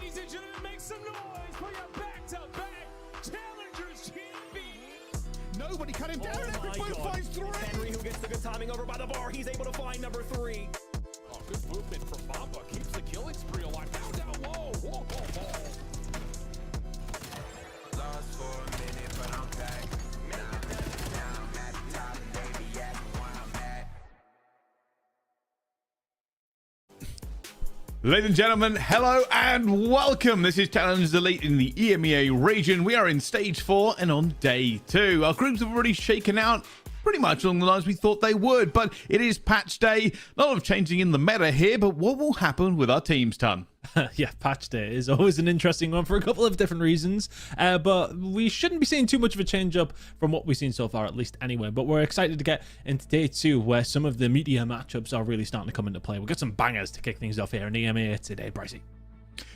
Ladies and gentlemen, make some noise for your back-to-back Challengers champions. Nobody cut him down. Everybody finds three. Henry, who gets the good timing over by the bar. He's able to find number 3. Oh, good movement from Mamba. Keeps the killing spree alive. Now down low. Whoa, whoa, whoa. Lost for a minute, but I'm back. Now I'm at the top, baby, at where I'm at. Ladies and gentlemen, hello and welcome. This is Challengers Elite in the EMEA region. We are in stage 4 and on day 2. Our groups have already shaken out pretty much along the lines we thought they would, but it is patch day. A lot of changing in the meta here, but what will happen with our teams, Ton? Yeah, patch day is always an interesting one for a couple of different reasons, but we shouldn't be seeing too much of a change up from what we've seen so far, at least anyway. But we're excited to get into day 2, where some of the media matchups are really starting to come into play. We've got some bangers to kick things off here in EMEA today, Brycey.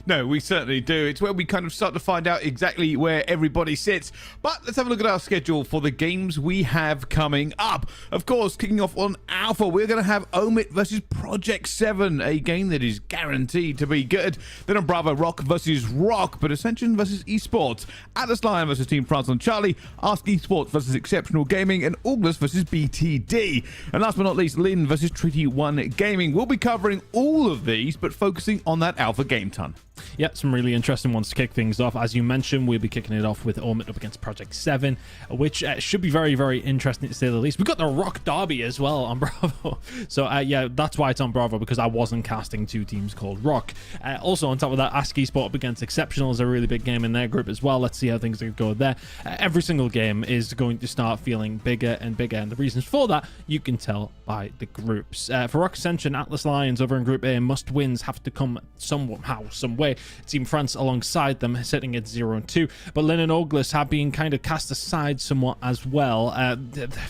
No, we certainly do. It's where we kind of start to find out exactly where everybody sits. But let's have a look at our schedule for the games we have coming up. Of course, kicking off on Alpha, we're going to have Omit versus Project 7, a game that is guaranteed to be good. Then on Bravo, Rock versus Rock, but Ascension versus Esports, AtlasLions versus Team France on Charlie, Ask Esports versus Exceptional Gaming, and Orgless versus BTD. And last but not least, Lin versus Treaty 1 Gaming. We'll be covering all of these, but focusing on that Alpha game, Ton. Yeah, some really interesting ones to kick things off. As you mentioned, we'll be kicking it off with Omit up against Project 7, which should be very, very interesting to say the least. We've got the Rock Derby as well on Bravo. So, yeah, that's why it's on Bravo, because I wasn't casting 2 teams called Rock. Also, on top of that, Ask Esport up against Exceptional is a really big game in their group as well. Let's see how things go there. Every single game is going to start feeling bigger and bigger, and the reasons for that you can tell by the groups. For Rock Ascension, AtlasLions over in Group A, must-wins have to come somehow, some way. Team France alongside them sitting at 0-2, but Lin and Orgless have been kind of cast aside somewhat as well.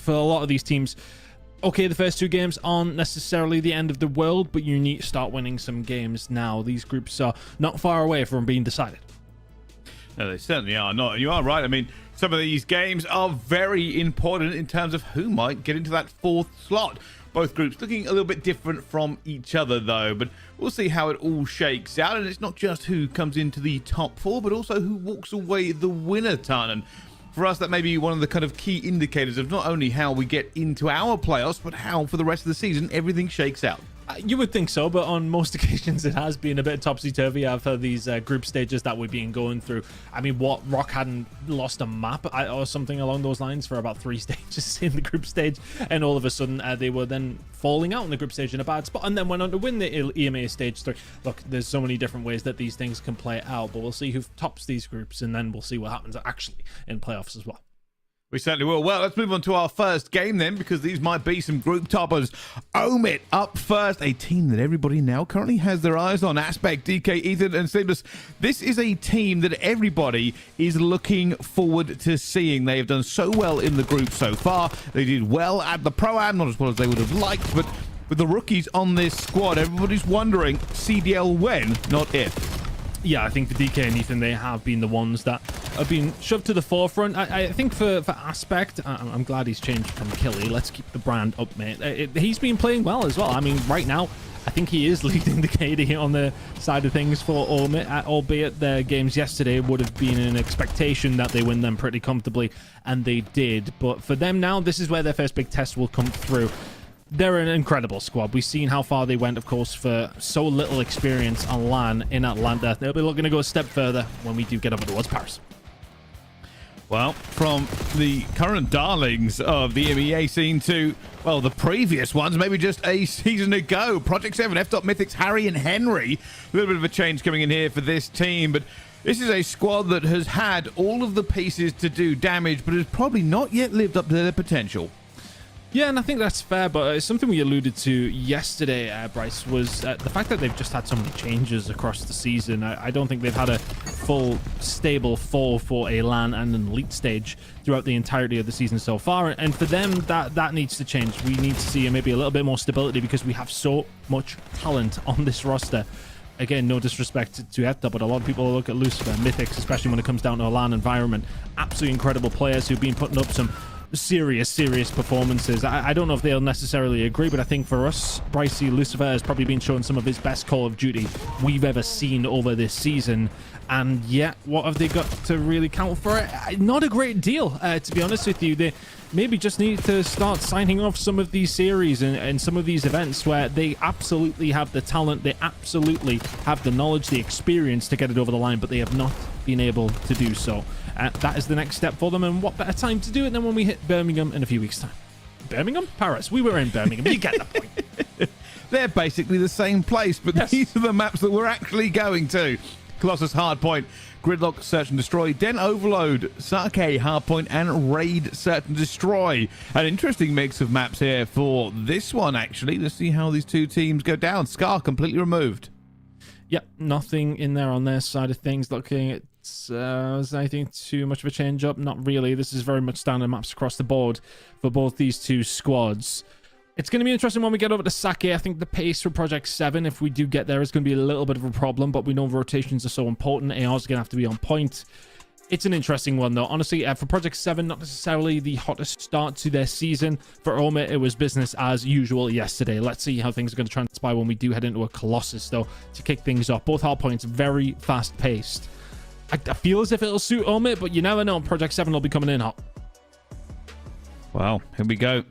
For a lot of these teams, okay, the first 2 games aren't necessarily the end of the world, but you need to start winning some games now. These groups are not far away from being decided. No, they certainly are not. And you are right. I mean, some of these games are very important in terms of who might get into that 4th slot. Both groups looking a little bit different from each other, though, but we'll see how it all shakes out. And it's not just who comes into the top 4, but also who walks away the winner, Ton. And for us, that may be one of the kind of key indicators of not only how we get into our playoffs, but how for the rest of the season everything shakes out. You would think so, but on most occasions it has been a bit topsy-turvy after these group stages that we've been going through. I mean, what, Rock hadn't lost a map or something along those lines for about 3 stages in the group stage, and all of a sudden they were then falling out in the group stage in a bad spot, and then went on to win the EMEA stage 3. Look, there's so many different ways that these things can play out, but we'll see who tops these groups, and then we'll see what happens actually in playoffs as well. We certainly will. Well, let's move on to our first game then, because these might be some group toppers. Omit up first, a team that everybody now currently has their eyes on. Aspect, DK, Ethan, and Seamless. This is a team that everybody is looking forward to seeing. They have done so well in the group so far. They did well at the Pro-Am, not as well as they would have liked, but with the rookies on this squad, everybody's wondering, CDL when, not if. Yeah, I think for DK and Ethan, they have been the ones that have been shoved to the forefront. I think for Aspect, I'm glad he's changed from Killy. Let's keep the brand up, mate. He's been playing well as well. I mean, right now, I think he is leading the KD on the side of things for Omit, albeit their games yesterday would have been an expectation that they win them pretty comfortably, and they did. But for them now, this is where their first big test will come through. They're an incredible squad. We've seen how far they went, of course, for so little experience on LAN in Atlanta. They'll be looking to go a step further when we do get over towards Paris. Well, from the current darlings of the EMEA scene to, well, the previous ones, maybe just a season ago. Project 7, F-Top Mythics, Harry and Henry. A little bit of a change coming in here for this team, but this is a squad that has had all of the pieces to do damage, but has probably not yet lived up to their potential. Yeah, and I think that's fair, but it's something we alluded to yesterday, Bryce, was the fact that they've just had so many changes across the season. I don't think they've had a full, stable 4 for a LAN and an elite stage throughout the entirety of the season so far, and for them, that needs to change. We need to see maybe a little bit more stability because we have so much talent on this roster. Again, no disrespect to Hector, but a lot of people look at Lucifer, Mythics, especially when it comes down to a LAN environment. Absolutely incredible players who've been putting up some serious performances. I don't know if they'll necessarily agree, but I think for us, Brycey Lucifer has probably been showing some of his best Call of Duty we've ever seen over this season. And yet, what have they got to really count for it? Not a great deal, to be honest with you. They maybe just need to start signing off some of these series and some of these events where they absolutely have the talent, they absolutely have the knowledge, the experience to get it over the line, but they have not been able to do so. That is the next step for them, and what better time to do it than when we hit Birmingham in a few weeks' time. Birmingham? Paris. We were in Birmingham. You get the point. They're basically the same place, but Yes. these are the maps that we're actually going to. Colossus Hardpoint, Gridlock Search and Destroy, Den Overload, Sake Hardpoint, and Raid Search and Destroy. An interesting mix of maps here for this one, actually. Let's see how these two teams go down. Scar completely removed. Yep, nothing in there on their side of things. Looking at is anything too much of a change up? Not really. This is very much standard maps across the board for both these two squads. It's going to be interesting when we get over to Sake. I think the pace for Project 7, if we do get there, is going to be a little bit of a problem, but we know rotations are so important. ARs are going to have to be on point. It's an interesting one, though. Honestly, for Project 7, not necessarily the hottest start to their season. For Omit, it was business as usual yesterday. Let's see how things are going to transpire when we do head into a Colossus, though, to kick things off. Both hardpoints very fast-paced. I feel as if it'll suit Omit, but you never know. Project 7 will be coming in hot. Well, here we go.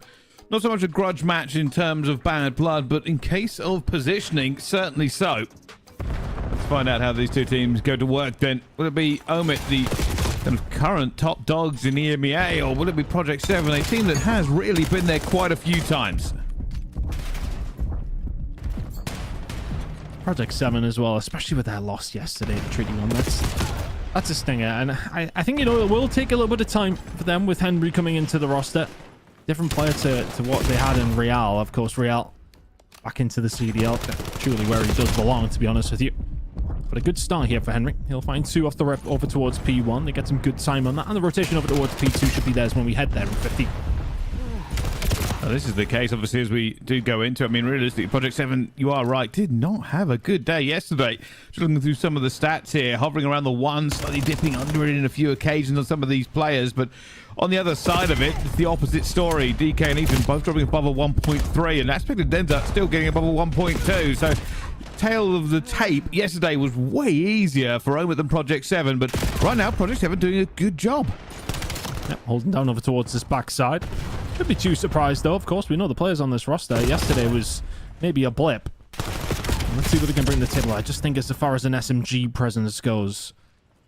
Not so much a grudge match in terms of bad blood, but in case of positioning, certainly so. Let's find out how these two teams go to work then. Will it be Omit, the kind of current top dogs in EMEA, or will it be Project 7, a team that has really been there quite a few times? Project 7 as well, especially with their loss yesterday, the Treaty one. That's a stinger, and I think, you know, it will take a little bit of time for them with Henry coming into the roster. Different player to what they had in Real. Of course, Real back into the CDL. Truly where he does belong, to be honest with you. But a good start here for Henry. He'll find 2 off the rep over towards P1. They get some good time on that. And the rotation over towards P2 should be theirs when we head there in 50. Well, this is the case, obviously, as we do go into. I mean, realistically, Project 7, you are right, did not have a good day yesterday. Just looking through some of the stats here, hovering around the 1, slightly dipping under it in a few occasions on some of these players. But on the other side of it, it's the opposite story. DK and Ethan both dropping above a 1.3, and Aspect and Denza still getting above a 1.2. So, tail of the tape, yesterday was way easier for Omit than Project 7. But right now, Project 7 doing a good job. Yep, holding down over towards this backside. Should be too surprised, though. Of course, we know the players on this roster. Yesterday was maybe a blip. Let's see what they can bring to the table. I just think as far as an SMG presence goes,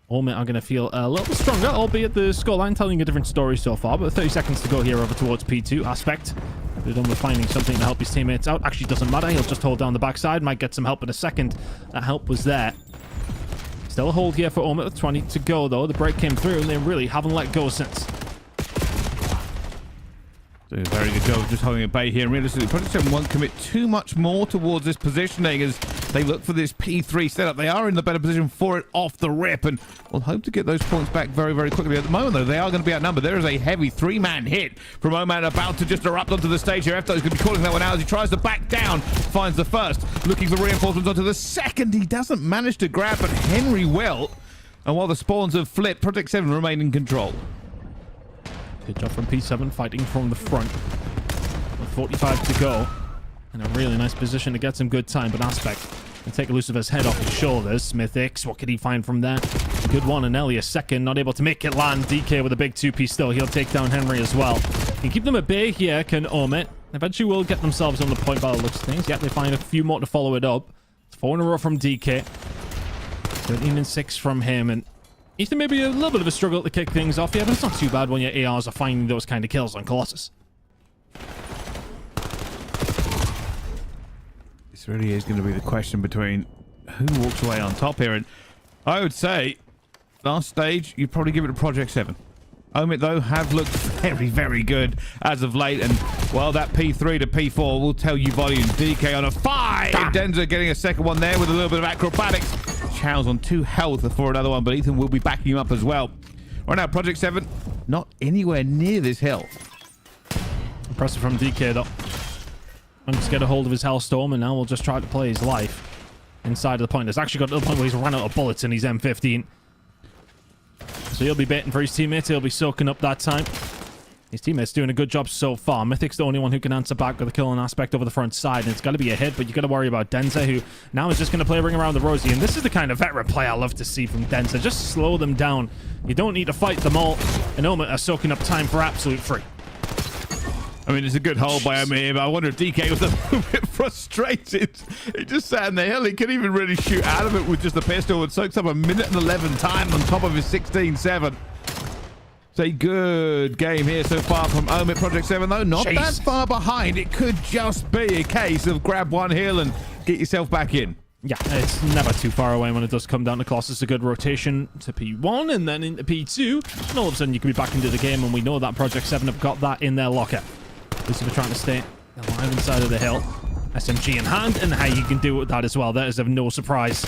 Omit are going to feel a little bit stronger, albeit the scoreline telling a different story so far. But 30 seconds to go here over towards P2. Aspect, they're done with finding something to help his teammates out. Actually, doesn't matter. He'll just hold down the backside. Might get some help in a second. That help was there. Still a hold here for Omit with 20 to go, though. The break came through, and they really haven't let go since. Doing a very good job of just holding a bay here. And realistically, Project 7 won't commit too much more towards this positioning as they look for this P3 setup. They are in the better position for it off the rip, and will hope to get those points back very, very quickly. At the moment, though, they are going to be outnumbered. There is a heavy 3-man hit from Oman about to just erupt onto the stage here. Efto's going to be calling that one out as he tries to back down. Finds the first. Looking for reinforcements onto the second. He doesn't manage to grab, but Henry will. And while the spawns have flipped, Project 7 remain in control. Good job from P7 fighting from the front. With 45 to go. In a really nice position to get some good time, but Aspect can take Lucifer's head off his shoulders. Smith X, what could he find from there? Good one, and Ellie a second, not able to make it land. DK with a big 2P still. He'll take down Henry as well. Can keep them at bay here, can Omit. Eventually will get themselves on the point by the looks of things. Yet they find a few more to follow it up. It's 4 in a row from DK. 13 and 6 from him, and Ethan maybe a little bit of a struggle to kick things off here, but it's not too bad when your ARs are finding those kind of kills on Colossus. This really is going to be the question between who walks away on top here. And I would say, last stage, you'd probably give it to Project 7. Omit, though, have looked very, very good as of late. And, well, that P3 to P4 will tell you volumes. DK on a 5. Denza getting a second one there with a little bit of acrobatics. Chow's on 2 health for another one, but Ethan will be backing him up as well. Right now, Project 7, not anywhere near this hill. Impressive from DK, though. Managed to get a hold of his Hellstorm, and now we'll just try to play his life inside of the point. There's actually got to the point where he's run out of bullets in his M15. So he'll be baiting for his teammates. He'll be soaking up that time. His teammates doing a good job so far. Mythic's the only one who can answer back with a kill on Aspect over the front side, and it's got to be a hit, but you got to worry about Denza, who now is just going to play a ring around the Rosie, and this is the kind of veteran play I love to see from Denza. Just slow them down. You don't need to fight them all, and Omit are soaking up time for absolute free. I mean, it's a good hold by Omit, but I wonder if DK was a little bit frustrated. He just sat in the hill. He couldn't even really shoot out of it with just a pistol, and soaks up 1:11 time on top of his 16-7. It's a good game here so far from Omit. Project 7, though, not that far behind. It could just be a case of grab one hill and get yourself back in. Yeah, it's never too far away when it does come down to Colossus. A good rotation to P1 and then into P2. And all of a sudden, you can be back into the game, and we know that Project 7 have got that in their locker. Lucifer trying to stay alive inside of the hill. SMG in hand, and how you can do with that as well. That is of no surprise.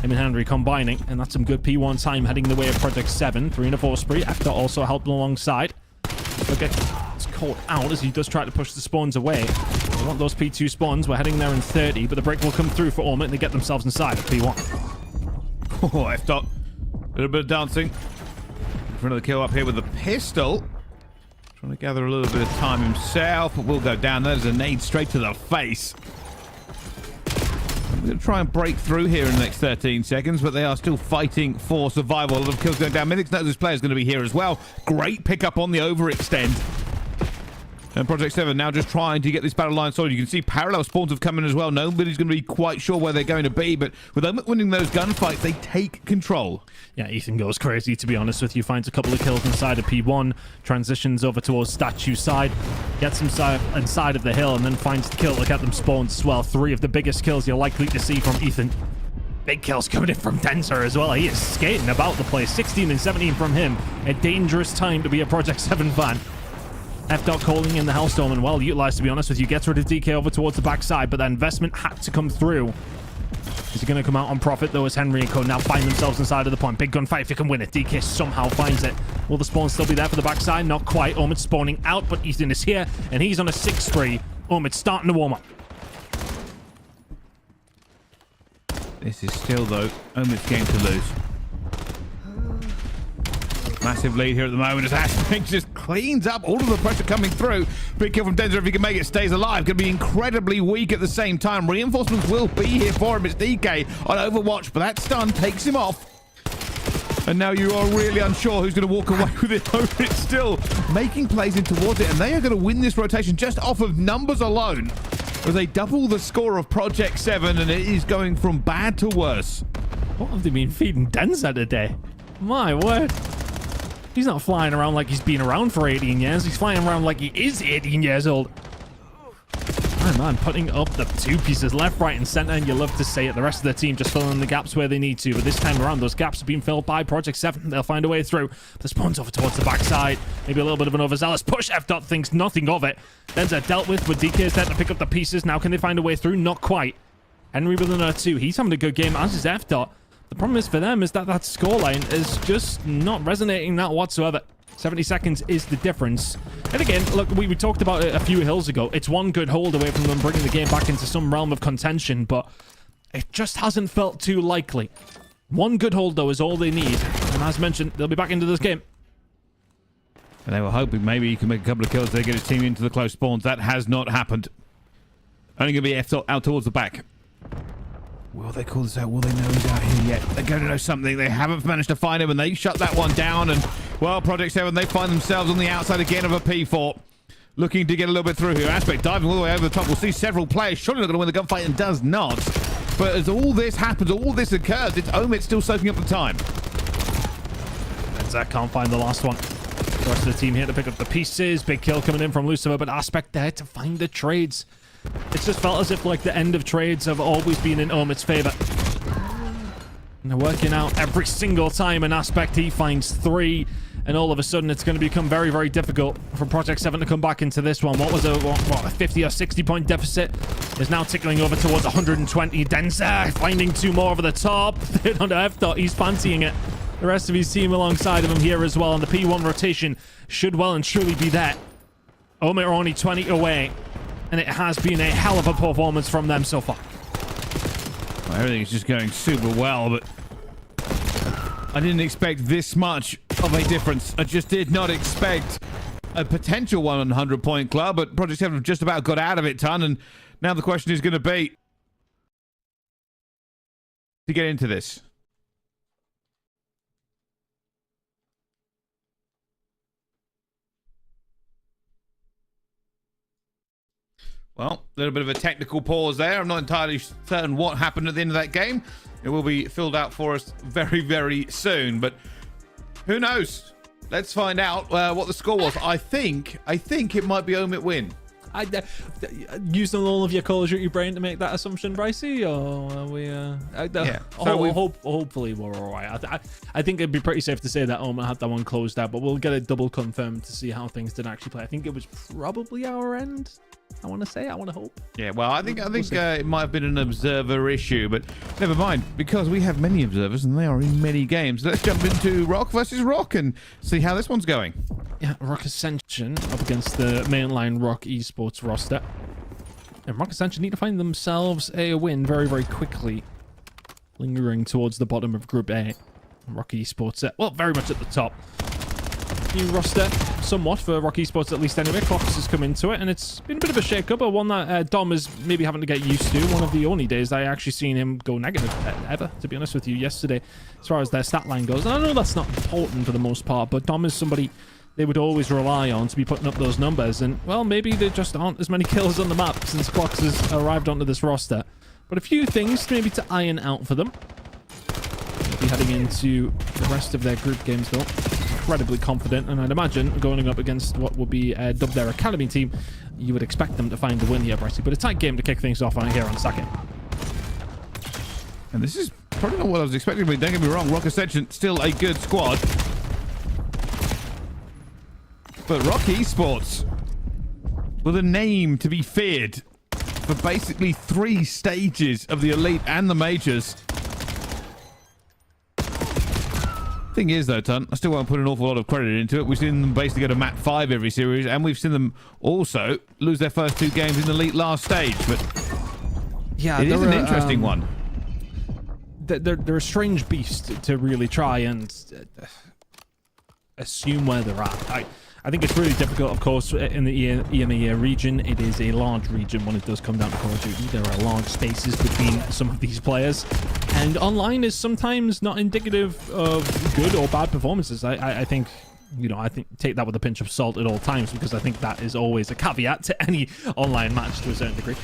Him and Henry combining, and that's some good P1 time heading the way of Project 7. 3 and a 4 spree. After also helped alongside. Okay, it's caught out as he does try to push the spawns away. They want those P2 spawns. We're heading there in 30, but the break will come through for Omit, and they get themselves inside of P1. Oh, F-Dot. A little bit of dancing. In front of the kill up here with the pistol. Trying to gather a little bit of time himself, but will go down. That is a nade straight to the face. I'm going to try and break through here in the next 13 seconds, but they are still fighting for survival. A lot of kills going down. Mythic's knows this player is going to be here as well. Great pickup on the overextend. And Project 7 now just trying to get this battle line sorted. You can see parallel spawns have come in as well. Nobody's going to be quite sure where they're going to be, but with them winning those gunfights, they take control. Yeah, Ethan goes crazy, to be honest with you. Finds a couple of kills inside of P1, transitions over towards statue side, gets himself inside of the hill, and then finds the kill to get them spawns as well. 3 of the biggest kills you're likely to see from Ethan. Big kills coming in from Denser as well. He is skating about the place. 16 and 17 from him. A dangerous time to be a Project 7 fan. F-Dot calling in the Hellstorm, and well utilized, to be honest with you. Gets rid of DK over towards the backside, but that investment had to come through. Is he going to come out on profit, though, as Henry and Co now find themselves inside of the point? Big gunfight if you can win it. DK somehow finds it. Will the spawn still be there for the backside? Not quite. Omit spawning out, but Ethan is here, and he's on a 6 spree. Omit starting to warm up. This is still, though, Omit's game to lose. Massive lead here at the moment as Aspect just cleans up all of the pressure coming through. Big kill from Denzer if he can make it, stays alive. Going to be incredibly weak at the same time. Reinforcements will be here for him. It's DK on Overwatch, but that stun takes him off. And now you are really unsure who's going to walk away with it. It's still making plays in towards it, and they are going to win this rotation just off of numbers alone. As they double the score of Project 7, and it is going from bad to worse. What have they been feeding Denzer today? My word. He's not flying around like he's been around for 18 years. He's flying around like he is 18 years old. My man, putting up the 2 pieces left, right, and center, and you love to see it. The rest of the team just filling the gaps where they need to. But this time around, those gaps have been filled by Project 7. They'll find a way through. The spawn's over towards the backside. Maybe a little bit of an overzealous push. F-Dot thinks nothing of it. Denzer dealt with, but DK is there to pick up the pieces. Now can they find a way through? Not quite. Henry with another 2. He's having a good game, as is F-Dot. The problem is for them is that scoreline is just not resonating that whatsoever. 70 seconds is the difference. And again, look, we talked about it a few hills ago. It's one good hold away from them bringing the game back into some realm of contention, but it just hasn't felt too likely. One good hold, though, is all they need. And as mentioned, they'll be back into this game. And they were hoping maybe he can make a couple of kills. They get his team into the close spawns. That has not happened. Only going to be F-Dot out towards the back. Will they call this out? Will they know he's out here yet? They're going to know something. They haven't managed to find him, and they shut that one down. And, well, Project 7, they find themselves on the outside again of a P4. Looking to get a little bit through here. Aspect diving all the way over the top. We'll see several players. Surely not going to win the gunfight, and does not. But as all this happens, all this occurs, it's Omit still soaking up the time. And Zach can't find the last one. The rest of the team here to pick up the pieces. Big kill coming in from Lucifer, but Aspect there to find the trades. It's just felt as if like the end of trades have always been in Omit's favor. And they're working out every single time an Aspect. He finds 3, and all of a sudden it's going to become very, very difficult for Project 7 to come back into this one. What was a 50 or 60 point deficit is now tickling over towards 120. Denzer finding 2 more over the top. Third onto F-Dot. He's fancying it. The rest of his team alongside of him here as well, and the P1 rotation should well and truly be that. Omit are only 20 away. And it has been a hell of a performance from them so far. Well, everything's just going super well, but I didn't expect this much of a difference. I just did not expect a potential 100-point club, but Project 7 have just about got out of it, Ton, and now the question is going to be to get into this. Well, a little bit of a technical pause there. I'm not entirely certain what happened at the end of that game. It will be filled out for us very, very soon, but who knows? Let's find out what the score was. I think it might be Omit win. I used all of your Call of Duty brain to make that assumption, Brycey, or are we? Yeah. So hopefully we're all right. I think it'd be pretty safe to say that Omit had that one closed out, but we'll get it double confirmed to see how things did actually play. I think it was probably our end. I want to hope. Yeah, well, I think it might have been an observer issue, but never mind, because we have many observers and they are in many games. Let's jump into Rock versus Rock and see how this one's going. Yeah, Rock Ascension up against the mainline Rock Esports roster. And Rock Ascension need to find themselves a win very, very quickly. Lingering towards the bottom of Group A. Rock Esports, well, very much at the top. New roster, somewhat, for Rock Esports at least anyway. Clocks has come into it, and it's been a bit of a shake-up, but one that Dom is maybe having to get used to. One of the only days I actually seen him go negative ever, to be honest with you, yesterday, as far as their stat line goes. And I know that's not important for the most part, but Dom is somebody they would always rely on to be putting up those numbers. And, well, maybe there just aren't as many kills on the map since Clocks has arrived onto this roster. But a few things maybe to iron out for them. They'll be heading into the rest of their group games, though. Incredibly confident, and I'd imagine going up against what would be dubbed their academy team, you would expect them to find the win here, Brycey. But a tight game to kick things off on here on second. And this is probably not what I was expecting, but don't get me wrong, Rock Ascension still a good squad. But Rock Esports, with a name to be feared for basically 3 stages of the Elite and the Majors. Thing is, though, Ton, I still won't put an awful lot of credit into it. We've seen them basically go to map 5 every series, and we've seen them also lose their first 2 games in the Elite last stage. But yeah, it is an interesting one. They're a strange beast to really try and assume where they're at. I think it's really difficult, of course, in the EMEA region. It is a large region when it does come down to Call of Duty. There are large spaces between some of these players. And online is sometimes not indicative of good or bad performances. I think, you know, take that with a pinch of salt at all times, because I think that is always a caveat to any online match to a certain degree.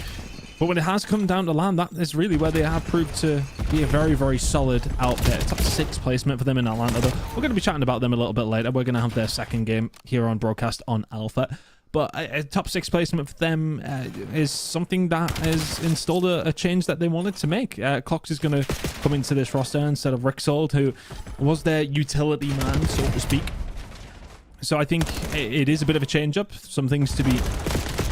But when it has come down to land, that is really where they have proved to be a very, very solid outfit. Top 6 placement for them in Atlanta, though. We're going to be chatting about them a little bit later. We're going to have their second game here on broadcast on Alpha. But a top 6 placement for them is something that has installed a change that they wanted to make. Clocks is going to come into this roster instead of Rixold, who was their utility man, so to speak. So I think it is a bit of a change-up. Some things to be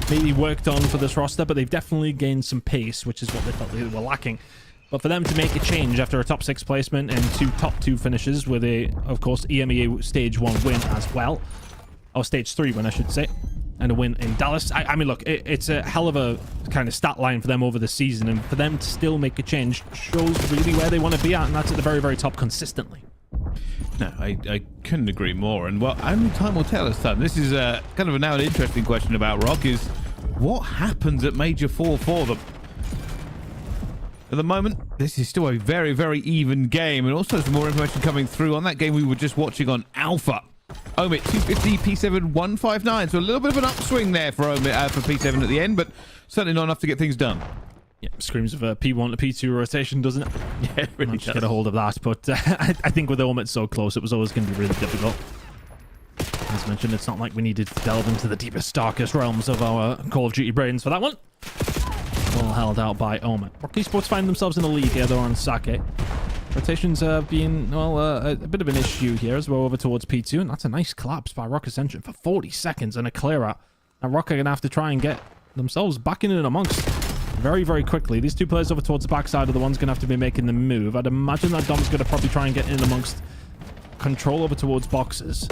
maybe worked on for this roster, but they've definitely gained some pace, which is what they felt they were lacking. But for them to make a change after a top 6 placement and 2 top 2 finishes with a, of course, EMEA Stage 1 win as well, or Stage 3 win, I should say, and a win in Dallas. I mean, look, it's a hell of a kind of stat line for them over the season, and for them to still make a change shows really where they want to be at, and that's at the very, very top consistently. No, I couldn't agree more. And, well, only time will tell us, Tom. This is kind of now an interesting question about Rock is what happens at Major 4 for them? At the moment, this is still a very, very even game, and also some more information coming through on that game we were just watching on Alpha. Omit 250, P7 159. So a little bit of an upswing there for Omit for P7 at the end, but certainly not enough to get things done. Yeah, screams of a P1 to P2 rotation, doesn't it? Yeah, it really does. Get a hold of that, but I think with Omit so close, it was always going to be really difficult. As mentioned, it's not like we needed to delve into the deepest, darkest realms of our Call of Duty brains for that one. All held out by Omit. Rock Esports find themselves in the lead here, though, on Sake. Rotations have been, well, a bit of an issue here as we're over towards P2, and that's a nice collapse by Rock Ascension for 40 seconds and a clear out. And Rock are going to have to try and get themselves back in and amongst very, very quickly. These 2 players over towards the backside are the ones going to have to be making the move. I'd imagine that Dom's going to probably try and get in amongst control over towards boxes.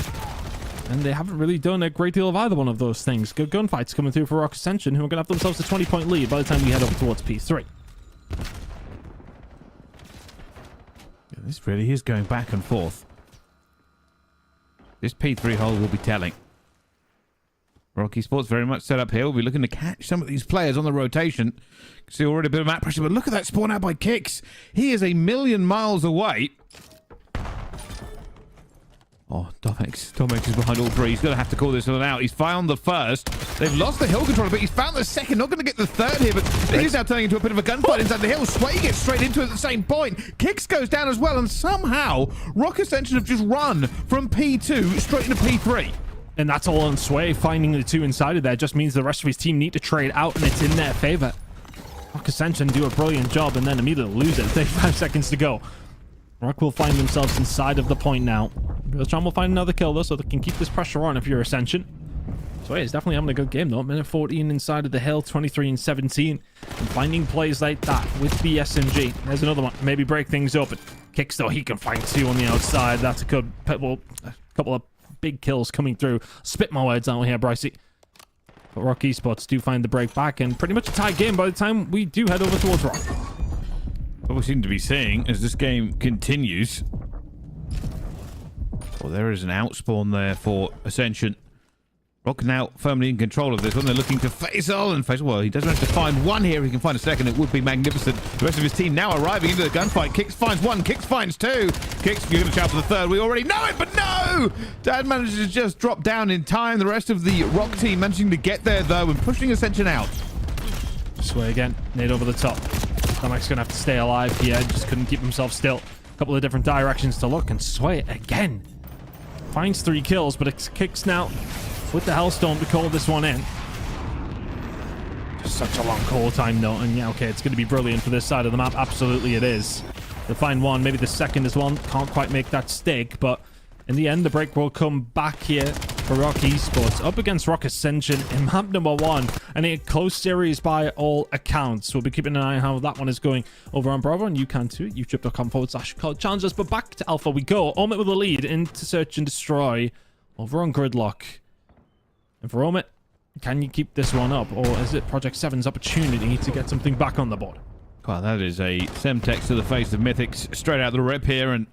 And they haven't really done a great deal of either one of those things. Good gunfights coming through for Rock Ascension, who are going to have themselves a 20-point lead by the time we head over towards P3. Yeah, this really is going back and forth. This P3 hole will be telling. Rocky Sports very much set up here. We'll be looking to catch some of these players on the rotation. See already a bit of map pressure, but look at that spawn out by Kicks. He is a million miles away. Oh, Domex is behind all three. He's going to have to call this one out. He's found the first. They've lost the hill controller, but he's found the second. Not going to get the third here, but this is now turning into a bit of a gunfight inside the hill. Sway gets straight into it at the same point. Kicks goes down as well, and somehow Rock Ascension have just run from P2 straight into P3. And that's all on Sway. Finding the two inside of there just means the rest of his team need to trade out, and it's in their favor. Rock Ascension do a brilliant job and then immediately lose it. 35 seconds to go. Rock will find themselves inside of the point now. Realtron will find another kill, though, so they can keep this pressure on if you're Ascension. Sway is definitely having a good game, though. Minute 14 inside of the hill, 23 and 17. And finding plays like that with the SMG. There's another one. Maybe break things up. Kicks, though, he can find two on the outside. That's a good, well, a couple of big kills coming through. Spit my words out here, Brycey. But Rock Esports do find the break back, and pretty much a tight game by the time we do head over towards Rock. What we seem to be seeing as this game continues. Well, there is an outspawn there for Ascension. Rock now firmly in control of this one. They're looking to Faisal, and Faisal, well, he does manage to find one here. He can find a second. It would be magnificent. The rest of his team now arriving into the gunfight. Kicks finds one. Kicks finds two. Kicks, you're going to shout for the third. We already know it, but no! Dad manages to just drop down in time. The rest of the Rock team managing to get there, though, and pushing Ascension out. Sway again. Nade over the top. Domek's going to have to stay alive here. Just couldn't keep himself still. A couple of different directions to look, and Sway again finds 3 kills, but it's Kicks now with the Hellstone to call this one in. Just such a long call time, though. And yeah, okay, it's going to be brilliant for this side of the map. Absolutely it is. They'll find one, maybe the second as well. Can't quite make that stick, but in the end, the break will come back here for Rock Esports up against Rock Ascension in map number 1. And a close series by all accounts. We'll be keeping an eye on how that one is going over on Bravo, and you can too. youtube.com/challenges. But back to Alpha we go. Omit with the lead into Search and Destroy over on Gridlock. And for Omit, can you keep this one up, or is it Project 7's opportunity to get something back on the board? Well, that is a Semtex to the face of Mythics straight out the rip here, and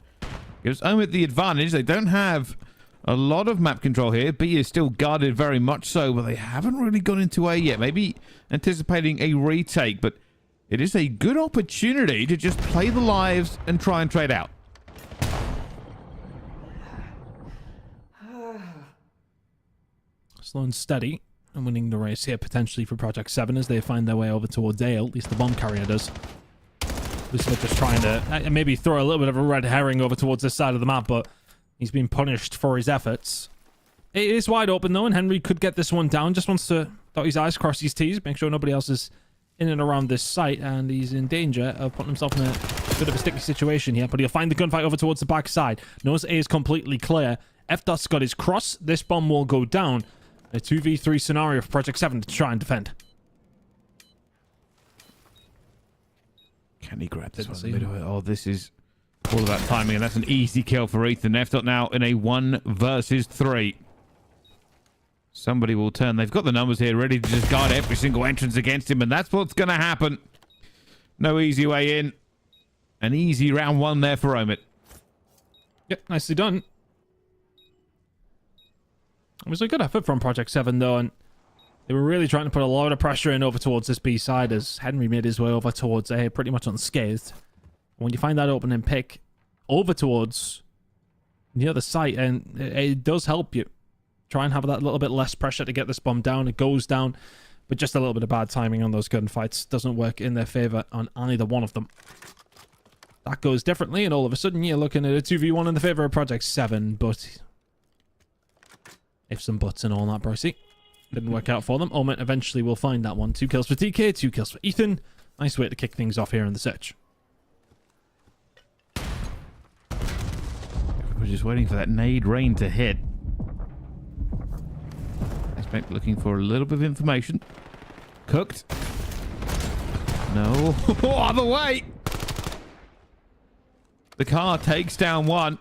gives Omit the advantage. They don't have a lot of map control here. B is still guarded very much so, but they haven't really gone into A yet. Maybe anticipating a retake, but it is a good opportunity to just play the lives and try and trade out. Slow and steady and winning the race here potentially for Project 7 as they find their way over towards A. At least the bomb carrier does. At least they're just trying to maybe throw a little bit of a red herring over towards this side of the map, but he's been punished for his efforts. It is wide open though, and Henry could get this one down. Just wants to dot his I's, cross his T's, make sure nobody else is in and around this site, and he's in danger of putting himself in a bit of a sticky situation here, but he'll find the gunfight over towards the back side. Knows A is completely clear. F-Dot's got his cross. This bomb will go down. A 2v3 scenario for Project 7 to try and defend. Can he grab this one? Oh, this is all about timing, and that's an easy kill for Ethan. F-Dot now in a 1 versus 3. Somebody will turn. They've got the numbers here ready to just guard every single entrance against him, and that's what's going to happen. No easy way in. An easy round 1 there for Omit. Yep, nicely done. It was a good effort from Project 7, though, and they were really trying to put a lot of pressure in over towards this B side as Henry made his way over towards A pretty much unscathed. When you find that opening pick over towards the other site, and it does help you try and have that little bit less pressure to get this bomb down. It goes down, but just a little bit of bad timing on those gunfights doesn't work in their favor on either one of them. That goes differently, and all of a sudden you're looking at a 2v1 in the favor of Project 7, but if some buts and all that, Brycey. Didn't work out for them. Omit eventually will find that one. 2 kills for TK, 2 kills for Ethan. Nice way to kick things off here in the search. We're just waiting for that nade rain to hit. Expect looking for a little bit of information. Cooked. No. Other way. The car takes down 1.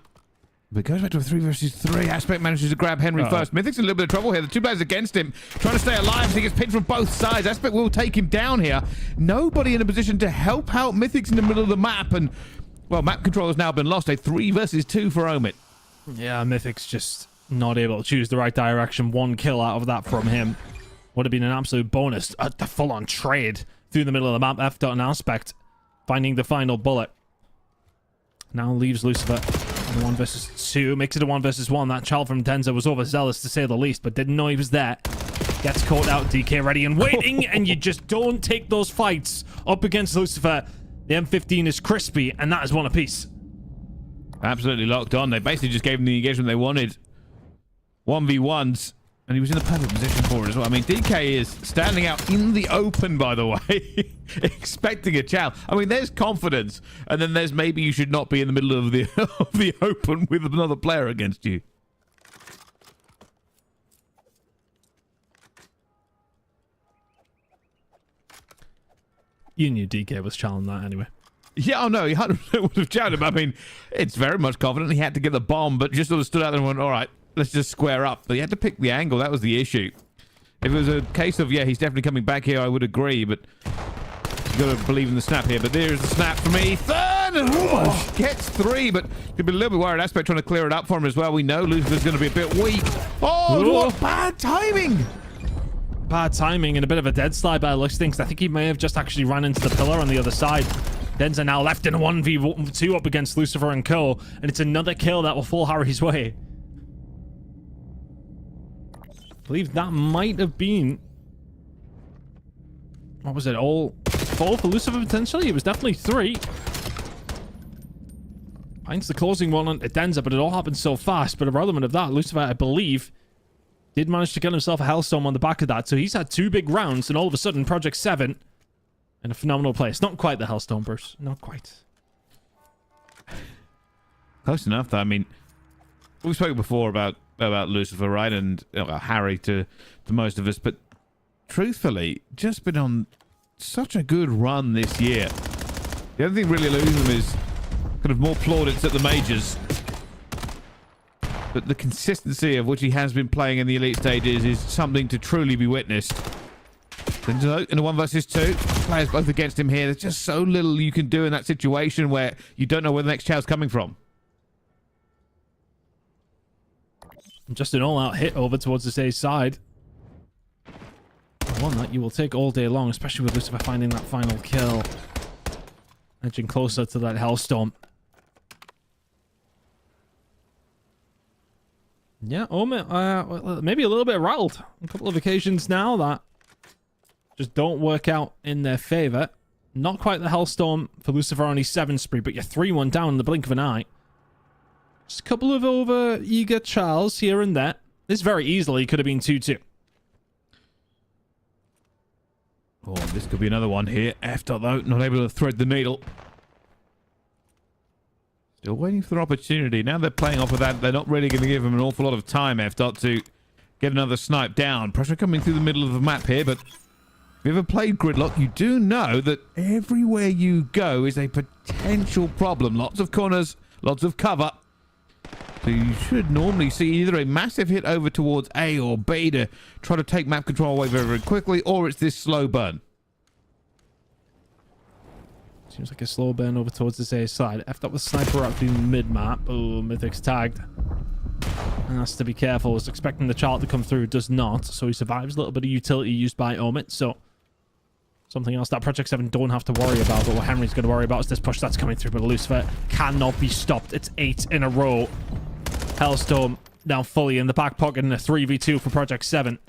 But goes back to a 3 versus 3. Aspect manages to grab Henry first. Mythic's in a little bit of trouble here. The 2 players against him, trying to stay alive. So he gets pinned from both sides. Aspect will take him down here. Nobody in a position to help out Mythic's in the middle of the map. And, well, map control has now been lost. A 3 versus 2 for Omit. Yeah, Mythic's just Not able to choose the right direction. 1 kill out of that from him. Would have been an absolute bonus. The full-on trade through the middle of the map. FDOT and Aspect finding the final bullet. Now leaves Lucifer in a 1 versus 2. Makes it a 1 versus 1. That child from Denza was overzealous to say the least, but didn't know he was there. Gets caught out. DK ready and waiting, and you just don't take those fights up against Lucifer. The M15 is crispy, and that is 1 apiece. Absolutely locked on. They basically just gave him the engagement they wanted. 1v1s, and he was in the perfect position for it as well. I mean, DK is standing out in the open, by the way, expecting a chow. I mean, there's confidence, and then there's maybe you should not be in the middle of the of the open with another player against you. You knew DK was challenging that anyway. Yeah, oh no, he 100% would have chowed him. I mean, it's very much confident. He had to get the bomb, but just sort of stood out there and went, all right, let's just square up. But he had to pick the angle. That was the issue. If it was a case of, yeah, he's definitely coming back here, I would agree, but you got to believe in the snap here. But there's the snap from Ethan. Oh, gets 3, but could be a little bit worried. Aspect trying to clear it up for him as well. We know Lucifer's going to be a bit weak. Oh, what bad timing. Bad timing and a bit of a dead slide by the looks of things. I think he may have just actually ran into the pillar on the other side. Denza now left in a 1v2 up against Lucifer and Co. And it's another kill that will fall Harry's way. I believe that might have been... What was it? All 4 for Lucifer potentially? It was definitely 3. Finds the closing one on Denza, but it all happened so fast. But irrelevant of that, Lucifer, I believe, did manage to get himself a Hellstorm on the back of that. So he's had 2 big rounds, and all of a sudden, Project 7 in a phenomenal place. Not quite the Hellstorm, Bruce. Not quite. Close enough, though. I mean, we've spoken before about Lucifer, right? And Harry to most of us. But truthfully, just been on such a good run this year. The only thing really losing them is kind of more plaudits at the majors. But the consistency of which he has been playing in the elite stages is something to truly be witnessed. In a 1 versus 2, players both against him here. There's just so little you can do in that situation where you don't know where the next chow's coming from. Just an all-out hit over towards the stage side. One that you will take all day long, especially with Lucifer finding that final kill. Edging closer to that Hellstorm. Yeah, Omit, maybe a little bit rattled. A couple of occasions now that just don't work out in their favor. Not quite the Hellstorm for Lucifer, only 7 spree, but you're 3-1 down in the blink of an eye. Just a couple of over-eager Charles here and there. This very easily could have been 2-2. Oh, this could be another one here. FDOT, though, not able to thread the needle. Still waiting for their opportunity. Now they're playing off of that. They're not really going to give them an awful lot of time, FDOT, to get another snipe down. Pressure coming through the middle of the map here, but if you've ever played Gridlock, you do know that everywhere you go is a potential problem. Lots of corners, lots of cover. So you should normally see either a massive hit over towards A or B to try to take map control away very, very quickly, or it's this slow burn. Seems like a slow burn over towards this A side. FDOT with sniper out through mid-map. Oh, Mythic's tagged. And has to be careful. Was expecting the chart to come through. Does not. So he survives. A little bit of utility used by Omit. So something else that Project 7 don't have to worry about. But what Henry's going to worry about is this push that's coming through. But Lucifer cannot be stopped. It's 8 in a row. Hellstorm now fully in the back pocket in a 3v2 for Project 7.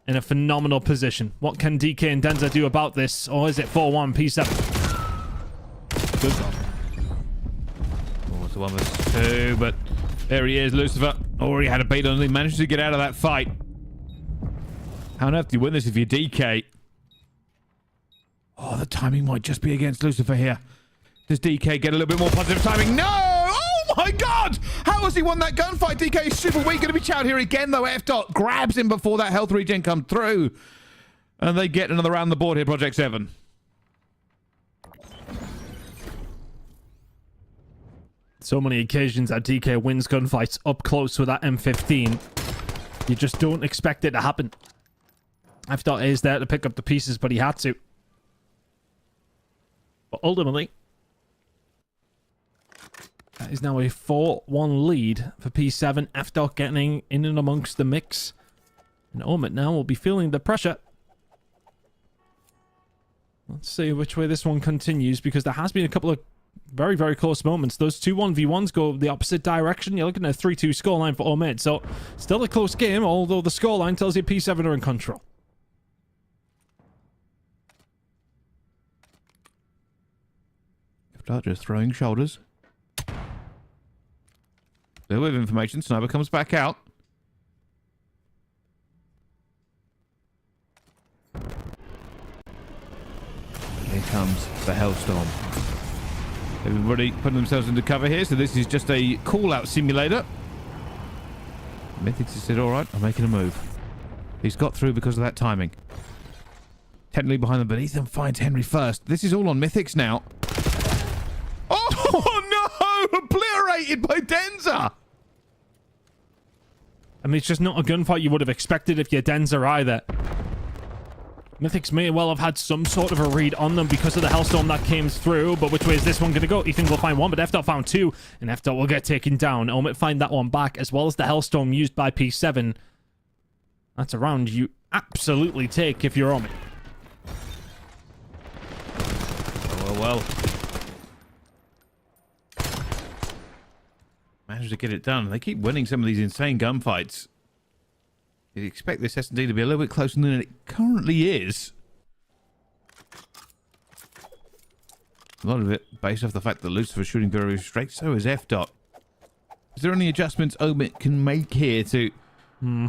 In a phenomenal position. What can DK and Denza do about this? Or is it 4-1 P7? Good job. Oh, it's a 1 versus 2, but there he is, Lucifer. Already had a beat on him. He managed to get out of that fight. How on earth do you win this if you're DK? Oh, the timing might just be against Lucifer here. Does DK get a little bit more positive timing? No! Oh my god! How has he won that gunfight? DK is super weak. Going to be chowed here again, though. FDOT grabs him before that health regen comes through. And they get another round the board here, Project 7. So many occasions that DK wins gunfights up close with that M15. You just don't expect it to happen. FDOT is there to pick up the pieces, but he had to. But ultimately, That is now a 4-1 lead for P7. FDOT getting in and amongst the mix. And Omit now will be feeling the pressure. Let's see which way this one continues, because there has been a couple of very, very close moments. Those two 1v1s go the opposite direction. You're looking at a 3-2 scoreline for Omit. So, still a close game, although the scoreline tells you P7 are in control. FDOT just throwing shoulders. A little bit of information. Sniper comes back out. Here comes the Hellstorm. They've already put themselves into cover here, so this is just a call-out simulator. Mythics has said, alright, I'm making a move. He's got through because of that timing. Technically behind them, but Ethan finds Henry first. This is all on Mythics now. Oh no! Obliterated by Denza! I mean, it's just not a gunfight you would have expected if you're Denza either. Mythics may well have had some sort of a read on them because of the Hellstorm that came through, but which way is this one going to go? Ethan will find one, but FDOT found two, and FDOT will get taken down. Omit find that one back, as well as the Hellstorm used by P7. That's a round you absolutely take if you're Omit. Well. Managed to get it done. They keep winning some of these insane gunfights. You'd expect this S&D to be a little bit closer than it currently is. A lot of it based off the fact that Lucifer's shooting very straight, so is FDOT. Is there any adjustments Omit can make here to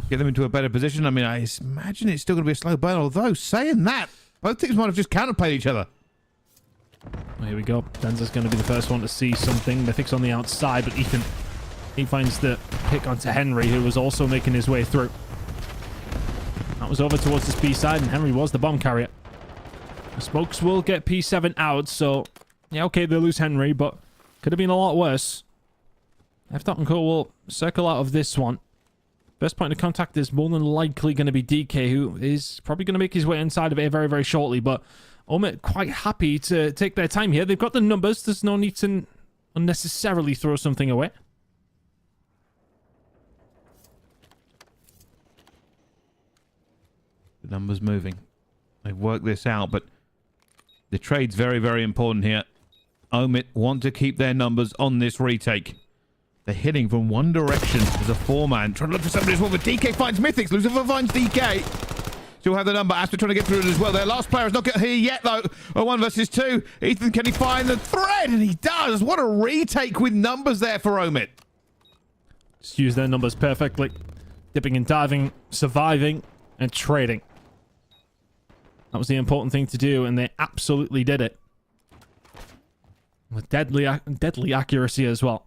get them into a better position? I mean, I imagine it's still going to be a slow burn, although saying that, both teams might have just counterplayed each other. Here we go. Denza's going to be the first one to see something. Mythic's on the outside, but Ethan, he finds the pick onto Henry, who was also making his way through. That was over towards this B side, and Henry was the bomb carrier. The smokes will get P7 out, so yeah, okay, they lose Henry, but could have been a lot worse. FDOT and Co will circle out of this one. First point of contact is more than likely going to be DK, who is probably going to make his way inside of A very, very shortly, but Omit quite happy to take their time here. They've got the numbers. There's no need to unnecessarily throw something away. The numbers moving. They've worked this out, but the trade's very, very important here. Omit want to keep their numbers on this retake. They're hitting from one direction as a four-man. Trying to look for somebody as well, but DK finds Mythics. Lucifer finds DK. Still have the number. Astor trying to get through it as well. Their last player has not got here yet, though. A 1 versus 2. Ethan, can he find the thread? And he does. What a retake with numbers there for Omit. Just use their numbers perfectly. Dipping and diving, surviving, and trading. That was the important thing to do, and they absolutely did it. With deadly accuracy as well.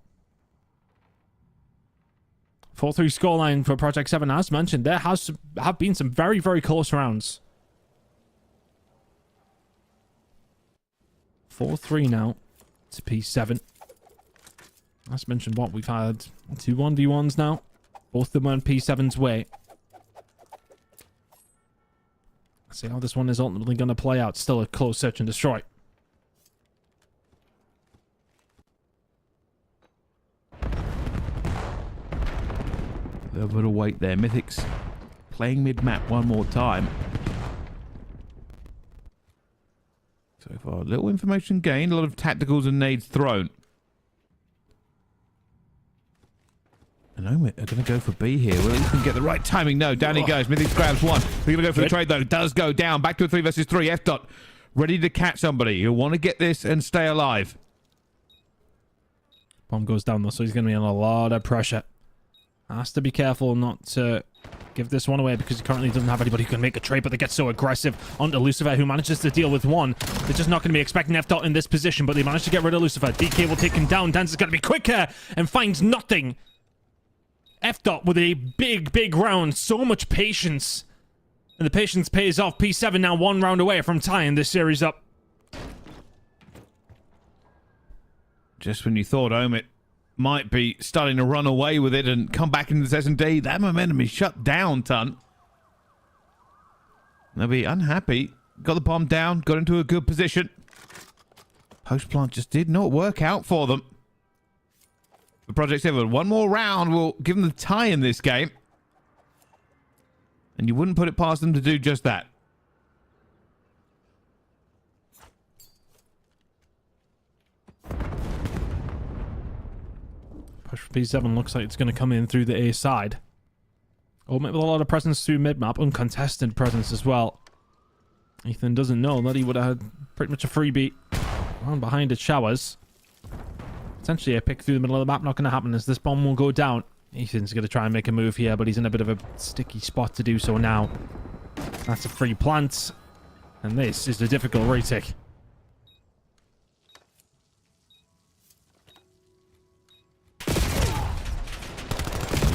4-3 scoreline for Project 7. As mentioned, there have been some very, very close rounds. 4-3 now to P7. As mentioned, we've had 2 1v1s now. Both of them went P7's way. Let's see how this one is ultimately going to play out. Still a close search and destroy. A little bit of weight there. Mythics playing mid-map one more time. So far, a little information gained. A lot of tacticals and nades thrown. And Omit are going to go for B here. Will Ethan get the right timing? No, down he goes. Mythics grabs one. They're going to go for the trade, though. Does go down. Back to a 3 versus 3. FDOT ready to catch somebody. He'll want to get this and stay alive. Bomb goes down, though, so he's going to be under a lot of pressure. Has to be careful not to give this one away because he currently doesn't have anybody who can make a trade, but they get so aggressive onto Lucifer, who manages to deal with one. They're just not going to be expecting FDOT in this position, but they manage to get rid of Lucifer. DK will take him down. Dance's going to be quicker and finds nothing. FDOT with a big, big round. So much patience. And the patience pays off. P7 now 1 round away from tying this series up. Just when you thought Omit might be starting to run away with it and come back into this S&D, that momentum is shut down, Ton. They'll be unhappy. Got the bomb down, got into a good position. Post plant just did not work out for them. for Project 7. One more round will give them the tie in this game. And you wouldn't put it past them to do just that. Push for P7 looks like it's going to come in through the A side. Omit with a lot of presence through mid-map. Uncontested presence as well. Ethan doesn't know that he would have had pretty much a freebie around behind at showers. Essentially a pick through the middle of the map. Not going to happen as this bomb will go down. Ethan's going to try and make a move here, but he's in a bit of a sticky spot to do so now. That's a free plant. And this is the difficult retake.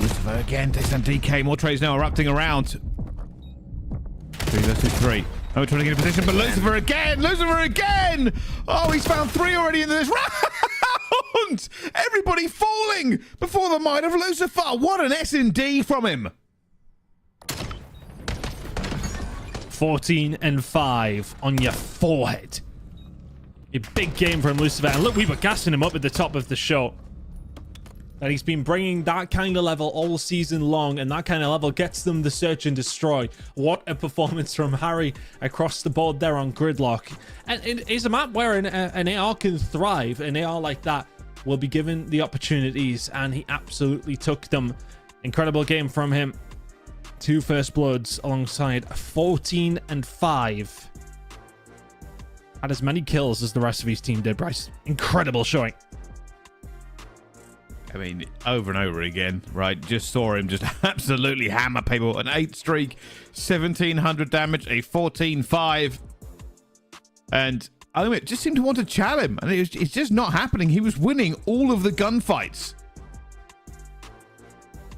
Lucifer again takes down DK. More trades now erupting around. 3 versus 3. Oh, trying to get in position, but Lucifer again! Lucifer again! Oh, he's found 3 already in this round! Everybody falling before the might of Lucifer. What an S&D from him. 14 and 5 on your forehead. A big game from Lucifer. And look, we were gassing him up at the top of the show. And he's been bringing that kind of level all season long, and that kind of level gets them the search and destroy. What a performance from Harry across the board there on Gridlock. And it is a map where an AR can thrive. An AR like that will be given the opportunities, and he absolutely took them. Incredible game from him. 2 first bloods alongside 14 and 5. Had as many kills as the rest of his team did, Bryce. Incredible showing. I mean, over and over again, right? Just saw him just absolutely hammer people. An 8 streak, 1700 damage, a 14-5. And Omit just seemed to want to challenge him. And it's just not happening. He was winning all of the gunfights.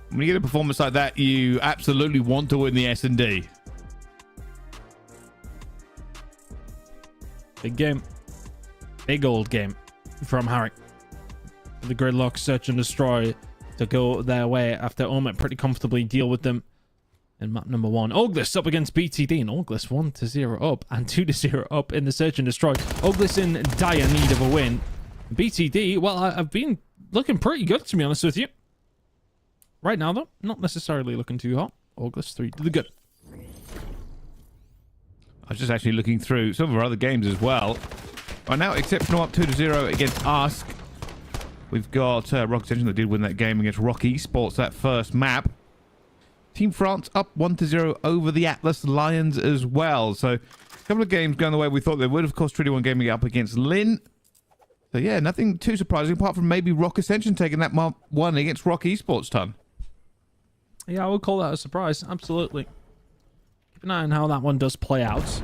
When you get a performance like that, you absolutely want to win the S&D. Big game. Big old game from Harry. The Gridlock search and destroy to go their way after Omit pretty comfortably deal with them in map number 1. Orgless up against BTD, and Orgless 1-0 up and 2-0 up in the search and destroy. Orgless in dire need of a win. BTD, well, I've been looking pretty good, to be honest with you. Right now, though, not necessarily looking too hot. Orgless 3 to the good. I was just actually looking through some of our other games as well. Right now, Exceptional up 2-0 against Ask. We've got Rock Ascension that did win that game against Rock Esports, that first map. Team France up 1-0 over the AtlasLions as well. So a couple of games going the way we thought they would. Of course, Trinity 1 Gaming up against Lin. So yeah, nothing too surprising apart from maybe Rock Ascension taking that one against Rock Esports ton. Yeah, I would call that a surprise. Absolutely. Keep an eye on how that one does play out.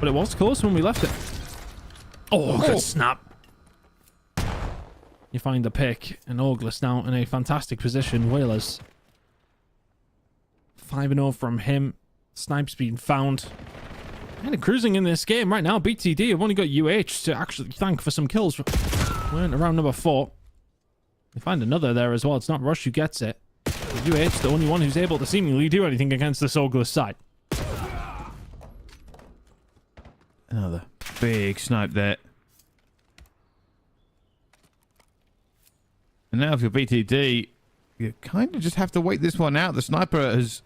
But it was close when we left it. Oh, good snap. You find the pick, and Orgless now in a fantastic position. Whalers 5-0 from him. Snipes being found. Kind of cruising in this game right now. BTD have only got UH to actually thank for some kills. We're in around number 4. We find another there as well. It's not Rush who gets it. UH, the only one who's able to seemingly do anything against this Orgless side. Another big snipe there. And now if you're BTD, you kind of just have to wait this one out. The sniper has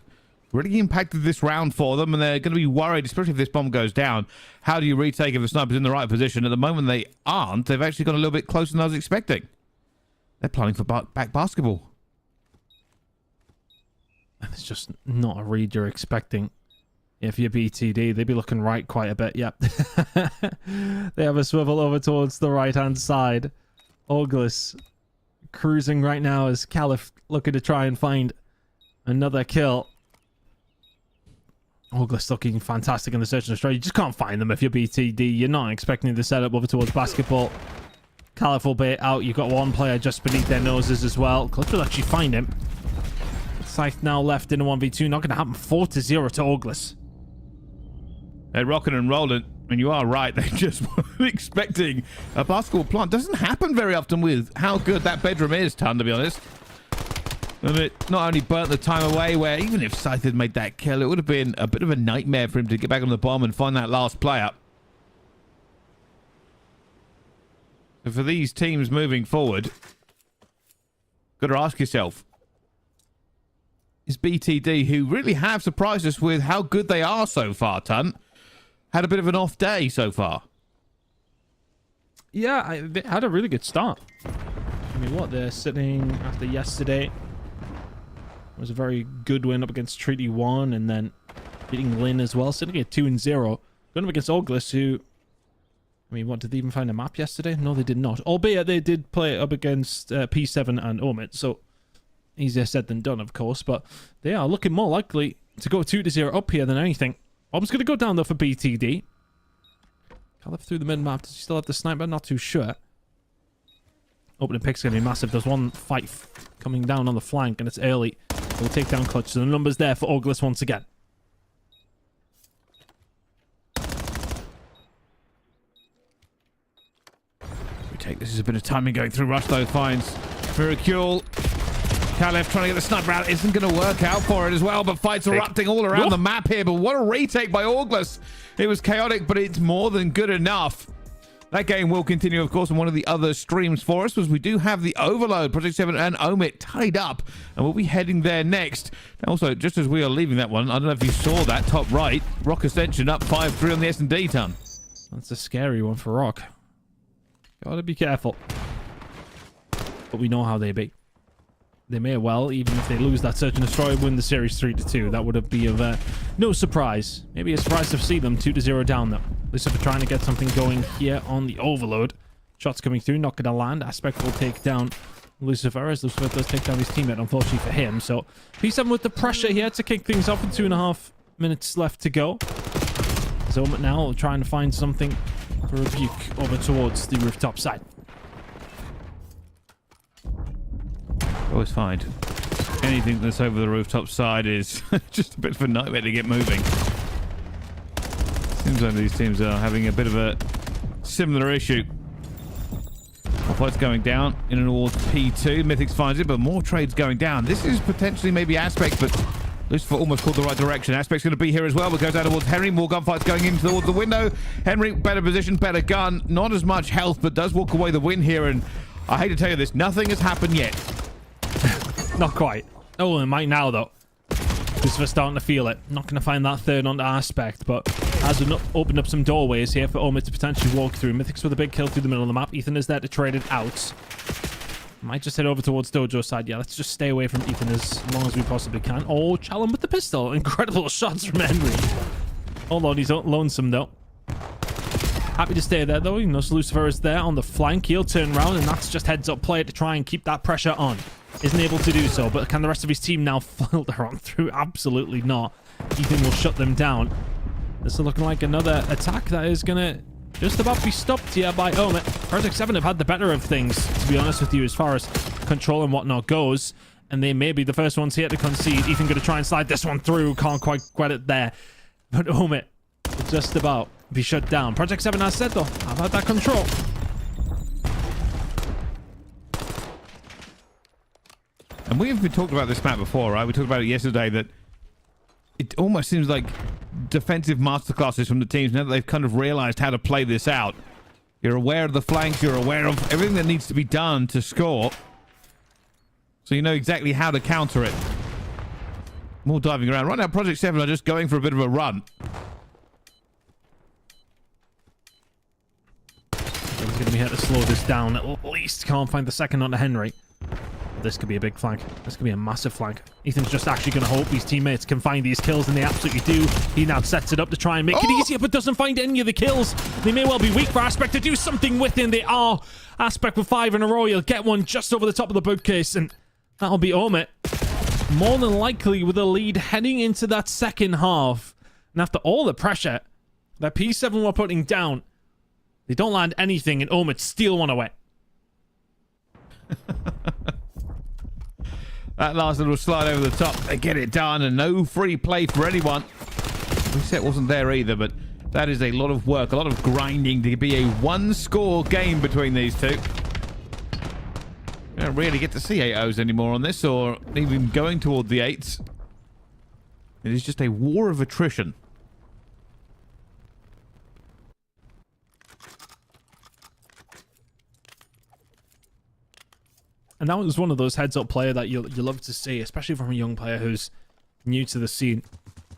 really impacted this round for them, and they're going to be worried, especially if this bomb goes down. How do you retake if the sniper's in the right position? At the moment, they aren't. They've actually got a little bit closer than I was expecting. They're planning for back basketball. And it's just not a read you're expecting. If you're BTD, they'd be looking right quite a bit. Yep. They have a swivel over towards the right-hand side. Orgless cruising right now as Caliph looking to try and find another kill. Orgless looking fantastic in the search and destroy. You just can't find them if you're BTD. You're not expecting the setup over towards basketball. Caliph will bait out. You've got one player just beneath their noses as well. Clutch will actually find him. Scythe now left in a 1v2. Not going to happen. 4-0 to Orgless. They're rocking and rolling. And you are right. They just weren't expecting a basketball plant. Doesn't happen very often with how good that bedroom is, Ton, to be honest. And it not only burnt the time away, where even if Scythe had made that kill, it would have been a bit of a nightmare for him to get back on the bomb and find that last player. So for these teams moving forward, got to ask yourself, is BTD, who really have surprised us with how good they are so far, Tunt, had a bit of an off day so far? Yeah, they had a really good start. I mean, what, they're sitting after yesterday. It was a very good win up against Treaty 1 and then beating Lynn as well, sitting at 2-0. Going up against Orgless, who... I mean, what, did they even find a map yesterday? No, they did not. Albeit they did play up against P7 and Omit, so easier said than done, of course. But they are looking more likely to go 2-0 up here than anything. Bomb's going to go down, though, for BTD. Caleb through the mid-map. Does he still have the sniper? Not too sure. Opening pick's going to be massive. There's one fight coming down on the flank, and it's early. We'll take down clutch. So the numbers there for Orgless once again. This is a bit of timing going through rush, though. Finds Miracule. Caleb trying to get the sniper out. Isn't going to work out for it as well, but fights erupting all around the map here. But what a retake by Orgless. It was chaotic, but it's more than good enough. That game will continue, of course, and one of the other streams for us was we do have the Overload, Project 7 and Omit tied up, and we'll be heading there next. And also, just as we are leaving that one, I don't know if you saw that top right, Rock Ascension up 5-3 on the S&D ton. That's a scary one for Rock. Gotta be careful. But we know how they be. They may well, even if they lose that Search and Destroy, win the series 3-2. That would be of no surprise. Maybe a surprise to see them 2-0 down, though. Lucifer trying to get something going here on the Overload. Shots coming through, not going to land. Aspect will take down Lucifer, as Lucifer does take down his teammate, unfortunately for him. So, P7 with the pressure here to kick things off with 2.5 minutes left to go. So now trying to find something for Rebuke over towards the rooftop side. Always find anything that's over the rooftop side is just a bit of a nightmare to get moving. Seems like these teams are having a bit of a similar issue. Fight's going down in and towards P2. Mythics finds it, but more trades going down. This is potentially maybe Aspect, but Lucifer almost called the right direction. Aspect's going to be here as well, but goes out towards Henry. More gunfights going in towards the window. Henry, better position, better gun. Not as much health, but does walk away the win here. And I hate to tell you this, nothing has happened yet. Not quite. Oh, it might now, though. Lucifer starting to feel it. Not going to find that third onto Aspect, but has opened up some doorways here for Omit to potentially walk through. Mythics with a big kill through the middle of the map. Ethan is there to trade it out. Might just head over towards Dojo's side. Yeah, let's just stay away from Ethan as long as we possibly can. Oh, Challen with the pistol. Incredible shots from Henry. Hold on, he's lonesome, though. Happy to stay there, though. You know, Lucifer is there on the flank. He'll turn around, and that's just heads-up play to try and keep that pressure on. Isn't able to do so, but can the rest of his team now filter on through? Absolutely not. Ethan will shut them down. This is looking like another attack that is going to just about be stopped here by Omit. Project 7 have had the better of things, to be honest with you, as far as control and whatnot goes. And they may be the first ones here to concede. Ethan going to try and slide this one through. Can't quite get it there. But Omit will just about be shut down. Project 7 has said, though, I've had that control. And we've been talking about this map before, right? We talked about it yesterday, that it almost seems like defensive masterclasses from the teams now that they've kind of realized how to play this out. You're aware of the flanks, you're aware of everything that needs to be done to score. So you know exactly how to counter it. More diving around. Right now, Project 7 are just going for a bit of a run. He's going to be here to slow this down. At least can't find the second onto Henry. This could be a big flank. This could be a massive flank. Ethan's just actually going to hope his teammates can find these kills, and they absolutely do. He now sets it up to try and make it easier, but doesn't find any of the kills. They may well be weak for Aspect to do something with him. They are. Aspect with 5 in a row. He'll get one just over the top of the bookcase, and that'll be Omit. More than likely with a lead heading into that second half. And after all the pressure that P7 were putting down, they don't land anything, and Omit steal one away. That last little slide over the top, they get it done, and no free play for anyone. Reset wasn't there either, but that is a lot of work, a lot of grinding to be a one-score game between these two. We don't really get to see 8-0s anymore on this, or even going toward the 8s. It is just a war of attrition. And that was one of those heads-up player that you love to see, especially from a young player who's new to the scene.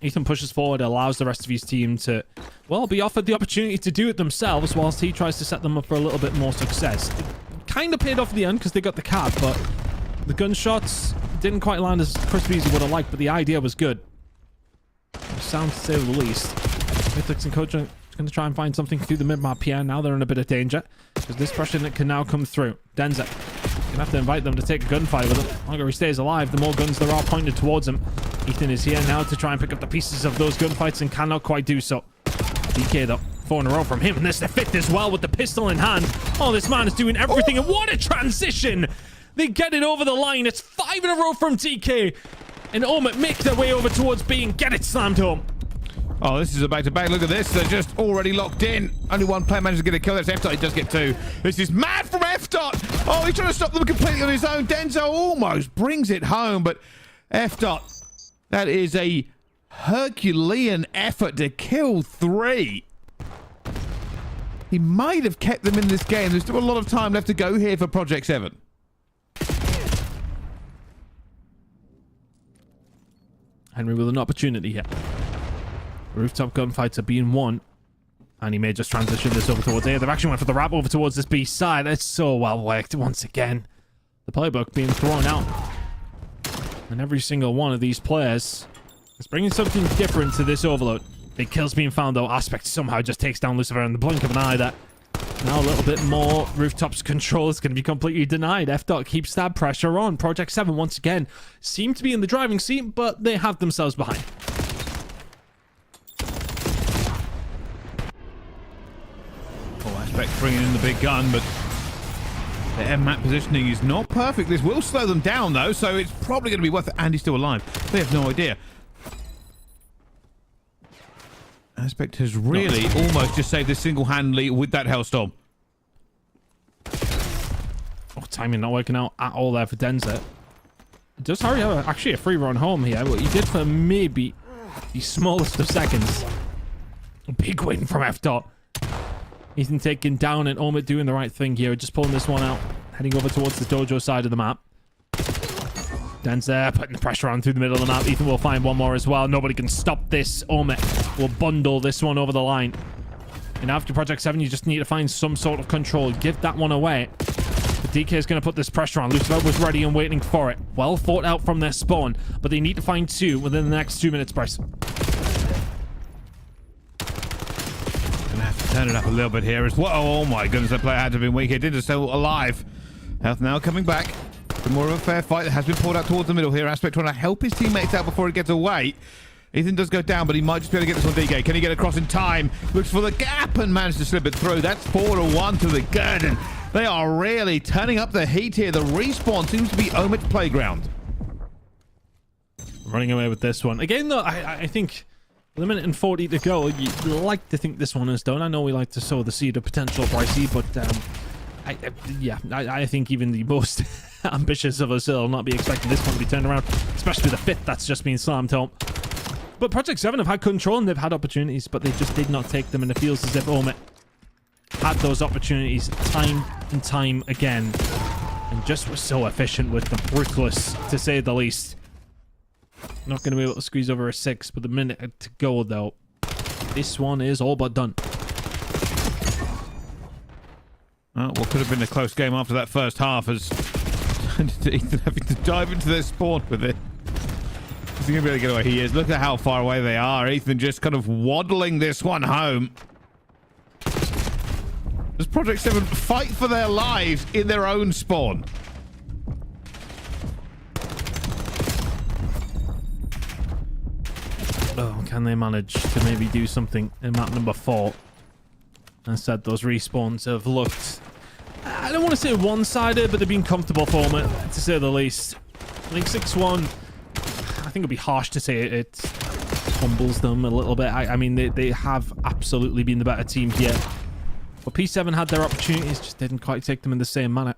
Ethan pushes forward, allows the rest of his team to, well, be offered the opportunity to do it themselves whilst he tries to set them up for a little bit more success. It kind of paid off at the end because they got the cab, but the gunshots didn't quite land as crispy as he would have liked, but the idea was good. Sound to say the least. Mythics and Coach are going to try and find something through the mid-map here. Now they're in a bit of danger because this pressure can now come through. Denza gonna have to invite them to take a gunfight with him. The longer he stays alive, the more guns there are pointed towards him. Ethan is here now to try and pick up the pieces of those gunfights and cannot quite do so. DK though, 4 in a row from him, and this the 5th as well with the pistol in hand. Oh, this man is doing everything, and what a transition! They get it over the line. It's 5 in a row from DK, and Omit make their way over towards B and get it slammed home. Oh, this is a back-to-back. Look at this. They're just already locked in. Only one player manages to get a kill. That's FDOT. He does get 2. This is mad from FDOT. Oh, he's trying to stop them completely on his own. Denzo almost brings it home, but FDOT, that is a Herculean effort to kill 3. He might have kept them in this game. There's still a lot of time left to go here for Project 7. Henry with an opportunity here. Rooftop gunfights are being won. And he may just transition this over towards A. They've actually went for the wrap over towards this B side. It's so well worked once again. The playbook being thrown out. And every single one of these players is bringing something different to this overload. Big kills being found though. Aspect somehow just takes down Lucifer in the blink of an eye there. Now a little bit more Rooftops control is going to be completely denied. FDOT keeps that pressure on. Project 7 once again seem to be in the driving seat, but they have themselves behind. Aspect bringing in the big gun, but the M-map positioning is not perfect. This will slow them down, though, so it's probably going to be worth it. Andy's still alive. They have no idea. Aspect has really almost just saved this single-handedly with that Hellstorm. Oh, timing not working out at all there for Denza. Does Harry have actually a free run home here? What he did for maybe the smallest of seconds. A big win from FDOT. Ethan taken down and Omit doing the right thing here. Just pulling this one out. Heading over towards the dojo side of the map. Denza putting the pressure on through the middle of the map. Ethan will find one more as well. Nobody can stop this. Omit will bundle this one over the line. And after Project 7, you just need to find some sort of control. Give that one away. But DK is going to put this pressure on. Lucifer was ready and waiting for it. Well fought out from their spawn. But they need to find 2 within the next 2 minutes, Bryce. Turn it up a little bit here as well. Oh my goodness, that player had to have been weak. It is still alive. Health now coming back. For more of a fair fight that has been pulled out towards the middle here. Aspect trying to help his teammates out before he gets away. Ethan does go down, but he might just be able to get this on DK. Can he get across in time? Looks for the gap and manages to slip it through. That's 4-1 to the good. And they are really turning up the heat here. The respawn seems to be Omit's playground. Running away with this one. Again, though, I think... with a minute and 40 to go, you'd like to think this one is done. I know we like to sow the seed of potential, Brycey, but I think even the most ambitious of us will not be expecting this one to be turned around, especially the 5th that's just been slammed home. But Project 7 have had control and they've had opportunities, but they just did not take them, and it feels as if Omit had those opportunities time and time again and just was so efficient with them. Ruthless, to say the least. Not going to be able to squeeze over a 6, but the minute to go, though. This one is all but done. What could have been a close game after that first half has turned into Ethan having to dive into their spawn with it. Is he going to be able to get away? He is. Look at how far away they are. Ethan just kind of waddling this one home. Does Project 7 fight for their lives in their own spawn? Oh, can they manage to maybe do something in map number 4? As said, those respawns have looked, I don't want to say one-sided, but they've been comfortable for them, to say the least. I think 6-1, I think it'd be harsh to say it humbles them a little bit. I mean, they have absolutely been the better team here. But P7 had their opportunities, just didn't quite take them in the same manner.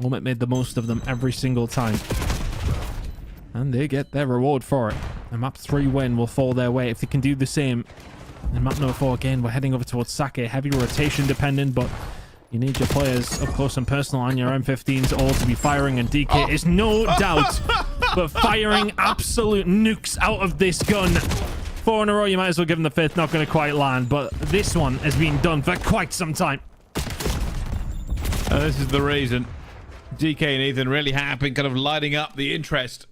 Omit made the most of them every single time. And they get their reward for it. A map 3 win will fall their way if they can do the same. And map number 4 again, we're heading over towards Sake. Heavy rotation dependent, but You need your players up close and personal and your M15s all to be firing, and DK is no doubt but firing absolute nukes out of this gun. 4 in a row, you might as well give him the 5th. Not going to quite land, but this one has been done for quite some time. This is the reason DK and Ethan really have been kind of lighting up the interest.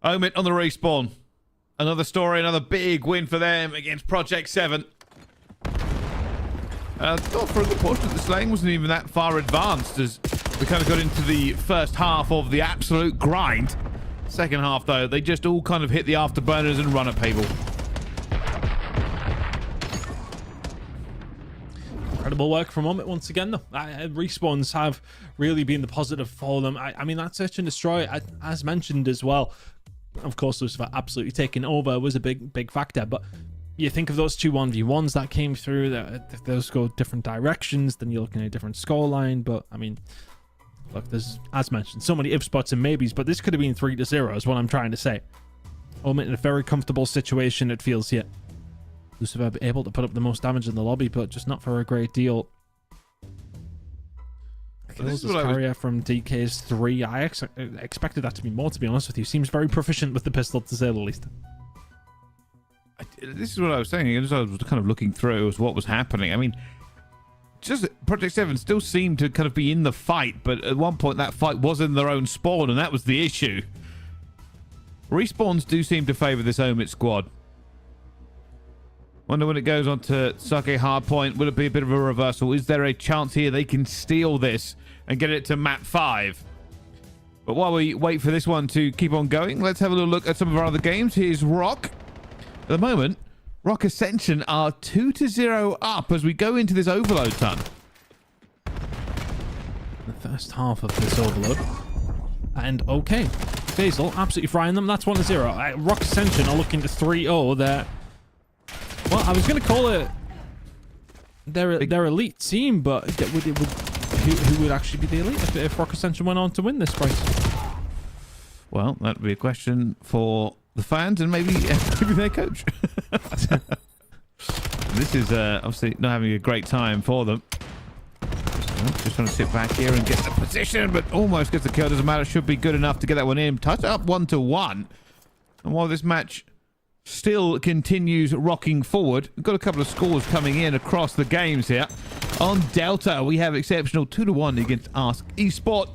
Omit on the respawn. Another story, another big win for them against Project 7. Thought for a good portion that the slaying wasn't even that far advanced as we kind of got into the first half of the absolute grind. Second half, though, they just all kind of hit the afterburners and run at people. Incredible work from Omit once again, though. Respawns have really been the positive for them. I mean, that search and destroy, as mentioned as well. Of course, Lucifer absolutely taking over was a big factor, but you think of those 2 1v1s that came through, if those go different directions, then you're looking at a different scoreline. But I mean, look, there's, as mentioned, so many if spots and maybes, but this could have been 3-0 is what I'm trying to say. Omit in a very comfortable situation, it feels here. Lucifer able to put up the most damage in the lobby, but just not for a great deal. Kills his carrier from DK's 3. I expected that to be more, to be honest with you. Seems very proficient with the pistol, to say the least. This is what I was saying. As I was kind of looking through as what was happening. I mean, just Project 7 still seemed to kind of be in the fight, but at one point that fight was in their own spawn, and that was the issue. Respawns do seem to favour this Omit squad. Wonder when it goes on to Sake Hardpoint, will it be a bit of a reversal? Is there a chance here they can steal this and get it to map 5? But while we wait for this one to keep on going, let's have a little look at some of our other games. Here's Rock. At the moment, Rock Ascension are 2-0 up as we go into this overload ton. The first half of this overload. And okay, Faisal absolutely frying them. That's 1-0. Rock Ascension are looking to 3-0 there. Well, I was going to call it their elite team, but who would actually be the elite if Rock Ascension went on to win this race? Well, that would be a question for the fans and maybe their coach. This is obviously not having a great time for them. Just trying to sit back here and get the position, but almost gets the kill. Doesn't matter. Should be good enough to get that one in. Touch up 1-1. And while this match still continues rocking forward, we've got a couple of scores coming in across the games here. On Delta, we have exceptional 2-1 against Ask Esport.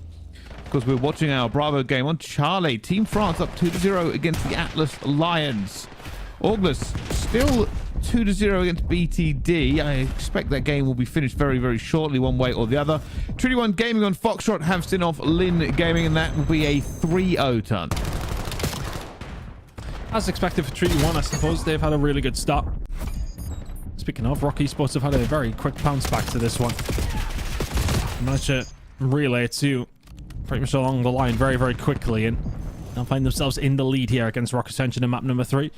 Of course, we're watching our Bravo game on Charlie. Team France up 2-0 against the TheAtlasLions. Orgless still 2-0 against BTD. I expect that game will be finished very, very shortly, one way or the other. Treaty 1 Gaming on FOXTROT have sent off Lin Gaming, and that will be a 3-0 ton. As expected for Treaty 1, I suppose they've had a really good start. Speaking of, Rock Esports have had a very quick bounce back to this one. Managed to relay to pretty much along the line very, very quickly, and they'll find themselves in the lead here against Rock Ascension in map number 3.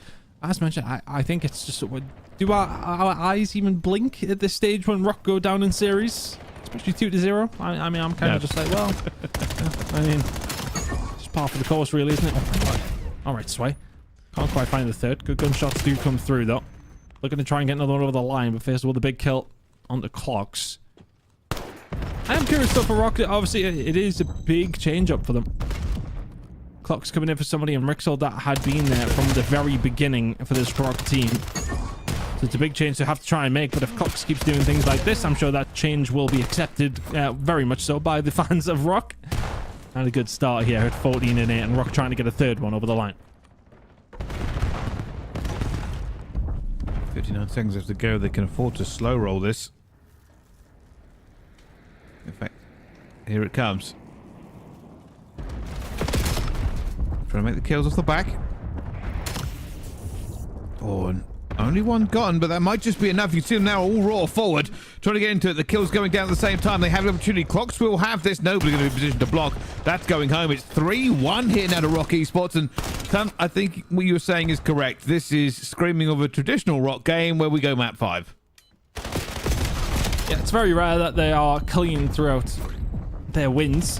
As mentioned, I think it's just... Do our eyes even blink at this stage when Rock go down in series? Especially 2-0? I mean, I'm kind of just like, well... I mean, it's par for the course, really, isn't it? Alright, Sway. Can't quite find the third. Good gunshots do come through, though. Looking to try and get another one over the line, but first of all, the big kill on the Clocks. I am curious, though, for Rock. Obviously, it is a big change-up for them. Clocks coming in for somebody in Rixel that had been there from the very beginning for this Rock team. So it's a big change to have to try and make, but if Clocks keeps doing things like this, I'm sure that change will be accepted very much so by the fans of Rock. And a good start here at 14-8, and Rock trying to get a third one over the line. 59 seconds left to go. They can afford to slow roll this. In fact, here it comes. Trying to make the kills off the back. Oh, and only one gotten, but that might just be enough. You see them now all raw forward, trying to get into it. The kills going down at the same time. They have the opportunity. Clocks will have this. Nobody going to be in position to block. That's going home. It's 3-1 here now to Rock Esports. And Tom, I think what you were saying is correct. This is screaming of a traditional Rock game where we go map 5. Yeah, it's very rare that they are clean throughout their wins.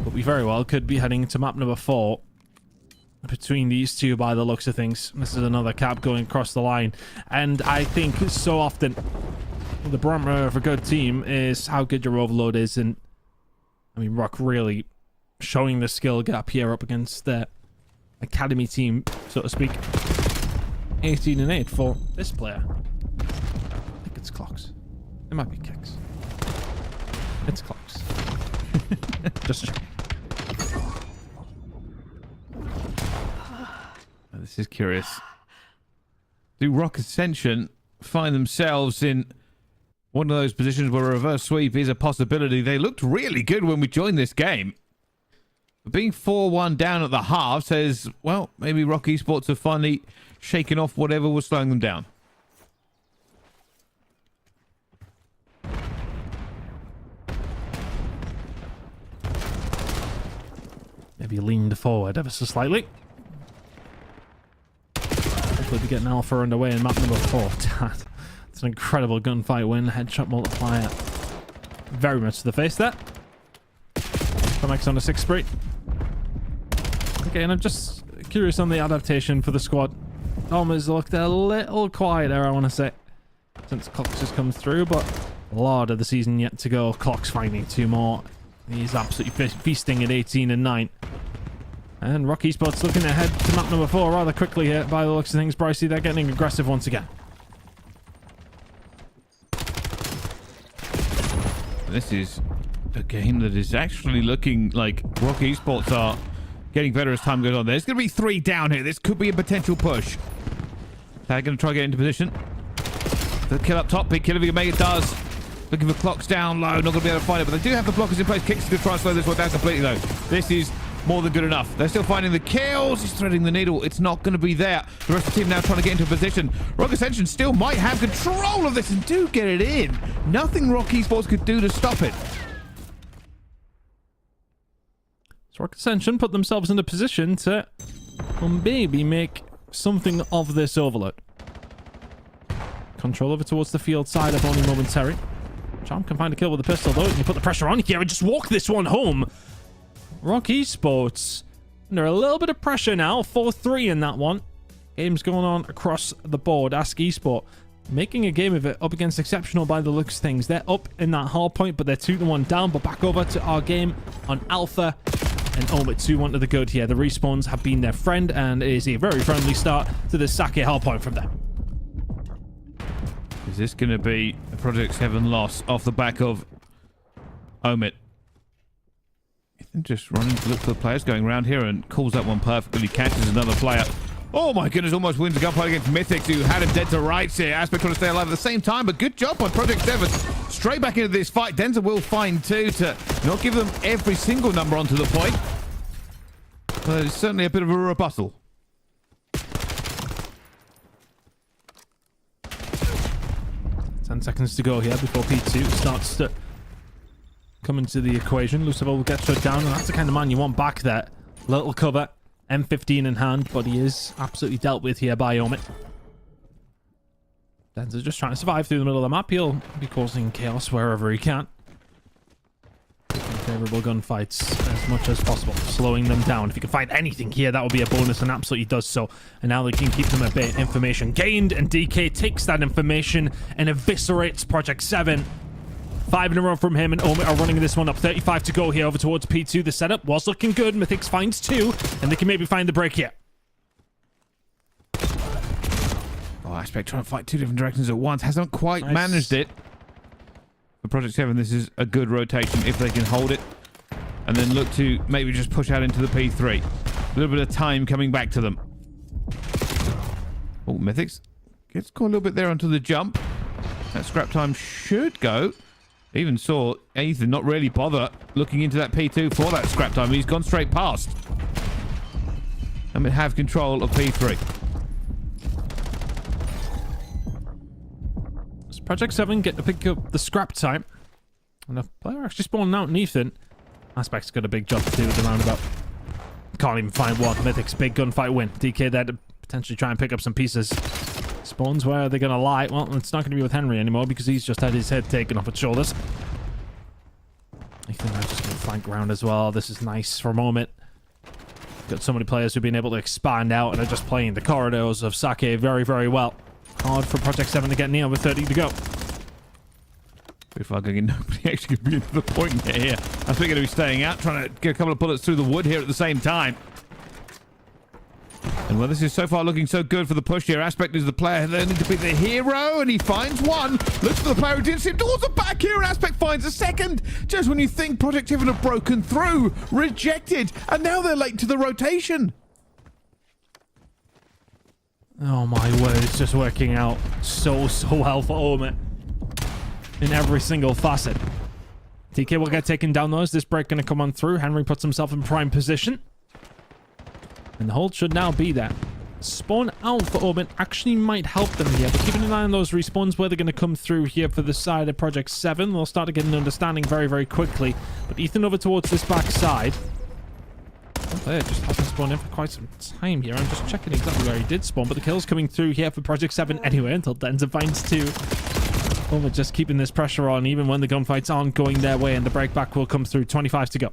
But we very well could be heading to map number 4 between these two by the looks of things. This is another cap going across the line. And I think so often the barometer of a good team is how good your overload is, and I mean, Rock really showing the skill gap here up against the academy team, so to speak. 18-8 for this player. I think it's clocks. It might be kicks. It's clocks. Just check. This is curious. Do Rock Ascension find themselves in one of those positions where a reverse sweep is a possibility? They looked really good when we joined this game. But being 4-1 down at the half says, well, maybe Rock Esports have finally shaken off whatever was slowing them down. Maybe leaned forward ever so slightly. Hopefully we get an alpha underway in map number 4. It's an incredible gunfight win. Headshot multiplier. Very much to the face there. Comex on a 6th spree. Okay, and I'm just curious on the adaptation for the squad. Tom has looked a little quieter, I want to say, since Clocks has come through, but a lot of the season yet to go. Clocks finding 2 more. He's absolutely feasting at 18-9. And Rock Esports looking ahead to map number 4 rather quickly here by the looks of things. Brycey, they're getting aggressive once again. This is a game that is actually looking like Rock Esports are getting better as time goes on. There's going to be 3 down here. This could be a potential push. They're going to try to get into position. The kill up top. Big kill if he can make it. Does. Looking for Clocks down low. Not going to be able to find it, but they do have the blockers in place. Kicks to try and slow this one down completely, though. This is more than good enough. They're still finding the kills. He's threading the needle. It's not going to be there. The rest of the team now trying to get into a position. Rock Ascension still might have control of this and do get it in. Nothing Rock Esports could do to stop it. So Rock Ascension put themselves in a position to maybe make something of this overload. Control over towards the field side of only momentary. Charm can find a kill with a pistol, though. You put the pressure on here and just walk this one home. Rock Esports under a little bit of pressure now. 4-3 in that one. Games going on across the board. Ask Esport making a game of it up against Exceptional by the looks of things. They're up in that hard point, but they're 2-1 down. But back over to our game on Alpha. And Omit 2-1 to the good here. The respawns have been their friend, and it is a very friendly start to the Sake hard point from them. Is this going to be a Project 7 loss off the back of Omit? Ethan just running to look for the players, going around here and calls that one perfectly. Catches another player. Oh my goodness, almost wins the gunfight against Mythics, who had him dead to rights here. Aspect trying to stay alive at the same time, but good job on Project 7. Straight back into this fight. Denza will find 2 to not give them every single number onto the point. But it's certainly a bit of a rebuttal. Seconds to go here before P2 starts to come into the equation. Lucifer will get shut down, and that's the kind of man you want back there. Little cover, M15 in hand, but he is absolutely dealt with here by Omit. Denzel's just trying to survive through the middle of the map. He'll be causing chaos wherever he can. Favorable gunfights as much as possible, slowing them down. If you can find anything here, that would be a bonus, and absolutely does so. And now they can keep them at bay. Information gained, and DK takes that information and eviscerates Project 7. 5 in a row from him, and Omit are running this one up. 35 to go here over towards P2. The setup was looking good. Mythics finds 2, and they can maybe find the break here. Oh, Aspect trying to fight 2 different directions at once. Hasn't quite Nice. managed it. For Project 7, this is a good rotation if they can hold it. And then look to maybe just push out into the P3. A little bit of time coming back to them. Oh, Mythics gets caught a little bit there onto the jump. That scrap time should go. Even saw Ethan not really bother looking into that P2 for that scrap time. He's gone straight past. And we have control of P3. Project 7 get to pick up the scrap time. And a player actually spawning out in Ethan. Aspect's got a big job to do with the roundabout. Can't even find one. Mythic's big gunfight win. DK there to potentially try and pick up some pieces. Spawns, where are they going to lie? Well, it's not going to be with Henry anymore because he's just had his head taken off its shoulders. Ethan now just going to flank around as well. This is nice for a moment. Got so many players who've been able to expand out and are just playing the corridors of Sake very, very well. Hard for Project 7 to get near with 30 to go. If I can, nobody actually could be into the point here. I think they're going to be staying out, trying to get a couple of bullets through the wood here at the same time. And well, this is so far looking so good for the push here. Aspect is the player learning to be the hero, and he finds one. Looks for the player who didn't see him towards the back here, and Aspect finds a second. Just when you think Project 7 have broken through, rejected, and now they're late to the rotation. Oh my word, it's just working out so well for Omit in every single facet. TK will get taken down though. Is this break going to come on through? Henry puts himself in prime position. And the hold should now be there. Spawn out for Omit actually might help them here, but keeping an eye on those respawns where they're going to come through here for the side of Project 7. They'll start to get an understanding very, very quickly. But Ethan over towards this back side. Oh, there, just hasn't spawned in for quite some time here. I'm just checking exactly where he did spawn, but the kill's coming through here for Project 7 anyway until Denza finds 2. Omit just keeping this pressure on even when the gunfights aren't going their way, and the breakback will come through. 25 to go.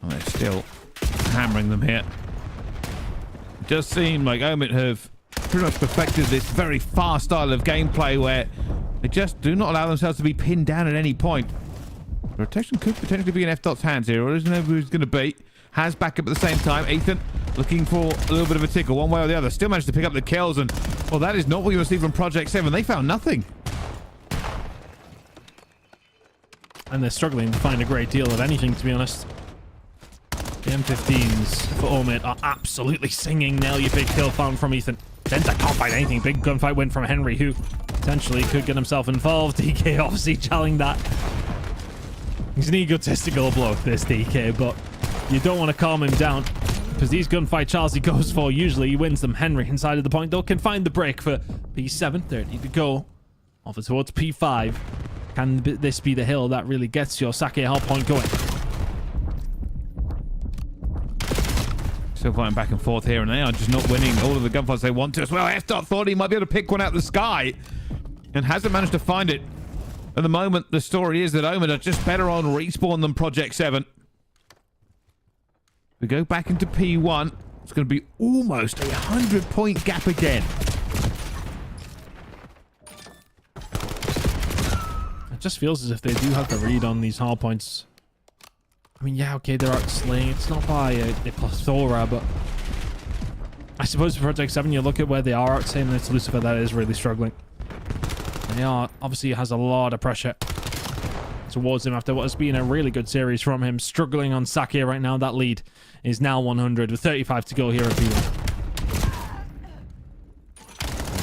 Oh, they're still hammering them here. It does seem like Omit have pretty much perfected this very fast style of gameplay where they just do not allow themselves to be pinned down at any point. The rotation could potentially be in F.Dot's hands here, or doesn't know who he's going to be. Has backup at the same time. Ethan looking for a little bit of a tickle one way or the other. Still managed to pick up the kills, and well, that is not what you want to see from Project 7. They found nothing. And they're struggling to find a great deal of anything, to be honest. The M15s for Omit are absolutely singing. Nail your big kill found from Ethan. Denza can't find anything. Big gunfight win from Henry, who potentially could get himself involved. DK obviously challenging that. He's an egotistical bloke, this DK, but you don't want to calm him down, because these gunfight trials he goes for, usually he wins them. Henry inside of the point, though, can find the break for P7. 30 to go. Over towards P5. Can this be the hill that really gets your Sake hard point going? Still fighting back and forth here, and they are just not winning all of the gunfights they want to as well. F.Dot thought he might be able to pick one out of the sky and hasn't managed to find it. At the moment, the story is that Omit are just better on respawn than Project 7. We go back into P1. It's going to be almost a 100-point gap again. It just feels as if they do have the read on these hard points. I mean, yeah, okay, they're out slaying. It's not by a plethora, but I suppose for Project 7, you look at where they are out slaying, and it's Lucifer that is really struggling. They are, obviously, has a lot of pressure towards him after what has been a really good series from him. Struggling on Sake right now. That lead is now 100 with 35 to go here at P1.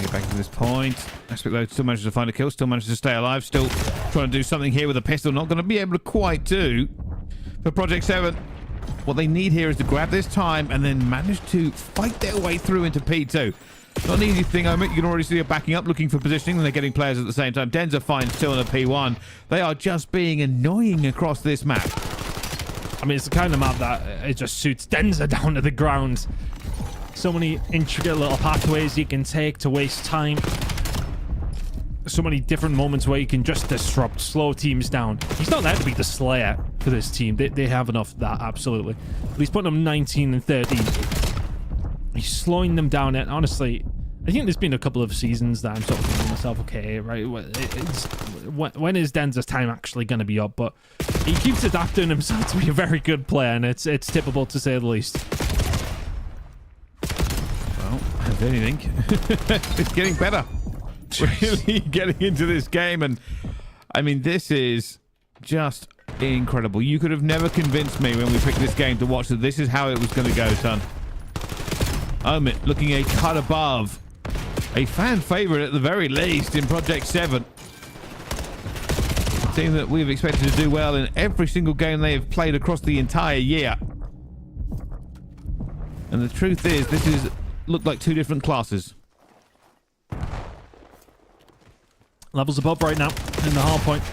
Get back to this point. Aspect though still manages to find a kill, still manages to stay alive, still trying to do something here with a pistol. Not going to be able to quite do for Project 7. What they need here is to grab this time and then manage to fight their way through into P2. Not an easy thing, Omit. You can already see they're backing up, looking for positioning, and they're getting players at the same time. Denza finds still in a P1. They are just being annoying across this map. I mean, it's the kind of map that it just suits Denza down to the ground. So many intricate little pathways you can take to waste time. So many different moments where you can just disrupt, slow teams down. He's not there to be the slayer for this team. They have enough of that, absolutely. But he's putting them 19 and 13. He's slowing them down, and honestly, I think there's been a couple of seasons that I'm sort of thinking to myself, okay, right, when is Denza's time actually going to be up? But he keeps adapting himself to be a very good player, and it's tippable to say the least. Well, if anything, it's getting better. Really getting into this game, and I mean, this is just incredible. You could have never convinced me when we picked this game to watch that this is how it was going to go, son. Omit looking a cut above. A fan favorite at the very least in Project 7. A team that we've expected to do well in every single game they have played across the entire year. And the truth is, this is look like two different classes. Levels above right now in the hard point.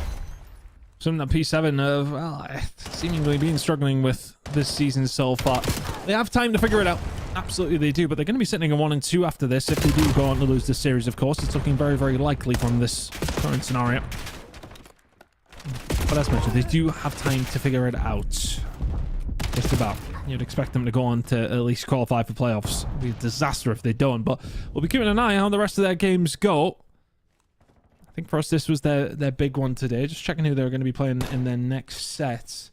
Something that P7 have, well, seemingly been struggling with this season so far. They have time to figure it out. Absolutely they do, but they're going to be sitting at 1 and 2 after this. If they do go on to lose this series, of course, it's looking very, very likely from this current scenario. But as mentioned, they do have time to figure it out. Just about. You'd expect them to go on to at least qualify for playoffs. It'd be a disaster if they don't, but we'll be keeping an eye on how the rest of their games go. I think for us, this was their big one today. Just checking who they're going to be playing in their next set.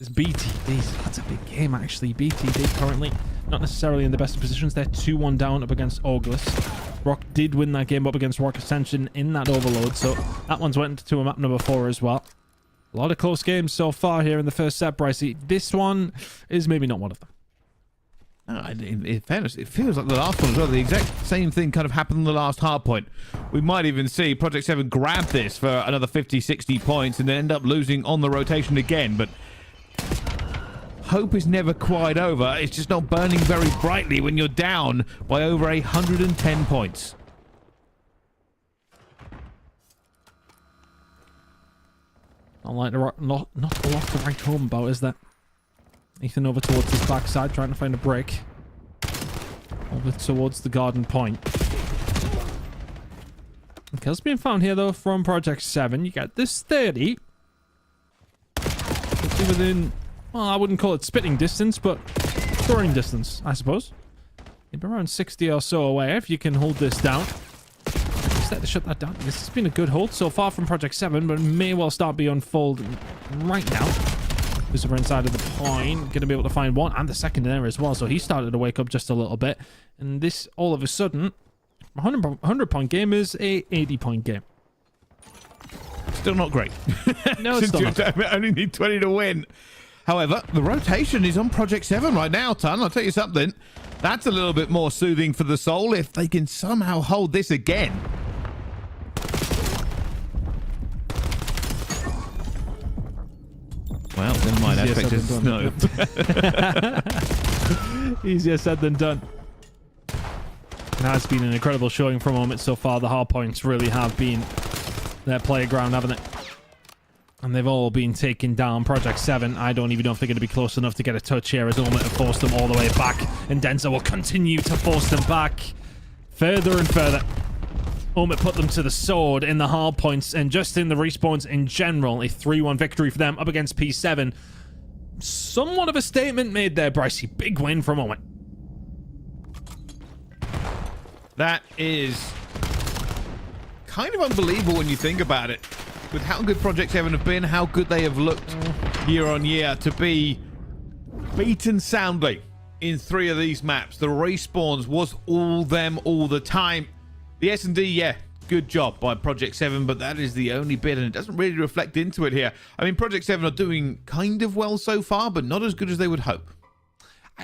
It's BTD. That's a big game, actually. BTD currently not necessarily in the best of positions. They're 2-1 down up against Orgless. Rock did win that game up against Rock Ascension in that overload, so that one's went to a map number 4 as well. A lot of close games so far here in the first set, Brycey. This one is maybe not one of them. In fairness, it feels like the last one as well. The exact same thing kind of happened in the last hard point. We might even see Project 7 grab this for another 50, 60 points and then end up losing on the rotation again. But hope is never quite over. It's just not burning very brightly when you're down by over 110 points. Not like not a lot to write home about, is there? Ethan over towards his backside, trying to find a break. Over towards the garden point. Kills being found here, though, from Project 7. You get this 30. Within, well, I wouldn't call it spitting distance, but throwing distance, I suppose. Maybe around 60 or so away if you can hold this down. Set to shut that down. This has been a good hold so far from Project 7, but it may well start be unfolding right now. Lucifer inside of the point, going to be able to find one and the second there as well, so he started to wake up just a little bit. And this, all of a sudden, 100-point game is a 80-point game. Still not great. No, it's still not. Only need 20 to win. However, the rotation is on Project 7 right now, Ton. I'll tell you something. That's a little bit more soothing for the soul if they can somehow hold this again. Well, never mind. Easier said than done. That's been an incredible showing from Omit so far. The hard points really have been their playground, haven't it? And they've all been taken down. Project 7, I don't even know if they're going to be close enough to get a touch here as Omit have forced them all the way back. And Denza will continue to force them back further and further. Omit put them to the sword in the hard points and just in the respawns in general. A 3-1 victory for them up against P7. Somewhat of a statement made there, Brycey. Big win from Omit. That is kind of unbelievable when you think about it. With how good Project 7 have been, how good they have looked year on year, to be beaten soundly in 3 of these maps. The respawns was all them all the time. The S&D, yeah, good job by Project 7, but that is the only bit, and it doesn't really reflect into it here. I mean, Project 7 are doing kind of well so far, but not as good as they would hope.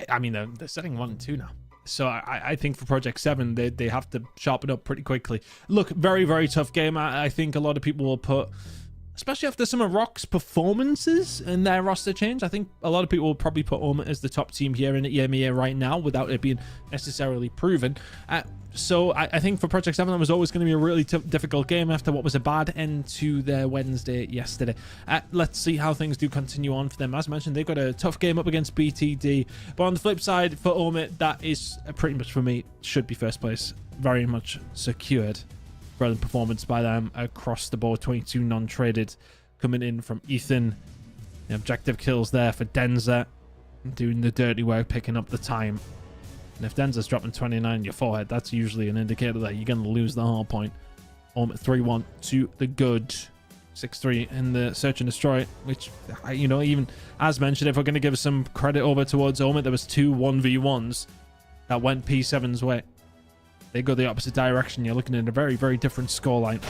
I mean, they're setting 1 and 2 now. So I think for Project 7, they have to sharpen up pretty quickly. Look, very, very tough game. I think a lot of people will put, especially after some of Rock's performances and their roster change, I think a lot of people will probably put Omit as the top team here in EMEA right now without it being necessarily proven. So I think for Project 7, that was always going to be a really difficult game after what was a bad end to their Wednesday yesterday. Let's see how things do continue on for them. As mentioned, they've got a tough game up against BTD. But on the flip side, for Omit, that is pretty much for me, should be first place. Very much secured. Brilliant performance by them across the board. 22 non-traded coming in from Ethan. The objective kills there for Denza. Doing the dirty work, picking up the time. And if Denza's dropping 29 in your forehead, that's usually an indicator that you're going to lose the hard point. Omit 3-1 to the good. 6-3 in the search and destroy, which, you know, even as mentioned, if we're going to give some credit over towards Omit, there was 2 1v1s that went P7's way. They go the opposite direction. You're looking at a very, very different scoreline.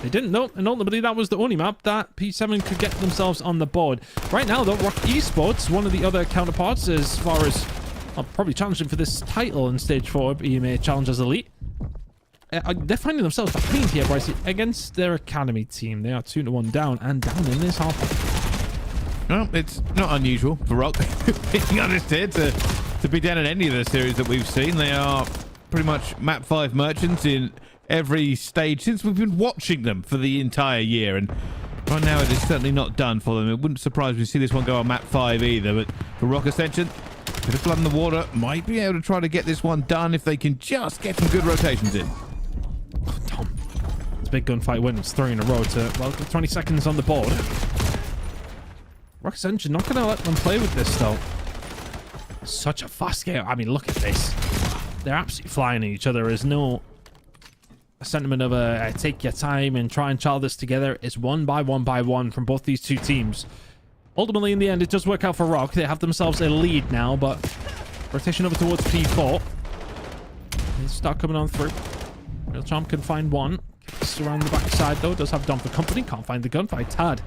They didn't know, and ultimately that was the only map that P7 could get themselves on the board. Right now, though, Rock Esports, one of the other counterparts as far as probably challenging for this title in Stage 4 of EMEA Challengers Elite. They're finding themselves behind here, Bryce, against their Academy team. They are 2-1 down and down in this half. Well, it's not unusual for Rock, being honest here, to be down in any of the series that we've seen. They are pretty much map 5 merchants in every stage since we've been watching them for the entire year, and right now it is certainly not done for them. It wouldn't surprise me to see this one go on map 5 either, but for Rock Ascension, bit of blood in the water, might be able to try to get this one done if they can just get some good rotations in. Oh, Tom. It's a big gunfight win. It's 3 in a row to, well, 20 seconds on the board. Rock Ascension not going to let them play with this, though. Such a fast game. I mean, look at this. They're absolutely flying at each other. There's no a sentiment of take your time and try and child this together is one by one from both these two teams. Ultimately, in the end, it does work out for Rock. They have themselves a lead now, but rotation over towards P4. They start coming on through. Real Charm can find one. Kicks around the backside, though. Does have Dom for company. Can't find the gunfight. Tad.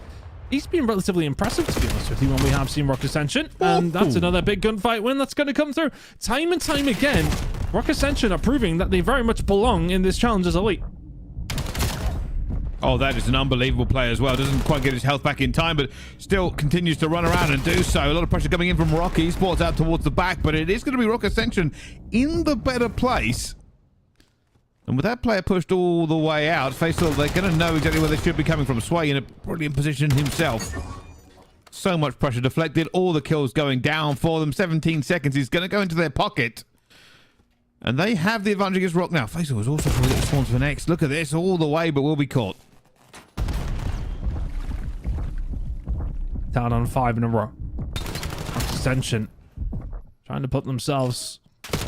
He's been relatively impressive, to be honest with you, when we have seen Rock Ascension. And that's another big gunfight win that's going to come through. Time and time again, Rock Ascension are proving that they very much belong in this challenge as elite. Oh, that is an unbelievable play as well. Doesn't quite get his health back in time, but still continues to run around and do so. A lot of pressure coming in from Rock Esports out towards the back, but it is going to be Rock Ascension in the better place. And with that player pushed all the way out, Faisal, they're going to know exactly where they should be coming from. Sway in a brilliant position himself. So much pressure deflected. All the kills going down for them. 17 seconds is going to go into their pocket. And they have the advantage against Rock now. Faisal was also trying to get the spawns for next. Look at this all the way, but will be caught. Down on 5 in a row. Ascension trying to put themselves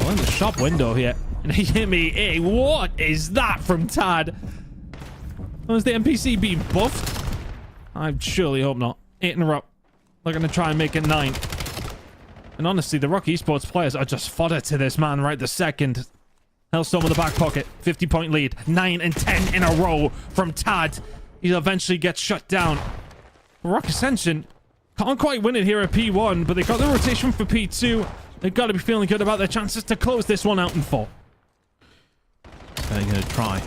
in the shop window here. And EMEA, what is that from Tad? Was the NPC being buffed? I surely hope not. 8 in a row. They're going to try and make it 9. And honestly, the Rock Esports players are just fodder to this man right the second. Hellstorm in the back pocket. 50-point lead. 9 and 10 in a row from Tad. He'll eventually get shut down. Rock Ascension can't quite win it here at P1, but they got the rotation for P2. They've got to be feeling good about their chances to close this one out in 4. They're going to try.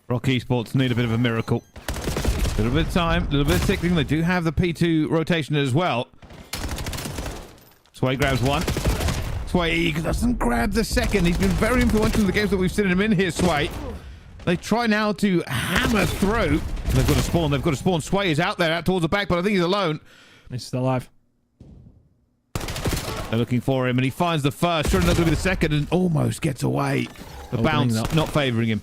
Rock Esports need a bit of a miracle. A little bit of time, a little bit of tickling. They do have the P2 rotation as well. Sway grabs one. Sway doesn't grab the second. He's been very influential in the games that we've seen him in here, Sway. They try now to hammer through. They've got to spawn. They've got to spawn. Sway is out there, out towards the back, but I think he's alone. He's still alive. They're looking for him, and he finds the first. Sure enough, going to be the second, and almost gets away. The bounce not favouring him.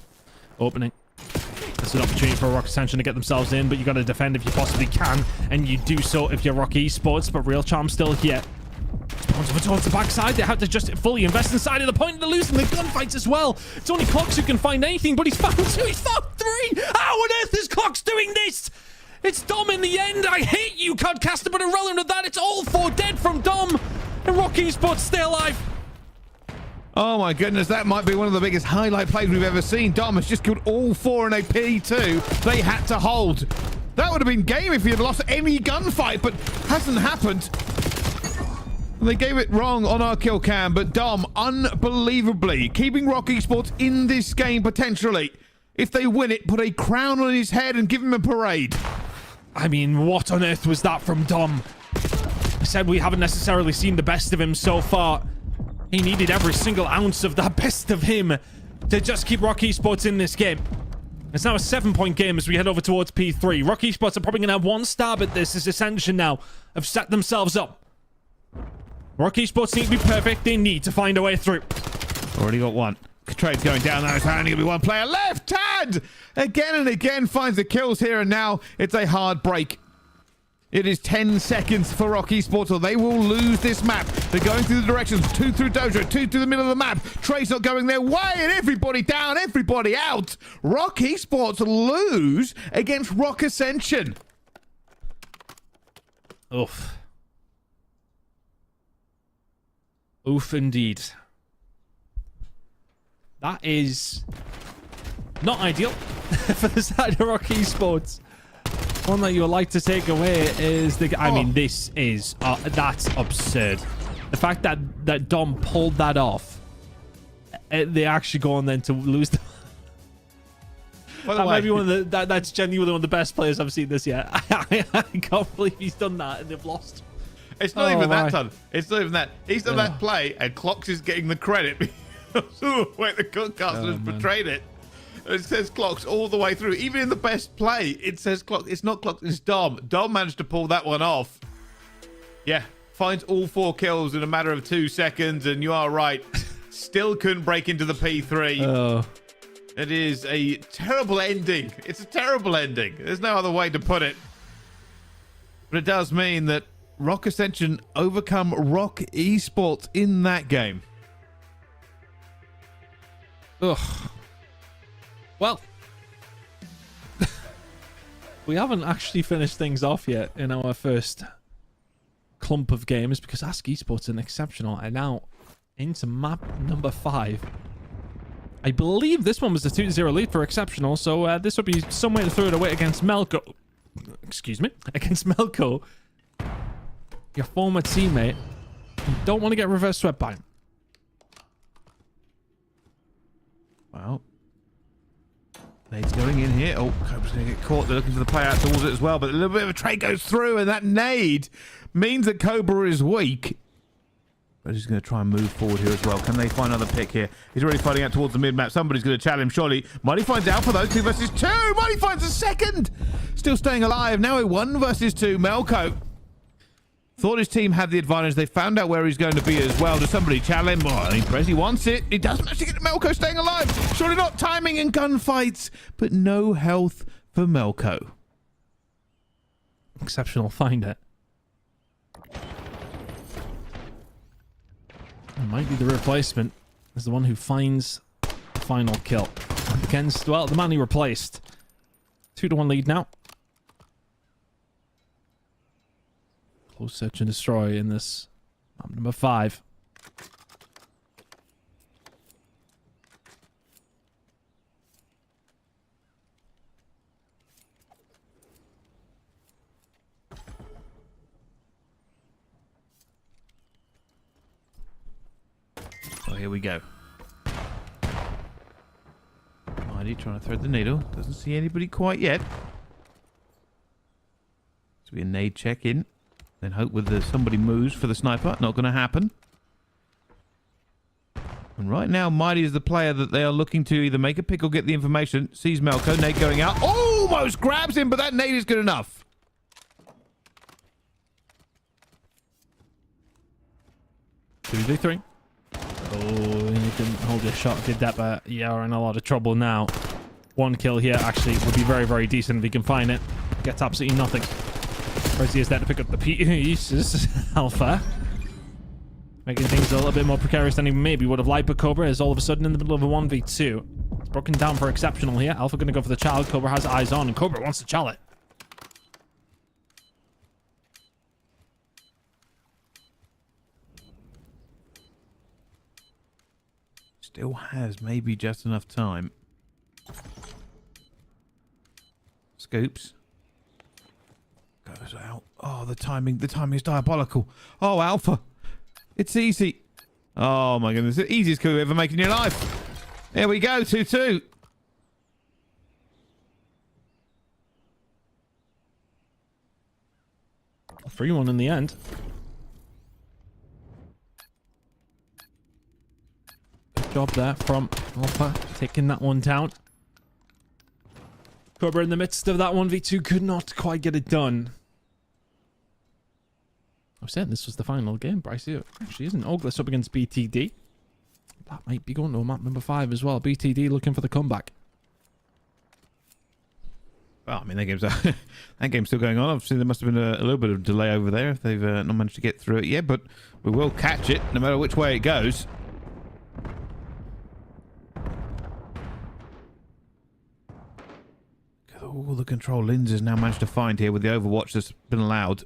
Opening. This is an opportunity for Rock Ascension to get themselves in, but you got to defend if you possibly can, and you do so if you're Rock Esports, but Real Charm still here. Spawns over towards the backside. They have to just fully invest inside of the point. They're losing the gunfights as well. It's only Clocks who can find anything, but he's found 2. He's found 3. How on earth is Clocks doing this? It's Dom in the end. I hate you, Codcaster, but irrelevant of that, it's all 4 dead from Dom. And Rock Esports stay alive. Oh my goodness, that might be one of the biggest highlight plays we've ever seen. Dom has just killed all 4 in a P2. They had to hold. That would have been game if he had lost any gunfight, but hasn't happened. They gave it wrong on our kill cam, but Dom, unbelievably, keeping Rock Esports in this game potentially. If they win it, put a crown on his head and give him a parade. I mean, what on earth was that from Dom? I said we haven't necessarily seen the best of him so far. He needed every single ounce of that best of him to just keep Rock Esports in this game. It's now a 7-point game as we head over towards P3. Rock Esports are probably going to have one stab at this as Ascension now have set themselves up. Rock Esports need to be perfect. They need to find a way through. Already got one. Trade's going down there. It's only going to be one player left. Tad again and again finds the kills here, and now it's a hard break. It is 10 seconds for Rock Esports, or they will lose this map. They're going through the directions. 2 through Dojo, 2 to the middle of the map. Trey's not going their way, and everybody down, everybody out. Rock Esports lose against Rock Ascension. Oof. Oof, indeed. That is not ideal for the side of Rock Esports. One that you would like to take away is the... I mean, this is... that's absurd. The fact that Dom pulled that off. They actually go on then to lose... That might be one of the... That's genuinely one of the best players I've seen this year. I can't believe he's done that and they've lost. It's not even that, Todd. It's not even that. He's done that play and Clocks is getting the credit. Wait, the Codcaster has portrayed it. It says Clocks all the way through. Even in the best play, it says Clocks. It's not Clocks, it's Dom. Dom managed to pull that one off. Yeah, finds all 4 kills in a matter of 2 seconds, and you are right. Still couldn't break into the P3. Oh. It is a terrible ending. It's a terrible ending. There's no other way to put it. But it does mean that Rock Ascension overcome Rock Esports in that game. Ugh. Well, we haven't actually finished things off yet in our first clump of games because Ask Esports and Exceptional are now into map number 5. I believe this one was a 2-0 lead for Exceptional, so this would be some way to throw it away against Melko. Excuse me, against Melko, your former teammate. You don't want to get reverse swept by him. Well, nade's going in here. Oh, Cobra's going to get caught. They're looking for the play out towards it as well, but a little bit of a trade goes through, and that nade means that Cobra is weak. But he's going to try and move forward here as well. Can they find another pick here? He's already fighting out towards the mid-map. Somebody's going to challenge him, surely. Mighty finds Alpha, though. 2 versus 2. Mighty finds a second. Still staying alive. Now a 1 versus 2. Melko thought his team had the advantage. They found out where he's going to be as well. Does somebody challenge him? Oh, I think Prezi wants it. He does manage to get Melko staying alive. Surely not timing and gunfights, but no health for Melko. Exceptional find it. It might be the replacement as the one who finds the final kill against, well, the man he replaced. 2-1 lead now. Close search and destroy in this map number 5. Oh, here we go. Mighty trying to thread the needle. Doesn't see anybody quite yet. So be a nade check in. Then hope with somebody moves for the sniper. Not going to happen. And right now, Mighty is the player that they are looking to either make a pick or get the information. Sees Melko. Nade going out. Almost grabs him, but that nade is good enough. Two, three. Oh, you didn't hold your shot, did that, but yeah, we're in a lot of trouble now. 1 kill here actually would be very, very decent if he can find it. Gets absolutely nothing. Prezi is there to pick up the pieces. Alpha. Making things a little bit more precarious than he maybe would have liked, but Cobra is all of a sudden in the middle of a 1v2. It's broken down for Exceptional here. Alpha going to go for the child. Cobra has eyes on, and Cobra wants to chal it. Still has maybe just enough time. Scoops. Goes out. Oh, the timing is diabolical. Oh, Alpha. It's easy. Oh, my goodness. The easiest coup ever made in your life. There we go. 2-2. A 3-1 in the end. Good job there from Alpha, taking that one down. Cobra in the midst of that 1v2 could not quite get it done. I was saying this was the final game, Bryce. It actually isn't. Orgless up against BTD. That might be going to map number 5 as well. BTD looking for the comeback. Well, I mean, that game's still going on. Obviously, there must have been a little bit of delay over there if they've not managed to get through it yet, but we will catch it no matter which way it goes. All the control Linz has now managed to find here with the overwatch that's been allowed.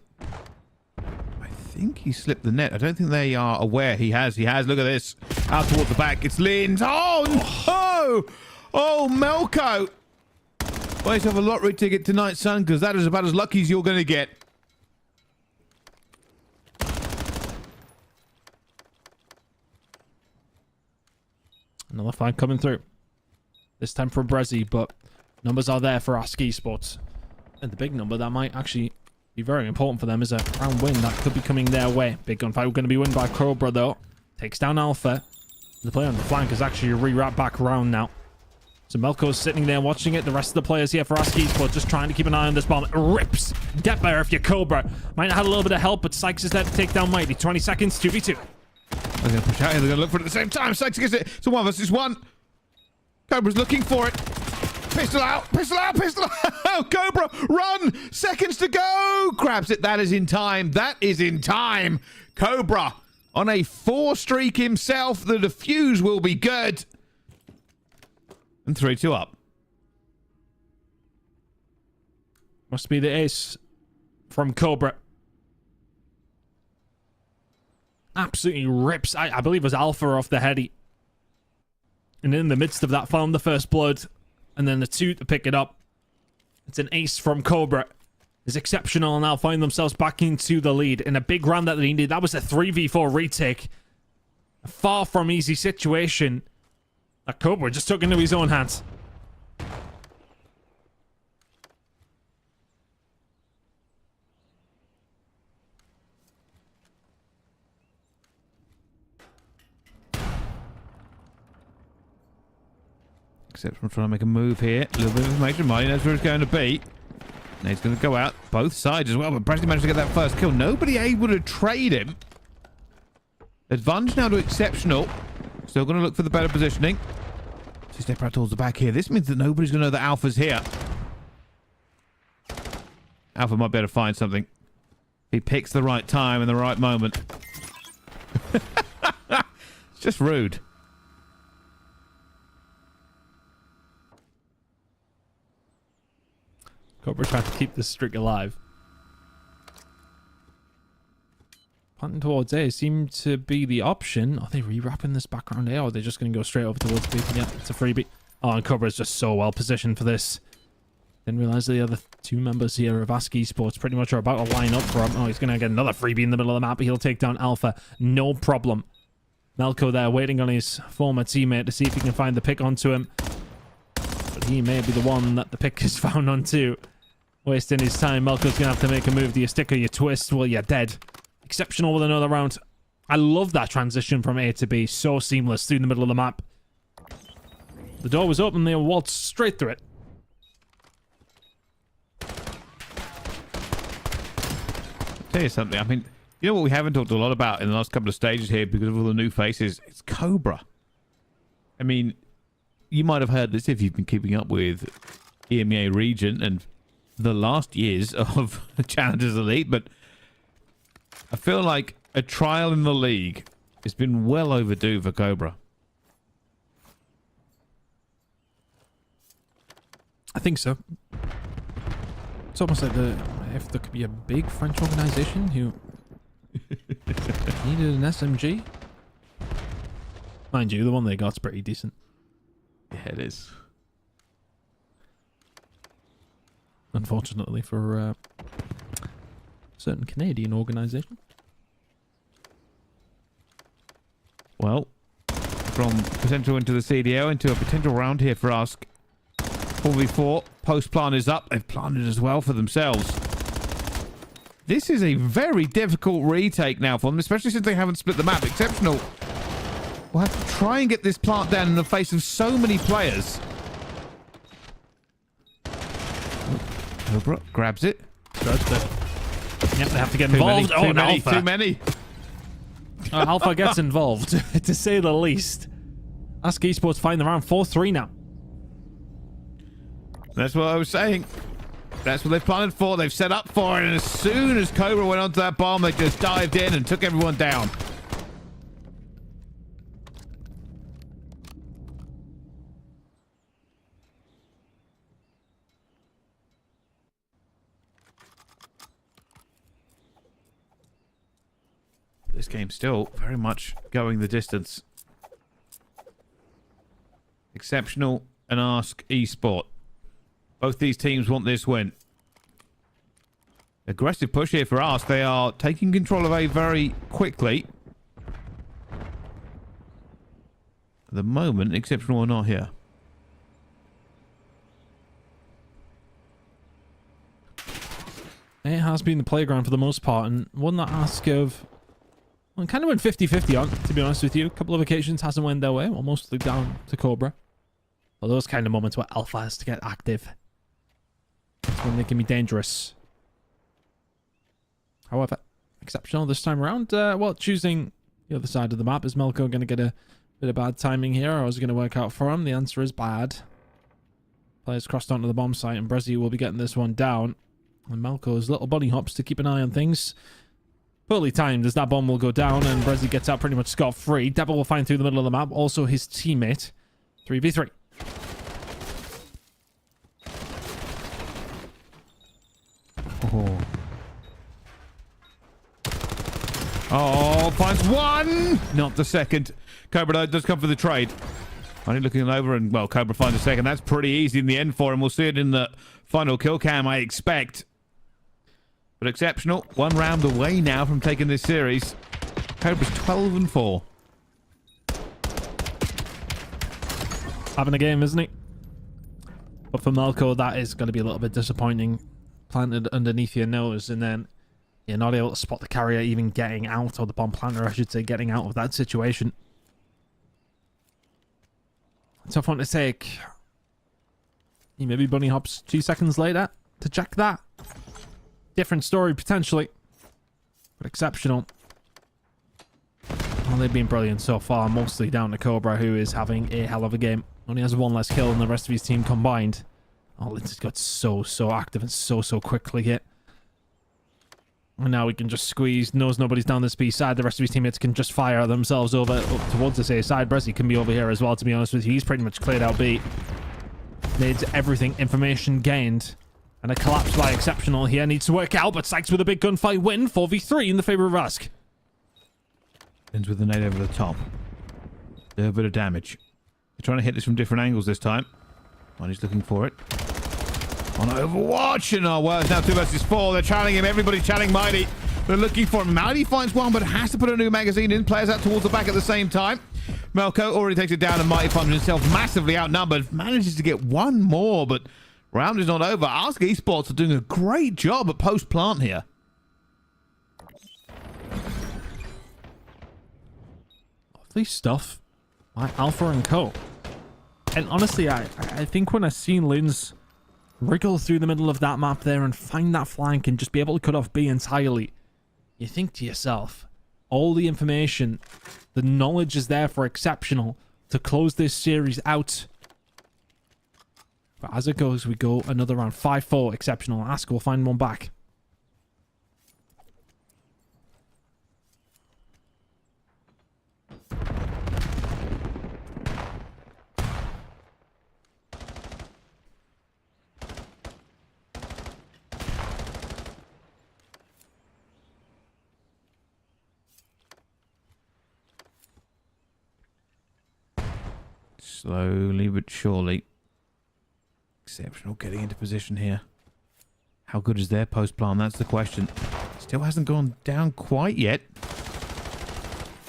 I think he slipped the net. I don't think they are aware. He has. Look at this. Out towards the back. It's Linz. Oh, no! Oh, Melko! Buy yourself a lottery ticket tonight, son, because that is about as lucky as you're going to get. Another fight coming through. This time for Brezzy, but numbers are there for Ask Esports. And the big number that might actually be very important for them is a round win that could be coming their way. Big gunfight going to be won by Cobra, though. Takes down Alpha. The player on the flank is actually a re-wrap back round now. So Melko's sitting there watching it. The rest of the players here for Ask Esports just trying to keep an eye on this bomb. It rips. Get better if you're Cobra. Might have had a little bit of help, but Sykes is there to take down Mighty. 20 seconds, 2v2. They're going to push out here. They're going to look for it at the same time. Sykes gets it. It's a 1 versus 1. Cobra's looking for it. Pistol out. Pistol out. Pistol out. Cobra, run. Seconds to go. Grabs it. That is in time. That is in time. Cobra on a 4 streak himself. The defuse will be good. And 3-2 up. Must be the ace from Cobra. Absolutely rips, I believe it was Alpha off the heady. And in the midst of that, found the first blood. And then the 2 to pick it up. It's an ace from Cobra. Is exceptional, and now find themselves back into the lead in a big round that they needed. That was a 3v4 retake. A far from easy situation that Cobra just took into his own hands. Except from trying to make a move here. A little bit of information. Marty knows where it's going to be. Now he's going to go out both sides as well, but Presley managed to get that first kill. Nobody able to trade him. Advantage now to Exceptional. Still going to look for the better positioning. So step right towards the back here. This means that nobody's going to know that Alpha's here. Alpha might be able to find something. He picks the right time and the right moment. It's just rude. Cobra trying to keep this streak alive. Planting towards A seemed to be the option. Are they rewrapping this background A, or are they just going to go straight over towards B? Yeah, it's a freebie. Oh, and Cobra's just so well positioned for this. Didn't realize the other 2 members here of Esports pretty much are about to line up for him. Oh, he's going to get another freebie in the middle of the map. He'll take down Alpha. No problem. Melko there waiting on his former teammate to see if he can find the pick onto him. But he may be the one that the pick is found onto. Wasting his time. Melko's going to have to make a move. Do you stick or you twist? Well, you're dead. Exceptional with another round. I love that transition from A to B. So seamless through the middle of the map. The door was open. They waltzed straight through it. Tell you something. I mean, you know what we haven't talked a lot about in the last couple of stages here because of all the new faces? It's Cobra. I mean, you might have heard this if you've been keeping up with EMEA region and the last years of Challengers Elite, but I feel like a trial in the league has been well overdue for Cobra. I think so. It's almost like if there could be a big French organization who needed an SMG. Mind you, the one they got's pretty decent. Yeah, it is. Unfortunately for a certain Canadian organization. Well, from potential into the CDO into a potential round here for Ask. 4v4. Post plant is up. They've planted as well for themselves. This is a very difficult retake now for them, especially since they haven't split the map. Exceptional. We'll have to try and get this plant down in the face of so many players. Cobra grabs it. Yep, they have to get involved. Too many. Alpha gets involved, to say the least. Ask Esports find the round 4-3 now. That's what I was saying. That's what they've planted for. They've set up for it. And as soon as Cobra went onto that bomb, they just dived in and took everyone down. This game's still very much going the distance. Exceptional and Ask Esport. Both these teams want this win. Aggressive push here for Ask. They are taking control of A very quickly. At the moment, Exceptional are not here. It has been the playground for the most part, and one that Ask of... Well, kind of went 50-50 on, to be honest with you. A couple of occasions hasn't went their way, or mostly down to Cobra. Well, those kind of moments where Alpha has to get active. That's when they can be dangerous. However, Exceptional this time around. Well, choosing the other side of the map. Is Melko going to get a bit of bad timing here, or is it going to work out for him? The answer is bad. Players crossed onto the bomb site, and Brezzy will be getting this one down. And Melko's little bunny hops to keep an eye on things. Poorly timed as that bomb will go down, and Brezzy gets out pretty much scot-free. Devil will find through the middle of the map. Also his teammate. 3v3. Oh, finds one! Not the second. Cobra does come for the trade. Only looking over and, well, Cobra finds a second. That's pretty easy in the end for him. We'll see it in the final kill cam, I expect. But exceptional. 1 round away now from taking this series. Cobra's 12-4. Having a game, isn't he? But for Melko, that is going to be a little bit disappointing. Planted underneath your nose, and then you're not able to spot the carrier even getting out, or the bomb planter, I should say, getting out of that situation. Tough one to take. He maybe bunny hops 2 seconds later to check that. Different story, potentially. But exceptional. Well, they've been brilliant so far, mostly down to Cobra, who is having a hell of a game. Only has 1 less kill than the rest of his team combined. Oh, Lindsay's got so active and so quickly hit. And now he can just squeeze, knows nobody's down this B side. The rest of his teammates can just fire themselves over up towards the A side. Brezzy can be over here as well, to be honest with you. He's pretty much cleared out B. Needs everything, information gained. And a collapse by Exceptional here needs to work out, but Sykes with a big gunfight win. 4v3 in the favor of Rask. Ends with the nade over the top. Do a bit of damage. They're trying to hit this from different angles this time. One is looking for it. On Overwatch, and oh well, it's now 2 versus 4. They're channeling him. Everybody's channeling Mighty. They're looking for him. Mighty finds one, but has to put a new magazine in. Players out towards the back at the same time. Melko already takes it down, and Mighty finds himself massively outnumbered. Manages to get one more, but round is not over. Ask Esports are doing a great job at post-plant here. Lovely stuff by Alpha and Co. And honestly, I think when I seen Linz wriggle through the middle of that map there and find that flank and just be able to cut off B entirely, you think to yourself, all the information, the knowledge is there for Exceptional to close this series out. But as it goes, we go another round. 5-4 Exceptional. Ask will find one back. Slowly but surely. Exceptional getting into position here. How good is their post-plan? That's the question. Still hasn't gone down quite yet.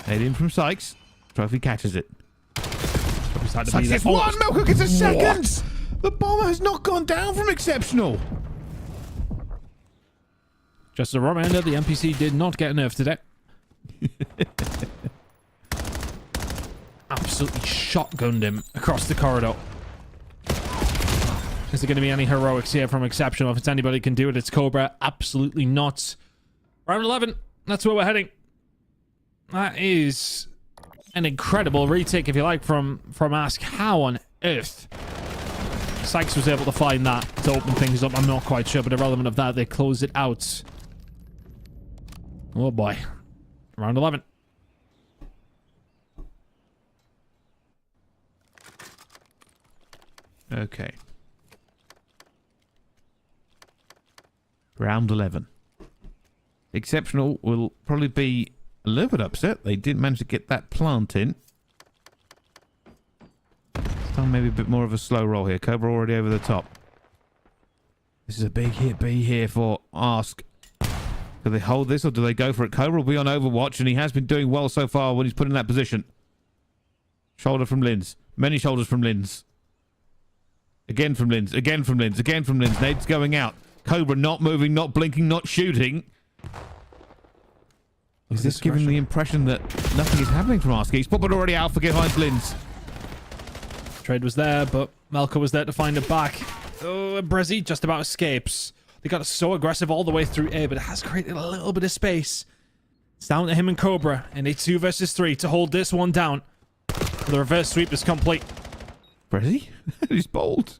Head in from Sykes. Trophy catches it. Sykes gets one! Melko gets a second! What? The bomber has not gone down from Exceptional. Just a reminder, the NPC did not get nerfed today. Absolutely shotgunned him across the corridor. Is there going to be any heroics here from Exceptional? If it's anybody can do it, it's Cobra. Absolutely not. Round 11. That's where we're heading. That is an incredible retake, if you like, from Ask. How on earth Sykes was able to find that to open things up? I'm not quite sure, but irrelevant of that, they close it out. Oh boy. Round 11. Okay. Round 11. Exceptional will probably be a little bit upset. They didn't manage to get that plant in. This time maybe a bit more of a slow roll here. Cobra already over the top. This is a big hit B here for Ask. Do they hold this or do they go for it? Cobra will be on Overwatch, and he has been doing well so far when he's put in that position. Shoulder from Linz. Many shoulders from Linz. Again from Linz. Again from Linz. Again from Linz. Nade's going out. Cobra not moving, not blinking, not shooting. Is this giving the impression that nothing is happening from Ask Esports, but already Alpha behind Linz? Trade was there, but Melko was there to find it back. Oh, Brezzy just about escapes. They got so aggressive all the way through A, but it has created a little bit of space. It's down to him and Cobra in a 2 versus 3 to hold this one down. The reverse sweep is complete. Brezzy? He's bold.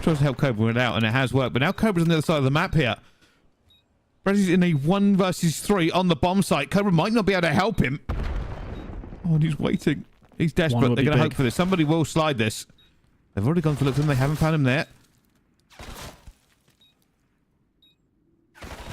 Tries to help Cobra win out, and it has worked. But now Cobra's on the other side of the map here. Brezzy's in a 1 versus 3 on the bomb site. Cobra might not be able to help him. Oh, and he's waiting. He's desperate. They're going to hope for this. Somebody will slide this. They've already gone to look for him. They haven't found him there.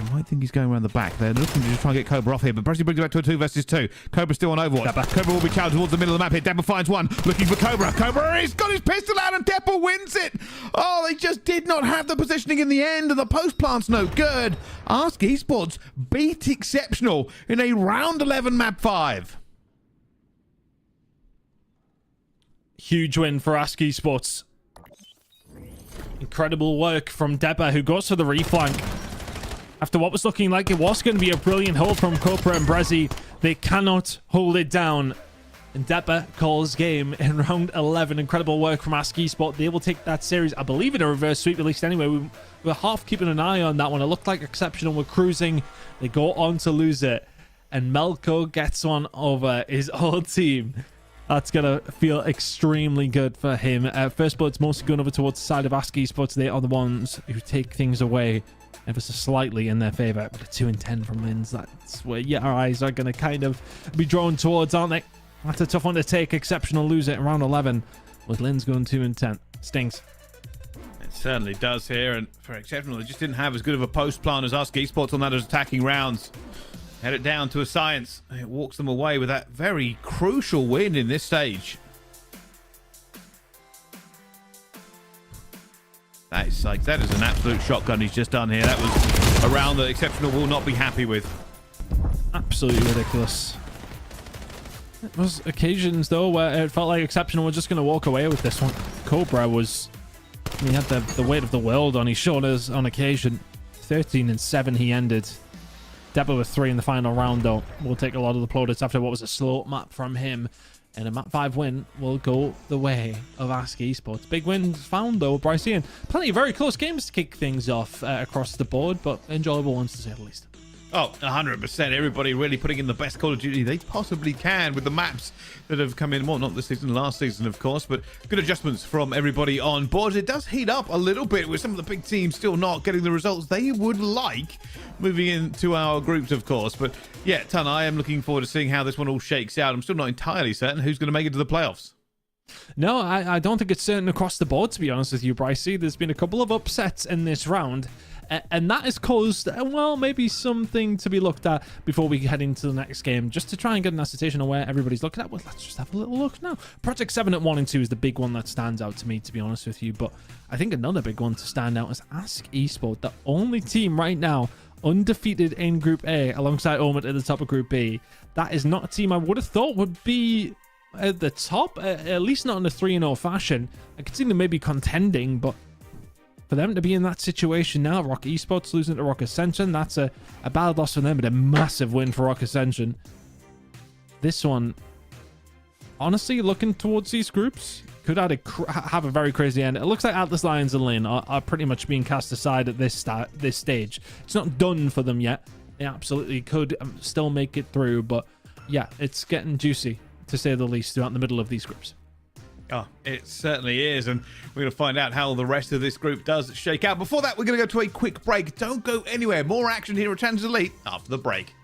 I might think he's going around the back. They're looking to just try and get Cobra off here, but BitterSweet brings it back to a 2 versus 2. Cobra's still on Overwatch. Cobra will be challenged towards the middle of the map here. Dapper finds one, looking for Cobra. Cobra has got his pistol out and Dapper wins it. Oh, they just did not have the positioning in the end, and the post plant's no good. Ask Esports beat Exceptional in a round 11 map 5. Huge win for Ask Esports. Incredible work from Deba, who goes for the reflank. After what was looking like it was going to be a brilliant hold from Copra and Brezzy, they cannot hold it down. And Deba calls game in round 11. Incredible work from Ask Esport. They will take that series, I believe, in a reverse sweep, at least anyway. We were half keeping an eye on that one. It looked like Exceptional were cruising. They go on to lose it. And Melko gets one over his whole team. That's going to feel extremely good for him. First Blood's mostly going over towards the side of Ask Esports. They are the ones who take things away ever so slightly in their favor. But a 2-10 from Lins, that's where your eyes are going to kind of be drawn towards, aren't they? That's a tough one to take. Exceptional lose it in round 11 with Lins going 2-10. Stings. It certainly does here, and for Exceptional, they just didn't have as good of a post plan as Ask Esports on that as attacking rounds. Head it down to a science. It walks them away with that very crucial win in this stage. That is like, that is an absolute shotgun he's just done here. That was a round that Exceptional will not be happy with. Absolutely ridiculous. There was occasions though where it felt like Exceptional were just going to walk away with this one. Cobra was, he had the weight of the world on his shoulders on occasion. 13-7 he ended. Deba with 3 in the final round though. We'll take a lot of the plaudits after what was a slow map from him. And a map 5 win will go the way of Ask Esports. Big wins found though, Brycean. Plenty of very close games to kick things off across the board, but enjoyable ones to say the least. Oh, 100%. Everybody really putting in the best Call of Duty they possibly can with the maps that have come in. Well, not this season, last season, of course, but good adjustments from everybody on board. It does heat up a little bit with some of the big teams still not getting the results they would like moving into our groups, of course. But yeah, Ton, I am looking forward to seeing how this one all shakes out. I'm still not entirely certain who's going to make it to the playoffs. No, I don't think it's certain across the board, to be honest with you, Brycey. There's been a couple of upsets in this round. And that has caused, well, maybe something to be looked at before we head into the next game, just to try and get an assertion of where everybody's looking at. Well, let's just have a little look now. Project 7 at 1 and 2 is the big one that stands out to me, to be honest with you. But I think another big one to stand out is Ask Esport, the only team right now undefeated in Group A alongside Omit at the top of Group B. That is not a team I would have thought would be at the top, at least not in a 3-0 fashion. I could see them maybe contending, but for them to be in that situation now, Rock Esports losing to Rock Ascension, that's a bad loss for them, but a massive win for Rock Ascension. This one, honestly, looking towards these groups, could have a very crazy end. It looks like TheAtlasLions and Lin are pretty much being cast aside at this stage. It's not done for them yet. They absolutely could still make it through, but yeah, it's getting juicy, to say the least, throughout the middle of these groups. Oh, it certainly is, and we're going to find out how the rest of this group does shake out. Before that, we're going to go to a quick break. Don't go anywhere. More action here at Challenge Elite after the break.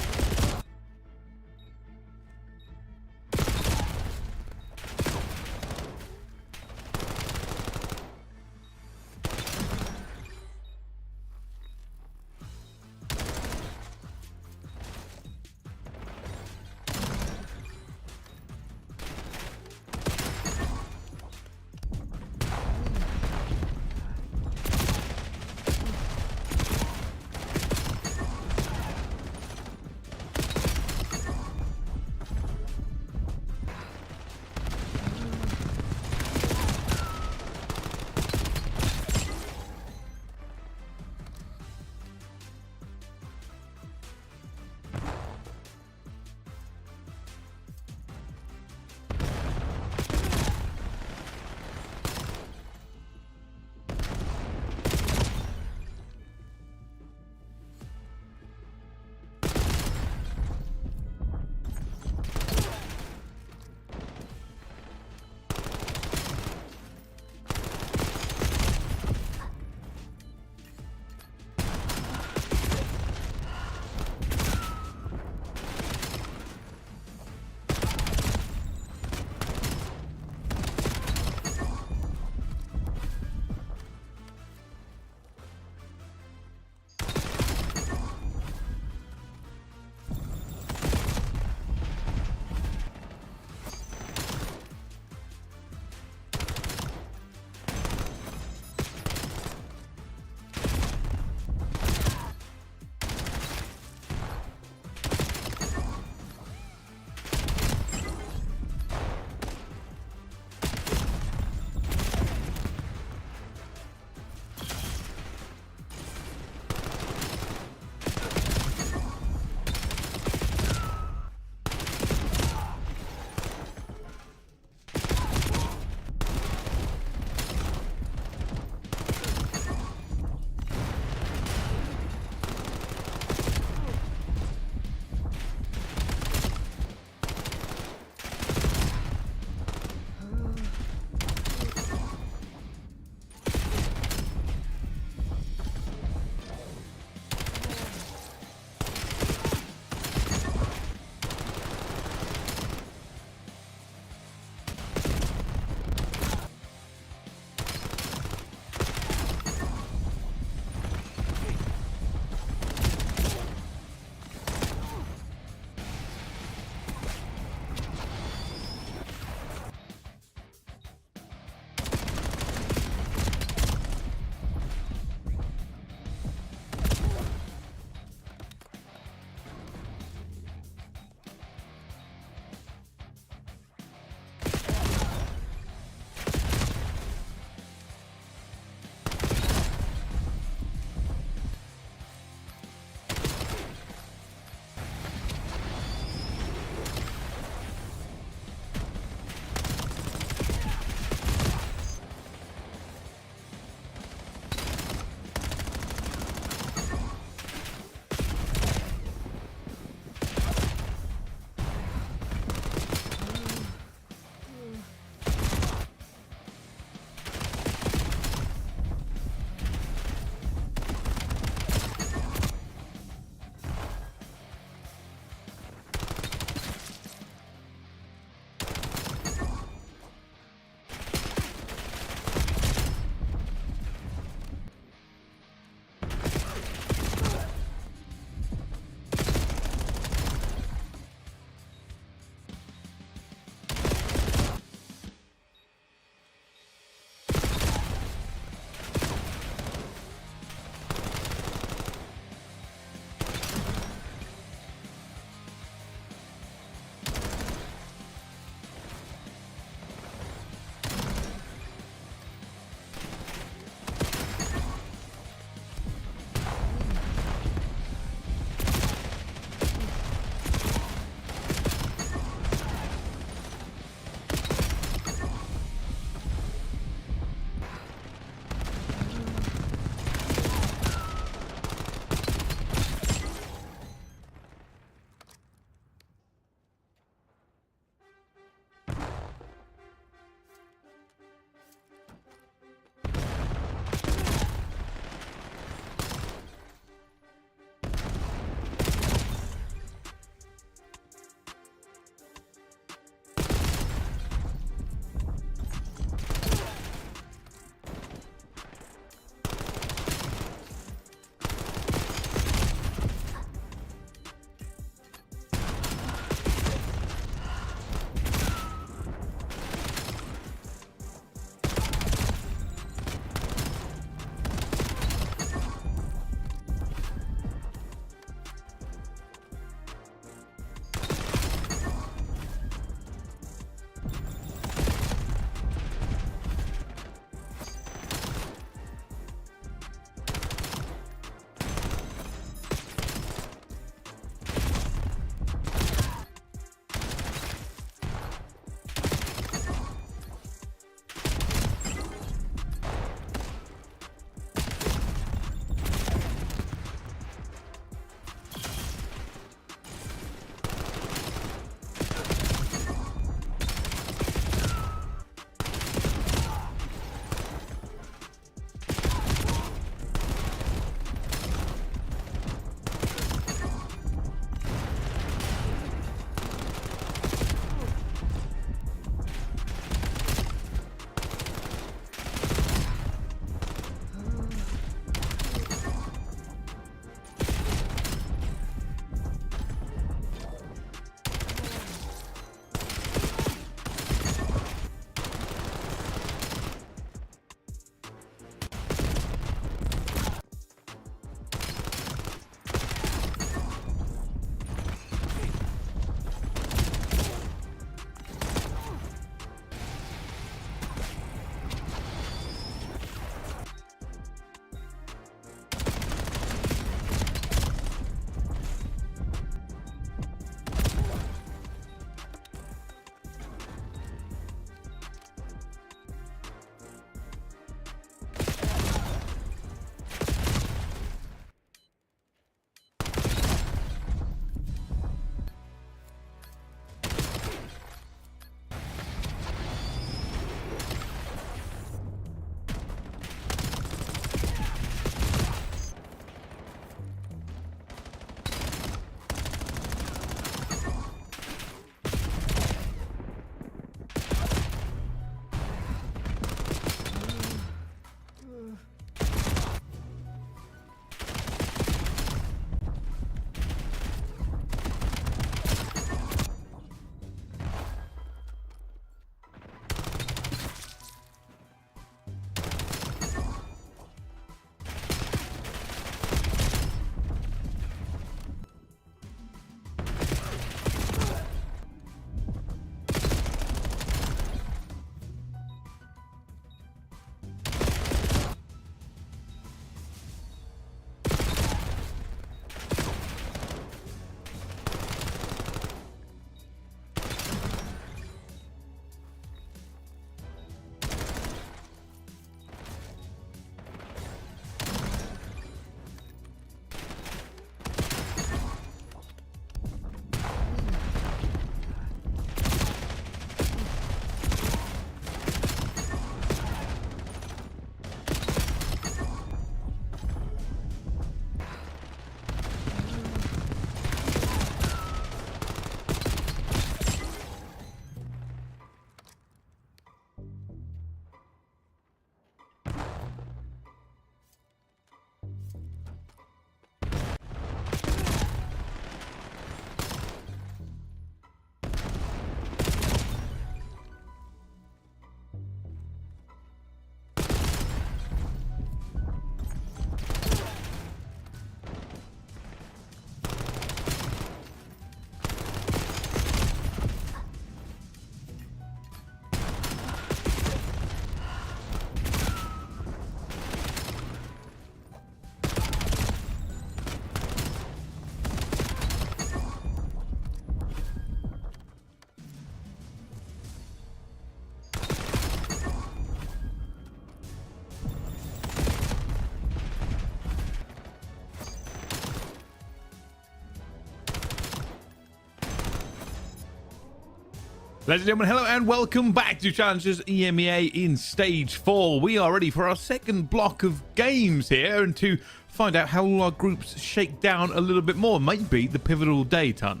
Ladies and gentlemen, hello and welcome back to Challengers EMEA in Stage 4. We are ready for our second block of games here, and to find out how all our groups shake down a little bit more. Might be the pivotal day, Ton.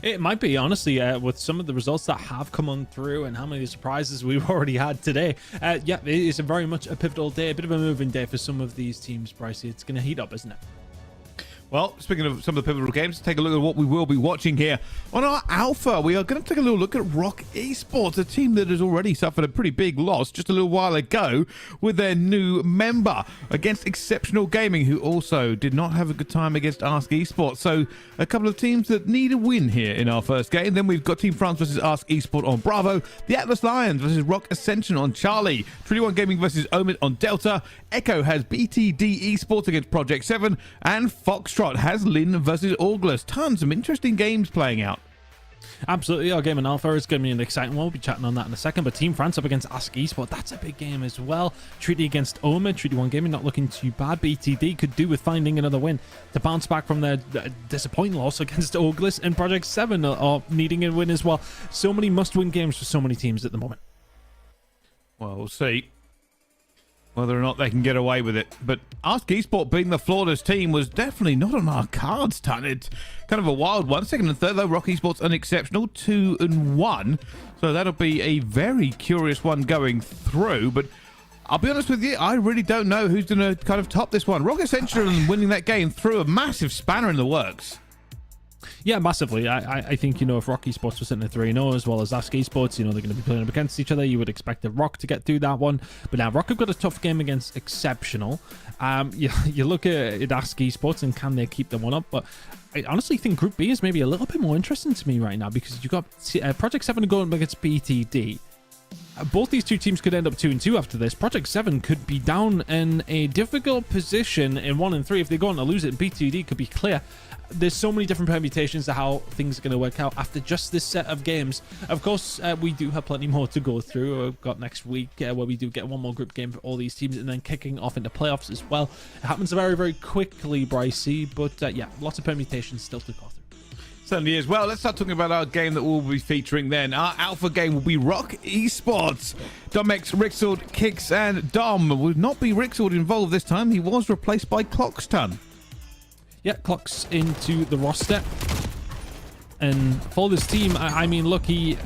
It might be, honestly, with some of the results that have come on through and how many surprises we've already had today. Yeah, it is very much a pivotal day, a bit of a moving day for some of these teams, Bryce. It's going to heat up, isn't it? Well, speaking of some of the pivotal games, let's take a look at what we will be watching here. On our Alpha, we are going to take a little look at ROC Esports, a team that has already suffered a pretty big loss just a little while ago with their new member against Exceptional Gaming, who also did not have a good time against Ask Esports. So a couple of teams that need a win here in our first game. Then we've got Team France versus Ask Esport on Bravo, TheAtlasLions versus ROC Ascension on Charlie, 21 Gaming versus Omit on Delta, Echo has BTD Esports against Project 7, and FOXTROT has Lin versus Orgless. Tons of interesting games playing out. Absolutely, our game in Alpha is going to be an exciting one. We'll be chatting on that in a second. But Team France up against Ask Esport, that's a big game as well. Treaty against Omit, Treaty 1 Gaming not looking too bad. BTD could do with finding another win to bounce back from their disappointing loss against Orgless, and Project 7 are needing a win as well. So many must-win games for so many teams at the moment. Well, we'll see whether or not they can get away with it. But Ask Esport being the flawless team was definitely not on our cards, Ton. It's kind of a wild one. Second and third, though, ROC Esports unexceptional, 2-1. So that'll be a very curious one going through. But I'll be honest with you, I really don't know who's going to kind of top this one. ROC Ascension winning that game threw a massive spanner in the works. Yeah, massively. I think, if ROC Esports was sitting at 3-0 as well as Ask Esports, they're going to be playing up against each other. You would expect the ROC to get through that one. But now ROC have got a tough game against Exceptional. You look at Ask Esports and can they keep the one up? But I honestly think Group B is maybe a little bit more interesting to me right now, because you've got Project 7 going against BTD. Both these two teams could end up 2-2 after this. Project 7 could be down in a difficult position in 1 and 3. If they go on to lose it, BTD could be clear. There's so many different permutations to how things are going to work out after just this set of games. Of course, we do have plenty more to go through. We've got next week where we do get one more group game for all these teams, and then kicking off into playoffs as well. It happens very, very quickly, Brycey, but yeah, lots of permutations still to go through. Certainly is. Well, let's start talking about our game that we'll be featuring then. Our Alpha game will be ROC Esports. Domex, Rixord, Kicks, and Dom. Will not be Rixord involved this time. He was replaced by Clockston. Yeah, Clocks into the roster. And for this team, I mean, look, he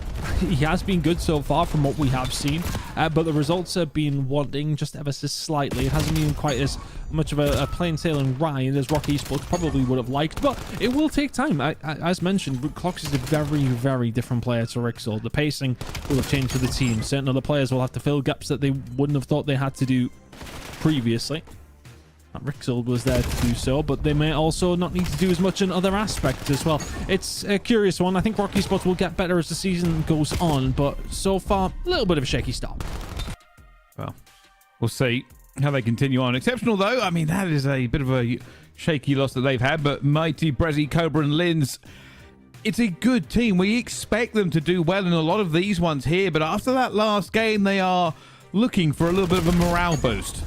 has been good so far from what we have seen, but the results have been wanting just ever so slightly. It hasn't been quite as much of a plain sailing ride as ROC Esports probably would have liked, but it will take time. As mentioned, Clocks is a very, very different player to Rixel. The pacing will have changed for the team. Certain other players will have to fill gaps that they wouldn't have thought they had to do previously. Rixel was there to do so, but they may also not need to do as much in other aspects as well. It's a curious one. I think ROC Esports will get better as the season goes on, but so far, a little bit of a shaky start. Well, we'll see how they continue on. Exceptional, though, I mean, that is a bit of a shaky loss that they've had, but Mighty, Brezzy, Cobra, and Lins, it's a good team. We expect them to do well in a lot of these ones here, but after that last game, they are looking for a little bit of a morale boost.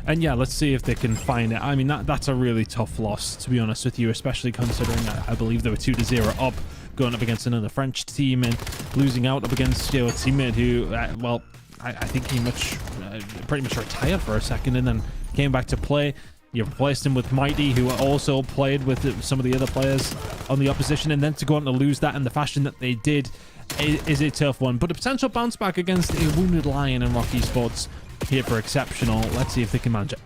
And yeah, let's see if they can find it. I mean, that's a really tough loss, to be honest with you, especially considering I believe they were 2-0 up, going up against another French team and losing out up against a teammate who, well, I think he pretty much retired for a second and then came back to play. You replaced him with Mighty, who also played with some of the other players on the opposition, and then to go on to lose that in the fashion that they did is a tough one. But a potential bounce back against a wounded Lion in ROC Esports here for Exceptional. Let's see if they can manage it.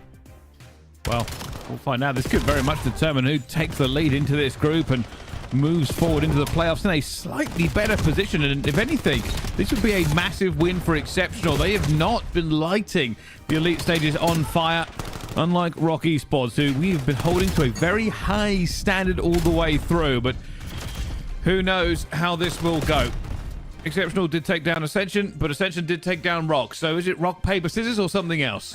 Well, we'll find out. This could very much determine who takes the lead into this group and moves forward into the playoffs in a slightly better position. And if anything, this would be a massive win for Exceptional. They have not been lighting the elite stages on fire, unlike ROC Esports, who we've been holding to a very high standard all the way through. But who knows how this will go. Exceptional did take down Ascension, but Ascension did take down ROC. So is it rock, paper, scissors or something else?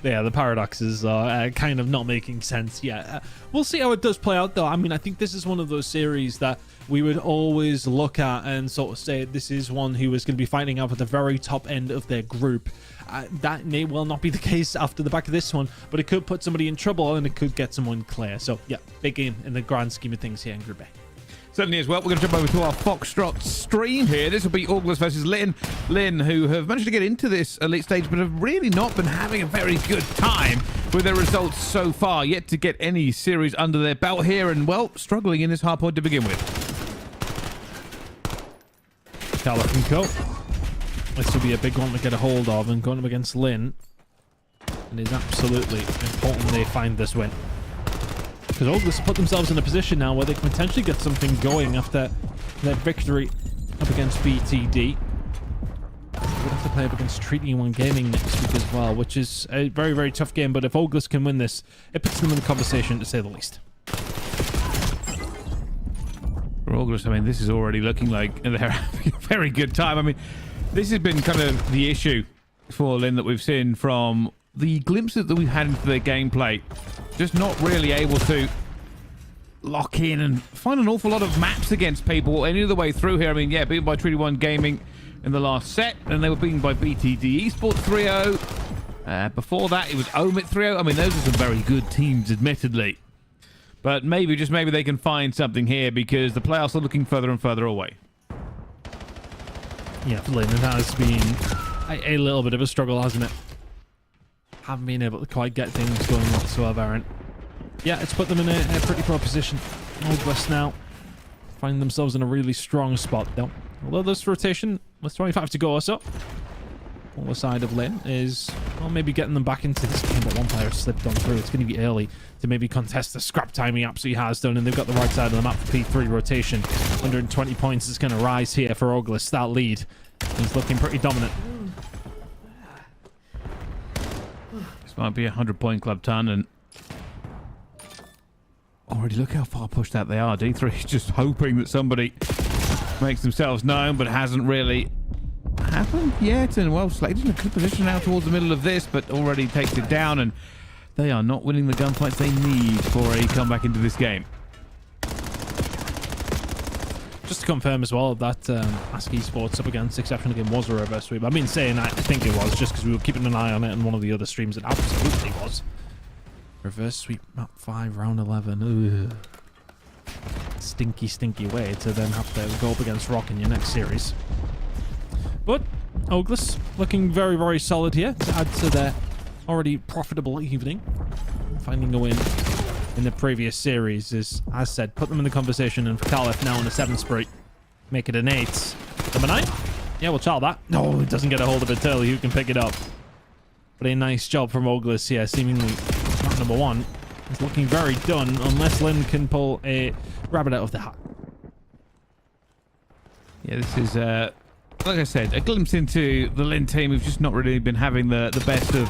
Yeah, the paradoxes are kind of not making sense yet. We'll see how it does play out, though. I mean, I think this is one of those series that we would always look at and sort of say this is one who is going to be fighting out at the very top end of their group. That may well not be the case after the back of this one, but it could put somebody in trouble and it could get someone clear. So, yeah, big game in the grand scheme of things here in Group A. Certainly as well. We're going to jump over to our FOXTROT stream here. This will be Orgless versus Lin. Lin, who have managed to get into this elite stage, but have really not been having a very good time with their results so far. Yet to get any series under their belt here, and, well, struggling in this hard point to begin with. Caliph and Co. This will be a big one to get a hold of, and going up against Lin. It is absolutely important they find this win. Because Orgless put themselves in a position now where they can potentially get something going after their victory up against BTD. We'll have to play up against Treaty 1 Gaming next week as well, which is a very, very tough game. But if Orgless can win this, it puts them in the conversation, to say the least. For Orgless, I mean, this is already looking like they're having a very good time. I mean, this has been kind of the issue for Lin that we've seen from the glimpses that we've had into their gameplay. Just not really able to lock in and find an awful lot of maps against people any of the way through here. I mean, yeah, beaten by Treaty 1 Gaming in the last set, and they were beaten by BTD Esports 3-0. Before that, it was Omit 3-0. I mean, those are some very good teams, admittedly. But maybe, just maybe, they can find something here, because the playoffs are looking further and further away. Yeah, for Lin, it has been a little bit of a struggle, hasn't it? Haven't been able to quite get things going whatsoever, and yeah, it's put them in a pretty poor position. Orgless now find themselves in a really strong spot, though. Although this rotation, with 25 to go or so, on the side of Lin is, well, maybe getting them back into this game, but one player slipped on through. It's going to be early to maybe contest the scrap time he absolutely has done, and they've got the right side of the map for P3 rotation. 120 points is going to rise here for Orgless. That lead is looking pretty dominant. This might be a 100-point club ton, and already look how far pushed out they are. D3 is just hoping that somebody makes themselves known, but it hasn't really happened yet. And, well, Slade's in a good position now towards the middle of this, but already takes it down, and they are not winning the gunfights they need for a comeback into this game. Just to confirm as well, that Ask Esports up against Exceptional game was a reverse sweep. I've been saying I think it was, just because we were keeping an eye on it in one of the other streams. It absolutely was. Reverse sweep map 5, round 11. Ugh. Stinky, stinky way to then have to go up against Rock in your next series. But Orgless looking very, very solid here to add to their already profitable evening. Finding a win in the previous series is, as said, put them in the conversation, and for Caliph now on a 7 spree, make it an 8. Number 9? Yeah, we'll child that. No, it doesn't get a hold of it early. Who can pick it up? But a nice job from Orgless here, seemingly map number 1 is looking very done, unless Lin can pull a rabbit out of the hat. Yeah, this is, like I said, a glimpse into the Lin team, who've just not really been having the best of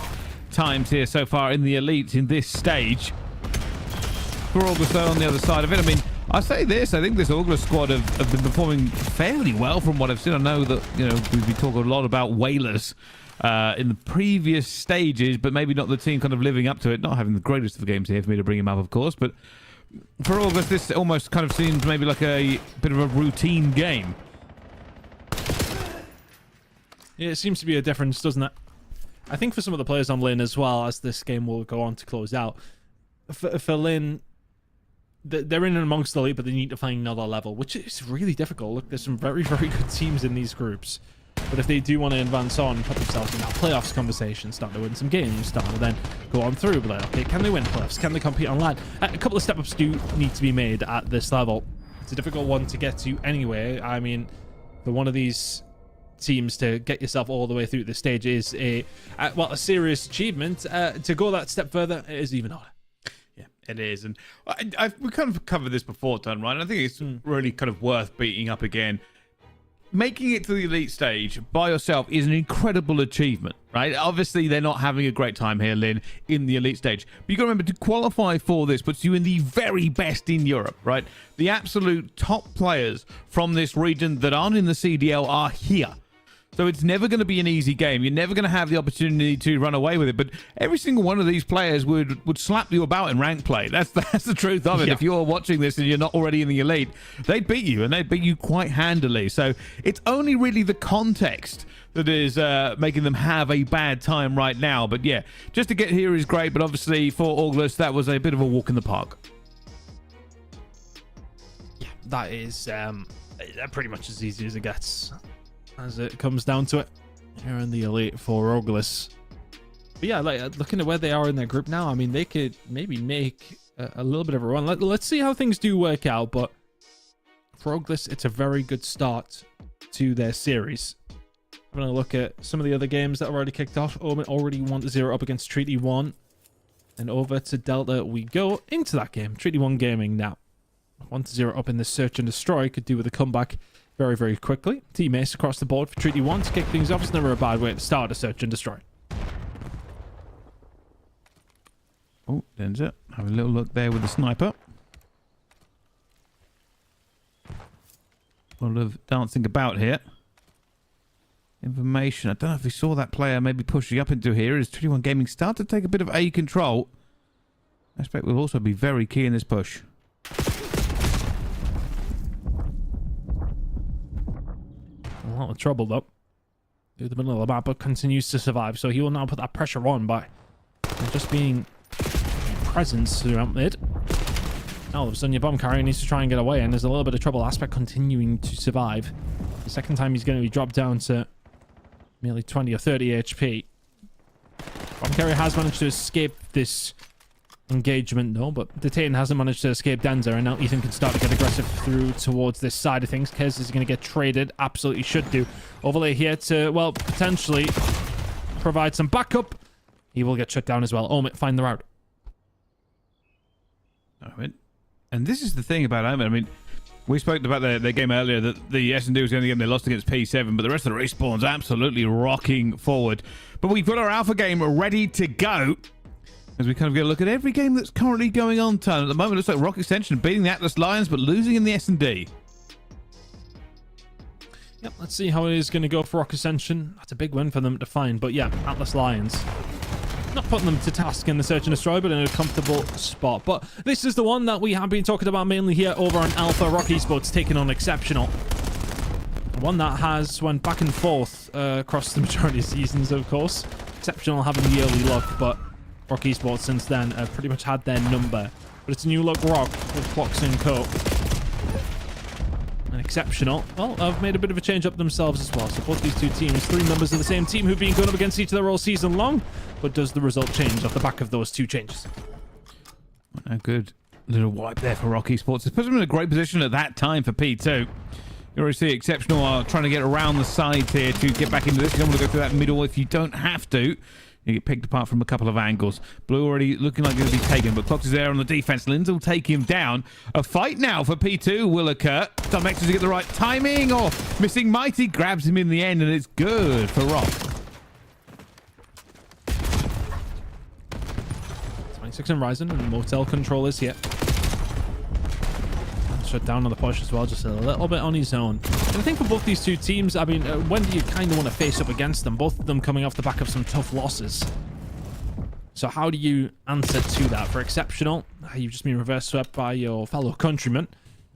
times here so far in the Elite in this stage. For Orgless, though, on the other side of it, I mean, I say this, I think this Orgless squad have been performing fairly well from what I've seen. I know that, you know, we've been talking a lot about Whalers in the previous stages, but maybe not the team kind of living up to it. Not having the greatest of games here for me to bring him up, of course, but for Orgless, this almost kind of seems maybe like a bit of a routine game. Yeah, it seems to be a difference, doesn't it? I think for some of the players on Lin as well, as this game will go on to close out, for Lin, they're in and amongst the league, but they need to find another level, which is really difficult. Look, there's some very, very good teams in these groups. But if they do want to advance on, put themselves in that playoffs conversation, start to win some games, start to then go on through, but like, okay, can they win playoffs? Can they compete online? A couple of step-ups do need to be made at this level. It's a difficult one to get to anyway. I mean, for one of these teams to get yourself all the way through the stage is a serious achievement. To go that step further, it is even harder. Yeah, it is. And we kind of covered this before, Don, right? I think it's really kind of worth beating up again. Making it to the elite stage by yourself is an incredible achievement, right? Obviously, they're not having a great time here, Lin, in the elite stage. But you've got to remember, to qualify for this puts you in the very best in Europe, right? The absolute top players from this region that aren't in the CDL are here. So it's never going to be an easy game. You're never going to have the opportunity to run away with it. But every single one of these players would slap you about in rank play. That's the truth of it. Yeah. If you're watching this and you're not already in the elite, they'd beat you, and they'd beat you quite handily. So it's only really the context that is making them have a bad time right now. But yeah, just to get here is great. But obviously for Orgless, that was a bit of a walk in the park. that is pretty much as easy as it gets, as it comes down to it. Here in the Elite for Orgless. But yeah, like looking at where they are in their group now, I mean, they could maybe make a little bit of a run. Let's see how things do work out. But for Orgless, it's a very good start to their series. I'm going to look at some of the other games that are already kicked off. Omit already 1-0 up against Treaty 1. And over to Delta we go into that game. Treaty 1 Gaming now. 1-0 up in the Search and Destroy. Could do with a comeback very, very quickly. Team Ace across the board for Treaty 1 to kick things off. It's never a bad way to start a Search and Destroy. Oh, Denzer. Have a little look there with the sniper. A lot of dancing about here. Information. I don't know if we saw that player maybe pushing up into here. As Treaty 1 Gaming start to take a bit of A control. I expect we'll also be very key in this push. A lot of trouble though. Through the middle of the map, but continues to survive. So he will now put that pressure on by just being presence throughout mid. Now all of a sudden your bomb carrier needs to try and get away, and there's a little bit of trouble. Aspect continuing to survive. The second time he's going to be dropped down to nearly 20 or 30 HP. Bomb carrier has managed to escape this engagement though, but Detain hasn't managed to escape Denzer, and now Ethan can start to get aggressive through towards this side of things. Kez is going to get traded, absolutely should do. Overlay here to, well, potentially provide some backup. He will get shut down as well. Omit, find the route. Omit. And this is the thing about Omit. I mean, we spoke about their game earlier, that the S&D was the only game they lost against P7, but the rest of the respawns absolutely rocking forward. But we've got our alpha game ready to go. As we kind of get a look at every game that's currently going on, Ton. At the moment, it looks like Rock Ascension beating the TheAtlasLions, but losing in the S&D. Yep, let's see how it is going to go for Rock Ascension. That's a big win for them to find, but yeah, TheAtlasLions. Not putting them to task in the Search and Destroy, but in a comfortable spot. But this is the one that we have been talking about mainly here over on Alpha. Rock Esports taking on Exceptional. One that has went back and forth across the majority of seasons, of course. Exceptional having the early look, but Rock Esports since then have pretty much had their number. But it's a new look Rock with Fox and Co. And Exceptional, well, have made a bit of a change up themselves as well. So both these two teams, three members of the same team who've been going up against each other all season long. But does the result change off the back of those two changes? A good little wipe there for Rock Esports. It puts them in a great position at that time for P2. You already see Exceptional are trying to get around the sides here to get back into this. You don't want to go through that middle if you don't have to. You get picked apart from a couple of angles. Blue already looking like going to be taken, but Clocks is there on the defense. Linz will take him down. A fight now for P2 will occur. Domex does he get the right timing, or missing Mighty grabs him in the end, and it's good for Rock. 26 and Ryzen and Motel controllers here. Shut down on the push as well, just a little bit on his own. And I think for both these two teams, I mean, when do you kind of want to face up against them? Both of them coming off the back of some tough losses. So how do you answer to that? For Exceptional, you've just been reverse swept by your fellow countrymen.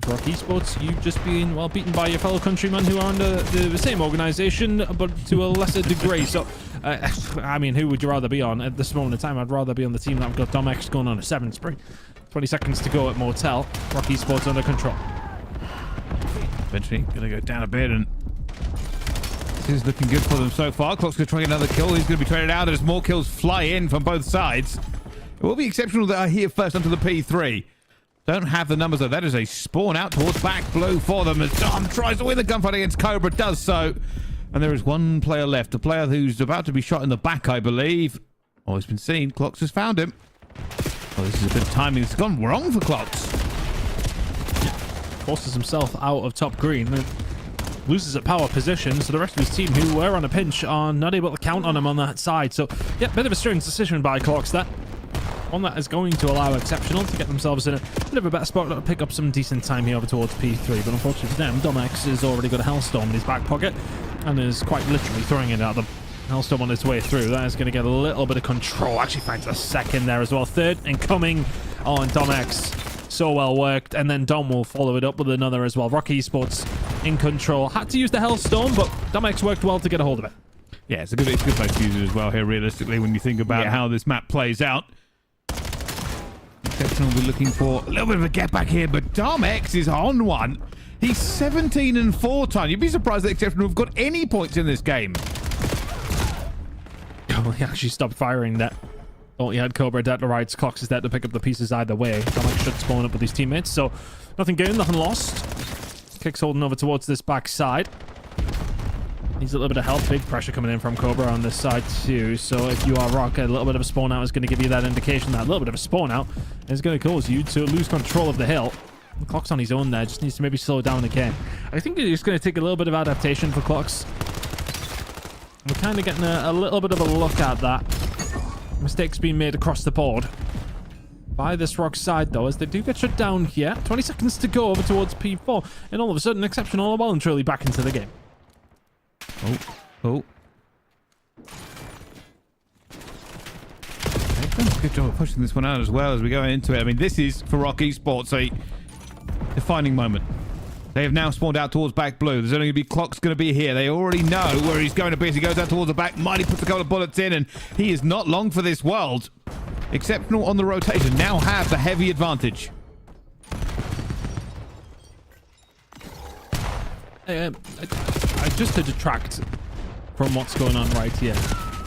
For Rock Esports, you've just been, well, beaten by your fellow countrymen who are under the same organization, but to a lesser degree. So, I mean, who would you rather be on at this moment in time? I'd rather be on the team that have got Domex going on a 7 spree. 20 seconds to go at Motel. Rock Esports under control. Eventually going to go down a bit, and this is looking good for them so far. Clock's going to try another kill. He's going to be traded out as more kills fly in from both sides. It will be Exceptional that are here first onto the P3. Don't have the numbers though. That is a spawn out towards back blue for them as Dom tries to win the gunfight against Cobra, does so. And there is one player left, a player who's about to be shot in the back, I believe. Oh, he's been seen. Clocks has found him. Oh, this is a bit of timing. It's gone wrong for Clocks. Forces himself out of top green. Loses a power position, so the rest of his team who were on a pinch are not able to count on him on that side. So, yeah, bit of a strange decision by Clocks there. One that is going to allow Exceptional to get themselves in a bit of a better spot to pick up some decent time here over towards P3. But unfortunately for them, Domex has already got a Hellstorm in his back pocket and is quite literally throwing it at them. Hellstorm on its way through. That is going to get a little bit of control. Actually finds a second there as well. Third incoming on Domex. So well worked. And then Dom will follow it up with another as well. Rock Esports in control. Had to use the Hellstorm, but Domex worked well to get a hold of it. Yeah, it's a good place to use it as well here, realistically, when you think about how this map plays out. Exceptional will be looking for a little bit of a get back here, but Dom X is on one. He's 17 and 4 ton. You'd be surprised that Exceptional have got any points in this game. Oh, he actually stopped firing that. Oh, he had Cobra, Telluride's Clocks is there to pick up the pieces either way. Dominic should spawn up with his teammates, so nothing gained, nothing lost. Kicks holding over towards this back side. Needs a little bit of help. Big pressure coming in from Cobra on this side too. So if you are Rock, a little bit of a spawn out is going to give you that indication that a little bit of a spawn out is going to cause you to lose control of the hill. The Clock's on his own there. Just needs to maybe slow down again. I think it's going to take a little bit of adaptation for Clocks. We're kind of getting a little bit of a look at that. Mistakes being made across the board by this Rock side, though, as they do get shut down here. 20 seconds to go over towards P4. And all of a sudden, Exceptional well and truly back into the game. Oh. They've done a good job of pushing this one out as well as we go into it. I mean, this is, for Rock Esports, a defining moment. They have now spawned out towards back blue. There's only going to be Clock's going to be here. They already know where he's going to be as he goes out towards the back. Mighty puts a couple of bullets in, and he is not long for this world. Exceptional on the rotation now have the heavy advantage. Just to detract from what's going on right here,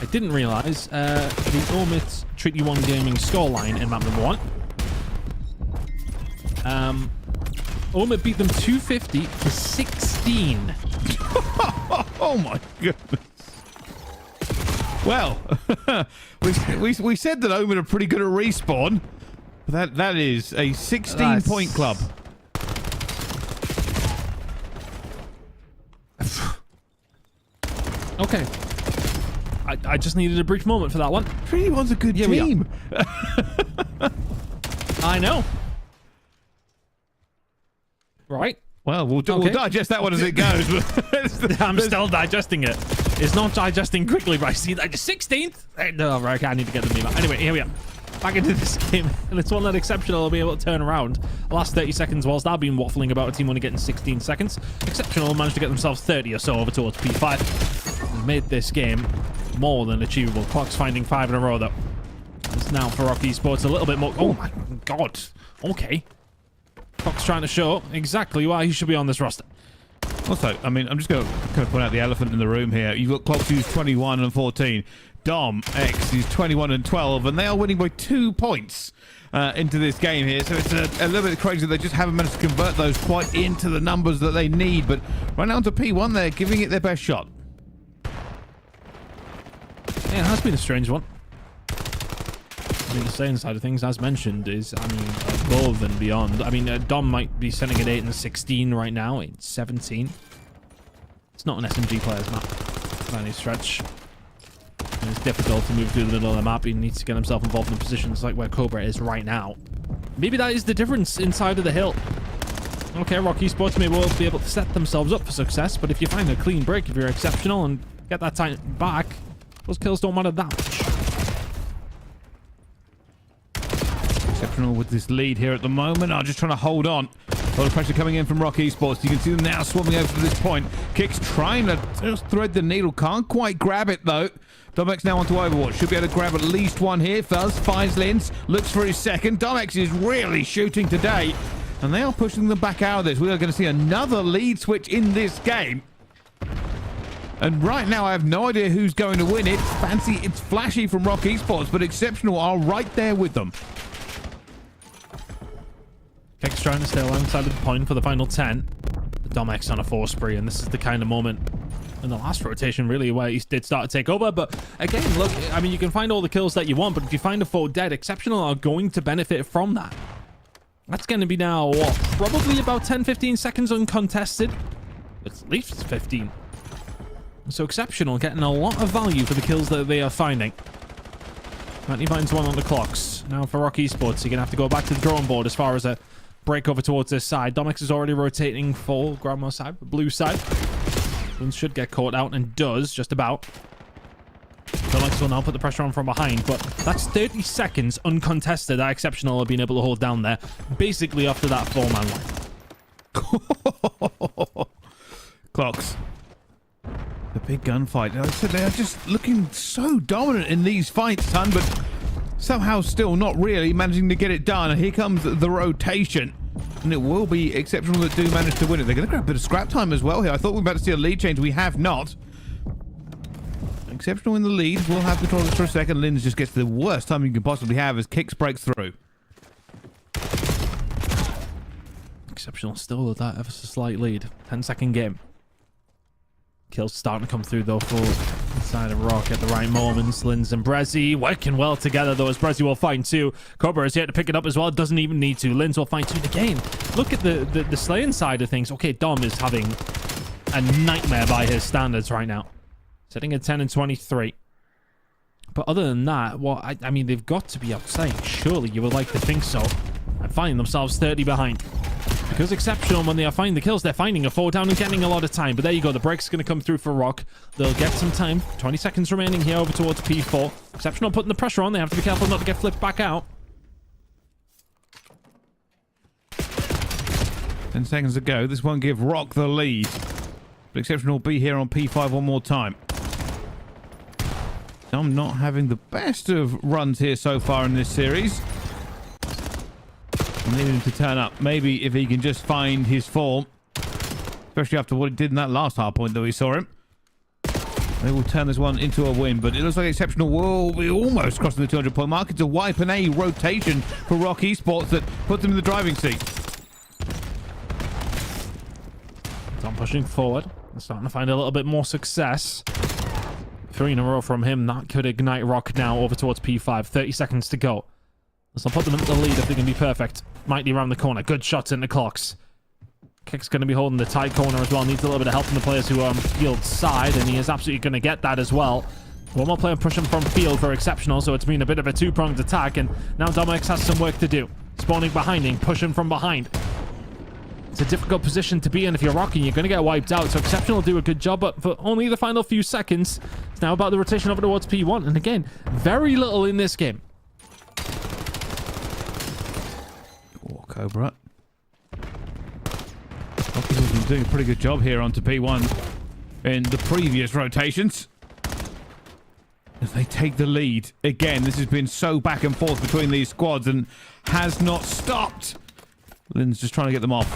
I didn't realize the Omit Treaty 1 Gaming scoreline in map number 1. Omit beat them 250 to 16. Oh my goodness. Well, we said that Omit are pretty good at respawn. That is a 16-point club. Okay. I just needed a brief moment for that one. Treaty 1's a good team. I know. Right. Well, we'll digest that one as it goes. I'm still digesting it. It's not digesting quickly, but I see that 16th. No, right, I need to get the meme out. Anyway, here we are. Back into this game. And it's one that Exceptional will be able to turn around. The last 30 seconds, whilst I've been waffling about a team only getting 16 seconds, Exceptional managed to get themselves 30 or so over towards P5. And made this game more than achievable. Clock's finding 5 in a row, though. It's now for Rock Esports a little bit more. Oh my god. Okay. Clock's trying to show exactly why he should be on this roster. Also, I mean, I'm just going to kind of point out the elephant in the room here. You've got Clocks who's 21 and 14. Dom X is 21 and 12, and they are winning by 2 points into this game here. So it's a little bit crazy that they just haven't managed to convert those quite into the numbers that they need. But right now to P1, they're giving it their best shot. Yeah, it has been a strange one. I mean, the same side of things, as mentioned, is, I mean, above and beyond. I mean, Dom might be sitting at 8 and 16 right now. It's 17. It's not an SMG player's map by any stretch. And it's difficult to move through the middle of the map. He needs to get himself involved in positions like where Cobra is right now. Maybe that is the difference inside of the hill. Okay, Rock Esports may well be able to set themselves up for success, but if you find a clean break, if you're Exceptional and get that time back, those kills don't matter that much. Exceptional with this lead here at the moment. Just trying to hold on. A lot of pressure coming in from Rock Esports. You can see them now swarming over to this point. Kicks trying to just thread the needle. Can't quite grab it, though. Domex now onto Overwatch. Should be able to grab at least one here. Fuzz finds Lins. Looks for his second. Domex is really shooting today. And they are pushing them back out of this. We are going to see another lead switch in this game. And right now, I have no idea who's going to win. It's fancy. It's flashy from Rock Esports, but Exceptional are right there with them. Kicks trying to stay alongside of the point for the final 10. The Domex on a 4 spree, and this is the kind of moment in the last rotation, really, where he did start to take over. But again, look, I mean, you can find all the kills that you want, but if you find a foe dead, Exceptional are going to benefit from that. That's going to be now, what, probably about 10-15 seconds uncontested. At least 15. So Exceptional getting a lot of value for the kills that they are finding. He finds one on the Clocks. Now for Rock Esports, you're going to have to go back to the drawing board as far as a break over towards this side. Domex is already rotating for Grandma's side, the blue side. One should get caught out, and does, just about. Domex will now put the pressure on from behind, but that's 30 seconds uncontested that Exceptional have been able to hold down there, basically after that 4-man line. Clocks. The big gunfight. Like I said, they are just looking so dominant in these fights, son, but somehow still not really managing to get it done. And here comes the rotation. And it will be Exceptional that do manage to win it. They're going to grab a bit of scrap time as well here. I thought we were about to see a lead change. We have not. Exceptional in the lead. We'll have control of this for a second. Linz just gets the worst time you can possibly have as Kicks breaks through. Exceptional still with that ever so slight lead. 10-second game. Kills starting to come through though for inside of Rock at the right moments. Linz and Brezzy working well together though, as Brezzy will find two. Cobra is here to pick it up as well. Doesn't even need to. Linz will find two again. Look at the slaying side of things. Okay, Dom is having a nightmare by his standards right now. Sitting at 10 and 23. But other than that, well, I mean, they've got to be outside. Surely you would like to think so. And finding themselves 30 behind. Because Exceptional, when they are finding the kills, they're finding a 4 down and getting a lot of time. But there you go. The break's going to come through for Rock. They'll get some time. 20 seconds remaining here over towards P4. Exceptional putting the pressure on. They have to be careful not to get flipped back out. 10 seconds to go. This won't give Rock the lead. But Exceptional will be here on P5 one more time. I'm not having the best of runs here so far in this series. I need him to turn up. Maybe if he can just find his form. Especially after what he did in that last hard point that we saw him. They will turn this one into a win. But it looks like Exceptional will be almost crossing the 200-point mark. It's a wipe and a rotation for Rock Esports that puts them in the driving seat. Dom pushing forward. They're starting to find a little bit more success. 3 in a row from him. That could ignite Rock now over towards P5. 30 seconds to go. This will put them into the lead if they can be perfect. Mighty around the corner. Good shots in the clocks. Kick's going to be holding the tight corner as well. Needs a little bit of help from the players who are on field side, and he is absolutely going to get that as well. One more player pushing from field for Exceptional, so it's been a bit of a two-pronged attack, and now Dominic has some work to do. Spawning behind him, pushing from behind. It's a difficult position to be in if you're rocking. You're going to get wiped out, so Exceptional will do a good job, but for only the final few seconds. It's now about the rotation over towards P1, and again, very little in this game. Cobra. Rockets have been doing a pretty good job here onto P1 in the previous rotations. As they take the lead. Again, this has been so back and forth between these squads and has not stopped. Linz just trying to get them off.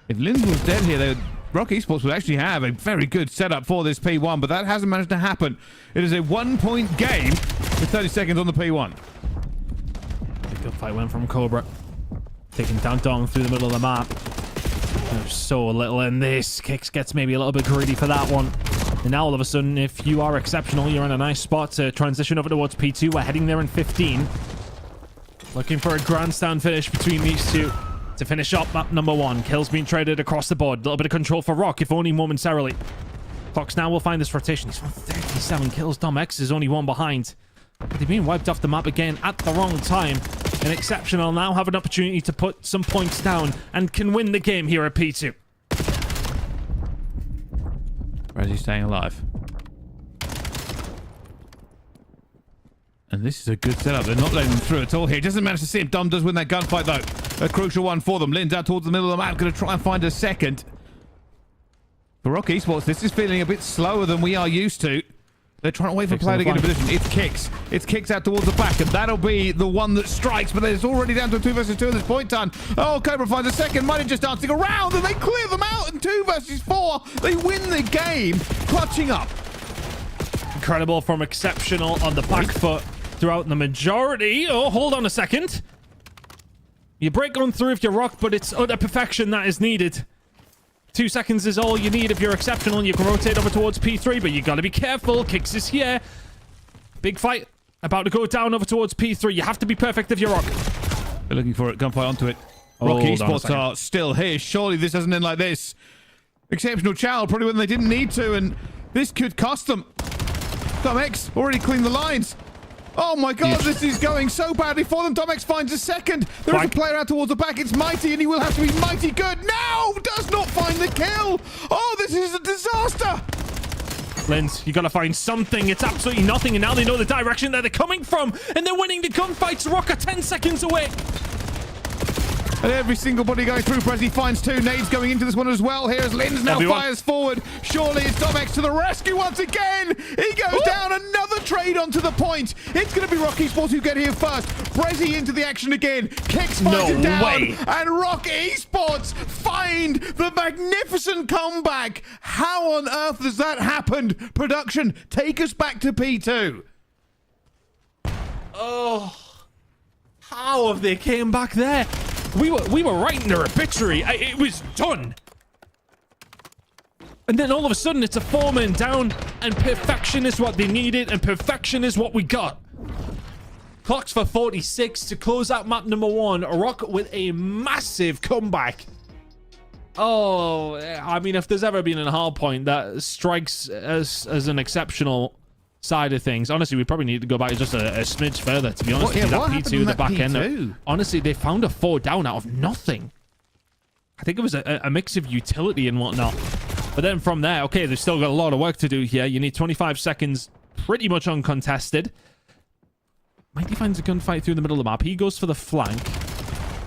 If Linz was dead here, Rock Esports would actually have a very good setup for this P1, but that hasn't managed to happen. It is a 1-point game with 30 seconds on the P1. Good fight went from Cobra. Taking down Dong through the middle of the map. There's so little in this. Kicks gets maybe a little bit greedy for that one. And now all of a sudden, if you are Exceptional, you're in a nice spot to transition over towards P2. We're heading there in 15. Looking for a grandstand finish between these two to finish up map number 1. Kills being traded across the board. A little bit of control for Rock, if only momentarily. Fox now will find this rotation. He's on 37 kills. Dom X is only 1 behind. But they've been wiped off the map again at the wrong time. And Exceptional now have an opportunity to put some points down and can win the game here at P2. Where is he staying alive? And this is a good setup. They're not letting them through at all here. Doesn't manage to see him. Dom does win that gunfight though. A crucial one for them. Lin's out towards the middle of the map. Going to try and find a second. For Rock Esports, this is feeling a bit slower than we are used to. They're trying to wait for a player to get in position. It's Kicks. It's Kicks out towards the back, and that'll be the one that strikes. But it's already down to a 2 versus 2 at this point in time. Oh, Cobra finds a second. Mighty just dancing around, and they clear them out in 2 versus 4. They win the game, clutching up. Incredible from Exceptional on the back foot throughout the majority. Oh, hold on a second. You break on through if you're Rock, but it's utter perfection that is needed. 2 seconds is all you need if you're Exceptional, and you can rotate over towards P3, but you got to be careful. Kicks is here. Big fight about to go down over towards P3. You have to be perfect if you're Rock. They're looking for it. Gunfight onto it. Rock Esports are still here. Surely this doesn't end like this. Exceptional child probably when they didn't need to, and this could cost them. Dom X already cleaned the lines. Oh my god, this is going so badly for them. Dom X finds a second. There is a player out towards the back. It's Mighty, and he will have to be mighty good. No! Does not find the kill. Oh, this is a disaster. Linz, you got to find something. It's absolutely nothing, and now they know the direction that they're coming from, and they're winning the gunfights. Rock are 10 seconds away. And every single body going through. Prezi finds two. Nades going into this one as well. Here's Linz now fires forward. Surely it's Domex to the rescue once again. He goes down. Another trade onto the point. It's going to be Rock Esports who get here first. Prezi into the action again. Kicks finds it down. Way. And Rock Esports find the magnificent comeback. How on earth has that happened? Production, take us back to P2. Oh, how have they came back there? We were writing their obituary. It was done. And then all of a sudden, it's a 4-man down, and perfection is what they needed, and perfection is what we got. Clocks for 46 to close out map number 1. Rock with a massive comeback. Oh, I mean, if there's ever been a hard point that strikes as an exceptional side of things, honestly, we probably need to go back just a smidge further, to be honest. What That P2 at the back P2? end. Honestly, they found a 4 down out of nothing. I think it was a mix of utility and whatnot. But then from there, okay, they've still got a lot of work to do here. You need 25 seconds pretty much uncontested. Mighty finds a gunfight through the middle of the map. He goes for the flank.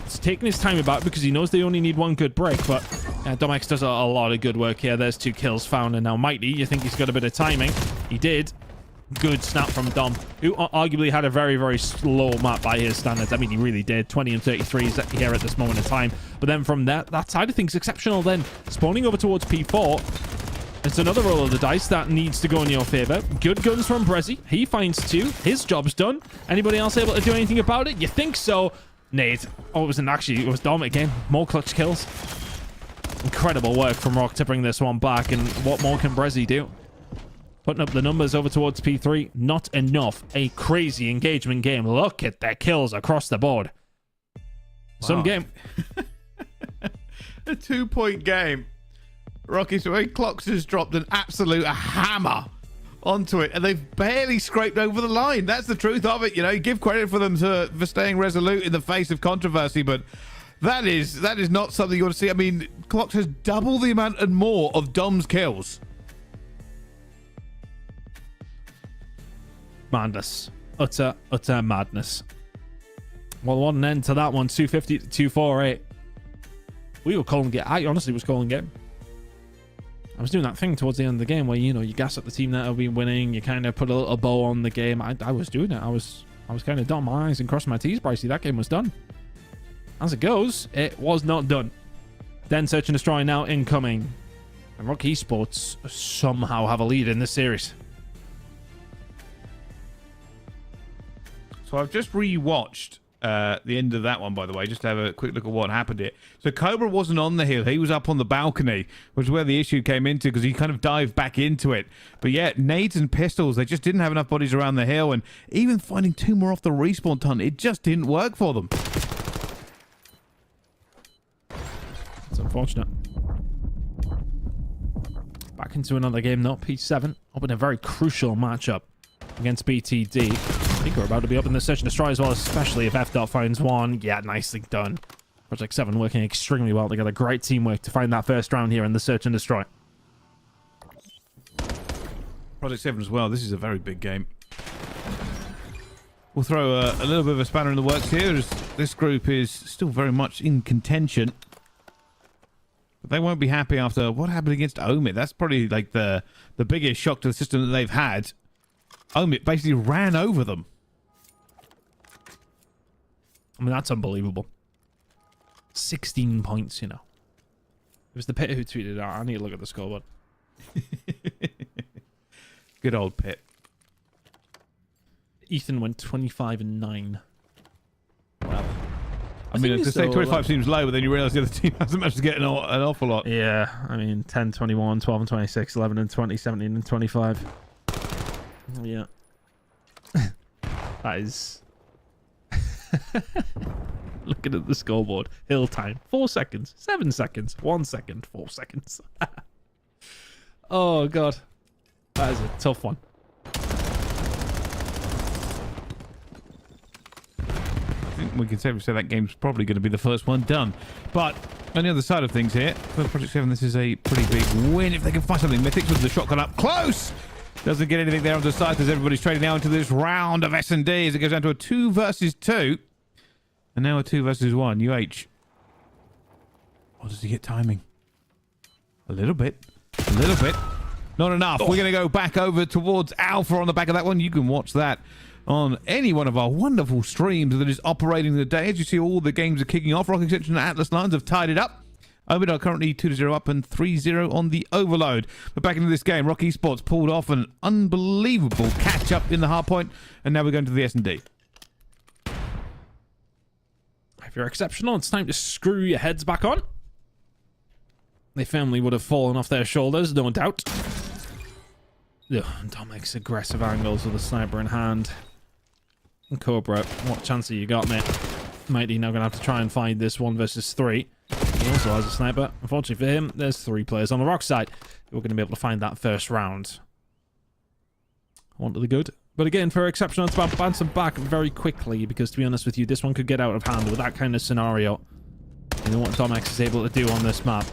He's taking his time about because he knows they only need one good break, but Domex does a lot of good work here. There's 2 kills found, and now Mighty, you think he's got a bit of timing. He did. Good snap from Dom, who arguably had a very, very slow map by his standards. I mean, he really did. 20 and 33s here at this moment in time. But then from that side of things, exceptional then. Spawning over towards P4. It's another roll of the dice that needs to go in your favor. Good guns from Prezi. He finds 2. His job's done. Anybody else able to do anything about it? You think so? Nate. Oh, it wasn't actually. It was Dom again. More clutch kills. Incredible work from Rock to bring this one back. And what more can Prezi do? Putting up the numbers over towards P3. Not enough. A crazy engagement game. Look at their kills across the board. Wow. Some game. A 2-point game. Rocky's Clocks has dropped an absolute hammer onto it, and they've barely scraped over the line. That's the truth of it. You know, give credit for them for staying resolute in the face of controversy, but that is not something you want to see. I mean, Clocks has double the amount and more of Dom's kills. Madness. Utter madness. Well, what an end to that one. 250 to 248. We were calling it. I honestly was calling it. I was doing that thing towards the end of the game where, you know, you gas up the team that have been winning. You kind of put a little bow on the game. I was doing it. I was kind of dotting my I's and crossing my T's, Pricey. That game was done. As it goes, it was not done. Then Search and Destroy now incoming. And Rock Esports somehow have a lead in this series. So I've just rewatched the end of that one, by the way, just to have a quick look at what happened here. So Cobra wasn't on the hill. He was up on the balcony, which is where the issue came into because he kind of dived back into it. But yeah, nades and pistols, they just didn't have enough bodies around the hill. And even finding 2 more off the respawn ton, it just didn't work for them. It's unfortunate. Back into another game, though. P7 up in a very crucial matchup against BTD. I think we're about to be up in the Search and Destroy as well, especially if F. finds one. Yeah, nicely done. Project 7 working extremely well together. Great teamwork to find that first round here in the Search and Destroy. Project 7 as well. This is a very big game. We'll throw a little bit of a spanner in the works here as this group is still very much in contention. But they won't be happy after what happened against Omit. That's probably like the biggest shock to the system that they've had. Omit basically ran over them. I mean, that's unbelievable. 16 points, you know. It was the Pit who tweeted out. I need to look at the scoreboard. Good old Pit. Ethan went 25 and 9. Wow. I mean, to say 25 seems low, but then you realise the other team hasn't managed to get an awful lot. Yeah, I mean, 10, 21, 12 and 26, 11 and 20, 17 and 25. Yeah. That is... Looking at the scoreboard. Hill time. 4 seconds. 7 seconds. 1 second. 4 seconds. Oh, God. That is a tough one. I think we can safely say that game's probably going to be the first one done. But on the other side of things here, for Project 7, this is a pretty big win if they can find something. Mythics with the shotgun up close. Doesn't get anything there on the side as everybody's trading now into this round of S&D as it goes down to a 2 versus 2. And now a 2 versus 1. UH Or does he get timing? A little bit. A little bit. Not enough. We're going to go back over towards Alpha on the back of that one. You can watch that on any one of our wonderful streams that is operating today. As you see, all the games are kicking off. Ascension and TheAtlasLions have tied it up. Omit are currently 2-0 up and 3-0 on the overload. But back into this game, Esports pulled off an unbelievable catch-up in the hard point, and now we're going to the S&D. If you're exceptional, it's time to screw your heads back on. They firmly would have fallen off their shoulders, no doubt. Ugh, Domic's aggressive angles with a sniper in hand. And Cobra, what chance have you got, mate? Mighty now going to have to try and find this 1 versus 3. He also has a sniper. Unfortunately for him, there's 3 players on the rock side. We're going to be able to find that first round. On to the good. But again, for Exceptional, it's about bouncing back very quickly, because to be honest with you, this one could get out of hand with that kind of scenario. You know what Domex is able to do on this map.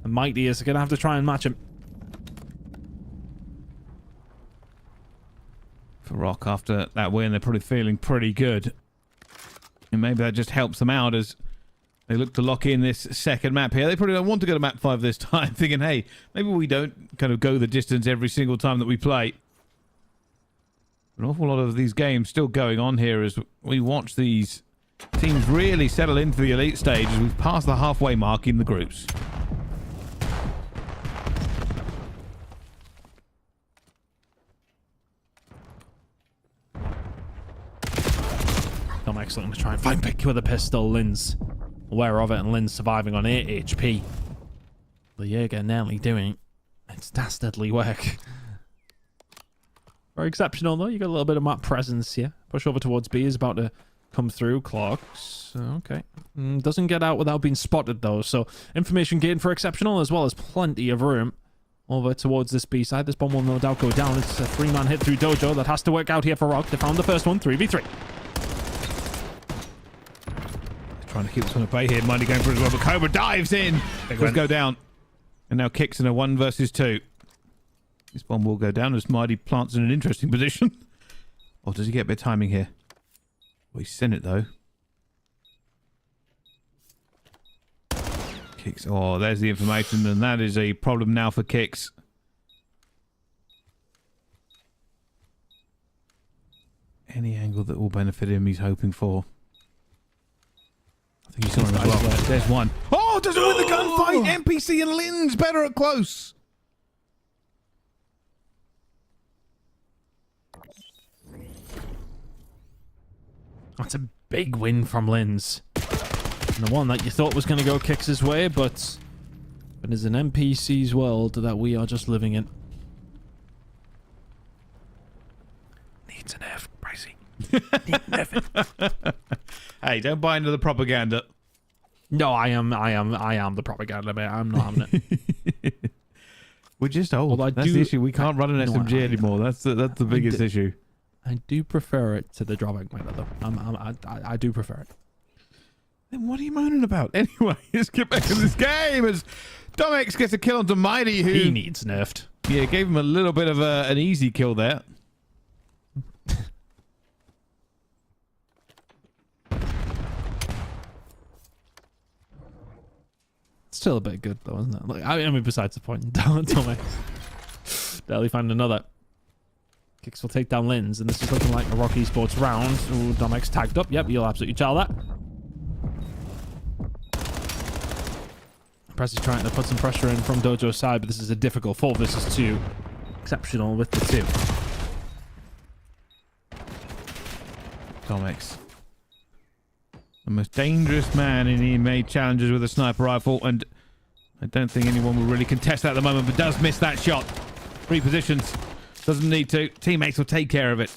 And Mighty is going to have to try and match him. For Rock, after that win, they're probably feeling pretty good. And maybe that just helps them out as they look to lock in this second map here. They probably don't want to go to map 5 this time, thinking, hey, maybe we don't kind of go the distance every single time that we play. An awful lot of these games still going on here as we watch these teams really settle into the elite stage as we've passed the halfway mark in the groups. I'm excellent to try and find Pick with a pistol. Lynn's aware of it, and Lynn's surviving on 8 HP. The Jaeger nearly doing its dastardly work. Very exceptional, though. You got a little bit of map presence here. Push over towards B is about to come through. Clocks. Okay. Doesn't get out without being spotted, though. So, information gained for Exceptional, as well as plenty of room over towards this B side. This bomb will no doubt go down. It's a 3-man hit through Dojo that has to work out here for Rock. They found the first one. 3v3. Trying to keep this one at bay here. Mighty going for it as well, but Cobra dives in. Does go down. And now kicks in a 1 versus 2. This bomb will go down as Mighty plants in an interesting position. Or does he get a bit of timing here? Well, he's sent it though. Kicks. Oh, there's the information, and that is a problem now for Kicks. Any angle that will benefit him, he's hoping for. I think he's on as well. There's one. Oh, doesn't win the gunfight! NPC and Lynn's better at close. That's a big win from Lynn's. And the one that you thought was going to go Kicks' way, but it is an NPC's world that we are just living in. Needs an F, Pricey. Hey, don't buy into the propaganda. No, I am the propaganda, mate. I'm not having it. We're just old. Well, That's the issue. We can't run an SMG anymore. That's the biggest issue. I do prefer it to the drawback miner, though. I do prefer it. Then what are you moaning about? Anyway, let's get back in this game as Domex gets a kill onto Mighty, who... He needs nerfed. Yeah, gave him a little bit of an easy kill there. Still a bit good, though, isn't it? Like, I mean, besides the point. Domex barely find another. Kicks will take down Lynn's, and this is looking like a Rock Esports round. Ooh, Domex tagged up. Yep, you'll absolutely tell that. Press is trying to put some pressure in from Dojo's side, but this is a difficult 4 versus 2. Exceptional with the 2. Domex. The most dangerous man in EMEA challenges with a sniper rifle, and I don't think anyone will really contest that at the moment, but does miss that shot. Repositions. Doesn't need to. Teammates will take care of it.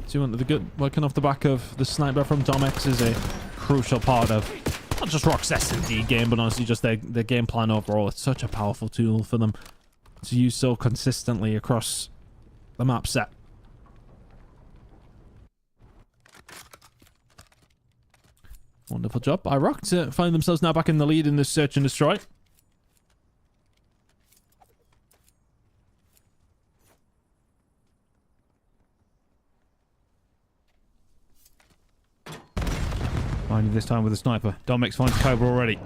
Doing the good, working off the back of the sniper from Domex is a crucial part of not just Rock's S&D game, but honestly just their game plan overall. It's such a powerful tool for them to use so consistently across the map set. Wonderful job by Rock to find themselves now back in the lead in this search and destroy. this time with a sniper. Domix finds Cobra already.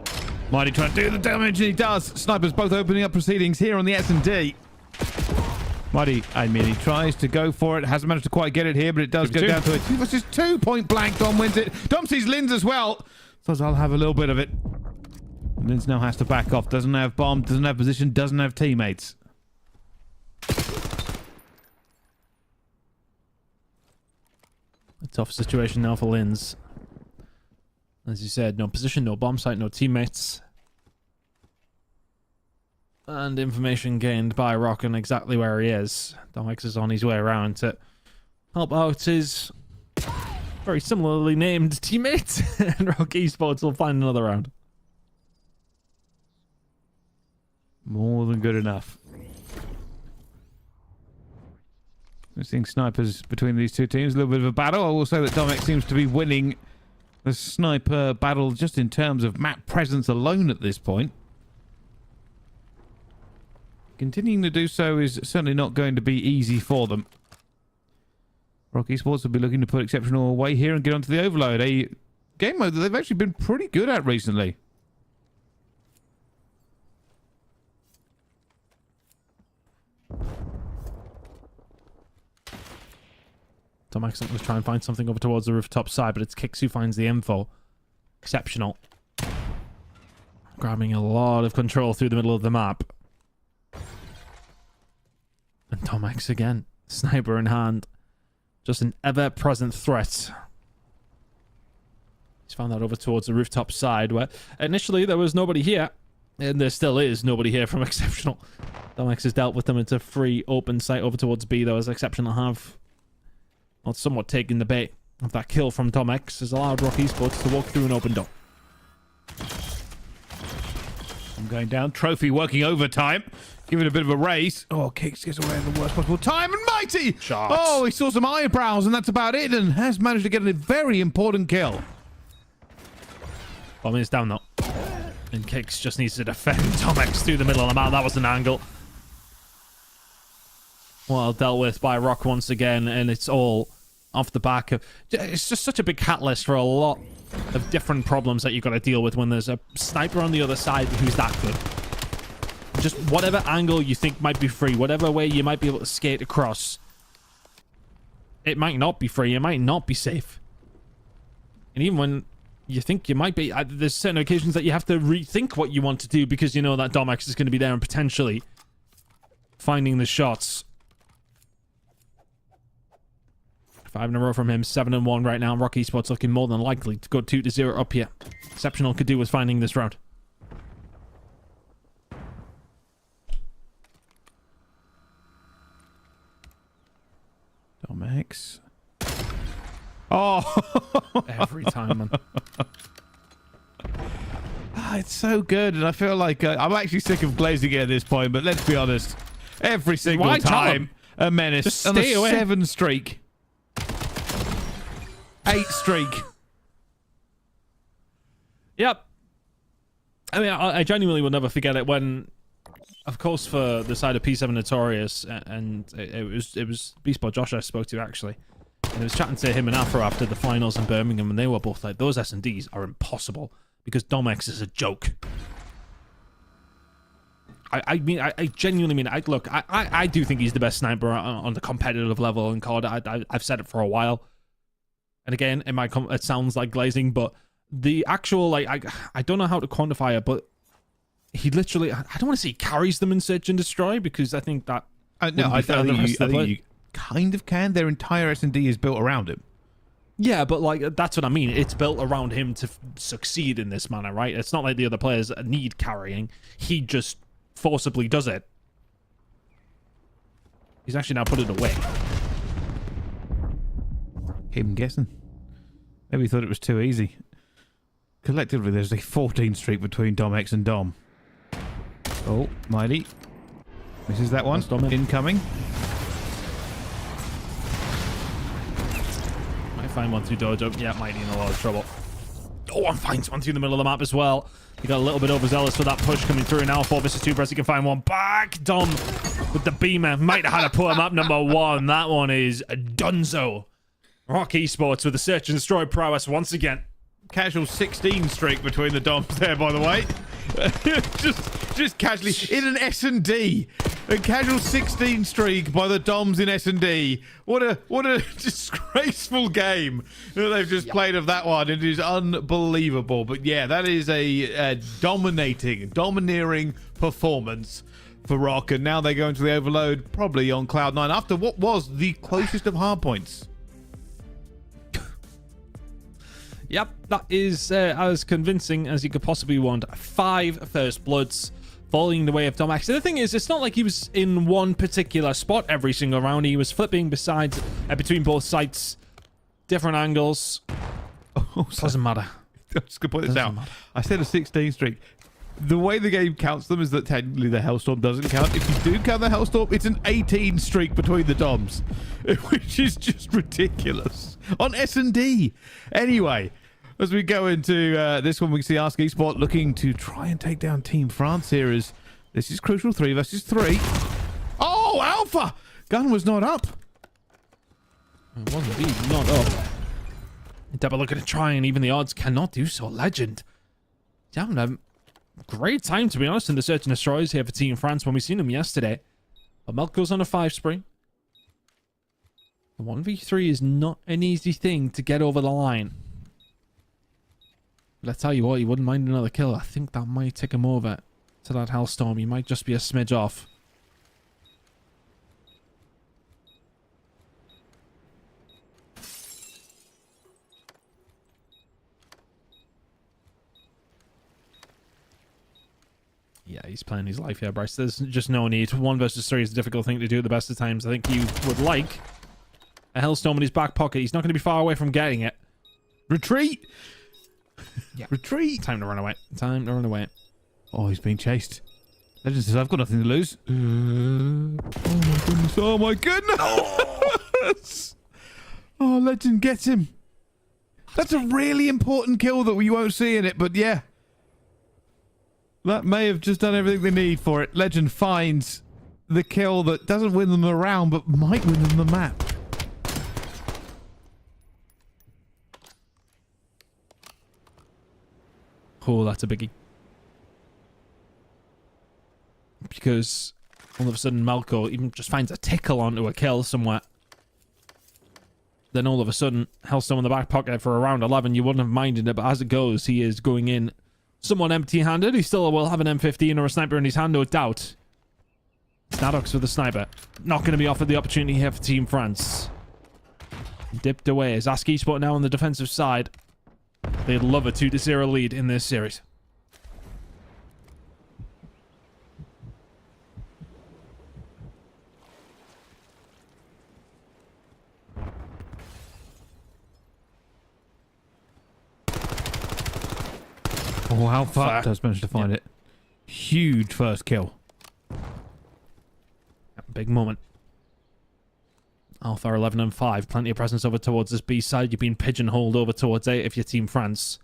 Mighty trying to do the damage, and he does. Snipers both opening up proceedings here on the S&D. Mighty, I mean, he tries to go for it. Hasn't managed to quite get it here, but it does go down to it. 2 versus 2, point blank. Dom wins it. Dom sees Linz as well. Says, I'll have a little bit of it. Linz now has to back off. Doesn't have bomb, doesn't have position, doesn't have teammates. A tough situation now for Linz. As you said, no position, no bomb site, no teammates. And information gained by Rock on exactly where he is. Domix is on his way around to help out his very similarly named teammate. And Rock Esports will find another round. More than good enough. We're seeing snipers between these two teams. A little bit of a battle. I will say that Domix seems to be winning the sniper battle just in terms of map presence alone at this point. Continuing to do so is certainly not going to be easy for them. Rock Esports will be looking to put Exceptional away here and get onto the Overload, a game mode that they've actually been pretty good at recently. Domix will try and find something over towards the rooftop side, but it's Kix who finds the info. Exceptional. Grabbing a lot of control through the middle of the map. And Domix again. Sniper in hand. Just an ever-present threat. He's found that over towards the rooftop side, where initially there was nobody here. And there still is nobody here from Exceptional. Domix has dealt with them into free open sight over towards B, though, as Exceptional have somewhat taken the bait of that kill from Domix, has allowed Rock Esports to walk through an open door. I'm going down. Trophy working overtime. Give it a bit of a race. Oh, Kix gets away at the worst possible time. And Mighty! Shots. Oh, he saw some eyebrows, and that's about it, and has managed to get a very important kill. Bomb is down, though. And Kix just needs to defend Domix through the middle of the map. That was an angle. Well dealt with by Rock once again, and it's all off the back of... It's just such a big catalyst for a lot of different problems that you've got to deal with when there's a sniper on the other side who's that good. Just whatever angle you think might be free, whatever way you might be able to skate across, it might not be free, it might not be safe. And even when you think you might be, there's certain occasions that you have to rethink what you want to do because you know that Domix is going to be there and potentially finding the shots. 5 in a row from him, 7-1 right now. Rock Esports looking more than likely to go 2-0 up here. Exceptional could do with finding this round. Domix. Oh! Every time, man. It's so good, and I feel like I'm actually sick of glazing it at this point, but let's be honest. Every single Why time, a menace. Just On a stay away. 7 streak. 8 streak. Yep. I mean, I genuinely will never forget it when, of course, for the side of P7 Notorious, and it was Esport Josh I spoke to, actually. And I was chatting to him and Afro after the finals in Birmingham, and they were both like, those S&Ds are impossible because Domix is a joke. I mean, I genuinely mean, look, I do think he's the best sniper on the competitive level in COD. I've said it for a while. And again, it sounds like glazing, but the actual, like, I don't know how to quantify it, but he literally, I don't want to say he carries them in Search and Destroy, because I think that... No, I think you kind of can. Their entire S&D is built around him. Yeah, but like, that's what I mean. It's built around him to succeed in this manner, right? It's not like the other players need carrying. He just forcibly does it. He's actually now put it away. Him guessing. Maybe he thought it was too easy. Collectively, there's a 14 streak between Domix and Dom. Oh, Mighty. Misses that one. Incoming. Might find one through Dojo. Yeah, Mighty in a lot of trouble. Oh, and finds one through the middle of the map as well. He got a little bit overzealous for that push coming through now. 4 versus 2. Brezzy can find one back. Dom with the beamer. Might have had to put him up number 1. That one is dunzo. Rock Esports with the Search and Destroy prowess once again. casual 16 streak between the Doms there, by the way. just casually in an S&D. A casual 16 streak by the Doms in S&D. What a disgraceful game that they've just played of that one. It is unbelievable. But yeah, that is a domineering performance for Rock. And now they go into the overload, probably on Cloud9, after what was the closest of hardpoints. Yep, that is as convincing as you could possibly want. 5 first bloods falling the way of Domax. The thing is, it's not like he was in one particular spot every single round. He was flipping between both sites, different angles. Doesn't matter. I'm just gonna put this out. I said a 16 streak. The way the game counts them is that technically the Hellstorm doesn't count. If you do count the Hellstorm, it's an 18 streak between the Doms, which is just ridiculous on S&D. Anyway, as we go into this one, we see Ask Esport looking to try and take down Team France here. As this is crucial, 3 versus 3. Oh, Alpha! Gun was not up. It was indeed not up. Double looking to try, and even the odds cannot do so. Legend. Damn, a great time, to be honest, in the search and destroys here for Team France when we seen them yesterday. But Melk goes on a 5 spree. The 1v3 is not an easy thing to get over the line. But I tell you what, he wouldn't mind another kill. I think that might take him over to that Hellstorm. He might just be a smidge off. Yeah, he's playing his life here, Bryce. There's just no need. 1 versus 3 is a difficult thing to do at the best of times. I think he would like a Hellstorm in his back pocket. He's not going to be far away from getting it. Retreat! Yeah. Retreat! Time to run away. Time to run away. Oh, he's being chased. Legend says, I've got nothing to lose. Oh my goodness. Oh my goodness! Oh, Legend gets him. That's a really important kill that we won't see in it, but yeah. That may have just done everything they need for it. Legend finds the kill that doesn't win them the round, but might win them the map. Oh, that's a biggie. Because all of a sudden Malco even just finds a tickle onto a kill somewhere. Then all of a sudden, Hellstorm in the back pocket for around 11. You wouldn't have minded it, but as it goes, he is going in somewhat empty-handed. He still will have an M15 or a sniper in his hand, no doubt. Snadox with the sniper. Not going to be offered the opportunity here for Team France. Dipped away as Ask Esport now on the defensive side. They'd love a 2-0 lead in this series. Oh, how far does manage to find it. Huge first kill. Big moment. Alpha 11 and 5. Plenty of presence over towards this B side. You've been pigeonholed over towards A if you're Team France.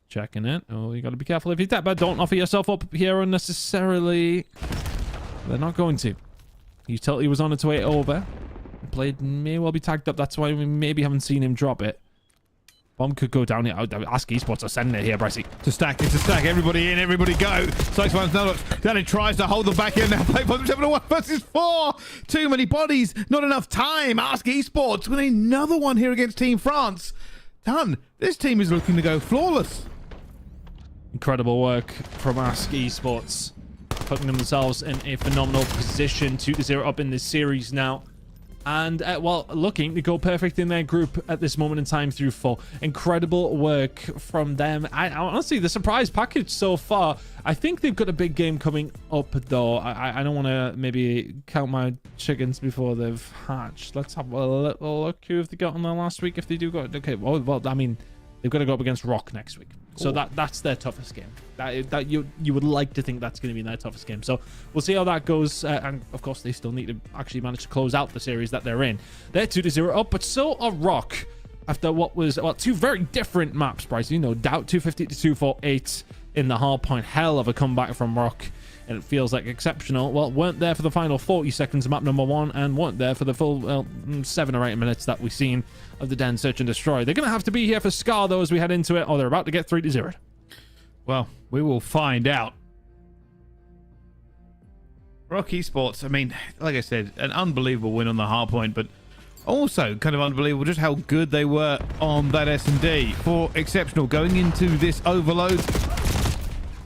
Checking it. Oh, you got to be careful if you're that bad. Don't offer yourself up here unnecessarily. They're not going to. Utility was on its way over. Blade may well be tagged up. That's why we maybe haven't seen him drop it. Bomb could go down here. Ask Esports are sending it here, Brycey. It's a stack. It's a stack. Everybody in. Everybody go. Slice one's now. Then it tries to hold them back in. Now play for them. 7-1 versus 4. Too many bodies. Not enough time. Ask Esports with another one here against Team France. Done. This team is looking to go flawless. Incredible work from Ask Esports. Putting themselves in a phenomenal position. 2-0 up in this series now. And, well, looking to go perfect in their group at this moment in time through 4. Incredible work from them. Honestly, the surprise package so far. I think they've got a big game coming up, though. I don't want to maybe count my chickens before they've hatched. Let's have a little look who have they got on there last week, if they do go. Okay, well, I mean, they've got to go up against Rock next week. So that's their toughest game. That you would like to think that's going to be their toughest game. So we'll see how that goes. And of course, they still need to actually manage to close out the series that they're in. They're 2-0 up, but so are Rock. After what was 2 very different maps, Bryce. You know, Doubt 250 to 248 in the hard point. Hell of a comeback from Rock And it feels like Exceptional, well, weren't there for the final 40 seconds of map number 1 and weren't there for the full, well, 7 or 8 minutes that we've seen of the Den Search and Destroy. They're going to have to be here for Scar, though, as we head into it. Oh, they're about to get 3-0. Well, we will find out. Rock Esports, I mean, like I said, an unbelievable win on the hard point, but also kind of unbelievable just how good they were on that S&D. For Exceptional, going into this overload,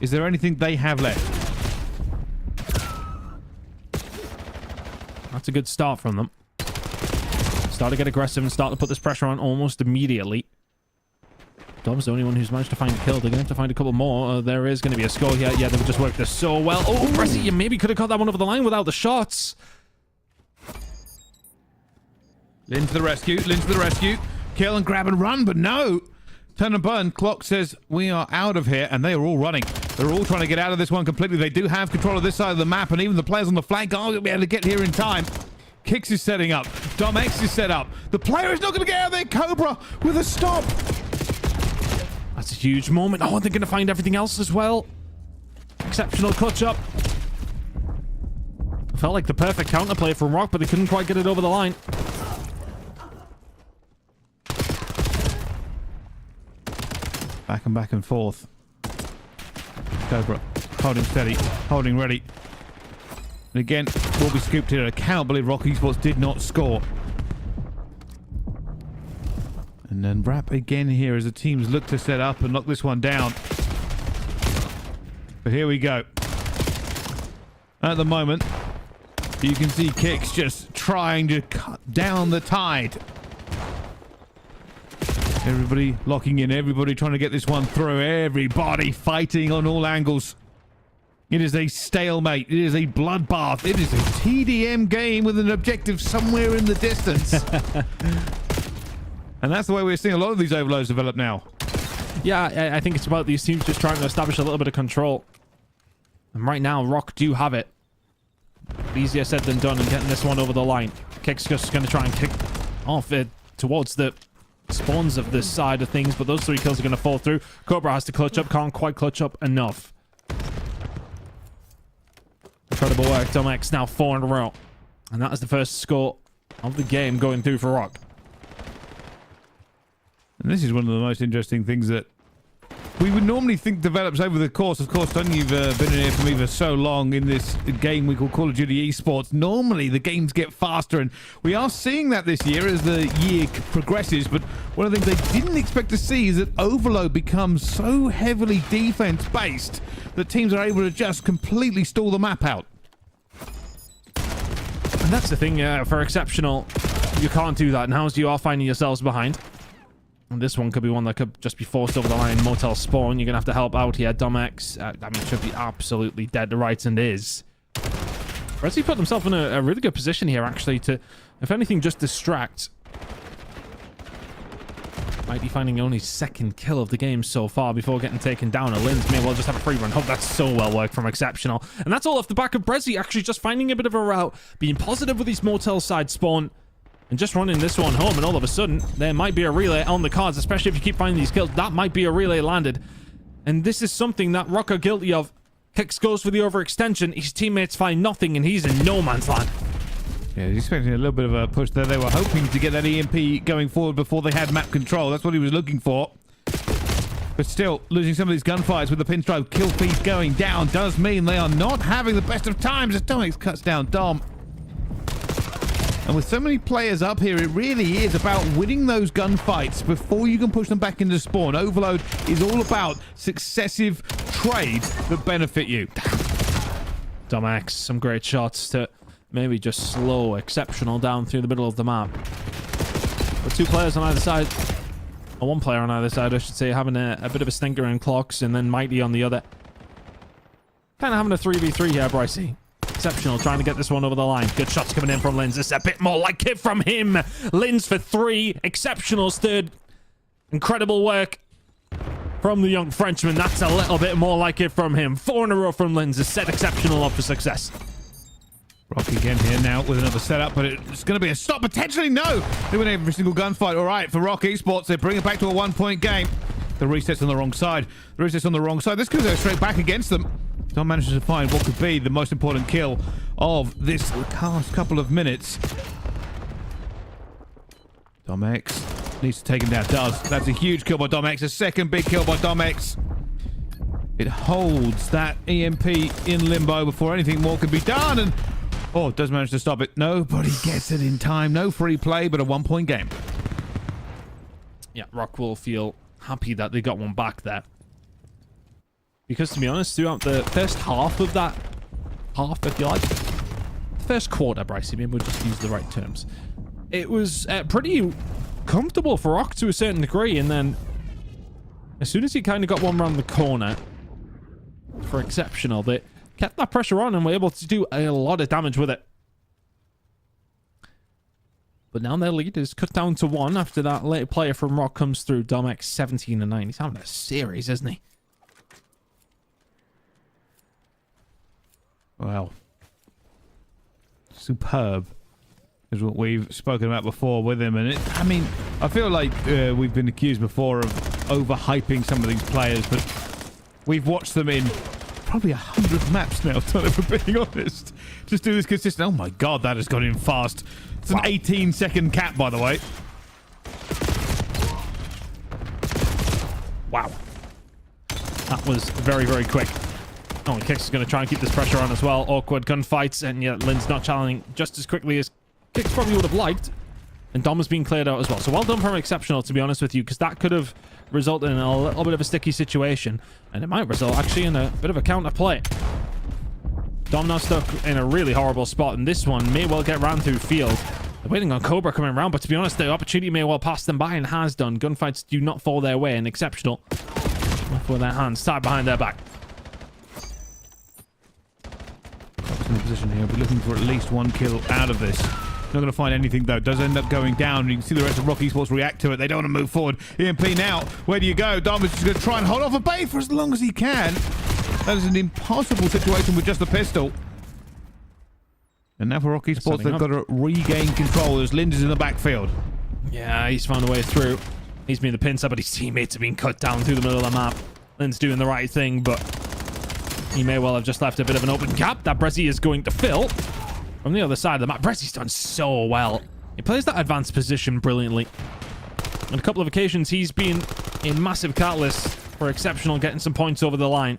is there anything they have left? That's a good start from them. Start to get aggressive and start to put this pressure on almost immediately. Dom's the only one who's managed to find a kill. They're going to have to find a couple more. There is going to be a score here. Yeah, they've just worked this so well. Oh, Brezzy, you maybe could have got that one over the line without the shots. Lin to the rescue. Lin to the rescue. Kill and grab and run, but no. Turn and burn. Clock says we are out of here, and they are all running. They're all trying to get out of this one completely. They do have control of this side of the map, and even the players on the flank aren't going to be able to get here in time. Kicks is setting up. Dom X is set up. The player is not going to get out of there. Cobra with a stop. That's a huge moment. Oh, they're going to find everything else as well. Exceptional clutch up. Felt like the perfect counterplay from Rock, but they couldn't quite get it over the line. Back and forth. Cobra holding steady, holding ready. And again, will be scooped here. I cannot believe Rock Esports did not score. And then Wrap again here as the teams look to set up and lock this one down. But here we go. At the moment, you can see Kicks just trying to cut down the tide. Everybody locking in, everybody trying to get this one through, everybody fighting on all angles. It is a stalemate, it is a bloodbath, it is a TDM game with an objective somewhere in the distance. And that's the way we're seeing a lot of these overloads develop now. Yeah, I think it's about these teams just trying to establish a little bit of control. And right now, Rock do have it. Easier said than done in getting this one over the line. Kick's just going to try and kick off it towards the spawns of this side of things, but those 3 kills are going to fall through. Cobra has to clutch up, can't quite clutch up enough. Incredible work. Dom X now 4 in a row. And that is the first score of the game going through for Rock. And this is one of the most interesting things that we would normally think develops over the course. Of course, Don, you've been in here for me for so long in this game we call Call of Duty Esports. Normally, the games get faster, and we are seeing that this year as the year progresses. But one of the things they didn't expect to see is that Overload becomes so heavily defense-based that teams are able to just completely stall the map out. And that's the thing, for Exceptional, you can't do that. Now as you are finding yourselves behind. And this one could be one that could just be forced over the line. Motel spawn. You're going to have to help out here. Dom X, I mean, should be absolutely dead to rights and is. Brezzy put himself in a really good position here, actually, to, if anything, just distract. Might be finding only 2nd kill of the game so far before getting taken down. Linz may well just have a free run. Oh, that's so well worked from Exceptional. And that's all off the back of Brezzy actually just finding a bit of a route, being positive with his Motel side spawn, and just running this one home, and all of a sudden, there might be a relay on the cards, especially if you keep finding these kills. That might be a relay landed. And this is something that Rock are guilty of. Kicks goes for the overextension. His teammates find nothing, and he's in no man's land. Yeah, he's expecting a little bit of a push there. They were hoping to get that EMP going forward before they had map control. That's what he was looking for. But still, losing some of these gunfights with the pinstripe kill feed going down does mean they are not having the best of times as Dominic cuts down Dom. And with so many players up here, it really is about winning those gunfights before you can push them back into spawn. Overload is all about successive trades that benefit you. Dom X, some great shots to maybe just slow Exceptional down through the middle of the map. With 2 players on either side, or 1 player on either side, I should say, having a bit of a stinker in Clocks and then Mighty on the other. Kind of having a 3v3 here, Brycey. Exceptional trying to get this one over the line. Good shots coming in from Linz. This is a bit more like it from him. Linz for 3. Exceptional's 3rd. Incredible work from the young Frenchman. That's a little bit more like it from him. 4 in a row from Linz has set Exceptional up for success. Rock again here now with another setup, but it's going to be a stop. Potentially, no. They win every single gunfight. All right, for Rock Esports, they bring it back to a 1-point game. The reset's on the wrong side. The reset's on the wrong side. This could go straight back against them. Dom manages to find what could be the most important kill of this last couple of minutes. Dom X needs to take him down. Does. That's a huge kill by Dom X. A second big kill by Dom X. It holds that EMP in limbo before anything more can be done. And oh, does manage to stop it. Nobody gets it in time. No free play, but a 1-point game. Yeah, Rock will feel happy that they got one back there. Because to be honest, throughout the first half of that half, if you like, first quarter, Bryce, maybe we'll just use the right terms. It was pretty comfortable for Rock to a certain degree, and then as soon as he kind of got one around the corner for Exceptional, they kept that pressure on and were able to do a lot of damage with it. But now their lead is cut down to 1 after that late player from Rock comes through. Domex 17-9. He's having a series, isn't he? Wow. Superb is what we've spoken about before with him. And I mean, I feel like we've been accused before of overhyping some of these players, but we've watched them in probably 100 maps now, if we're being honest. Just do this consistent. Oh my god, that has gone in fast. It's an 18-second cap, by the way. Wow. That was very, very quick. Oh, and Kix is going to try and keep this pressure on as well. Awkward gunfights, and yet Lynn's not challenging just as quickly as Kix probably would have liked. And Dom has been cleared out as well. So well done from Exceptional, to be honest with you, because that could have resulted in a little bit of a sticky situation. And it might result actually in a bit of a counter play. Dom now stuck in a really horrible spot, and this one may well get ran through field. They're waiting on Cobra coming around, but to be honest, the opportunity may well pass them by and has done. Gunfights do not fall their way, and Exceptional left with their hands tied behind their back. In the position here, we're looking for at least 1 kill out of this. Not going to find anything though. Does end up going down. You can see the rest of Rock Esports react to it. They don't want to move forward. EMP now. Where do you go? Dom is just going to try and hold off a bay for as long as he can. That is an impossible situation with just a pistol. And now for Rock Esports, they've got to regain control as Lind is in the backfield. Yeah, he's found a way through. He's been the pincer, but his teammates have been cut down through the middle of the map. Lind's doing the right thing, but he may well have just left a bit of an open gap that Brezzy is going to fill from the other side of the map. Brezzy's done so well. He plays that advanced position brilliantly. On a couple of occasions, he's been in massive catalyst for Exceptional, getting some points over the line.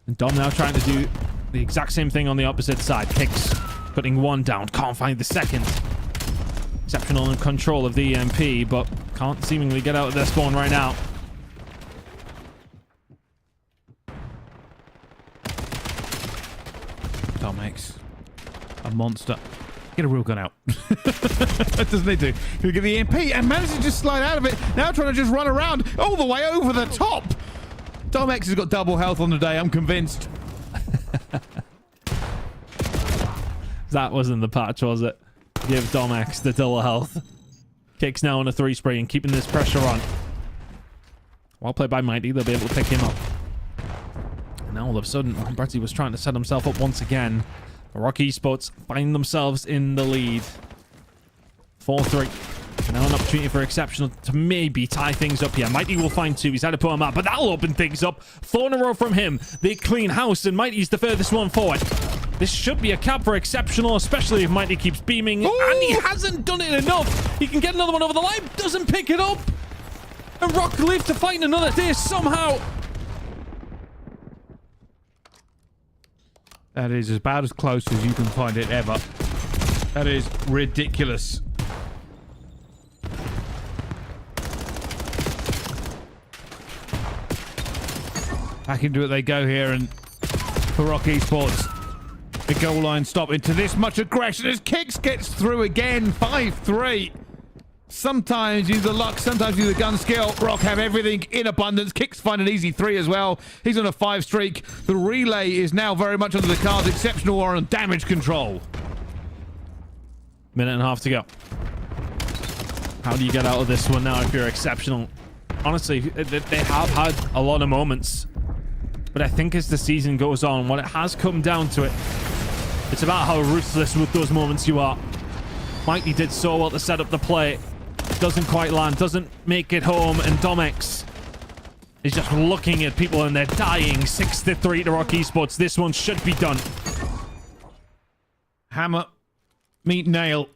And Dom now trying to do the exact same thing on the opposite side. Kicks, putting 1 down. Can't find the second. Exceptional in control of the EMP, but can't seemingly get out of their spawn right now. Dom X, a monster. Get a real gun out. That doesn't need to. He'll get the EMP and manages to just slide out of it. Now trying to just run around all the way over the top. Dom X has got double health on the day, I'm convinced. That wasn't the patch, was it? Give Dom X the double health. Kicks now on a 3 spray and keeping this pressure on. Well played by Mighty, they'll be able to pick him up. And now all of a sudden, Bretty was trying to set himself up once again. Rock Esports find themselves in the lead. 4-3. Now an opportunity for Exceptional to maybe tie things up here. Mighty will find 2. He's had to put him out, but that'll open things up. 4 in a row from him. They clean house, and Mighty's the furthest one forward. This should be a cap for Exceptional, especially if Mighty keeps beaming. Ooh. And he hasn't done it enough. He can get another one over the line. Doesn't pick it up. And Rock live to fight another day somehow. That is about as close as you can find it ever. That is ridiculous. Back into it they go here, and for Rock Esports, the goal line stop into this much aggression as Kix gets through again. 5-3. Sometimes you the luck, sometimes you the gun skill. Rock have everything in abundance. Kix find an easy 3 as well. He's on a 5 streak. The relay is now very much under the cards. Exceptional are on damage control. Minute and a half to go. How do you get out of this one now if you're Exceptional? Honestly, they have had a lot of moments. But I think as the season goes on, what it has come down to it's about how ruthless with those moments you are. Mikey did so well to set up the play. Doesn't quite land, doesn't make it home, and Domex He's just looking at people and they're dying. 6-3 to Rock Esports. This one should be done. Hammer. Meet nail.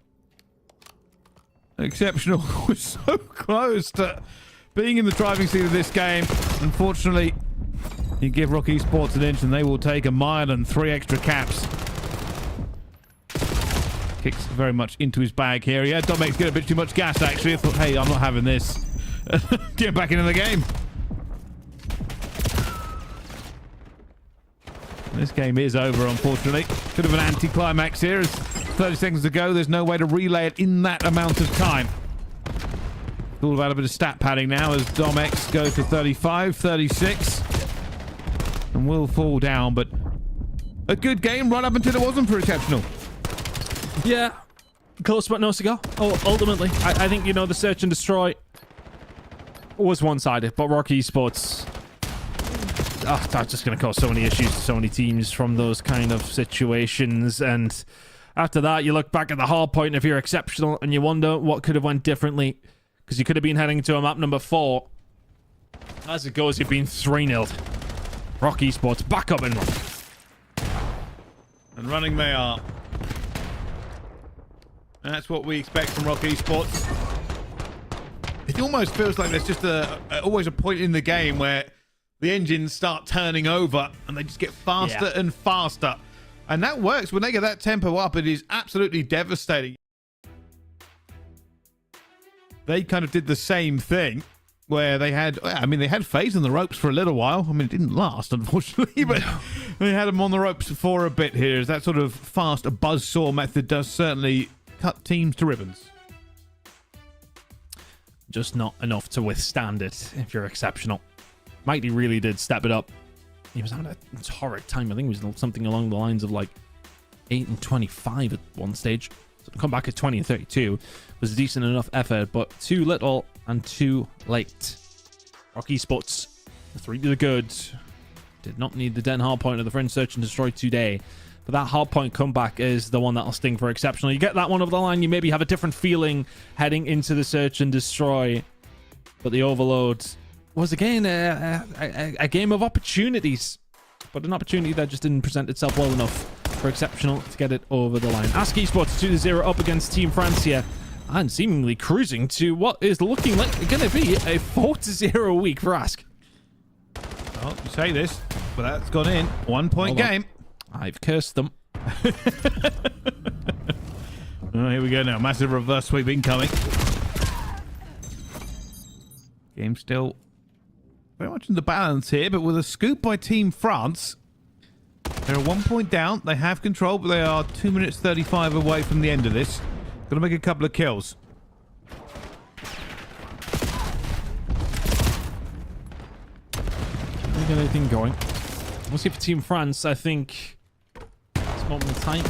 Exceptional was so close to being in the driving seat of this game. Unfortunately, you give Rock Esports an inch and they will take a mile and 3 extra caps. Kicks very much into his bag here. Yeah, Domek's getting a bit too much gas, actually. I thought, hey, I'm not having this. Get back into the game. This game is over, unfortunately. Bit of an anti-climax here. As 30 seconds to go, there's no way to relay it in that amount of time. It's all about a bit of stat padding now as Domex goes to 35, 36. And will fall down, but a good game right up until it wasn't for Exceptional. Yeah. Close but no cigar. Oh, ultimately, I think, you know, the search and destroy was one-sided, but Rock Esports... Oh, that's just going to cause so many issues to so many teams from those kind of situations. And after that, you look back at the hard point if you're Exceptional and you wonder what could have went differently. Because you could have been heading to a map number 4. As it goes, you've been 3-0'd. Rock Esports back up and running. And running they are. And that's what we expect from Rock Esports. It almost feels like there's just always a point in the game where the engines start turning over and they just get faster and faster. And that works. When they get that tempo up, it is absolutely devastating. They kind of did the same thing where they had, I mean, they had FaZe on the ropes for a little while. I mean, it didn't last, unfortunately, but they had them on the ropes for a bit here. As that sort of fast buzzsaw method does certainly cut teams to ribbons. Just not enough to withstand it if you're Exceptional. Mighty really did step it up. He was having a torrid time. I think it was something along the lines of like 8 and 25 at one stage. So to come back at 20 and 32 was a decent enough effort, but too little and too late. Rock Esports, the 3 to the good. Did not need the Den hard point of the French search and destroy today. But that hard point comeback is the one that'll sting for Exceptional. You get that one over the line, you maybe have a different feeling heading into the search and destroy. But the overload was again a game of opportunities, but an opportunity that just didn't present itself well enough for Exceptional to get it over the line. Ask Esports 2-0 up against Team France here, and seemingly cruising to what is looking like going to be a 4-0 week for Ask. Well, you say this, but that's gone in. 1 point game. I've cursed them. Oh, here we go now. Massive reverse sweep incoming. Game still very much in the balance here, but with a scoop by Team France. They're 1 point down. They have control, but they are 2 minutes 35 away from the end of this. Got to make a couple of kills. Don't get anything going. We'll see for Team France. I think this moment in time,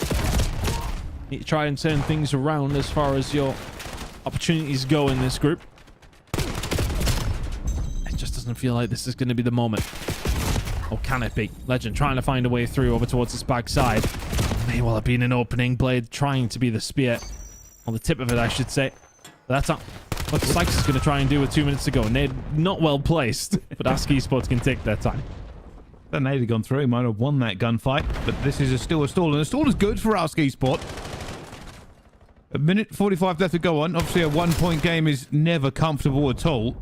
need to try and turn things around as far as your opportunities go in this group. Doesn't feel like this is going to be the moment. Or can it be? Legend trying to find a way through over towards his backside. May well have been an opening. Blade trying to be the spear. On the tip of it, I should say. But that's not what Sykes is going to try and do with 2 minutes to go. Nade not well placed. But Ask Esports can take their time. That Nade had gone through. He might have won that gunfight. But this is still a stall. And a stall is good for Ask Esport. A minute 45 left to go on. Obviously, a 1 point game is never comfortable at all.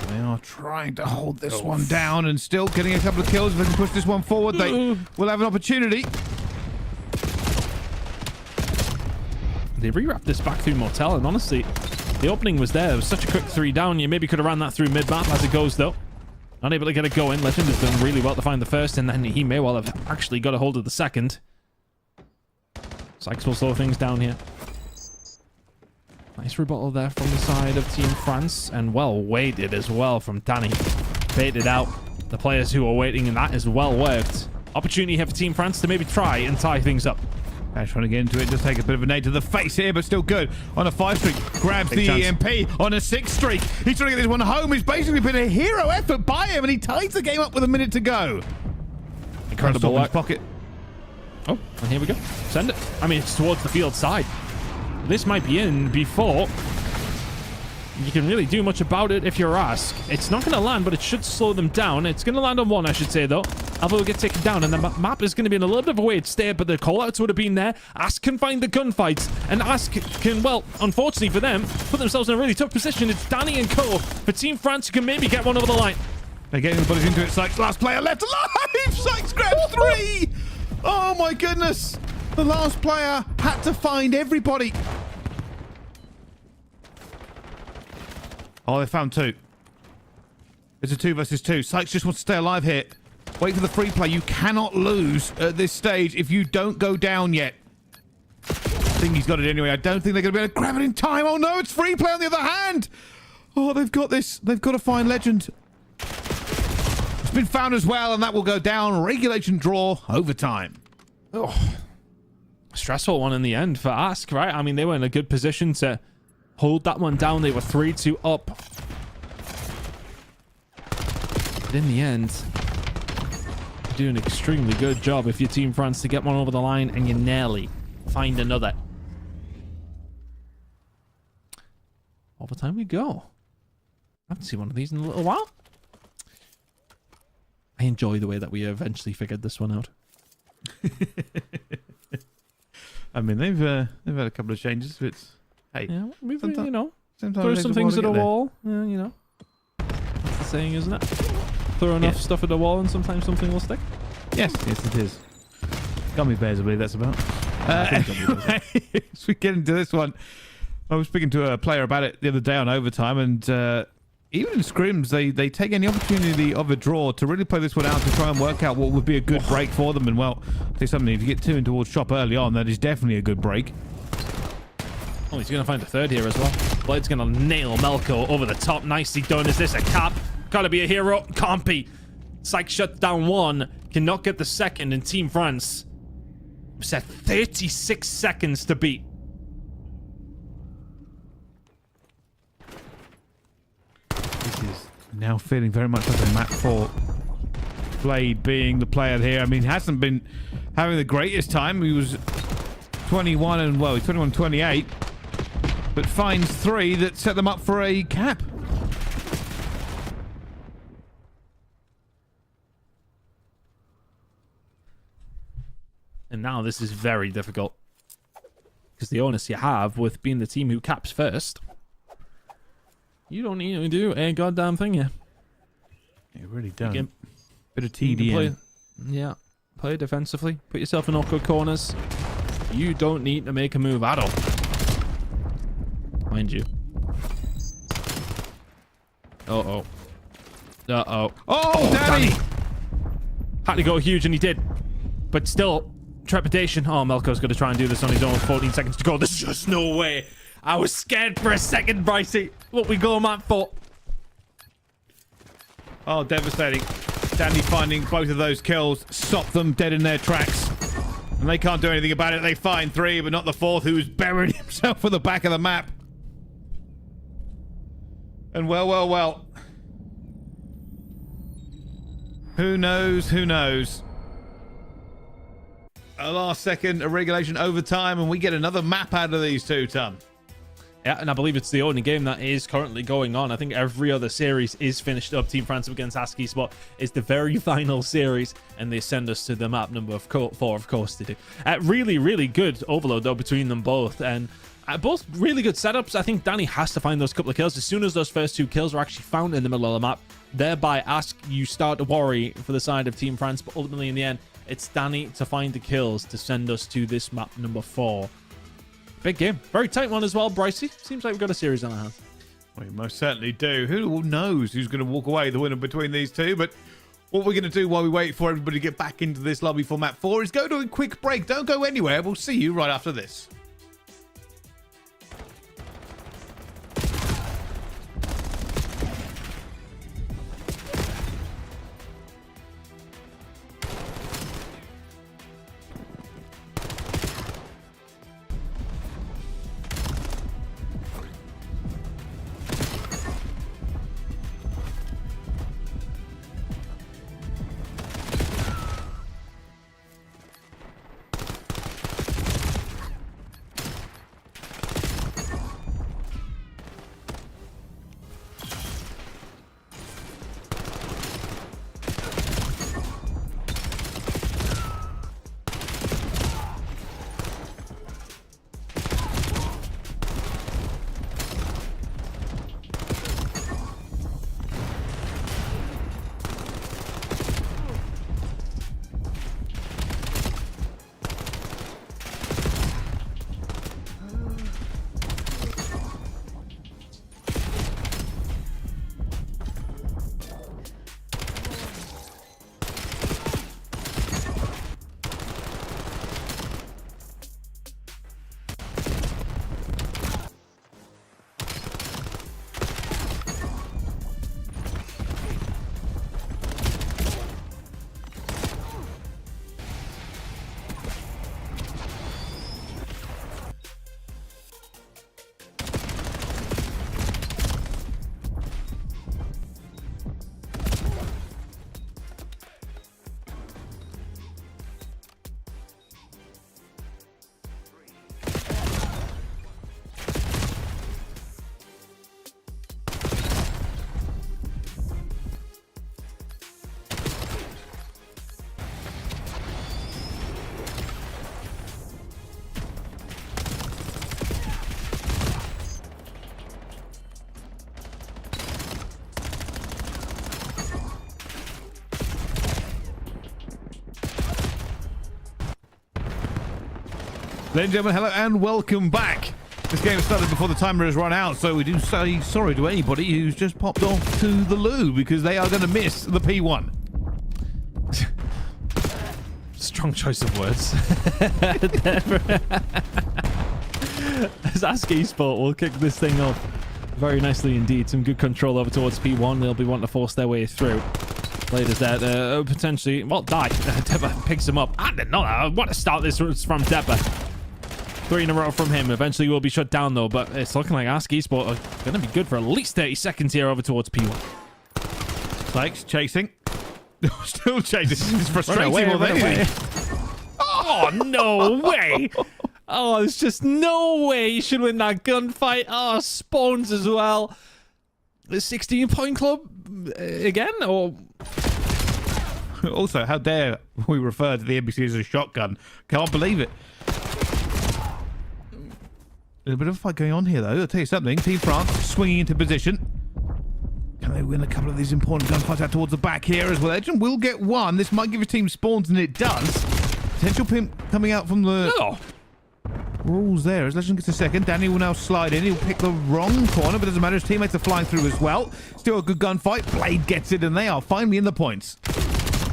They are trying to hold this one down and still getting a couple of kills. If they can push this one forward, they will have an opportunity. They rewrapped this back through Motel, and honestly, the opening was there. It was such a quick 3 down. You maybe could have ran that through mid-map as it goes, though. Not able to get it going. Legend has done really well to find the first, and then he may well have actually got a hold of the second. Sykes will slow things down here. Nice rebuttal there from the side of Team France, and well weighted as well from Danny. Baited out the players who are waiting, and that is well worked. Opportunity here for Team France to maybe try and tie things up. Trying to get into it, just take a bit of a nade to the face here, but still good. On a 5 streak, grabs the EMP. On a 6 streak, he's trying to get this one home. It's basically been a hero effort by him, and he ties the game up with a minute to go. Incredible work. Pocket. Oh, and here we go. Send it. I mean, it's towards the field side. This might be in before you can really do much about it if you're Ask. It's not going to land, but it should slow them down. It's going to land on one, I should say, though. Alpha will get taken down, and the map is going to be in a little bit of a weird state, but the callouts would have been there. Ask can find the gunfights, and Ask can, well, unfortunately for them, put themselves in a really tough position. It's Danny and Co. for Team France who can maybe get one over the line. They're getting the bodies into it. Sykes, last player left alive! Sykes grabs 3! Oh my goodness! The last player had to find everybody. Oh, they found 2. It's a 2 versus 2. Sykes just wants to stay alive here. Wait for the free play. You cannot lose at this stage if you don't go down yet. I think he's got it anyway. I don't think they're going to be able to grab it in time. Oh no, it's free play on the other hand. Oh, they've got this. They've got to find Legend. It's been found as well, and that will go down. Regulation draw, overtime. Oh, stressful one in the end for Ask, right? I mean, they were in a good position to hold that one down. They were 3-2 up. But in the end, you do an extremely good job if you're Team France to get one over the line and you nearly find another. Overtime we go. I haven't seen one of these in a little while. I enjoy the way that we eventually figured this one out. I mean, they've had a couple of changes. It's hey, Yeah, we've, sometimes- you know, sometimes throw it takes some a while things to at a get there. wall. Yeah, you know. That's the saying, isn't it? Throw enough stuff at the wall and sometimes something will stick. Yes, it is. Gummy bears, I believe that's about. Anyway, as we get into this one, I was speaking to a player about it the other day on overtime, and even in scrims, they take any opportunity of a draw to really play this one out to try and work out what would be a good break for them. And well, I'll say something, if you get 2 in towards shop early on, that is definitely a good break. Oh, he's going to find a third here as well. Blade's going to nail Melko over the top. Nicely done. Is this a cap? Gotta be a hero. Can't be. Psych shut down 1. Cannot get the second, and Team France set 36 seconds to beat. This is now feeling very much like a map for Blade being the player here. I mean, he hasn't been having the greatest time. He was 21 and, well, he's 21-28, but finds 3 that set them up for a cap. And now this is very difficult. Because the onus you have with being the team who caps first, you don't need to do a goddamn thing here. You really don't. You Bit of can TDM. play defensively. Put yourself in awkward corners. You don't need to make a move at all. Mind you. Uh-oh. Uh-oh. Oh, Danny! Had to go huge, and he did. But still, trepidation. Oh, Melko's going to try and do this on his own with 14 seconds to go. There's just no way. I was scared for a second, Brycey. What we go map for. Oh, devastating. Danny finding both of those kills, stop them dead in their tracks. And they can't do anything about it. They find 3, but not the 4th, who's burying himself at the back of the map. And well. Who knows? Who knows? A last second, a regulation overtime, and we get another map out of these 2, Tom. Yeah, and I believe it's the only game that is currently going on. I think every other series is finished up. Team France against ASK Esport is the very final series, and they send us to the map number 4, of course they do. Really, really good overload, though, between them both, and both really good setups. I think Danny has to find those couple of kills. As soon as those first 2 kills are actually found in the middle of the map, thereby ASK, you start to worry for the side of Team France, but ultimately in the end, it's Danny to find the kills to send us to this map number 4. Big game. Very tight one as well, Brycey. Seems like we've got a series on our hands. We most certainly do. Who knows who's going to walk away the winner between these 2, but what we're going to do while we wait for everybody to get back into this lobby for map 4 is go to a quick break. Don't go anywhere. We'll see you right after this. Ladies and gentlemen, hello and welcome back. This game started before the timer has run out, so we do say sorry to anybody who's just popped off to the loo because they are going to miss the P1. Strong choice of words. As Ask Esport will kick this thing off very nicely indeed. Some good control over towards P1. They'll be wanting to force their way through. Players there potentially, well, die. Deppa picks him up. I didn't know that. I want to start this from Deppa. 3 in a row from him. Eventually will be shut down though, but it's looking like Ask Esport are going to be good for at least 30 seconds here over towards P1. Sykes chasing. Still chasing. It's frustrating Run more away, than run away. anything. Oh, no way. Oh, there's just no way you should win that gunfight. Oh, spawns as well. The 16-point club again? Or Also, how dare we refer to the NBC as a shotgun? Can't believe it. A little bit of a fight going on here, though. I'll tell you something. Team France swinging into position. Can they win a couple of these important gunfights out towards the back here as well? Legend will get one. This might give a team spawns, and it does. Potential pimp coming out from the rules there. As Legend gets a second, Danny will now slide in. He'll pick the wrong corner, but doesn't matter. His teammates are flying through as well. Still a good gunfight. Blade gets it, and they are finally in the points.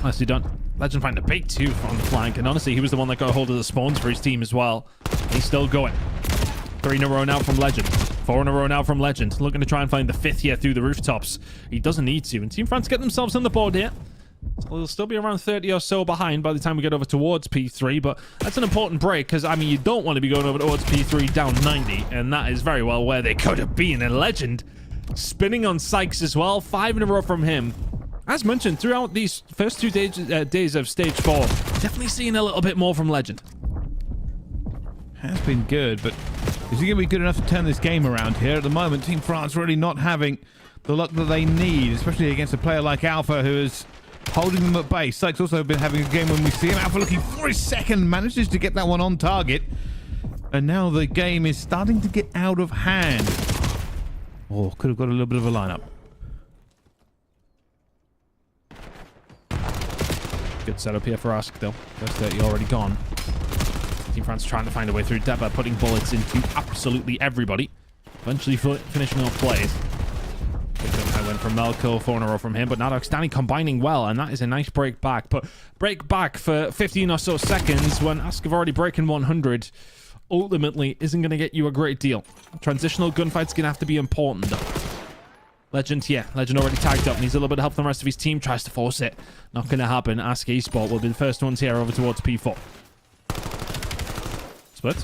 nicely done. Legend find a big 2 on the flank, and honestly, he was the one that got a hold of the spawns for his team as well. He's still going. 3 in a row now from Legend. 4 in a row now from Legend. Looking to try and find the 5th here through the rooftops. He doesn't need to. And Team France get themselves on the board here. So they'll still be around 30 or so behind by the time we get over towards P3. But that's an important break because, I mean, you don't want to be going over towards P3 down 90. And that is very well where they could have been. And Legend spinning on Sykes as well. 5 in a row from him. As mentioned, throughout these first 2 days of Stage 4, definitely seeing a little bit more from Legend. Has been good, but is he going to be good enough to turn this game around here? At the moment, Team France really not having the luck that they need, especially against a player like Alpha, who is holding them at bay. Sykes also been having a game when we see him. Alpha looking for his second, manages to get that one on target. And now the game is starting to get out of hand. Oh, could have got a little bit of a lineup. Good setup here for Ask, though. First 30 already gone. Team France trying to find a way through Deppa, putting bullets into absolutely everybody. Eventually finishing off plays. I went from Melko, 4 in a row from him, but Nadox Danny combining well, and that is a nice break back. But break back for 15 or so seconds when Ask have already breaking 100 ultimately isn't going to get you a great deal. Transitional gunfight's going to have to be important, though. Legend, yeah. Legend already tagged up. Needs a little bit of help from the rest of his team. Tries to force it. Not going to happen. Ask Esport will be the first ones here over towards P4. Split.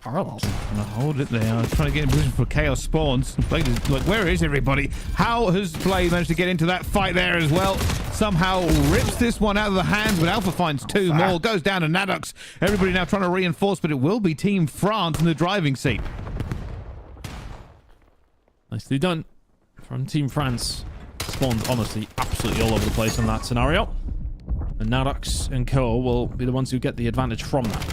Parallels. Hold it there. I was trying to get in position for Chaos spawns. Blade is like, where is everybody? How has Blade managed to get into that fight there as well? Somehow rips this one out of the hands, but Alpha finds 2 more. Goes down to Nadox. Everybody now trying to reinforce, but it will be Team France in the driving seat. Nicely done from Team France. Spawned, honestly, absolutely all over the place in that scenario. And Nadox and Co will be the ones who get the advantage from that.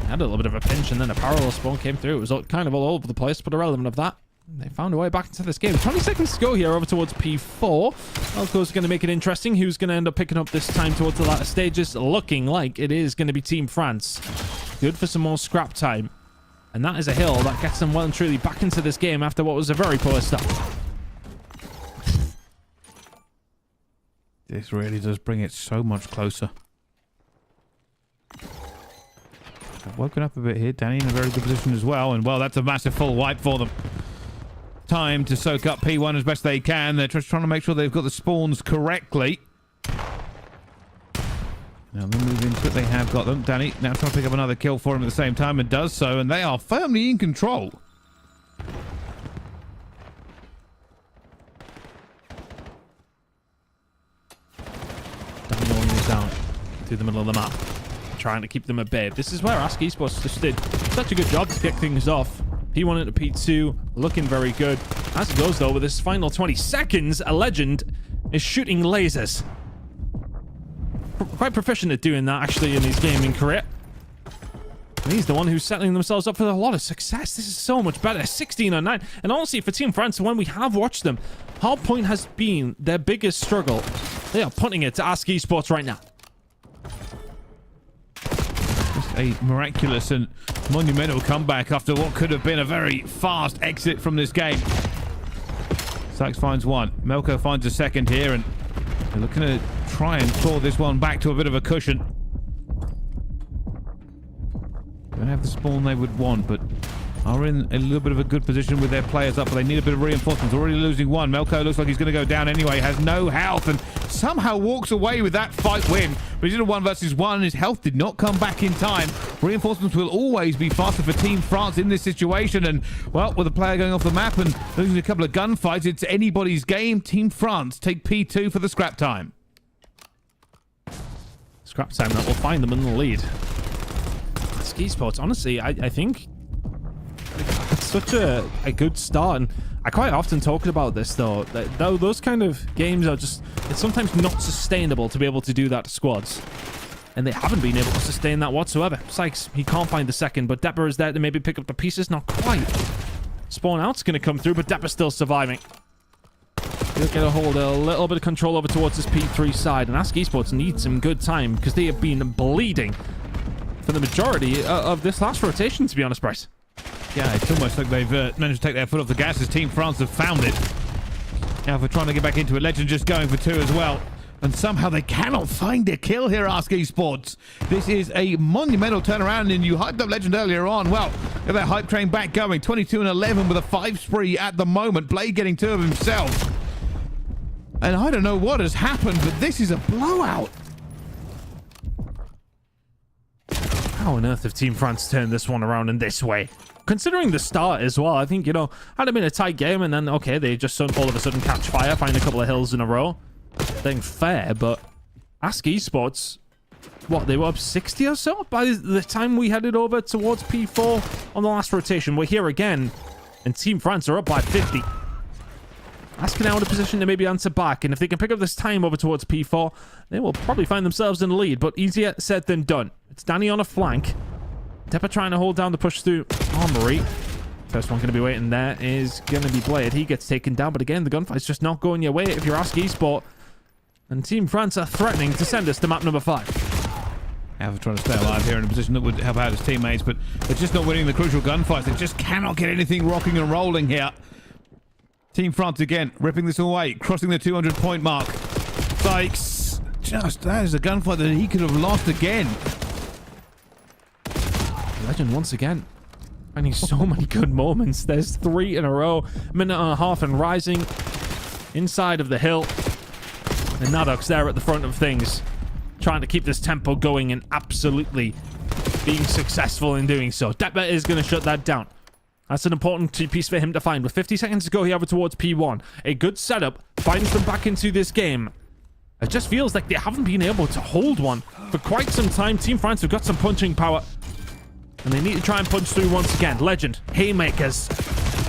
Had a little bit of a pinch, and then a parallel spawn came through. It was kind of all over the place, but irrelevant of that. They found a way back into this game. 20 seconds to go here over towards P4. Elco's going to make it interesting. Who's going to end up picking up this time towards the latter stages? Looking like it is going to be Team France. Good for some more scrap time. And that is a hill that gets them well and truly back into this game after what was a very poor start. This really does bring it so much closer. I've woken up a bit here. Danny in a very good position as well. And, well, that's a massive full wipe for them. Time to soak up P1 as best they can. They're just trying to make sure they've got the spawns correctly. Now they move into it. They have got them. Danny now trying to pick up another kill for him at the same time and does so. And they are firmly in control. Danny rolling these down to the middle of the map. Trying to keep them at bay. This is where Ask Esports just did such a good job to kick things off. P1 into P2, looking very good. As it goes, though, with this final 20 seconds, a Legend is shooting lasers. Quite proficient at doing that, actually, in his gaming career. And he's the one who's setting themselves up for a lot of success. This is so much better. 16 on 9. And honestly, for Team France, when we have watched them, hardpoint has been their biggest struggle. They are putting it to Ask Esports right now. a miraculous and monumental comeback after what could have been a very fast exit from this game. Sykes finds one. Melko finds a second here, and they're looking to try and claw this one back to a bit of a cushion. Don't have the spawn they would want, but are in a little bit of a good position with their players up, but they need a bit of reinforcements. Already losing one. Melko looks like he's going to go down anyway. Has no health and somehow walks away with that fight win. But he's in a 1 versus 1. His health did not come back in time. Reinforcements will always be faster for Team France in this situation. And, well, with a player going off the map and losing a couple of gunfights, it's anybody's game. Team France take P2 for the scrap time. Scrap time that will find them in the lead. Esports, honestly, I think it's such a good start, and I quite often talk about this though, that those kind of games are just, it's sometimes not sustainable to be able to do that to squads, and they haven't been able to sustain that whatsoever. Sykes, he can't find the second, but Depper is there to maybe pick up the pieces. Not quite. Spawn out's going to come through, but Depper's still surviving. He'll get a hold of a little bit of control over towards this P3 side, and Ask Esports need some good time because they have been bleeding for the majority of this last rotation, to be honest, Bryce. Yeah, it's almost like they've managed to take their foot off the gas as Team France have found it. Now, if we're trying to get back into it, Legend just going for 2 as well. And somehow they cannot find a kill here, Ask Esports. This is a monumental turnaround, and you hyped up Legend earlier on. Well, get that hype train back going. 22 and 11 with a 5 spree at the moment. Blade getting 2 of himself. And I don't know what has happened, but this is a blowout. How on earth have Team France turned this one around in this way? Considering the start as well, I think, you know, had it been a tight game and then, okay, they just all of a sudden catch fire, find a couple of hills in a row. Then fair, but Ask Esports, what, they were up 60 or so by the time we headed over towards P4 on the last rotation. We're here again, and Team France are up by 50. Ask now in a position to maybe answer back, and if they can pick up this time over towards P4, they will probably find themselves in the lead, but easier said than done. It's Danny on a flank. Depper trying to hold down the push through Armory. First one going to be waiting there is going to be Blade. He gets taken down, but again, the gunfight's just not going your way if you're Ask Esport. And Team France are threatening to send us to map number 5. Alpha trying to stay alive here in a position that would help out his teammates, but they're just not winning the crucial gunfights. They just cannot get anything rocking and rolling here. Team France again, ripping this away, crossing the 200-point mark. Sykes, that is a gunfight that he could have lost again. Legend once again finding so many good moments. There's 3 in a row, minute and a half and rising inside of the hill. And Nadok's there at the front of things, trying to keep this tempo going and absolutely being successful in doing so. Depper is going to shut that down. That's an important piece for him to find. With 50 seconds to go here over towards P1. A good setup finds them back into this game. It just feels like they haven't been able to hold one for quite some time. Team France have got some punching power, and they need to try and punch through once again. Legend, haymakers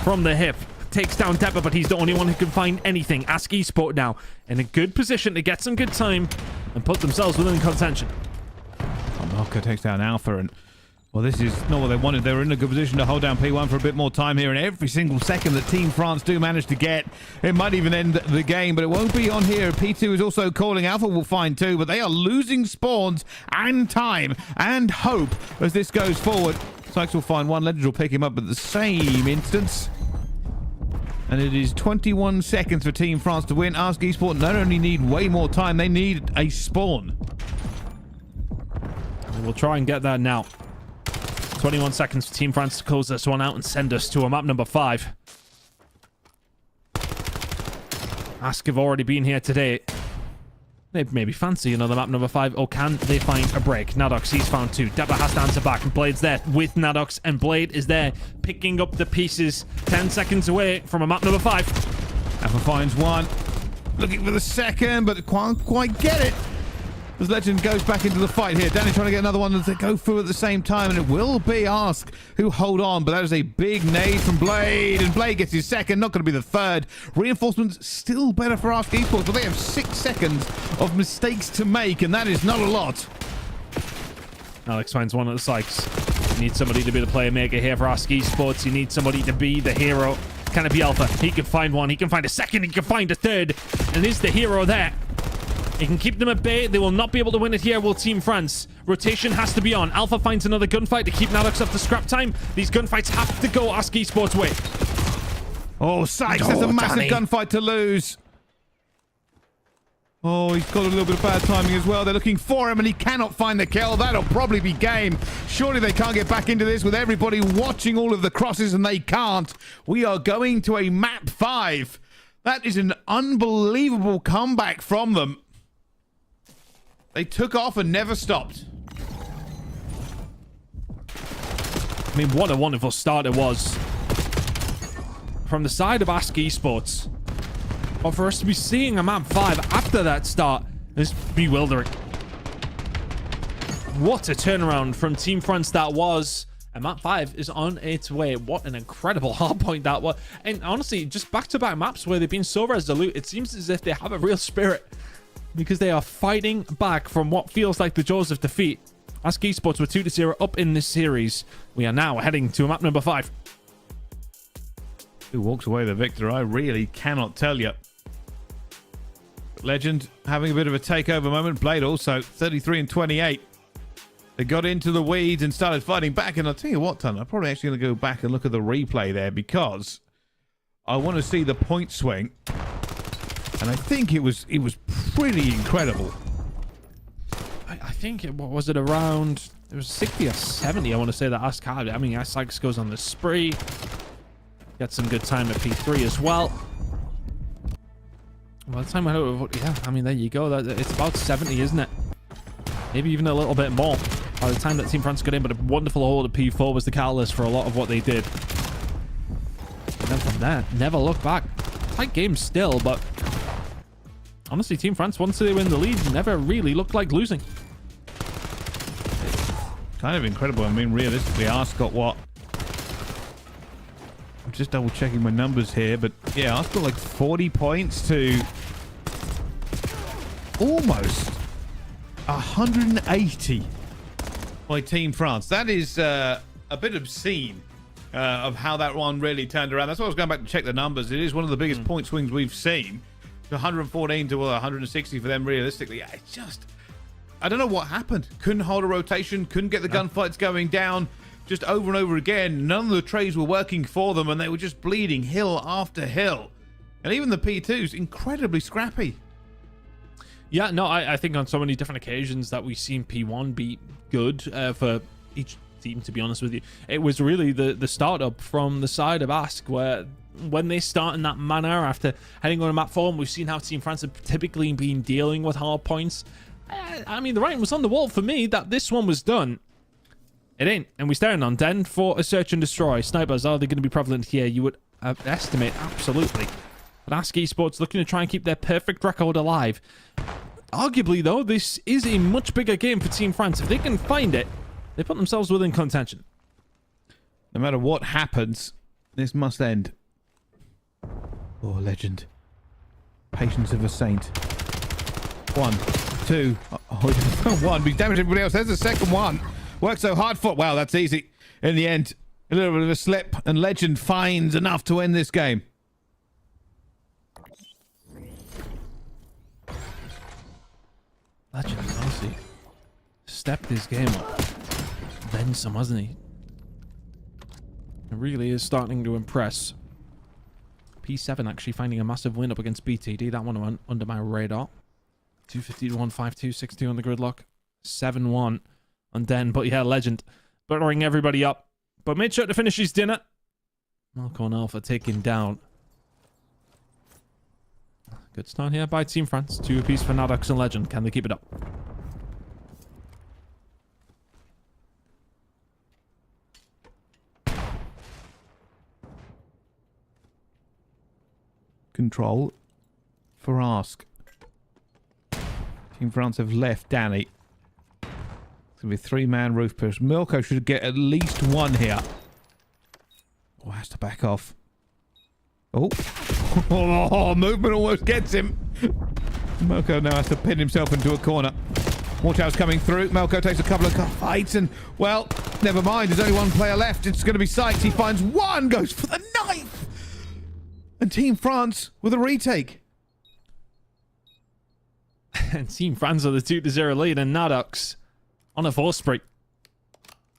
from the hip. Takes down Depper, but he's the only one who can find anything. Ask Esport now in a good position to get some good time and put themselves within contention. Melko takes down Alpha, and well, this is not what they wanted. They were in a good position to hold down P1 for a bit more time here, and every single second that Team France do manage to get, it might even end the game, but it won't be on here. P2 is also calling. Alpha will find 2, but they are losing spawns and time and hope as this goes forward. Sykes will find 1. Legend will pick him up at the same instance. And it is 21 seconds for Team France to win. Ask Esport not only need way more time, they need a spawn. We'll try and get that now. 21 seconds for Team France to close this one out and send us to a map number 5. Ask have already been here today. They maybe fancy another map number 5, or can they find a break? Nadox, he's found 2. Depper has to answer back, and Blade's there with Nadox, and Blade is there picking up the pieces. 10 seconds away from a map number 5. Alpha finds 1. Looking for the second, but can't quite get it. As Legend goes back into the fight here. Danny trying to get another one to go through at the same time, and it will be Ask who hold on, but that is a big nade from Blade, and Blade gets his second, not going to be the third. Reinforcements still better for Ask Esports, but they have 6 seconds of mistakes to make, and that is not a lot. Alex finds 1 at the Sykes. You need somebody to be the playmaker here for Ask Esports. You need somebody to be the hero. Can it be Alpha? He can find 1, he can find a second, he can find a third, and is the hero there? It can keep them at bay. They will not be able to win it here, will Team France. Rotation has to be on. Alpha finds another gunfight to keep Nadox up to scrap time. These gunfights have to go Ask Esports' way. Oh, Sykes, that's a massive gunfight to lose. Oh, he's got a little bit of bad timing as well. They're looking for him, and he cannot find the kill. That'll probably be game. Surely they can't get back into this with everybody watching all of the crosses, and they can't. We are going to a map 5. That is an unbelievable comeback from them. They took off and never stopped. I mean, what a wonderful start it was from the side of Ask Esports. But for us to be seeing a map 5 after that start is bewildering. What a turnaround from Team France that was. And map 5 is on its way. What an incredible hardpoint that was. And honestly, just back-to-back maps where they've been so resolute, it seems as if they have a real spirit. Because they are fighting back from what feels like the jaws of defeat. Ask Esports were 2-0 up in this series. We are now heading to map number 5. Who walks away the victor? I really cannot tell you. Legend having a bit of a takeover moment. Blade also 33 and 28. They got into the weeds and started fighting back. And I'll tell you what, Ton, I'm probably actually going to go back and look at the replay there because I want to see the point swing. And I think it was pretty incredible. I think what was it around? It was 60 or 70. I want to say that Ask had. I mean, Ask goes on the spree. Got some good time at P3 as well. By the time yeah, I mean, there you go. It's about 70, isn't it? Maybe even a little bit more. By the time that Team France got in, but a wonderful hold at P4 was the catalyst for a lot of what they did. And then from there, never look back. Tight game still, but honestly, Team France, once they win the lead, never really looked like losing. Kind of incredible. I mean, realistically, Ask got what? I'm just double checking my numbers here, but yeah, Ask got like 40 points to almost 180 by Team France. That is a bit obscene of how that one really turned around. That's why I was going back to check the numbers. It is one of the biggest point swings we've seen. 114 to 160 for them realistically. Yeah, it's just, I don't know what happened. Couldn't hold a rotation, couldn't get the gunfights going down. Just over and over again, none of the trades were working for them, and they were just bleeding hill after hill. And even the P2s, incredibly scrappy. Yeah, no, I think on so many different occasions that we've seen P1 be good for each team, to be honest with you. It was really the startup from the side of Ask, where when they start in that manner after heading on a map 4, we've seen how Team France have typically been dealing with hard points. I mean, the writing was on the wall for me that this one was done. It ain't, and we're staring on Den for a search and destroy. Snipers, are they going to be prevalent here? You would estimate, absolutely. But Ask Esports looking to try and keep their perfect record alive. Arguably, though, this is a much bigger game for Team France. If they can find it, they put themselves within contention. No matter what happens, this must end. Oh, legend. Patience of a saint. 1, 2. Oh, 1. He's damaged everybody else. There's the second one. Worked so hard for... Wow, that's easy. In the end, a little bit of a slip, and Legend finds enough to end this game. Legend, honestly, stepped his game up. Then some, hasn't he? It really is starting to impress. P7 actually finding a massive win up against BTD. That one went under my radar. 250 to 152, 62 on the gridlock. 7-1 on Den. But yeah, Legend buttering everybody up. But made sure to finish his dinner. Malco and Alpha taken down. Good start here by Team France. 2 apiece for Nadox and Legend. Can they keep it up? Control for Ask. Team France have left Danny. It's going to be a 3-man roof push. Milko should get at least one here. Oh, has to back off. Oh. Oh, movement almost gets him. Milko now has to pin himself into a corner. Watchout's coming through. Milko takes a couple of fights and, well, never mind. There's only one player left. It's going to be Sykes. He finds one, goes for the knife. And Team France with a retake. And Team France are the 2-0 lead, and Nadox on a 4 spree.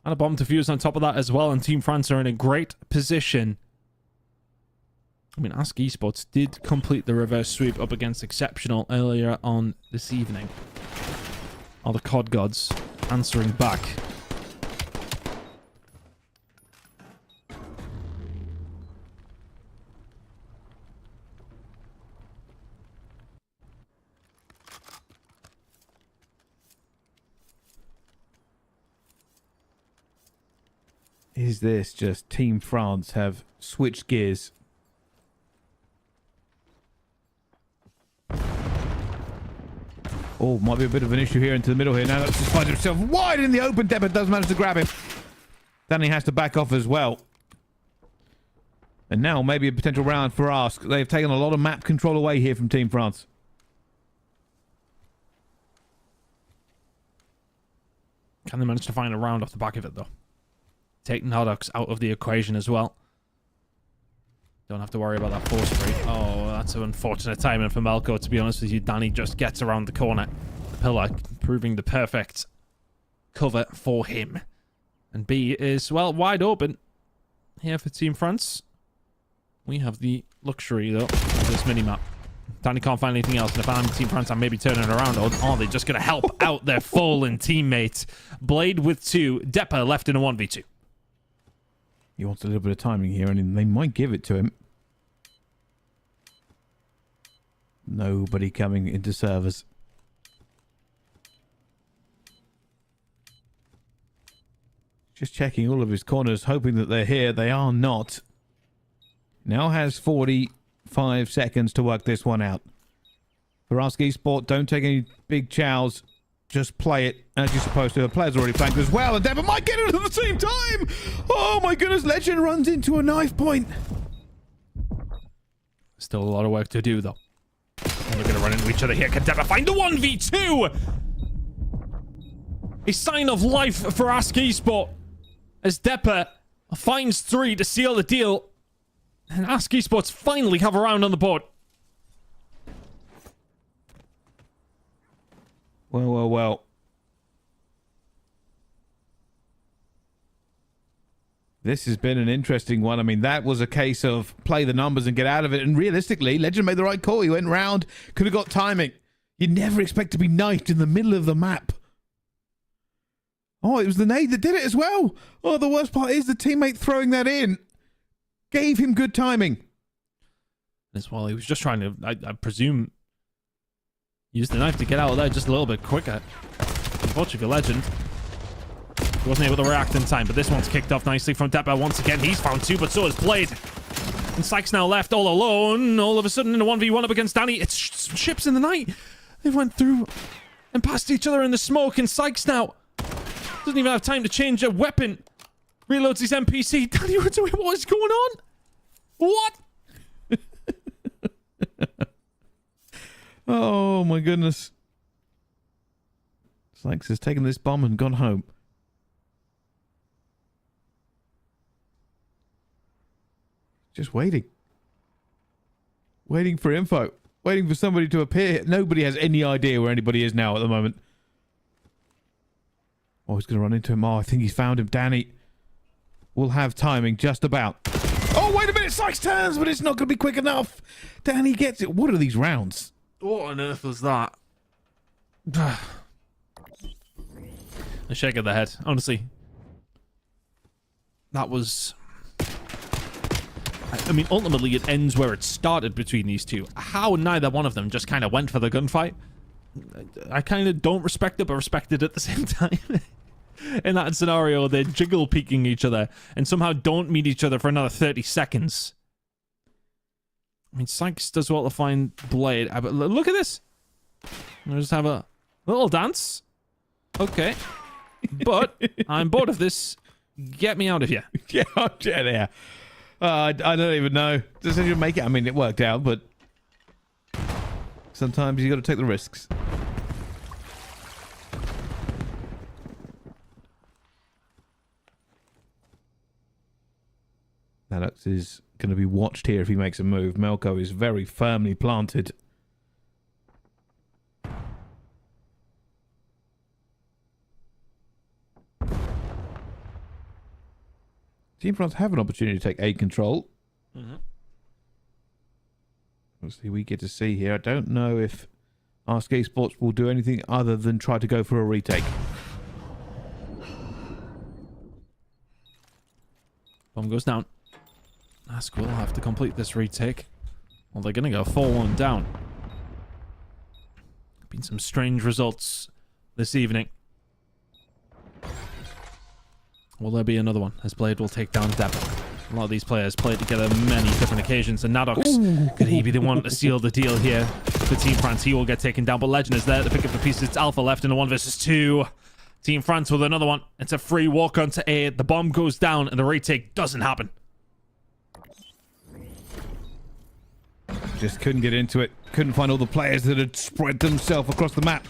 And a bomb to fuse on top of that as well, and Team France are in a great position. I mean, Ask Esports did complete the reverse sweep up against Exceptional earlier on this evening. Are the COD gods answering back? Is this just Team France have switched gears? Oh, might be a bit of an issue here into the middle here. Now that's just finds himself wide in the open. Debba does manage to grab him. Danny has to back off as well. And now maybe a potential round for Ask. They've taken a lot of map control away here from Team France. Can they manage to find a round off the back of it, though? Take Nadox out of the equation as well. Don't have to worry about that 4 spree. Oh, that's an unfortunate timing for Melko, to be honest with you. Danny just gets around the corner. The pillar, proving the perfect cover for him. And B is, well, wide open here for Team France. We have the luxury, though, of this mini-map. Danny can't find anything else, and if I'm Team France, I'm maybe turning around. Or are they just going to help out their fallen teammate? Blade with 2, Deppa left in a 1v2. He wants a little bit of timing here, and they might give it to him. Nobody coming into servers. Just checking all of his corners, hoping that they're here. They are not. Now has 45 seconds to work this one out. For Ask Esport, don't take any big chows. Just play it as you're supposed to. The player's already flanked as well, and Devon might get it at the same time! Oh my goodness, Legend runs into a knife point. Still a lot of work to do, though. And we're going to run into each other here. Can Deppa find the 1v2? A sign of life for Ask Esport. As Deppa finds 3 to seal the deal. And Ask Esports finally have a round on the board. Well. This has been an interesting one. I mean, that was a case of play the numbers and get out of it. And realistically, Legend made the right call. He went round, could have got timing. You never expect to be knifed in the middle of the map. Oh, it was the nade that did it as well. Oh, the worst part is the teammate throwing that in gave him good timing. As well, he was just trying to, I presume, use the knife to get out of there just a little bit quicker. Unfortunately for Legend, he wasn't able to react in time, but this one's kicked off nicely from Deppa once again. He's found 2, but so has Blade. And Sykes now left all alone. All of a sudden in a 1v1 up against Danny. It's ships in the night. They went through and past each other in the smoke, and Sykes now doesn't even have time to change a weapon. Reloads his NPC. Danny runs away. What is going on? What? Oh my goodness. Sykes has taken this bomb and gone home. Just waiting. Waiting for info. Waiting for somebody to appear. Nobody has any idea where anybody is now at the moment. Oh, he's going to run into him. Oh, I think he's found him. Danny will have timing just about. Oh, wait a minute. Sykes turns, but it's not going to be quick enough. Danny gets it. What are these rounds? What on earth was that? A shake of the head. Honestly. That was... I mean, ultimately, it ends where it started between these two. How neither one of them just kind of went for the gunfight. I kind of don't respect it, but respect it at the same time. In that scenario, they're jiggle peeking each other and somehow don't meet each other for another 30 seconds. I mean, Sykes does well to find Blade. But look at this. We'll just have a little dance. Okay. But I'm bored of this. Get me out of here. Get out of here. I don't even know. Does anyone make it? I mean, it worked out, but sometimes you got to take the risks. Alex is going to be watched here if he makes a move. Melko is very firmly planted. Team France have an opportunity to take A control. Obviously, we get to see here. I don't know if Ask Esports will do anything other than try to go for a retake. Bomb goes down. Ask will have to complete this retake. Well, they're going to go 4-1 down. Been some strange results this evening. Will there be another one? As Blade will take down Depper. A lot of these players played together many different occasions, and Nadox, could he be the one to seal the deal here for Team France? He will get taken down, but Legend is there to pick up the pieces. It's Alpha left in a 1 versus 2. Team France with another one. It's a free walk onto A. The bomb goes down, and the retake doesn't happen. Just couldn't get into it. Couldn't find all the players that had spread themselves across the map.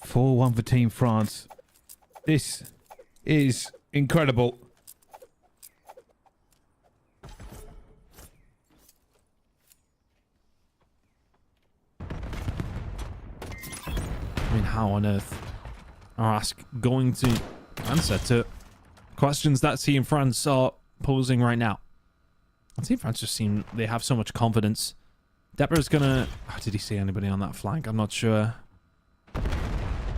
For Team France. This is incredible. I mean, how on earth are Ask going to answer to questions that Team France are posing right now? Team France just seem they have so much confidence. Depper's gonna... Oh, did he see anybody on that flank? I'm not sure.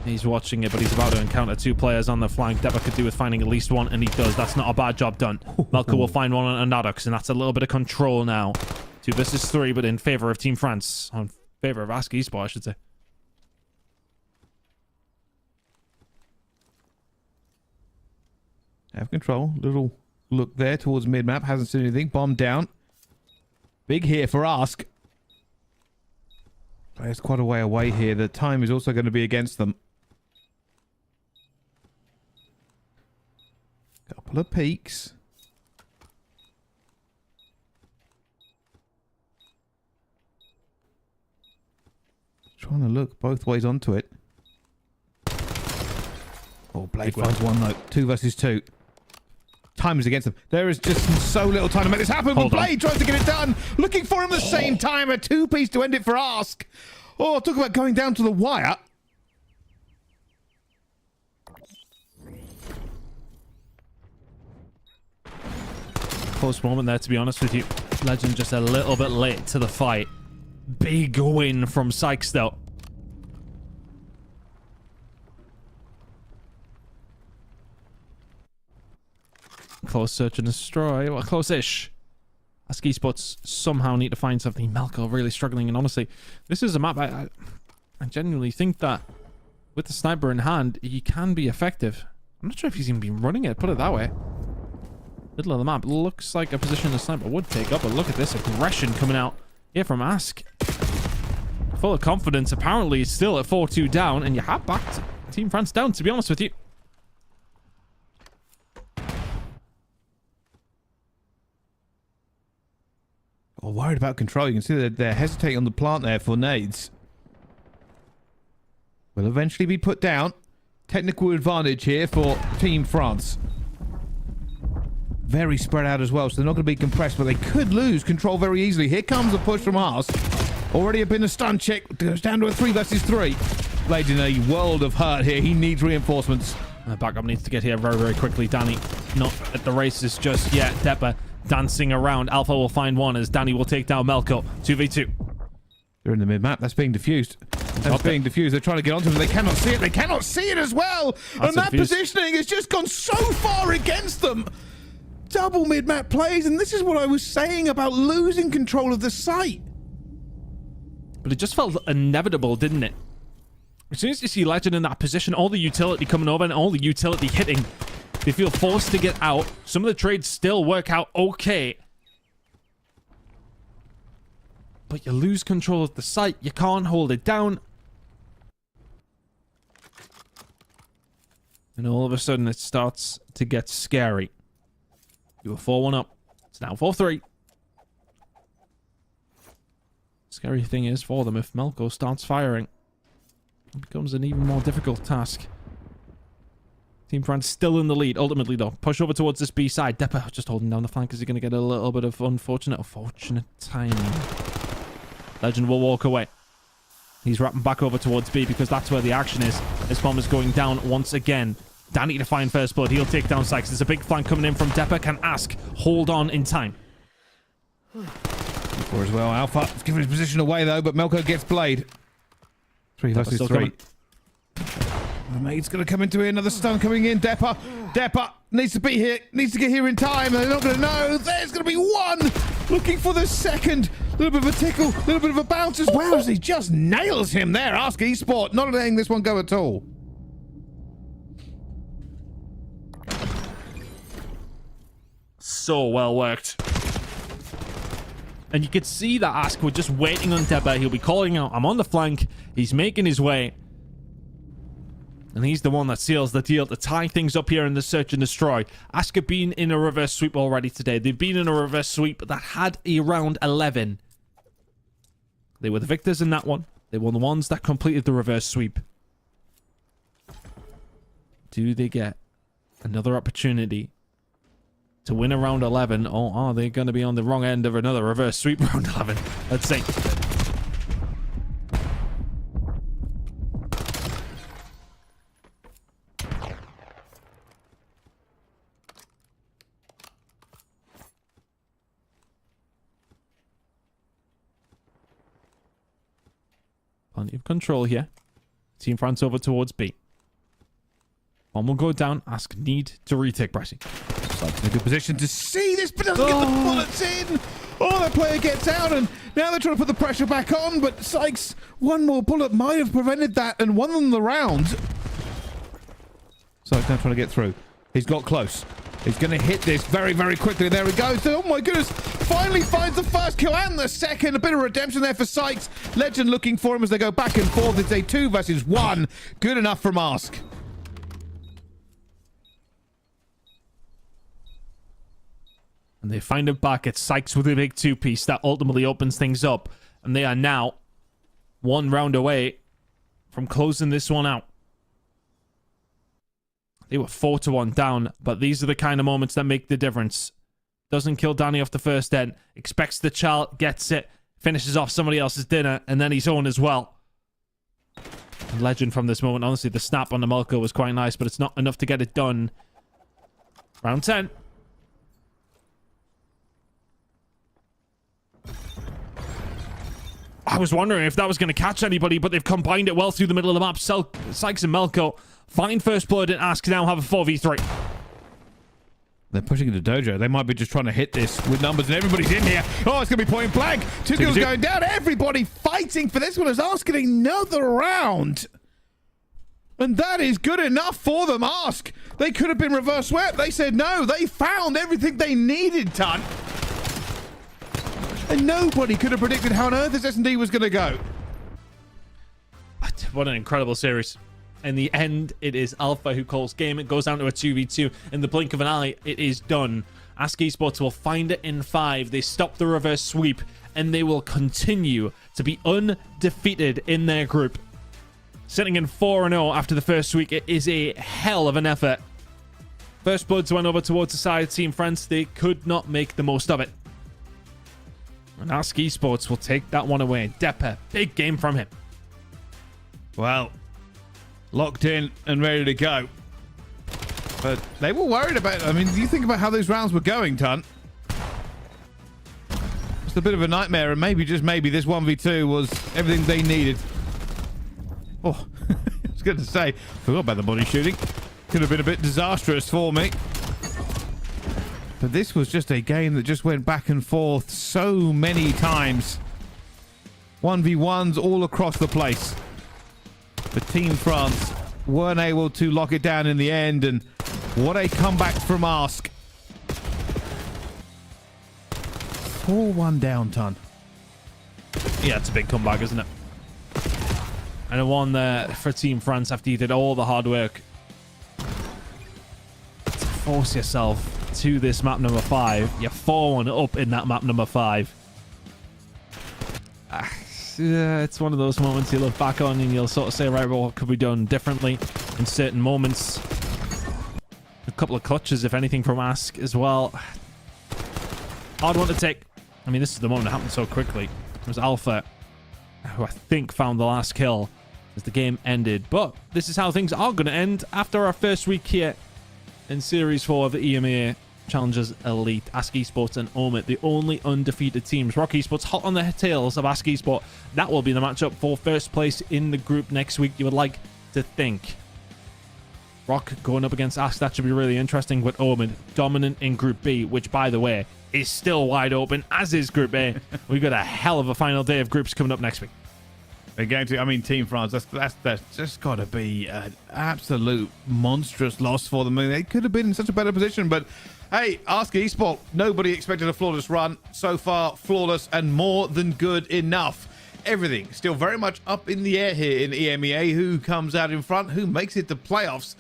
He's watching it, but he's about to encounter 2 players on the flank. Depper could do with finding at least one, and he does. That's not a bad job done. Melko will find one on Nadox, and that's a little bit of control now. 2 versus 3, but in favor of Team France. In favor of Ask Esport, I should say. Have control. Little look there towards mid-map. Hasn't seen anything. Bomb down. Big here for Ask. Players quite a way away here. The time is also going to be against them. Couple of peeks. Trying to look both ways onto it. Oh, Blade finds one though. 2 versus 2. Time is against them. There is just so little time to make this happen. But Blade tries to get it done. Looking for him at the same time. A 2-piece to end it for Ask. Oh, talk about going down to the wire. Close moment there, to be honest with you. Legend just a little bit late to the fight. Big win from Sykes, though. Close search and destroy. Well, close-ish. Ask Esports somehow need to find something. Melko really struggling, and honestly, this is a map I genuinely think that with the sniper in hand, he can be effective. I'm not sure if he's even been running it, put it that way. Middle of the map looks like a position the sniper would take up, but look at this aggression coming out here from Ask. Full of confidence, apparently it's still at 4-2 down, and you have backed Team France down, to be honest with you. Oh, worried about control. You can see that they're hesitating on the plant there for nades. Will eventually be put down. Technical advantage here for Team France. Very spread out as well, so they're not going to be compressed, but they could lose control very easily. Here comes a push from Ars. Already been a stun check. Goes down to a 3 versus 3. Blade in a world of hurt here. He needs reinforcements. Backup needs to get here very, very quickly. Danny not at the races just yet. Depper dancing around. Alpha will find one as Danny will take down Melko. 2v2. They're in the mid-map. That's being diffused. That's being diffused. They're trying to get onto them. They cannot see it. They cannot see it as well. And that positioning has just gone so far against them. Double mid-map plays, and this is what I was saying about losing control of the site. But it just felt inevitable, didn't it? As soon as you see Legend in that position, all the utility coming over and all the utility hitting, they feel forced to get out. Some of the trades still work out okay. But you lose control of the site. You can't hold it down. And all of a sudden, it starts to get scary. You were 4-1 up. It's now 4-3. Scary thing is for them, if Melko starts firing, it becomes an even more difficult task. Team France still in the lead, ultimately, though. Push over towards this B side. Depper just holding down the flank. Is he going to get a little bit of unfortunate timing? Legend will walk away. He's wrapping back over towards B because that's where the action is. This bomb is going down once again. Danny to find first blood. He'll take down Sykes. There's a big flank coming in from Depper. Can Ask hold on in time? For as well. Alpha is giving his position away, though, but Melko gets played. 3 versus 3. The mate's going to come into here. Another stun coming in. Depper needs to be here. Needs to get here in time. They're not going to know. There's going to be one. Looking for the second. A little bit of a tickle. A little bit of a bounce as well as he just nails him there. Ask Esport. Not letting this one go at all. So well worked. And you could see that Ask were just waiting on Depper. He'll be calling out, I'm on the flank. He's making his way. And he's the one that seals the deal to tie things up here in the search and destroy. Ask have been in a reverse sweep already today. They've been in a reverse sweep that had a round 11. They were the victors in that one. They were the ones that completed the reverse sweep. Do they get another opportunity to win a round 11? Or are they going to be on the wrong end of another reverse sweep round 11? Let's see. Plenty of control here. Team France over towards B. One will go down. Ask need to retake pricing. Sykes in a good position to see this, but doesn't get the bullets in. Oh, that player gets out, and now they're trying to put the pressure back on, but Sykes, one more bullet might have prevented that and won them the round. Sykes now trying to get through. He's got close. He's going to hit this very, very quickly. There he goes. Oh, my goodness. Finally finds the first kill and the second. A bit of redemption there for Sykes. Legend looking for him as they go back and forth. It's a 2 versus 1. Good enough from Ask. And they find it back at Sykes with a big 2-piece that ultimately opens things up. And they are now 1 round away from closing this one out. They were 4-1 down, but these are the kind of moments that make the difference. Doesn't kill Danny off the first end. Expects the child, gets it, finishes off somebody else's dinner, and then his own as well. And Legend from this moment. Honestly, the snap on the Melko was quite nice, but it's not enough to get it done. Round 10. I was wondering if that was going to catch anybody, but they've combined it well through the middle of the map. Sykes and Melko find first blood and Ask now have a 4v3. They're pushing into Dojo. They might be just trying to hit this with numbers, and everybody's in here. Oh, it's going to be point blank. 2 kills going down. Everybody fighting for this one as Ask getting another round. And that is good enough for them. Ask. They could have been reverse swept. They said no. They found everything they needed, Ton. And nobody could have predicted how on earth this S&D was going to go. What an incredible series. In the end, it is Alpha who calls game. It goes down to a 2v2. In the blink of an eye, it is done. Ask Esports will find it in 5. They stop the reverse sweep, and they will continue to be undefeated in their group. Sitting in 4-0 after the first week, it is a hell of an effort. First Bloods went over towards the side of Team France. They could not make the most of it. And Ask Esports will take that one away. Depper, big game from him. Well, locked in and ready to go. But they were worried about... I mean, you think about how those rounds were going, Ton. It's a bit of a nightmare, and maybe, just maybe, this 1v2 was everything they needed. Oh, I was going to say, forgot about the body shooting. Could have been a bit disastrous for me. But this was just a game that just went back and forth so many times. 1v1s all across the place. But Team France weren't able to lock it down in the end, and what a comeback from Ask. 4-1 down, Ton. Yeah, it's a big comeback, isn't it? And a one there for Team France after you did all the hard work to force yourself to this map number 5. You're 4-1 up in that map number 5. It's one of those moments you look back on and you'll sort of say, right, well, what could we done differently in certain moments? couple of clutches, if anything, from Ask as well. Hard one to take. I mean, this is the moment that happened so quickly. It was Alpha who I think found the last kill as the game ended. But this is how things are going to end after our first week here in Series 4 of the EMEA Challengers Elite. Ask Esports and Omit, the only undefeated teams. Rock Esports hot on the tails of Ask Esport. That will be the matchup for first place in the group next week, you would like to think. Rock going up against Ask, that should be really interesting, with Omit dominant in Group B, which, by the way, is still wide open, as is Group A. We've got a hell of a final day of groups coming up next week. They're going to, I mean, Team France, that's just got to be an absolute monstrous loss for them. I mean, they could have been in such a better position, but hey, Ask Esport, nobody expected a flawless run. So far, flawless and more than good enough. Everything still very much up in the air here in EMEA. Who comes out in front? Who makes it to playoffs?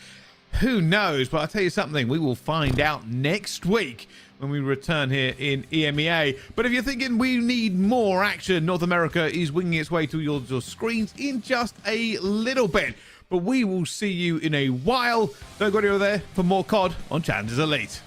Who knows? But I'll tell you something, we will find out next week when we return here in EMEA. But if you're thinking we need more action, North America is winging its way to your screens in just a little bit. But we will see you in a while. Don't go anywhere there for more COD on Challengers Elite.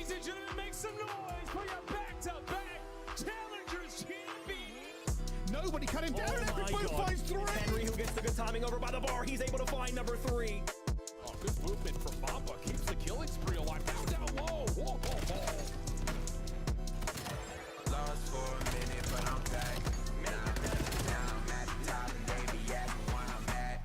Ladies and gentlemen, make some noise for your back-to-back Challengers champions. Nobody cut him down. Everybody finds three. Henry, who gets the good timing over by the bar. He's able to find number 3. Oh, good movement from Mamba. Keeps the killing spree alive. Down low. Whoa, whoa, whoa. Lost for a minute, but I'm back. Now I'm at the top, and baby, at where I'm at.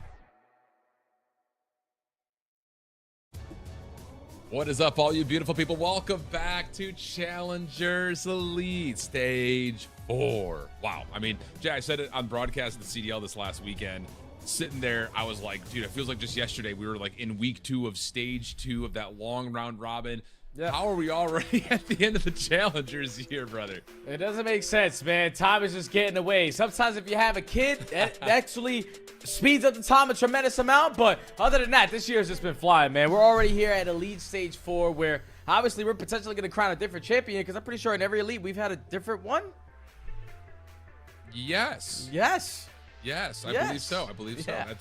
What is up, all you beautiful people? Welcome back to Challengers Elite Stage 4. Wow. I mean, Jay, I said it on broadcast at the CDL this last weekend. Sitting there, I was like, dude, it feels like just yesterday we were like in week 2 of stage 2 of that long round robin. Yeah. How are we already at the end of the Challengers here, brother? It doesn't make sense, man. Time is just getting away. Sometimes if you have a kid, that actually speeds up the time a tremendous amount. But other than that, this year has just been flying, man. We're already here at Elite Stage 4, where obviously we're potentially going to crown a different champion, because I'm pretty sure in every Elite we've had a different one. Yes. Yes. Yes, I Yes. believe so. I believe so. Yeah.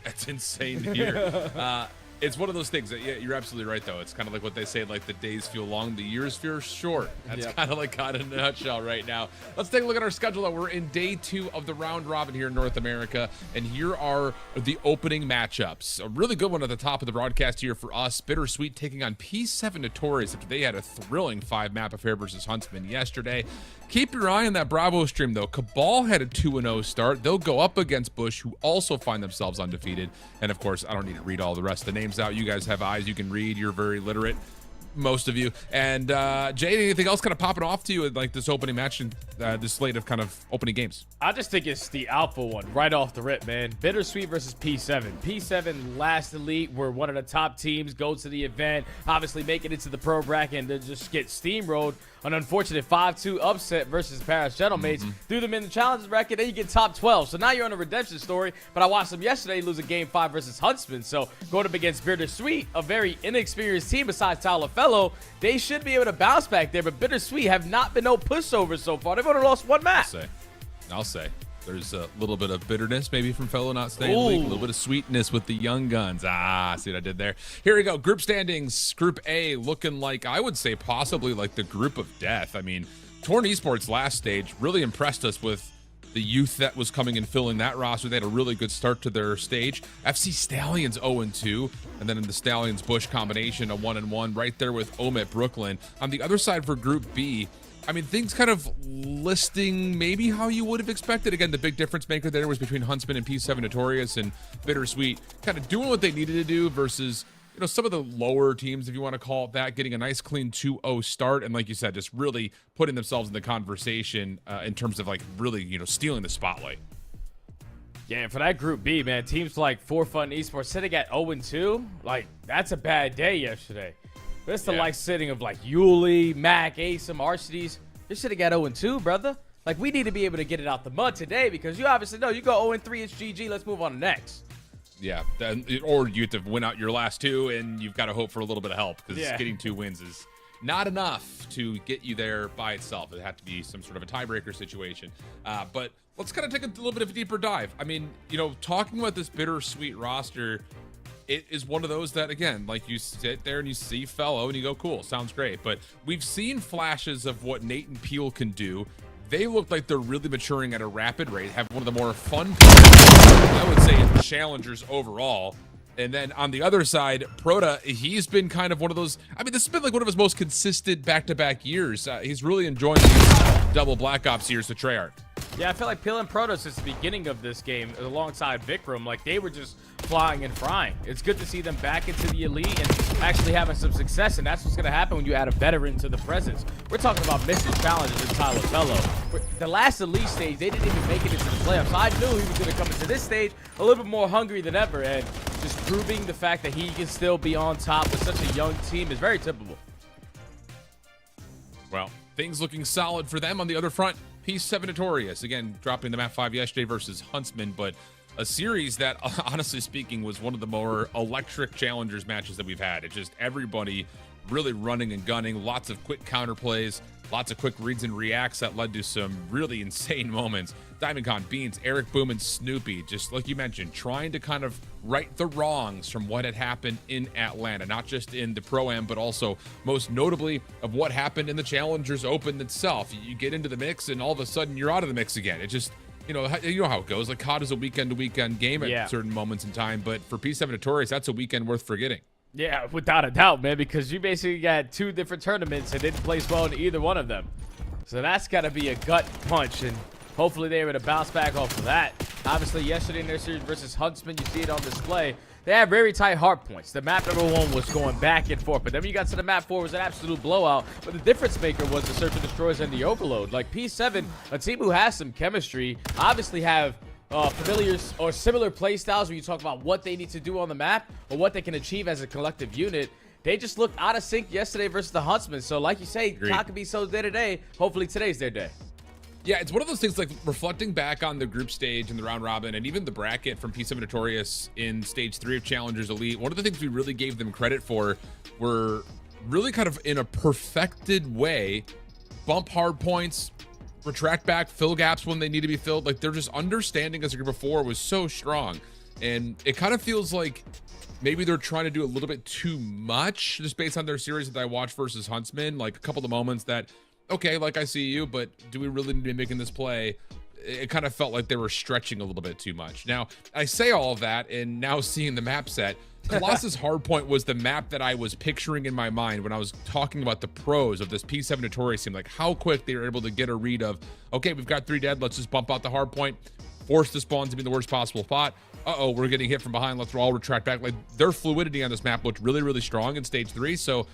That's insane to hear. It's one of those things that, yeah, you're absolutely right, though. It's kind of like what they say, like the days feel long, the years feel short. That's kind of like in a nutshell right now. Let's take a look at our schedule, though. We're in day 2 of the round robin here in North America, and here are the opening matchups. A really good one at the top of the broadcast here for us. BitterSweet taking on P7 Notorious after they had a thrilling 5-map affair versus Huntsman yesterday. Keep your eye on that Bravo stream, though. CABAL had a 2-0 start. They'll go up against Bush, who also find themselves undefeated. And, of course, I don't need to read all the rest of the names out. You guys have eyes. You can read. You're very literate, most of you. And, Jay, anything else kind of popping off to you in, like, this opening match and this slate of kind of opening games? I just think it's the alpha one right off the rip, man. BitterSweet versus P7. P7 last Elite were one of the top teams, go to the event, obviously make it into the pro bracket, and then just get steamrolled. An unfortunate 5-2 upset versus Paris Gentlemen. Threw them in the challenges bracket, then you get top 12. So now you're on a redemption story. But I watched them yesterday lose a game 5 versus Huntsman. So going up against BitterSweet, a very inexperienced team besides Tyler, they should be able to bounce back there. But BitterSweet have not been no pushovers so far. They've only lost 1 match. I'll say. There's a little bit of bitterness maybe from Fellow not staying in the league. A little bit of sweetness with the young guns. See what I did there? Here we go. Group standings. Group A looking like, I would say, possibly like the group of death. I mean, Torn Esports last stage really impressed us with the youth that was coming and filling that roster. They had a really good start to their stage. FC Stallions 0-2. And then in the Stallions-Bush combination, a 1-1 right there with Omit Brooklyn. On the other side for Group B, I mean, things kind of listing maybe how you would have expected. Again, the big difference maker there was between Huntsman and P7 Notorious, and BitterSweet kind of doing what they needed to do versus, you know, some of the lower teams, if you want to call it that, getting a nice clean 2-0 start. And like you said, just really putting themselves in the conversation in terms of like really, you know, stealing the spotlight. Yeah, and for that Group B, man, teams like For Fun Esports sitting at 0-2, like, that's a bad day yesterday. This is the like sitting of like Yuli, Mac, Asem, Arcides. You're sitting at 0-2, brother. Like, we need to be able to get it out the mud today, because you obviously know you go 0-3, it's GG. Let's move on to next. Yeah, or you have to win out your last 2, and you've got to hope for a little bit of help, because getting 2 wins is not enough to get you there by itself. It had to be some sort of a tiebreaker situation. But let's kind of take a little bit of a deeper dive. I mean, you know, talking about this BitterSweet roster, it is one of those that, again, like you sit there and you see Fellow and you go, cool, sounds great. But we've seen flashes of what Nate and Peel can do. They look like they're really maturing at a rapid rate, have one of the more fun, I would say, challengers overall. And then on the other side, Proda, he's been kind of one of those, I mean, this has been like one of his most consistent back-to-back years. He's really enjoying these double Black Ops years to Treyarch. Yeah, I feel like Peel and Proto since the beginning of this game, alongside Vikram, like they were just flying and frying. It's good to see them back into the Elite and actually having some success, and that's what's going to happen when you add a veteran to the presence. We're talking about missing challenges in Tyler Fellow. The last Elite stage, they didn't even make it into the playoffs. I knew he was going to come into this stage a little bit more hungry than ever, and just proving the fact that he can still be on top with such a young team is very typical. Well, things looking solid for them on the other front. P7 Notorious, again, dropping the map 5 yesterday versus Huntsman, but a series that, honestly speaking, was one of the more electric challengers matches that we've had. It's just everybody really running and gunning, lots of quick counter plays, lots of quick reads and reacts that led to some really insane moments. Diamondcon, Beans, Eric Boom, and Snoopy, just like you mentioned, trying to kind of right the wrongs from what had happened in Atlanta, not just in the Pro-Am, but also most notably of what happened in the Challengers Open itself. You get into the mix and all of a sudden you're out of the mix again. It just, you know how it goes. Like COD is a weekend-to-weekend game at certain moments in time, but for P7 Notorious, that's a weekend worth forgetting. Yeah, without a doubt, man, because you basically got 2 different tournaments and didn't place well in either one of them. So that's got to be a gut punch, and hopefully they were able to bounce back off of that. Obviously, yesterday in their series versus Huntsman, you see it on display. They had very tight hard points. The map number 1 was going back and forth, but then when you got to the map 4, it was an absolute blowout. But the difference maker was the Search and Destroyers and the Overload. Like P7, a team who has some chemistry, obviously have familiar or similar play styles when you talk about what they need to do on the map or what they can achieve as a collective unit. They just looked out of sync yesterday versus the Huntsman. So like you say, COD could be so day to day. Hopefully today's their day. Yeah, it's one of those things, like reflecting back on the group stage and the round robin and even the bracket from P7 Notorious in stage 3 of Challengers Elite. One of the things we really gave them credit for were really kind of in a perfected way, bump hard points, retract back, fill gaps when they need to be filled. Like, they're just understanding as a group of 4 was so strong. And it kind of feels like maybe they're trying to do a little bit too much just based on their series that I watched versus Huntsman. Like a couple of the moments that, okay, like I see you, but do we really need to be making this play? It kind of felt like they were stretching a little bit too much. Now, I say all of that, and now seeing the map set, Colossus Hardpoint was the map that I was picturing in my mind when I was talking about the pros of this P7 Notorious team, like how quick they were able to get a read of, okay, we've got 3 dead, let's just bump out the hardpoint, force the spawns to be in the worst possible spot. Uh-oh, we're getting hit from behind, let's all retract back. Like, their fluidity on this map looked really, really strong in stage 3, so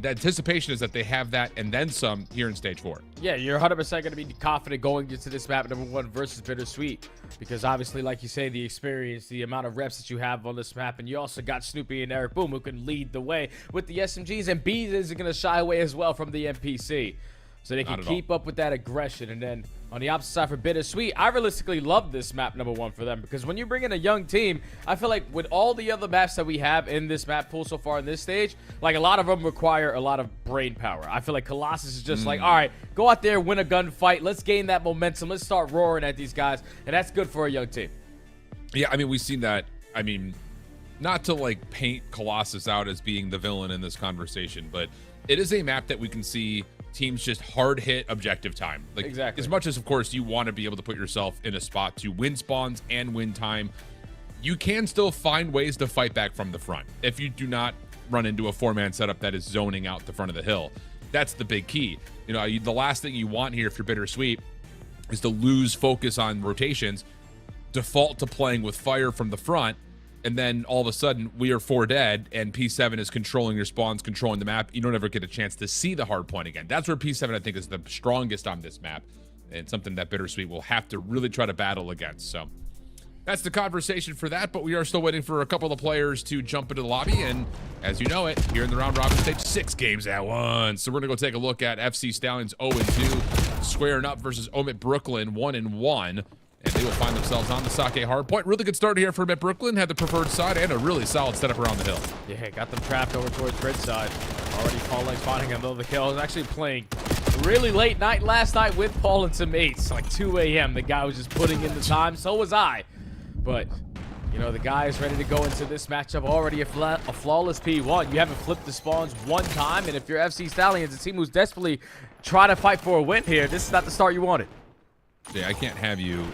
the anticipation is that they have that and then some here in stage 4. Yeah, you're 100% going to be confident going into this map number 1 versus BitterSweet, because obviously, like you say, the experience, the amount of reps that you have on this map, and you also got Snoopy and Eric Boom who can lead the way with the SMGs, and Bees isn't going to shy away as well from the NPC. So they can keep up with that aggression. And then on the opposite side for BitterSweet, I realistically love this map number 1 for them, because when you bring in a young team, I feel like with all the other maps that we have in this map pool so far in this stage, like a lot of them require a lot of brain power. I feel like Colossus is just like, all right, go out there, win a gunfight. Let's gain that momentum. Let's start roaring at these guys. And that's good for a young team. Yeah, I mean, we've seen that. I mean, not to like paint Colossus out as being the villain in this conversation, but it is a map that we can see teams just hard hit objective time. Like, exactly. As much as, of course, you want to be able to put yourself in a spot to win spawns and win time, you can still find ways to fight back from the front if you do not run into a 4-man setup that is zoning out the front of the hill. That's the big key. You know, the last thing you want here if you're BitterSweet is to lose focus on rotations, default to playing with fire from the front, and then all of a sudden we are 4 dead and P7 is controlling your spawns, controlling the map. You don't ever get a chance to see the hard point again. That's where P7 I think is the strongest on this map, and something that BitterSweet will have to really try to battle against. So that's the conversation for that, but we are still waiting for a couple of players to jump into the lobby, and as you know it, here in the round robin stage, 6 games at once. So we're gonna go take a look at FC Stallions 0-2, squaring up versus Omit Brooklyn 1-1. And they will find themselves on the Sake hardpoint. Really good start here for Omit Brooklyn. Had the preferred side and a really solid setup around the hill. Yeah, got them trapped over towards Bridge side. Already Paul like finding him, though the kill. I was actually playing really late night last night with Paul and some mates. Like 2 a.m. The guy was just putting in the time. So was I. But, you know, the guy is ready to go into this matchup. Already a flawless P1. You haven't flipped the spawns 1 time. And if you're FC Stallions, a team who's desperately trying to fight for a win here, this is not the start you wanted. Yeah, I can't have you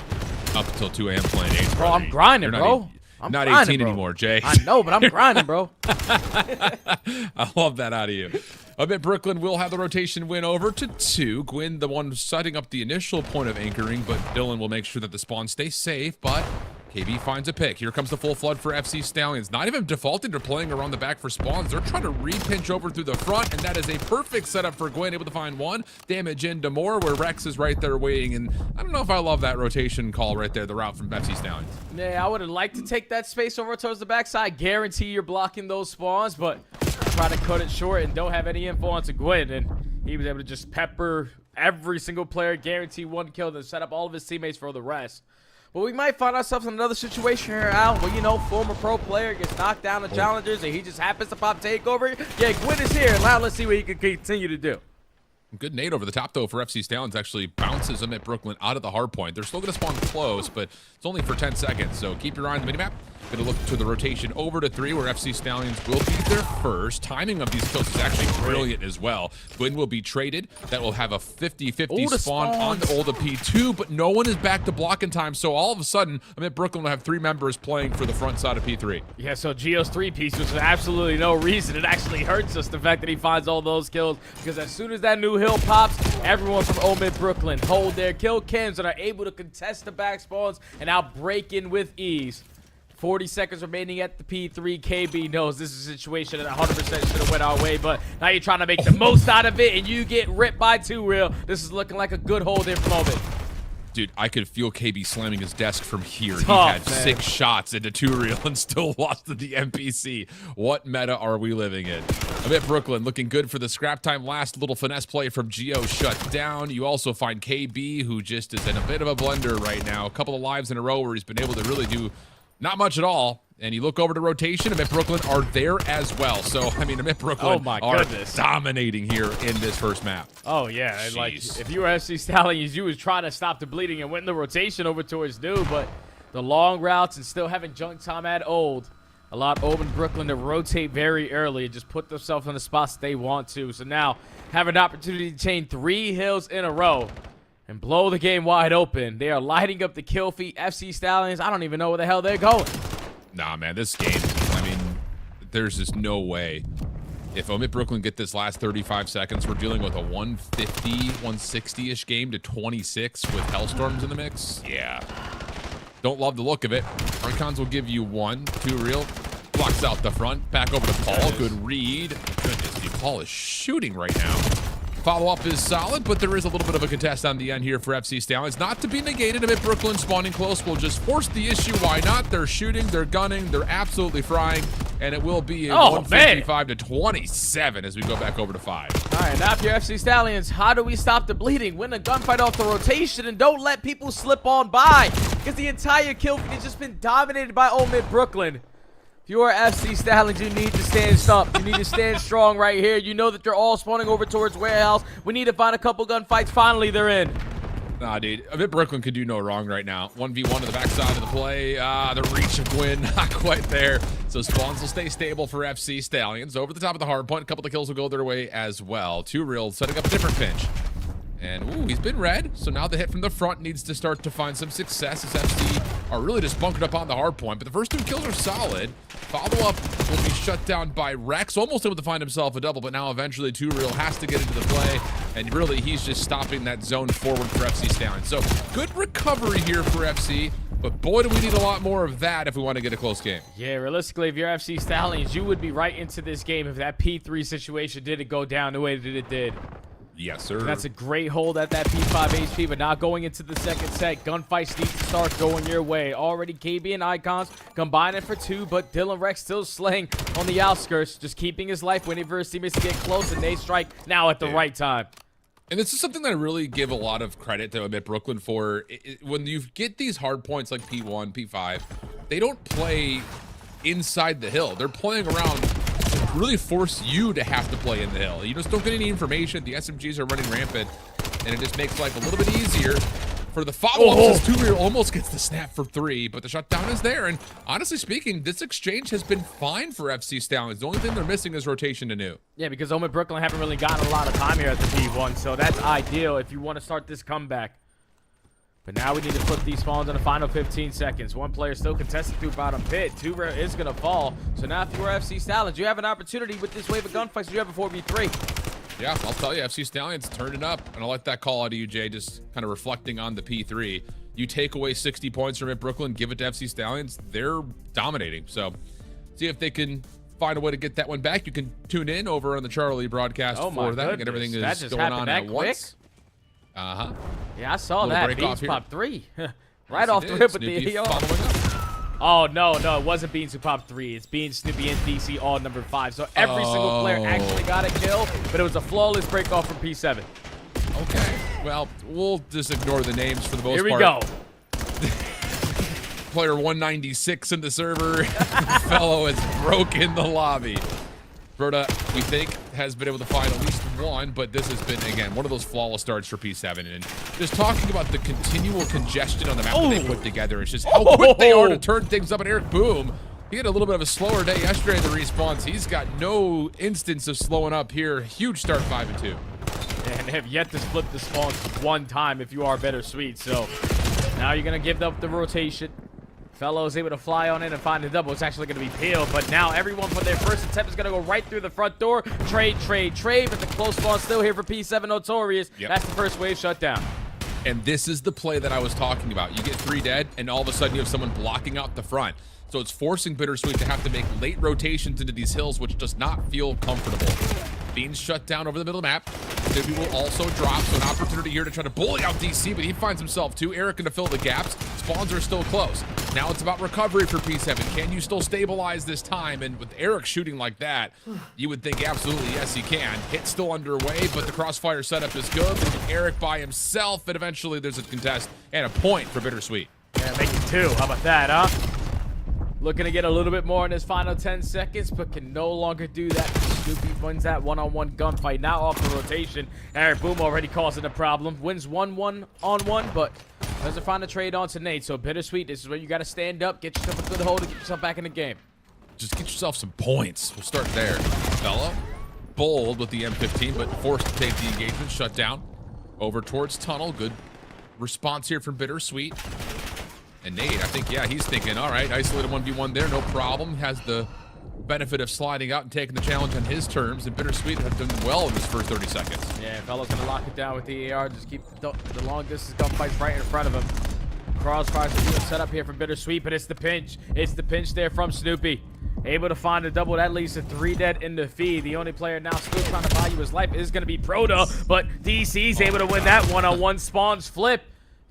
up until 2 a.m. playing Ace. Bro, I'm grinding, bro. I'm not 18 anymore, Jay. I know, but I'm grinding, bro. I love that out of you. Omit Brooklyn will have the rotation win over to 2. Gwyn, the one setting up the initial point of anchoring, but Dylan will make sure that the spawn stays safe, but KB finds a pick. Here comes the full flood for FC Stallions. Not even defaulting to playing around the back for spawns. They're trying to re-pinch over through the front, and that is a perfect setup for Gwyn, able to find 1. Damage into more, where Rex is right there waiting, and I don't know if I love that rotation call right there, the route from FC Stallions. Yeah, I would have liked to take that space over towards the backside. Guarantee you're blocking those spawns, but try to cut it short and don't have any info onto Gwyn, and he was able to just pepper every single player, guarantee 1 kill, then set up all of his teammates for the rest. But we might find ourselves in another situation here, Al, where, you know, former pro player gets knocked down to challengers and he just happens to pop takeover. Yeah, Gwyn is here. Now let's see what he can continue to do. Good nade over the top, though, for FC Stallions. Actually bounces Omit Brooklyn out of the hard point. They're still going to spawn close, but it's only for 10 seconds. So keep your eye on the minimap. Going to look to the rotation over to 3, where FC Stallions will be there first. Timing of these kills is actually brilliant as well. Gwyn will be traded. That will have a 50-50 spawn on the Olda P2, but no one is back to block in time. So all of a sudden, Omit Brooklyn will have 3 members playing for the front side of P3. Yeah, so Geo's 3-piece was for absolutely no reason. It actually hurts us, the fact that he finds all those kills, because as soon as that new hill pops, everyone from Omit Brooklyn hold their kill cams and are able to contest the back spawns and now break in with ease. 40 seconds remaining at the P3. KB knows this is a situation that 100% should have went our way, but now you're trying to make the most out of it, and you get ripped by 2Real. This is looking like a good hold in moment. Dude, I could feel KB slamming his desk from here. Tough, he had man. 6 shots into 2Real and still lost to the NPC. What meta are we living in? Omit Brooklyn looking good for the scrap time. Last little finesse play from Geo shut down. You also find KB, who just is in a bit of a blender right now. A couple of lives in a row where he's been able to really do not much at all. And you look over to rotation, Omit Brooklyn are there as well. So, I mean, Omit Brooklyn are dominating here in this first map. Oh, yeah. And like, if you were FC Stallions, you was trying to stop the bleeding and win the rotation over towards new, but the long routes and still having junk time at old allowed Omit Brooklyn to rotate very early and just put themselves in the spots they want to. So now have an opportunity to chain 3 hills in a row and blow the game wide open. They are lighting up the kill feed. FC Stallions, I don't even know where the hell they're going. Nah, man, this game, I mean, there's just no way. If Omit Brooklyn get this last 35 seconds, we're dealing with a 150, 160-ish game to 26 with Hellstorms in the mix. Yeah. Don't love the look of it. Archons will give you 1. 2Real blocks out the front. Back over to Paul. Good read. Goodness, the Paul is shooting right now. Follow-up is solid, but there is a little bit of a contest on the end here for FC Stallions. Not to be negated. Omit Brooklyn spawning close will just force the issue. Why not? They're shooting, they're gunning, they're absolutely frying, and it will be a 155 to 27 as we go back over to 5. All right, now if you're FC Stallions, how do we stop the bleeding? Win a gunfight off the rotation and don't let people slip on by, because the entire kill feed has just been dominated by Omit Brooklyn. If you are FC Stallions, you need to stand up. You need to stand strong right here. You know that they're all spawning over towards warehouse. We need to find a couple gunfights. Finally, they're in. Nah, dude. Omit Brooklyn could do no wrong right now. 1v1 to the backside of the play. The reach of Gwyn, not quite there. So spawns will stay stable for FC Stallions. Over the top of the hard point. A couple of kills will go their way as well. 2Real setting up a different pinch. And, ooh, he's been red. So now the hit from the front needs to start to find some success as FC are really just bunkered up on the hard point. But the first 2 kills are solid. Follow-up will be shut down by Rex. Almost able to find himself a double, but now eventually 2Real has to get into the play. And really, he's just stopping that zone forward for FC Stallions. So, good recovery here for FC. But boy, do we need a lot more of that if we want to get a close game. Yeah, realistically, if you're FC Stallions, you would be right into this game if that P3 situation didn't go down the way that it did. Yes, sir. That's a great hold at that P5 HP, but now going into the second set, gunfights need to start going your way. Already KB and Icons combining for 2, but Dylan Rex still slaying on the outskirts, just keeping his life, waiting for his teammates to get close, and they strike now at the right time. And this is something that I really give a lot of credit to Omit Brooklyn for. When you get these hard points like P1, P5, they don't play inside the hill. They're playing around to really force you to have to play in the hill. You just don't get any information. The SMGs are running rampant, and it just makes life a little bit easier. For the follow-up, 2Real almost gets the snap for 3, but the shutdown is there. And honestly speaking, this exchange has been fine for FC Stallions. The only thing they're missing is rotation to new. Yeah, because Omit Brooklyn haven't really gotten a lot of time here at the P1, so that's ideal if you want to start this comeback. But now we need to put these spawns in the final 15 seconds. One player still contested through bottom pit. 2Real is going to fall. So now if you are FC Stallions, you have an opportunity with this wave of gunfights you have before V3. Yeah, I'll tell you, FC Stallions turned it up. And I'll let that call out of you, Jay, just kind of reflecting on the P3. You take away 60 points from Omit Brooklyn, give it to FC Stallions, they're dominating. So see if they can find a way to get that one back. You can tune in over on the Charlie broadcast for that. And everything is going on at once. Uh-huh. Yeah, I saw that. Beans popped 3. Right yes, off the rip with Snoopy the following up. Oh, no, it wasn't Beans who popped 3. It's Beans, Snoopy, and DC all number 5. So every single player actually got a kill, but it was a flawless break off from P7. Okay. Well, we'll just ignore the names for the most part. Here we go. player 196 in the server. Fellow has broken the lobby. Broda, we think, has been able to find at least one, but this has been, again, one of those flawless starts for P7. And just talking about the continual congestion on the map that they put together, it's just how quick they are to turn things up. And Eric Boom, he had a little bit of a slower day yesterday in the respawns. He's got no instance of slowing up here. Huge start, 5-2. And have yet to split the spawns one time if you are BitterSweet. So now you're going to give up the rotation. Fellow is able to fly on in and find the double. It's actually going to be peeled, but now everyone for their first attempt is going to go right through the front door. Trade, but the close spawn still here for P7 Notorious. Yep. That's the first wave shut down. And this is the play that I was talking about. You get 3 dead, and all of a sudden you have someone blocking out the front. So it's forcing BitterSweet to have to make late rotations into these hills, which does not feel comfortable. Beans shut down over the middle of the map. Snoopy will also drop, so an opportunity here to try to bully out DC, but he finds himself too. Eric going to fill the gaps. Spawns are still close. Now it's about recovery for P7. Can you still stabilize this time? And with Eric shooting like that, you would think absolutely yes, he can. Hit still underway, but the crossfire setup is good. Eric by himself, and eventually there's a contest and a point for BitterSweet. Yeah, make it 2. How about that, huh? Looking to get a little bit more in his final 10 seconds, but can no longer do that. Snoopy wins that one-on-one gunfight. Now off the rotation. Eric Boom already causing a problem. Wins 1-1-on-1, but doesn't find a trade on to Nate. So BitterSweet, this is where you got to stand up, get yourself a good hold, and get yourself back in the game. Just get yourself some points. We'll start there. Fellow, bold with the M15, but forced to take the engagement. Shut down. Over towards tunnel. Good response here from BitterSweet. And Nate, I think, yeah, he's thinking, all right, isolated 1v1 there, no problem. Has the benefit of sliding out and taking the challenge on his terms. And BitterSweet have done well in his first 30 seconds. Yeah, Fellow's going to lock it down with the AR. Just keep the long distance gunfights right in front of him. Crossfires are being set up here from BitterSweet, but it's the pinch. It's the pinch there from Snoopy. Able to find a double. That leads to 3 dead in the feed. The only player now still trying to value his life is going to be Proto, but DC's able to win that one-on-one spawns flip.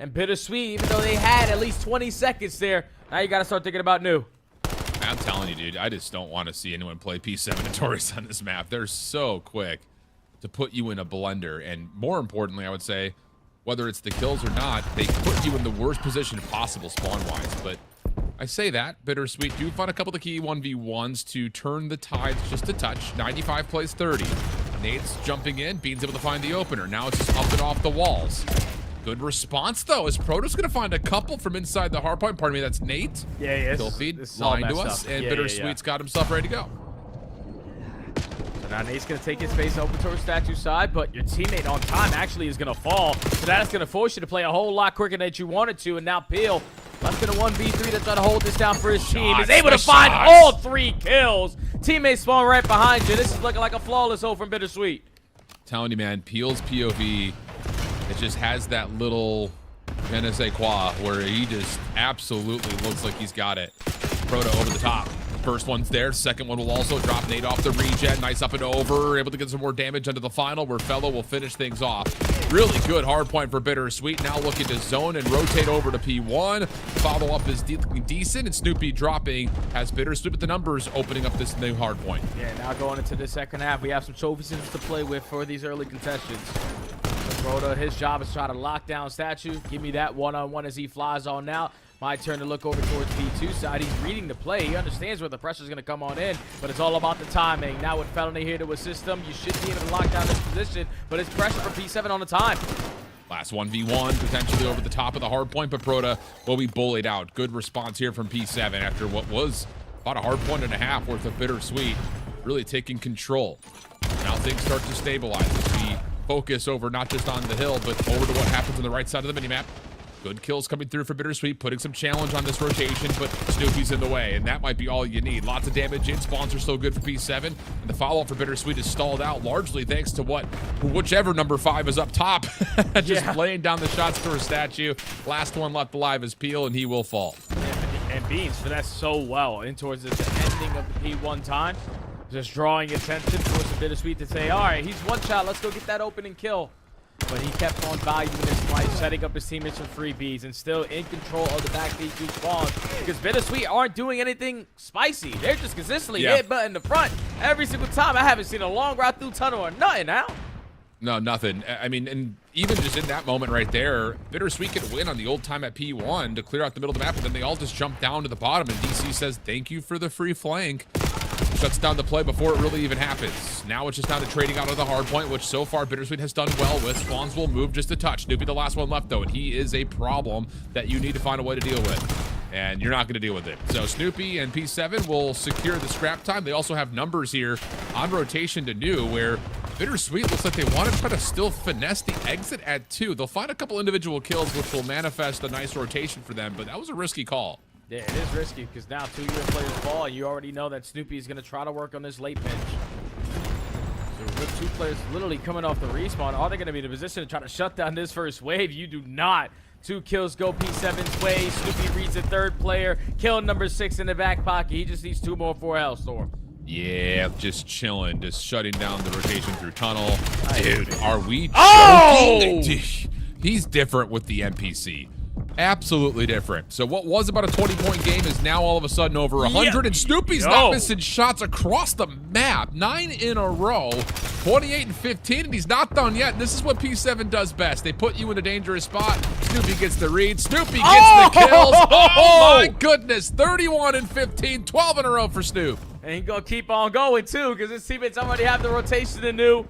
And BitterSweet, even though they had at least 20 seconds there, now you got to start thinking about new. I'm telling you, dude, I just don't want to see anyone play P7 Notorious on this map. They're so quick to put you in a blender. And more importantly, I would say, whether it's the kills or not, they put you in the worst position possible spawn-wise. But I say that, BitterSweet do find a couple of the key 1v1s to turn the tides just a touch. 95 plays 30. Nate's jumping in. Bean's able to find the opener. Now it's just up and off the walls. Good response, though, as Proto's going to find a couple from inside the hardpoint. Pardon me, that's Nate. Yeah, yes. Kill feed, lying to us, and BitterSweet's got himself ready to go. So now Nate's going to take his face open towards statue side, but your teammate on time actually is going to fall. So that's going to force you to play a whole lot quicker than you wanted to, and now Peel, less than a 1v3 to try to hold this down for his team, is able to find all 3 kills. Teammates spawn right behind you. This is looking like a flawless hold from BitterSweet. Telling you, man, Peel's POV, it just has that little je ne sais quoi where he just absolutely looks like he's got it. Proto over the top. First one's there. Second one will also drop. Nate off the regen. Nice up and over. Able to get some more damage into the final where Fellow will finish things off. Really good hard point for BitterSweet. Now looking to zone and rotate over to P1. Follow up is decent, and Snoopy dropping has BitterSweet with the numbers opening up this new hard point. Yeah, now going into the second half, we have some trophies to play with for these early contestants. Proto, his job is to try to lock down Statue. Give me that one-on-one as he flies on out. My turn to look over towards P2 side. He's reading the play. He understands where the pressure is going to come on in, but it's all about the timing. Now with Felony here to assist him, you should be able to lock down this position, but it's pressure for P7 on the time. Last 1v1, potentially over the top of the hard point, but Proto will be bullied out. Good response here from P7 after what was about a hard point and a half worth of BitterSweet, really taking control. Now things start to stabilize as we focus over not just on the hill, but over to what happens on the right side of the minimap. Good kills coming through for BitterSweet, putting some challenge on this rotation, but Snoopy's in the way, and that might be all you need. Lots of damage in. Spawns are still good for P7, and the follow-up for BitterSweet is stalled out, largely thanks to whichever number 5 is up top. Just laying down the shots for a Statue. Last one left alive is Peel, and he will fall. And Beans finesse so well in towards the ending of the P1 time. Just drawing attention towards the BitterSweet to say, all right, he's one shot. Let's go get that opening kill. But he kept on valuing his life, setting up his teammates for freebies, and still in control of the back B2 spawns. Because BitterSweet aren't doing anything spicy. They're just consistently hit button in the front every single time. I haven't seen a long route through tunnel or nothing now. No, nothing. I mean, and even just in that moment right there, BitterSweet could win on the old time at P1 to clear out the middle of the map, and then they all just jump down to the bottom, and DC says, thank you for the free flank. Shuts down the play before it really even happens. Now it's just down to trading out of the hard point, which so far BitterSweet has done well with. Spawns will move just a touch. Snoopy the last one left, though, and he is a problem that you need to find a way to deal with. And you're not going to deal with it. So Snoopy and P7 will secure the scrap time. They also have numbers here on rotation to new, where BitterSweet looks like they want to try to still finesse the exit at 2. They'll find a couple individual kills, which will manifest a nice rotation for them, but that was a risky call. Yeah, it is risky because now 2 year players fall, and you already know that Snoopy is going to try to work on this late pinch. So with 2 players literally coming off the respawn, are they going to be in a position to try to shut down this first wave? You do not. 2 kills go P7's way. Snoopy reads the 3rd player. Kill number 6 in the back pocket. He just needs 2 more for Hellstorm. Yeah, just chilling, just shutting down the rotation through tunnel. Dude, are we joking? Oh! He's different with the NPC. Absolutely different. So what was about a 20-point game is now all of a sudden over 100, and Snoopy's not missing shots across the map. 9 in a row, 28 and 15, and he's not done yet. And this is what P7 does best. They put you in a dangerous spot. Snoopy gets the read. Snoopy gets the kills. Oh my goodness, 31 and 15, 12 in a row for Snoop. And he's going to keep on going, too, because his teammates already have the rotation anew.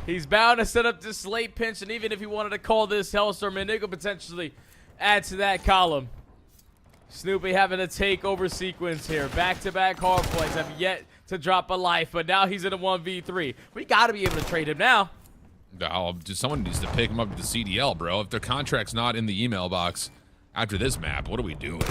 He's bound to set up this late pinch, and even if he wanted to call this Hellstorm, and they could potentially add to that column. Snoopy having a takeover sequence here. Back-to-back hard points have yet to drop a life, but now he's in a 1v3. We got to be able to trade him now. Someone needs to pick him up to the CDL, bro. If their contract's not in the email box after this map, what are we doing?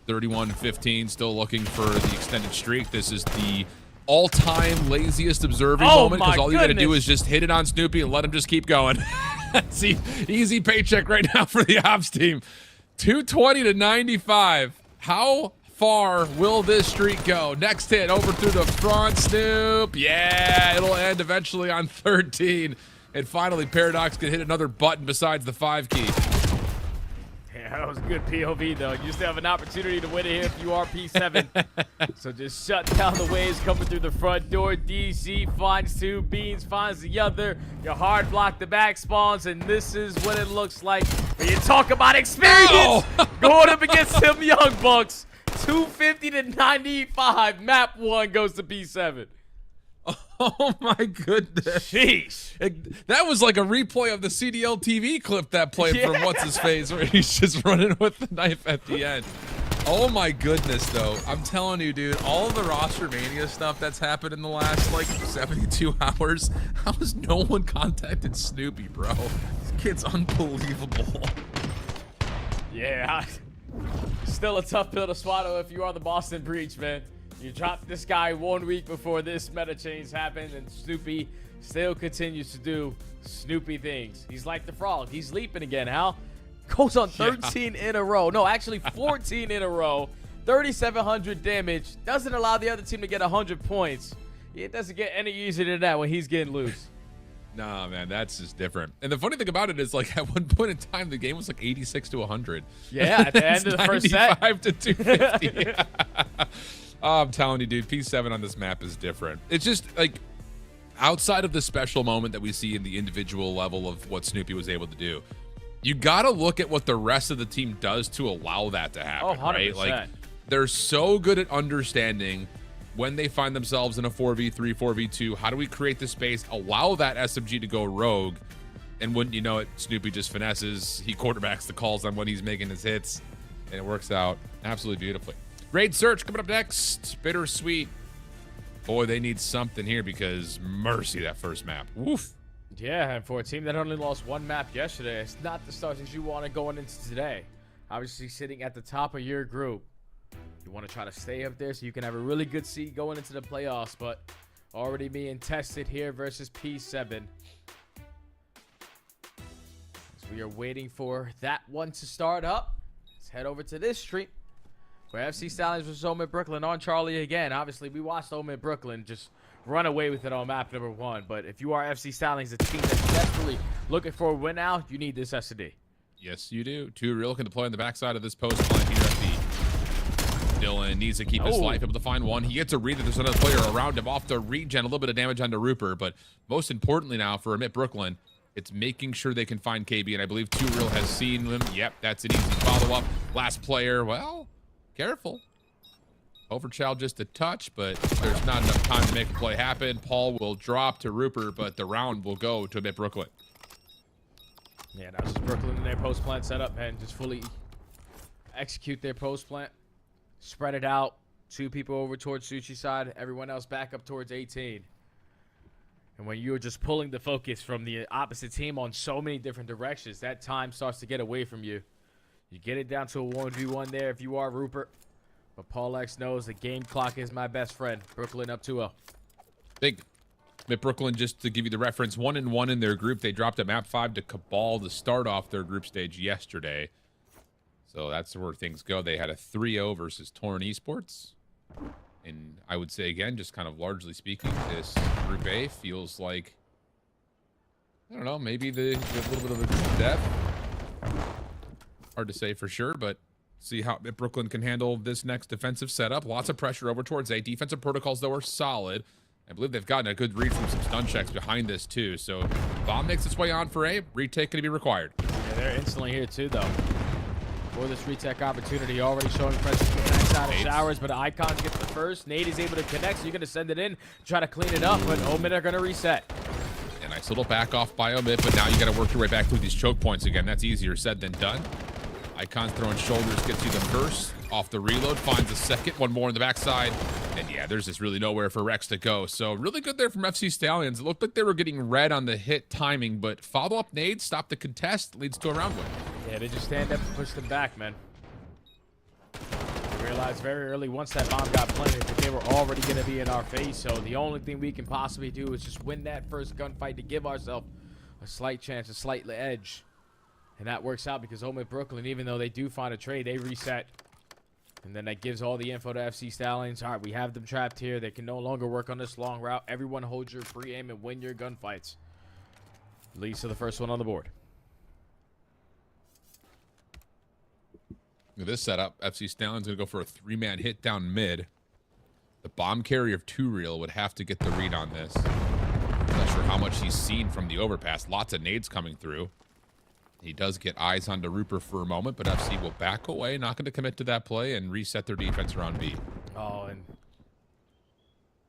31-15, still looking for the extended streak. This is the all-time laziest observing moment, because all you gotta do is just hit it on Snoopy and let him just keep going. See, easy paycheck right now for the ops team. 220 to 95. How far will this streak go? Next hit over through the front, Snoop. Yeah, it'll end eventually on 13. And finally, Paradox can hit another button besides the 5 key. Yeah, that was a good POV, though. You still have an opportunity to win it here if you are P7. So just shut down the waves coming through the front door. DZ finds 2, Beans finds the other. You hard block the back spawns, and this is what it looks like when you talk about experience. Going up against them Young Bucks. 250 to 95. Map 1 goes to P7. Oh my goodness. Sheesh. That was like a replay of the CDL TV clip that played from What's-His-Face, where he's just running with the knife at the end. Oh my goodness, though. I'm telling you, dude, all of the roster mania stuff that's happened in the last, like, 72 hours, how has no one contacted Snoopy, bro? This kid's unbelievable. Yeah. Still a tough pill to swallow if you are the Boston Breach, man. You dropped this guy 1 week before this meta change happened, and Snoopy still continues to do Snoopy things. He's like the frog. He's leaping again, Hal. Goes on 13 in a row. No, actually 14 in a row. 3,700 damage. Doesn't allow the other team to get 100 points. It doesn't get any easier than that when he's getting loose. Nah, man, that's just different. And the funny thing about it is, like, at one point in time, the game was like 86 to 100. Yeah, at the end of the first set. 95 to 250. Oh, I'm telling you, dude, P7 on this map is different. It's just, like, outside of the special moment that we see in the individual level of what Snoopy was able to do, you got to look at what the rest of the team does to allow that to happen, right? Like, they're so good at understanding when they find themselves in a 4v3, 4v2, how do we create the space, allow that SMG to go rogue, and wouldn't you know it, Snoopy just finesses, he quarterbacks the calls on when he's making his hits, and it works out absolutely beautifully. Raid Search coming up next. BitterSweet. Boy, they need something here because mercy, that first map. Woof. Yeah, and for a team that only lost 1 map yesterday, it's not the start that you want to going into today. Obviously, sitting at the top of your group, you want to try to stay up there so you can have a really good seed going into the playoffs, but already being tested here versus P7. As we are waiting for that one to start up, let's head over to this stream. Where FC Stallions versus Omit Brooklyn on Charlie again. Obviously, we watched Omit Brooklyn just run away with it on map number 1. But if you are FC Stallions, a team that's desperately looking for a win now, you need this SD. Yes, you do. 2 real looking to play on the backside of this post line here at the Dylan needs to keep his life, able to find one. He gets a read that there's another player around him off the regen. A little bit of damage onto Rupert, but most importantly now for Omit Brooklyn, it's making sure they can find KB, and I believe 2Real has seen him. Yep, that's an easy follow-up. Last player, well, careful. Overchild just a touch, but there's not enough time to make a play happen. Paul will drop to Rupert, but the round will go to Omit Brooklyn. Yeah, that was just Brooklyn in their post plant setup, man. Just fully execute their post plant, spread it out. 2 people over towards Suchi side, everyone else back up towards 18. And when you're just pulling the focus from the opposite team on so many different directions, that time starts to get away from you. You get it down to a 1v1 there if you are Rupert. But Paul X knows the game clock is my best friend. Brooklyn up 2-0. Big. Omit Brooklyn, just to give you the reference, 1-1 in their group. They dropped a map 5 to CABAL to start off their group stage yesterday. So that's where things go. They had a 3-0 versus Torn Esports. And I would say, again, just kind of largely speaking, this Group A feels like, I don't know, maybe a little bit of a depth. Hard to say for sure, but see how Brooklyn can handle this next defensive setup. Lots of pressure over towards A. Defensive protocols, though, are solid. I believe they've gotten a good read from some stun checks behind this, too. So bomb makes its way on for A. Retake going to be required. Yeah, they're instantly here, too, though. For this retake opportunity, already showing pressure from the next side of Showers, but Icons gets the first. Nate is able to connect, so you're going to send it in, try to clean it up, but Omit are going to reset. A nice little back off by Omit, but now you got to work your way back through these choke points again. That's easier said than done. Icons throwing shoulders gets you the first. Off the reload, finds the second. One more on the backside. And yeah, there's just really nowhere for Rex to go. So really good there from FC Stallions. It looked like they were getting red on the hit timing, but follow-up nades, stop the contest, leads to a round win. Yeah, they just stand up and push them back, man. They realized very early once that bomb got planted that they were already going to be in our face. So the only thing we can possibly do is just win that first gunfight to give ourselves a slight chance, a slight edge. And that works out because Omit Brooklyn, even though they do find a trade, they reset. And then that gives all the info to FC Stallions. All right, we have them trapped here. They can no longer work on this long route. Everyone hold your free aim and win your gunfights. Leads to the first one on the board. With this setup, FC Stallions going to go for a 3-man hit down mid. The bomb carrier of 2Real would have to get the read on this. Not sure how much he's seen from the overpass. Lots of nades coming through. He does get eyes onto Rupert for a moment, but FC will back away, not going to commit to that play, and reset their defense around B. Oh, and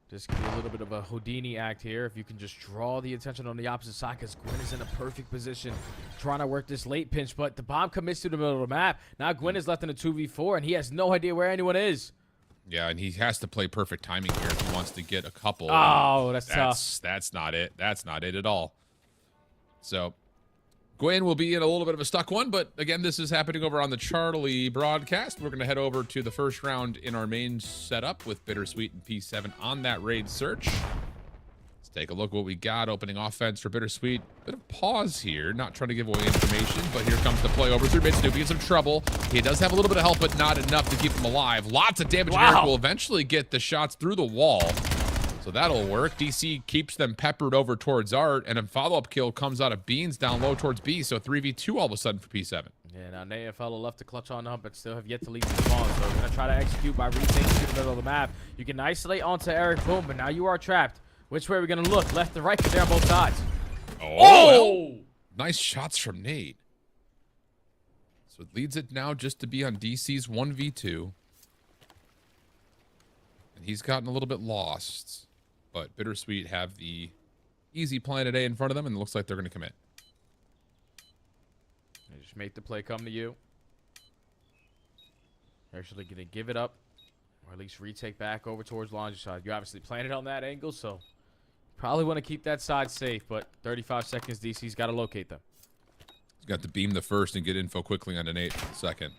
just be a little bit of a Houdini act here. If you can just draw the attention on the opposite side, because Gwyn is in a perfect position trying to work this late pinch, but the bomb commits to the middle of the map. Now Gwyn is left in a 2v4, and he has no idea where anyone is. Yeah, and he has to play perfect timing here if he wants to get a couple. Oh, that's tough. That's not it. That's not it at all. So Gwyn will be in a little bit of a stuck one, but again, this is happening over on the Charlie broadcast. We're going to head over to the first round in our main setup with BitterSweet and P7 on that raid search. Let's take a look what we got. Opening offense for BitterSweet. Bit of pause here, not trying to give away information, but here comes the play over through mid. Snoopy in some trouble. He does have a little bit of help, but not enough to keep him alive. Lots of damage. Wow. Eric will eventually get the shots through the wall. So that'll work. DC keeps them peppered over towards Art, and a follow-up kill comes out of Beans down low towards B. So 3v2 all of a sudden for P7. Yeah, now Naya fellow left to clutch on up, but still have yet to leave the spawn. So we're going to try to execute by retaking to the middle of the map. You can isolate onto Eric Boom, but now you are trapped. Which way are we going to look? Left to right, because they're on both sides. Oh! Nice shots from Nate. So it leads it now just to be on DC's 1v2. And he's gotten a little bit lost. But BitterSweet have the easy plan today in front of them, and it looks like they're going to commit. They just make the play come to you. You're actually going to give it up, or at least retake back over towards laundry side. You obviously planted on that angle, so probably want to keep that side safe, but 35 seconds, DC's got to locate them. He's got to beam the first and get info quickly on Nate for the second.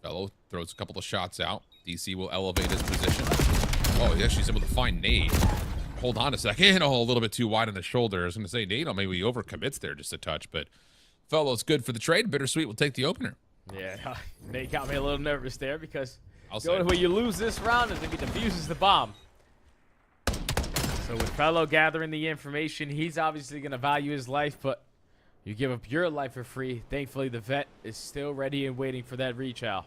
Fellow throws a couple of shots out. DC will elevate his position. Oh, he actually is able to find Nate. Hold on a second. Oh, a little bit too wide on the shoulder. I was going to say, Nate, maybe he overcommits there just a touch, but Fellow's good for the trade. BitterSweet will take the opener. Yeah, Nate got me a little nervous there because the only way you lose this round is if he defuses the bomb. So with Fellow gathering the information, he's obviously going to value his life, but you give up your life for free. Thankfully, the vet is still ready and waiting for that reach out.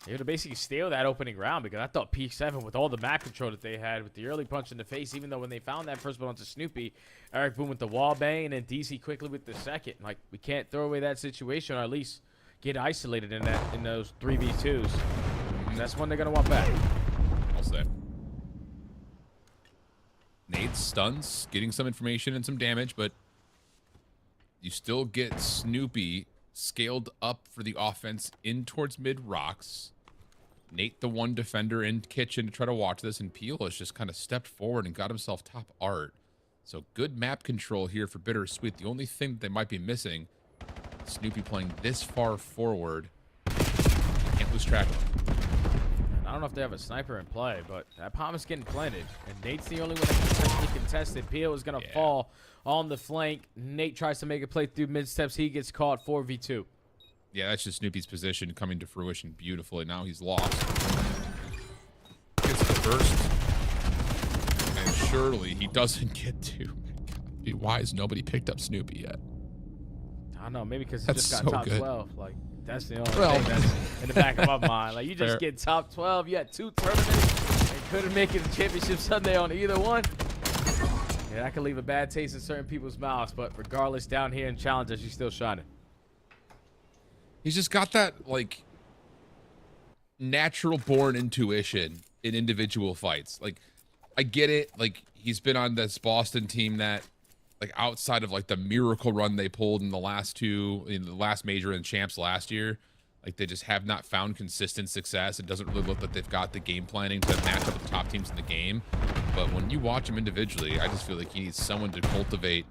They had to basically steal that opening round because I thought P7, with all the map control that they had, with the early punch in the face, even though when they found that first one onto Snoopy, Eric Boone with the wall bang, and then DC quickly with the second. Like, we can't throw away that situation, or at least get isolated in those 3v2s. And that's one they're going to want back. I'll say. Nate's stuns, getting some information and some damage, but you still get Snoopy scaled up for the offense in towards mid rocks. Nate, the one defender in kitchen to try to watch this, and Peel has just kind of stepped forward and got himself top art. So good map control here for BitterSweet. The only thing that they might be missing, Snoopy playing this far forward. Can't lose track of him. I don't know if they have a sniper in play, but that palm is getting planted. And Nate's the only one that can successfully contest it. Peel is going to fall on the flank. Nate tries to make a play through mid steps. He gets caught 4v2. Yeah, that's just Snoopy's position coming to fruition beautifully. Now he's lost. Gets the first. And surely he doesn't get to. Dude, why has nobody picked up Snoopy yet? I don't know. Maybe because he That's just got so top good. 12. Like, that's the only thing that's in the back of my mind. Like, you just get top 12. You had 2 tournaments and couldn't make it to championship Sunday on either one. Yeah, that can leave a bad taste in certain people's mouths. But regardless, down here in Challengers, he's still shining. He's just got that, like, natural born intuition in individual fights. Like, I get it. Like, he's been on this Boston team that, like, outside of, like, the miracle run they pulled in the last major and champs last year, like, they just have not found consistent success. It doesn't really look like they've got the game planning to match up with the top teams in the game. But when you watch him individually, I just feel like he needs someone to cultivate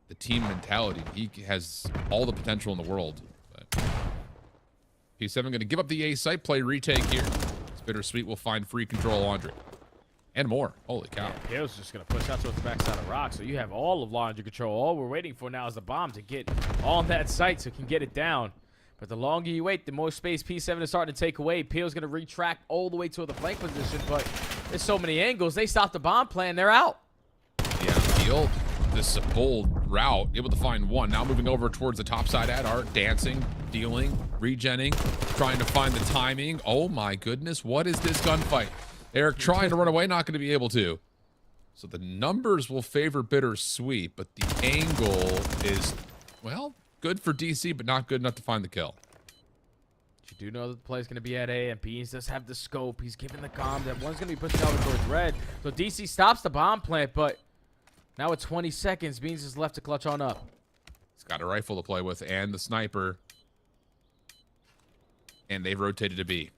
the team mentality. He has all the potential in the world. P7 going to give up the A site play retake here. It's BitterSweet will find free control Laundry. And more. Holy cow. Yeah, Hill's just going to push out towards the backside of Rock. So you have all of Laundry control. All we're waiting for now is the bomb to get on that site so it can get it down. But the longer you wait, the more space P7 is starting to take away. Peel's going to retract all the way to the flank position. But there's so many angles. They stop the bomb plan. They're out. Yeah, Peel, this bold route, able to find one. Now moving over towards the top side at Art, dancing, dealing, regenning, trying to find the timing. Oh my goodness, what is this gunfight? Eric trying to run away, not going to be able to. So the numbers will favor BitterSweet, but the angle is, well, good for DC, but not good enough to find the kill. You do know that the play is going to be at A, and Beans does have the scope. He's giving the comm. That one's going to be pushing over towards red. So DC stops the bomb plant, but now at 20 seconds, Beans is left to clutch on up. He's got a rifle to play with and the sniper. And they've rotated to B.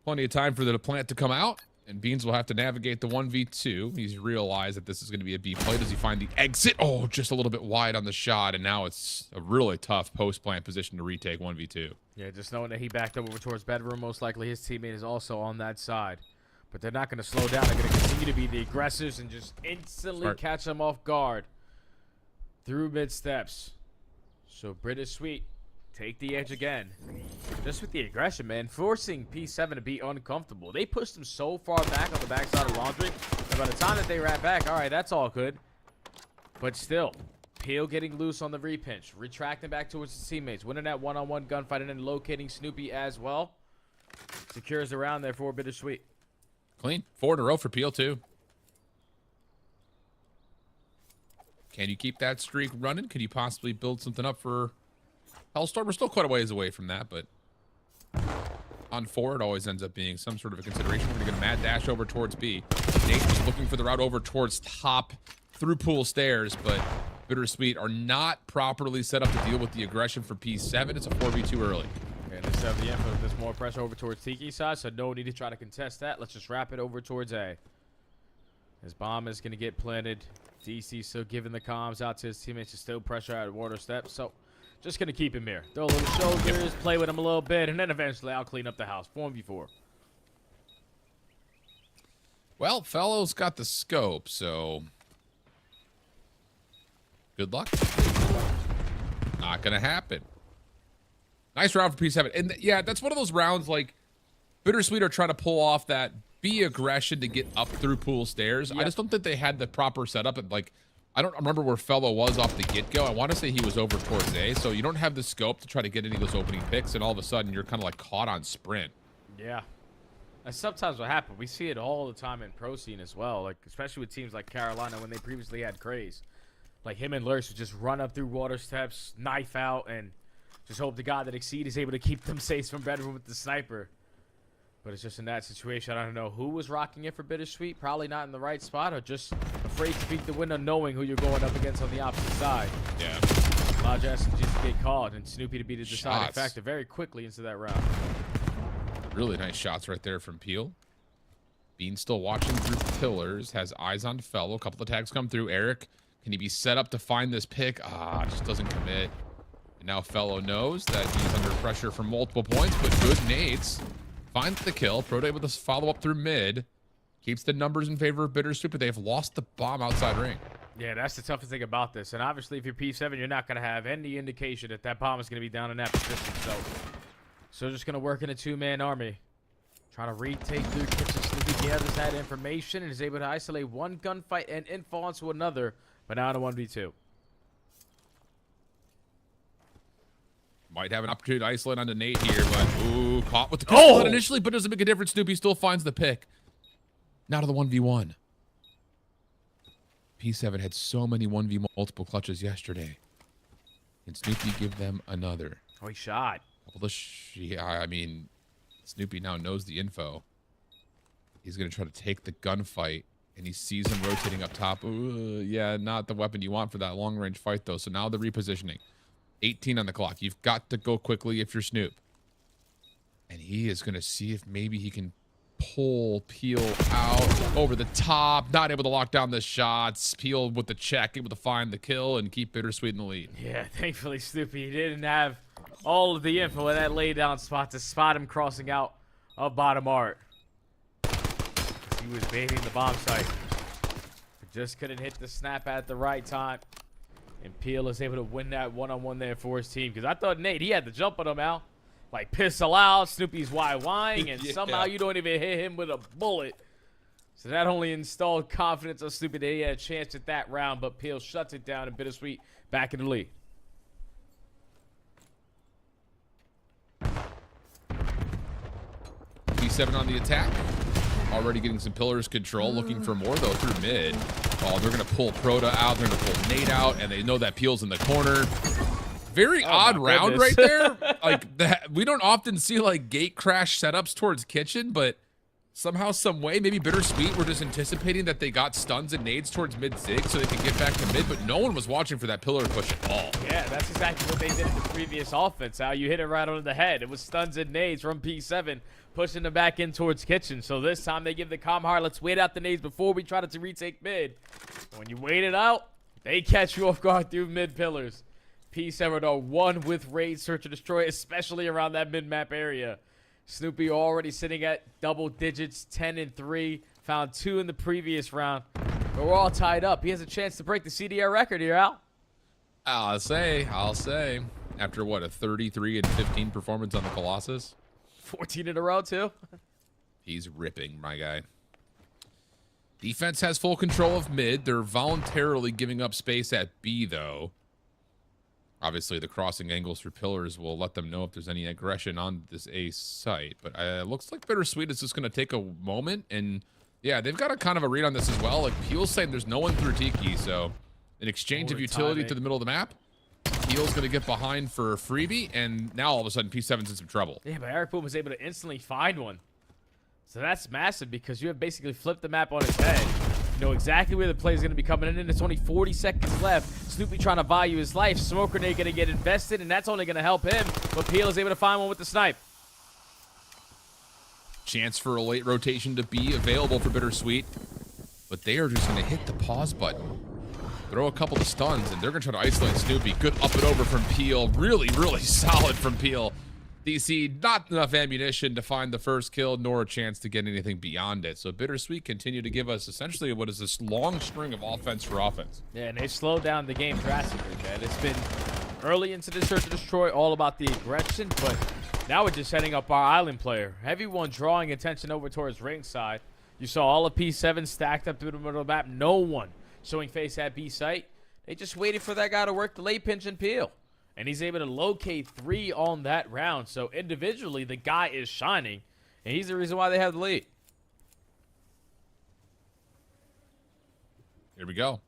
Plenty of time for the plant to come out, and Beans will have to navigate the 1v2. He's realized that this is going to be a B play. Does he find the exit? Oh, just a little bit wide on the shot, and now it's a really tough post-plant position to retake 1v2. Yeah, just knowing that he backed up over towards bedroom, most likely his teammate is also on that side. But they're not going to slow down. They're going to continue to be the aggressors and just instantly catch them off guard through mid steps. So BitterSweet take the edge again. Just with the aggression, man. Forcing P7 to be uncomfortable. They pushed him so far back on the backside of Laundry. And by the time that they ran back, all right, that's all good. But still, Peel getting loose on the repinch. Retracting back towards his teammates. Winning that one-on-one gunfight and then locating Snoopy as well. Secures around there for BitterSweet. Clean. 4 in a row for Peel, too. Can you keep that streak running? Could you possibly build something up for Hellstorm? We're still quite a ways away from that, but on 4, it always ends up being some sort of a consideration. We're going to get a mad dash over towards B. Nate just looking for the route over towards top through pool stairs, but BitterSweet are not properly set up to deal with the aggression for P7. It's a 4v2 early. And this 7 there's more pressure over towards Tiki's side, so no need to try to contest that. Let's just wrap it over towards A. His bomb is going to get planted. DC still giving the comms out to his teammates to still pressure at water steps. So just going to keep him here. Throw a little shoulders, play with him a little bit, and then eventually I'll clean up the house. 4v4. Well, Fellow's got the scope, so good luck. Not going to happen. Nice round for P7. And yeah, that's one of those rounds like BitterSweet are trying to pull off that B aggression to get up through pool stairs. I just don't think they had the proper setup and like I don't remember where Fellow was off the get-go. I want to say he was over towards A, so you don't have the scope to try to get any of those opening picks, and all of a sudden you're kind of like caught on sprint. Yeah. That's sometimes what happens. We see it all the time in pro scene as well, like especially with teams like Carolina when they previously had Craze. Like him and Lurch would just run up through water steps, knife out, and just hope to God that Exceed is able to keep them safe from bedroom with the sniper. But it's just in that situation, I don't know who was rocking it for BitterSweet. Probably not in the right spot, or just afraid to peek the window knowing who you're going up against on the opposite side. Yeah. A lot of just get caught, and Snoopy to be the deciding Shots. factor very quickly into that round. Really nice shots right there from Peel. Bean still watching through pillars, has eyes on Fellow. A couple of tags come through. Eric, can he be set up to find this pick? Just doesn't commit. And now Fellow knows that he's under pressure from multiple points, but good nades. Finds the kill. Proto able to follow up through mid. Keeps the numbers in favor of BitterSweet, but they've lost the bomb outside ring. Yeah, that's the toughest thing about this. And obviously, if you're P7, you're not going to have any indication that that bomb is going to be down in that position. So just going to work in a two-man army. Trying to retake through kitchen. Snoopy gathers that information and is able to isolate one gunfight and info onto another, but now in a 1v2. Might have an opportunity to isolate onto Nate here, but ooh, caught with the pistol initially, but doesn't make a difference. Snoopy still finds the pick. Now to the 1v1. P7 had so many 1v multiple clutches yesterday. Can Snoopy give them another? Oh, he shot. Yeah, I mean, Snoopy now knows the info. He's going to try to take the gunfight, and he sees him rotating up top. Ooh, yeah, not the weapon you want for that long-range fight, though. So now the repositioning. 18 on the clock. You've got to go quickly if you're Snoop. And he is going to see if maybe he can pull Peel out over the top. Not able to lock down the shots. Peel with the check, able to find the kill and keep BitterSweet in the lead. Yeah, thankfully, Snoopy didn't have all of the info in that laydown spot to spot him crossing out of bottom art. He was baiting the bomb site. But just couldn't hit the snap at the right time. And Peel is able to win that one-on-one there for his team. Because I thought Nate, he had the jump on him, Al. Like, pistol out, Snoopy's YYing, and Yeah. somehow you don't even hit him with a bullet. So that only installed confidence of Snoopy that he had a chance at that round, but Peel shuts it down, and BitterSweet back in the lead. P7 on the attack. Already getting some pillars control. Looking for more, though, through mid. Oh, they're going to pull Proto out. They're going to pull Nate out, and they know that Peel's in the corner. Very odd round right there. Like, that, we don't often see, like, gate crash setups towards kitchen, but somehow, some way, maybe BitterSweet were just anticipating that they got stuns and nades towards mid-zig so they could get back to mid, but no one was watching for that pillar push at all. Yeah, that's exactly what they did in the previous offense. How you hit it right on the head. It was stuns and nades from P7 pushing them back in towards kitchen. So this time they give the calm heart. Let's wait out the nades before we try to retake mid. When you wait it out, they catch you off guard through mid pillars. P7 are one with raid, search and destroy, especially around that mid-map area. Snoopy already sitting at double digits, 10 and 3. Found 2 in the previous round. But we're all tied up. He has a chance to break the CDR record here, Al. I'll say. After, what, a 33 and 15 performance on the Colossus? 14 in a row, too. He's ripping, my guy. Defense has full control of mid. They're voluntarily giving up space at B, though. Obviously, the crossing angles for pillars will let them know if there's any aggression on this A site. But it looks like BitterSweet is just going to take a moment. And, yeah, they've got a kind of a read on this as well. Like, Peel's saying there's no one through Tiki. So, an exchange of utility to the middle of the map. Peel's going to get behind for a freebie. And now, all of a sudden, P7's in some trouble. Yeah, but Eric Boom was able to instantly find one. So that's massive because you have basically flipped the map on its head. You know exactly where the play is going to be coming in, and it's only 40 seconds left. Snoopy trying to value his life. Smoke grenade going to get invested, and that's only going to help him. But Peel is able to find one with the snipe. Chance for a late rotation to be available for BitterSweet. But they are just going to hit the pause button. Throw a couple of stuns, and they're going to try to isolate Snoopy. Good up and over from Peel. Really, really solid from Peel. DC, not enough ammunition to find the first kill, nor a chance to get anything beyond it. So BitterSweet continue to give us essentially what is this long string of offense for offense. Yeah, and they slowed down the game drastically, man. It's been early into the search and destroy, all about the aggression, but now we're just setting up our island player. Everyone drawing attention over towards ringside. You saw all of P7 stacked up through the middle of the map. No one showing face at B site. They just waited for that guy to work the late pinch and peel. And he's able to locate 3 on that round. So individually, the guy is shining. And he's the reason why they have the lead. Here we go.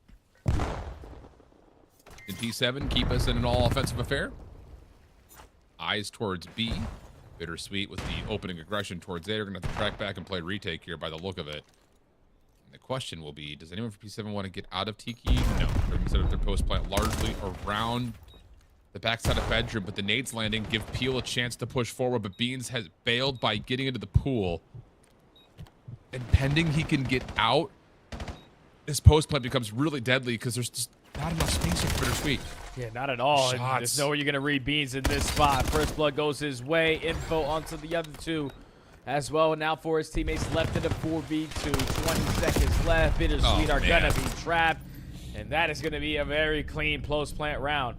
In P7, keep us in an all-offensive affair. Eyes towards B. BitterSweet with the opening aggression towards A. They're going to have to track back and play retake here by the look of it. And the question will be, does anyone from P7 want to get out of Tiki? No. They're going to set up their post plant largely around the backside of bedroom, but the nades landing give Peel a chance to push forward, but Beans has bailed by getting into the pool. And pending he can get out, this post plant becomes really deadly because there's just not enough space here for BitterSweet. Yeah, not at all. And Shots. there's nowhere you're going to read Beans in this spot. First blood goes his way. Info onto the other 2 as well. And now for his teammates left in the 4v2. 20 seconds left. BitterSweet are going to be trapped. And that is going to be a very clean post plant round.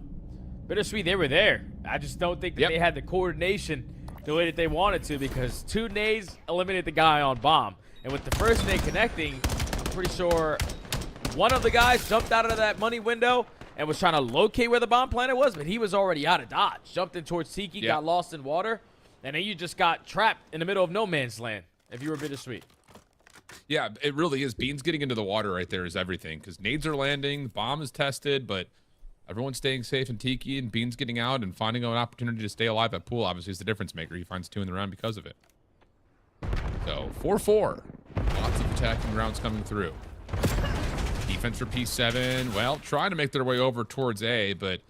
BitterSweet, they were there. I just don't think that they had the coordination the way that they wanted to, because 2 nades eliminated the guy on bomb. And with the first nade connecting, I'm pretty sure one of the guys jumped out of that money window and was trying to locate where the bomb planet was, but he was already out of dodge. Jumped in towards Tiki, got lost in water, and then you just got trapped in the middle of no man's land if you were BitterSweet. Yeah, it really is. Beans getting into the water right there is everything, because nades are landing, the bomb is tested, but everyone's staying safe in Tiki, and Beans getting out and finding an opportunity to stay alive at pool obviously is the difference maker. He finds 2 in the round because of it. So 4-4. Lots of attacking rounds coming through. Defense for P7. Well, trying to make their way over towards A, but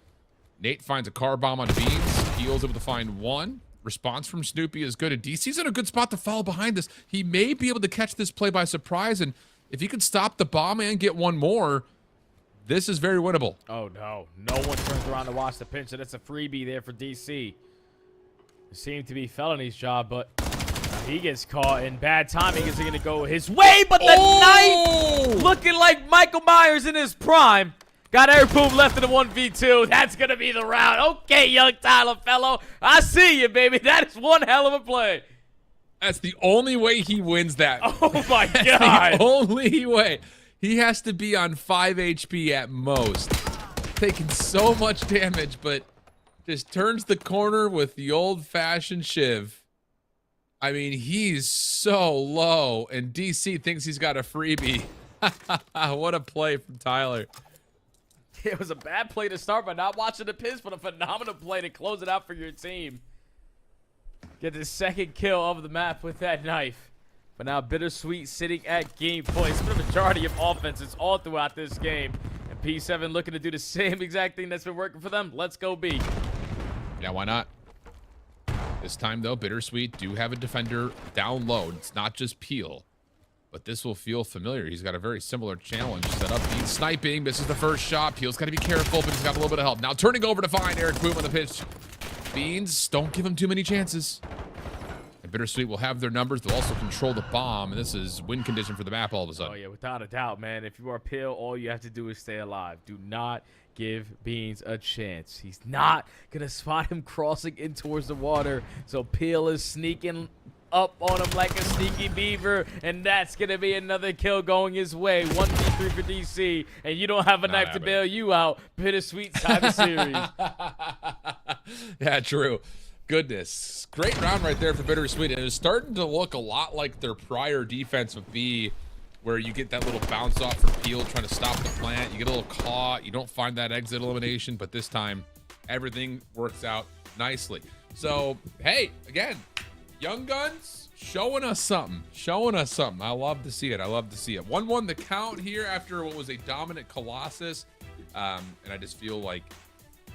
Nate finds a car bomb on Beans. Heel's able to find 1. Response from Snoopy is good. And DC's in a good spot to follow behind this. He may be able to catch this play by surprise, and if he can stop the bomb and get 1 more, this is very winnable. Oh, no. No one turns around to watch the pinch, and it's a freebie there for DC. It seemed to be Felony's job, but he gets caught in bad timing. Is he going to go his way? But the knife, looking like Michael Myers in his prime. Got air boom left in the 1v2. That's going to be the round. Okay, young Tyler fellow. I see you, baby. That is one hell of a play. That's the only way he wins that. Oh, my God. The only way. He has to be on 5 HP at most. Taking so much damage, but just turns the corner with the old-fashioned shiv. I mean, he's so low, and DC thinks he's got a freebie. What a play from Tyler. It was a bad play to start by not watching the pins, but a phenomenal play to close it out for your team. Get the second kill of the map with that knife. But now BitterSweet sitting at game point. It's been a majority of offenses all throughout this game. And P7 looking to do the same exact thing that's been working for them. Let's go B. Yeah, why not? This time, though, BitterSweet do have a defender down low. It's not just Peel. But this will feel familiar. He's got a very similar challenge set up. He's sniping. Misses the first shot. Peel's got to be careful, but he's got a little bit of help. Now turning over to find Eric Boom on the pitch. Beans, don't give him too many chances. And BitterSweet will have their numbers. They'll also control the bomb. And this is win condition for the map all of a sudden. Oh, yeah, without a doubt, man. If you are Peel, all you have to do is stay alive. Do not give Beans a chance. He's not going to spot him crossing in towards the water. So Peel is sneaking up on him like a sneaky beaver, and that's gonna be another kill going his way. 1v3 for DC, and you don't have a knife to bail you out. BitterSweet side of the series. Yeah, true. Goodness, great round right there for BitterSweet. And it was starting to look a lot like their prior defense with B, where you get that little bounce off from Peel trying to stop the plant. You get a little caught. You don't find that exit elimination, but this time everything works out nicely. So, hey, again, Young Guns showing us something. Showing us something. I love to see it. I love to see it. 1-1 the count here after what was a dominant Colossus. And I just feel like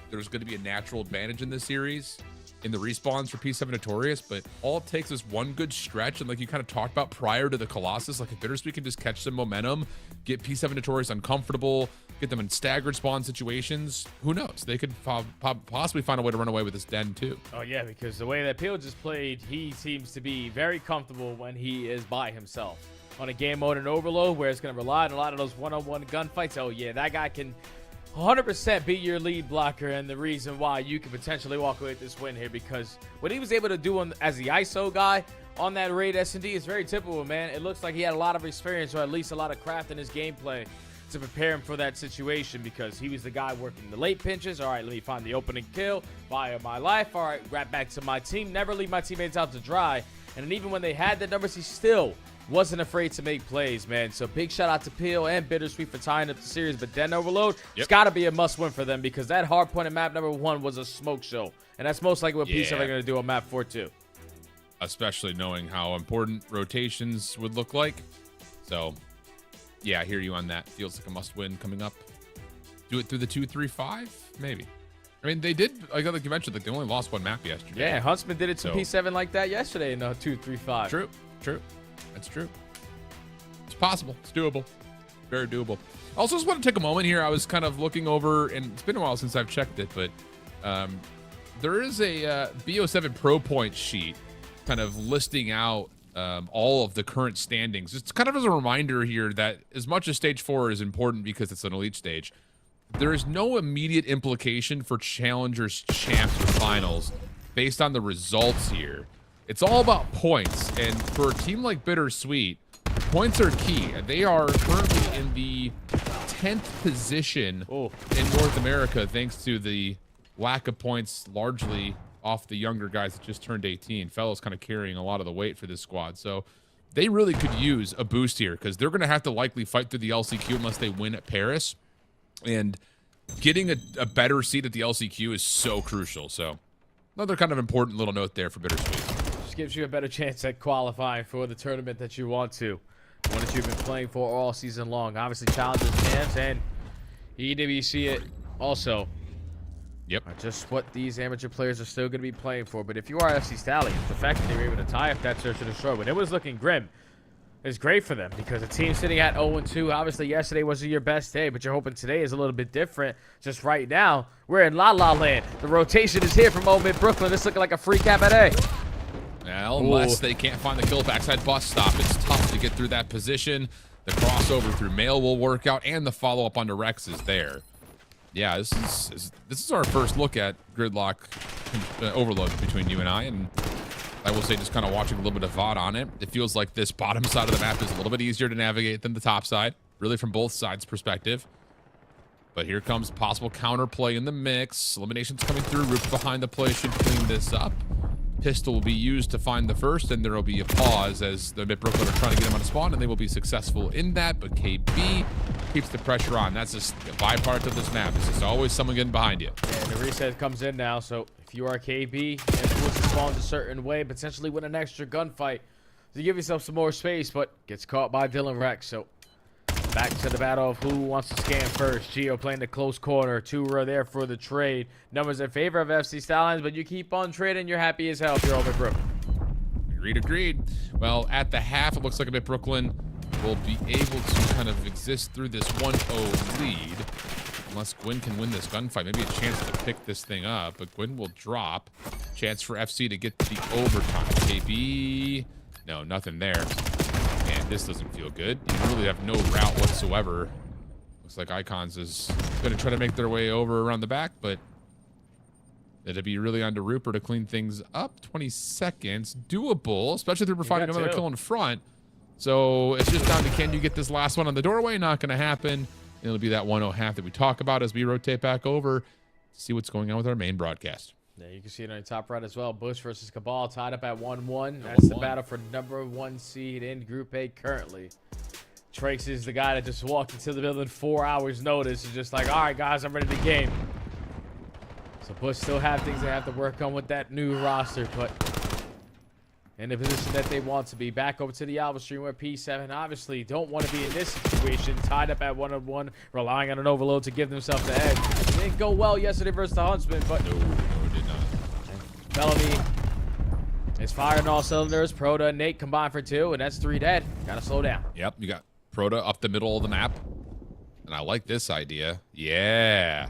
there's going to be a natural advantage in this series in the respawns for P7 Notorious, but all it takes is one good stretch, and like you kind of talked about prior to the Colossus, like if BitterSweet can just catch some momentum, get P7 Notorious uncomfortable, get them in staggered spawn situations, who knows? They could possibly find a way to run away with this den too. Oh yeah, because the way that Peel just played, he seems to be very comfortable when he is by himself. On a game mode and overload where it's going to rely on a lot of those one-on-one gunfights, oh yeah, that guy can 100% be your lead blocker, and the reason why you could potentially walk away with this win here, because what he was able to do as the ISO guy on that raid S&D is very typical, man. It looks like he had a lot of experience, or at least a lot of craft in his gameplay. to prepare him for that situation because he was the guy working the late pinches. All right, let me find the opening kill, fire my life. All right, right back to my team. Never leave my teammates out to dry. And then even when they had the numbers, he still wasn't afraid to make plays, man. So big shout out to Peel and BitterSweet for tying up the series. But Den Overload, it's got to be a must-win for them because that hard point in map number 1 was a smoke show. And that's most likely what P7 are going to do on map 4 too. Especially knowing how important rotations would look like. So, yeah, I hear you on that. Feels like a must-win coming up. Do it through the 2-3-5? Maybe. I mean, they did, like you mentioned, like they only lost 1 map yesterday. Yeah, Huntsman did it to P7 like that yesterday in 2-3-5. True. That's true. It's possible. It's doable. Very doable. Also, just want to take a moment here. I was kind of looking over, and it's been a while since I've checked it, but there is a BO7 Pro Point sheet kind of listing out all of the current standings. It's kind of as a reminder here that as much as Stage 4 is important because it's an elite stage, there is no immediate implication for challengers, champs, or finals based on the results here. It's all about points, and for a team like BitterSweet, points are key. They are currently in the 10th position in North America thanks to the lack of points largely off the younger guys that just turned 18. Fellows kind of carrying a lot of the weight for this squad. So they really could use a boost here because they're going to have to likely fight through the LCQ unless they win at Paris. And getting a better seat at the LCQ is so crucial. So another kind of important little note there for BitterSweet. Just gives you a better chance at qualifying for the tournament that you want to. One that you've been playing for all season long. Obviously, Challengers, champs, and EWC it also. Yep. Are just what these amateur players are still going to be playing for. But if you are FC Stallions, the fact that they were able to tie up that search and destroy when it was looking grim is great for them because a team sitting at 0-2, obviously yesterday wasn't your best day, but you're hoping today is a little bit different. Just right now, we're in La La Land. The rotation is here from Omit Brooklyn. This looking like a free cabaret. Well, unless they can't find the kill backside bus stop, it's tough to get through that position. The crossover through Mail will work out, and the follow-up onto Rex is there. Yeah, this is our first look at gridlock overload between you and I will say just kind of watching a little bit of VOD on it. It feels like this bottom side of the map is a little bit easier to navigate than the top side, really from both sides' perspective. But here comes possible counterplay in the mix. Eliminations coming through. Roof behind the play should clean this up. Pistol will be used to find the first, and there will be a pause as the Omit Brooklyn are trying to get him on a spawn, and they will be successful in that. But KB keeps the pressure on. That's just a byproduct of this map. It's just always someone getting behind you. Yeah, and the reset comes in now, so if you are KB and force the spawns a certain way, potentially win an extra gunfight to give yourself some more space, but gets caught by Dylan Rex. So back to the battle of who wants to scan first. Gio playing the close corner. 2 are there for the trade. Numbers in favor of FC Stallions, but you keep on trading. You're happy as hell if you're Omit Brooklyn. Agreed. Well, at the half, it looks like Omit Brooklyn will be able to kind of exist through this 1-0 lead. Unless Gwyn can win this gunfight. Maybe a chance to pick this thing up, but Gwyn will drop. Chance for FC to get to the overtime. KB, no, nothing there. Man, this doesn't feel good. You really have no route whatsoever. Looks like Icons is going to try to make their way over around the back, but it'd be really onto Rupert to clean things up. 20 seconds. Doable, especially if they're finding another kill in front. So it's just down to can you get this last one on the doorway? Not going to happen. It'll be that 1-0 half that we talk about as we rotate back over to see what's going on with our main broadcast. Yeah, you can see it on the top right as well. Bush versus Cabal tied up at 1-1. That's the battle for #1 seed in Group A currently. Trace is the guy that just walked into the building 4 hours notice. Is just like, all right, guys, I'm ready to game. So Bush still have things they have to work on with that new roster, but in the position that they want to be. Back over to the Alpha stream where P7 obviously don't want to be in this situation. Tied up at 1-1, relying on an overload to give themselves the edge. It didn't go well yesterday versus the Huntsman, but No, it did not. Bellamy is firing all cylinders. Proto and Nate combined for 2, and that's 3 dead. Gotta slow down. Yep, you got Proto up the middle of the map. And I like this idea. Yeah.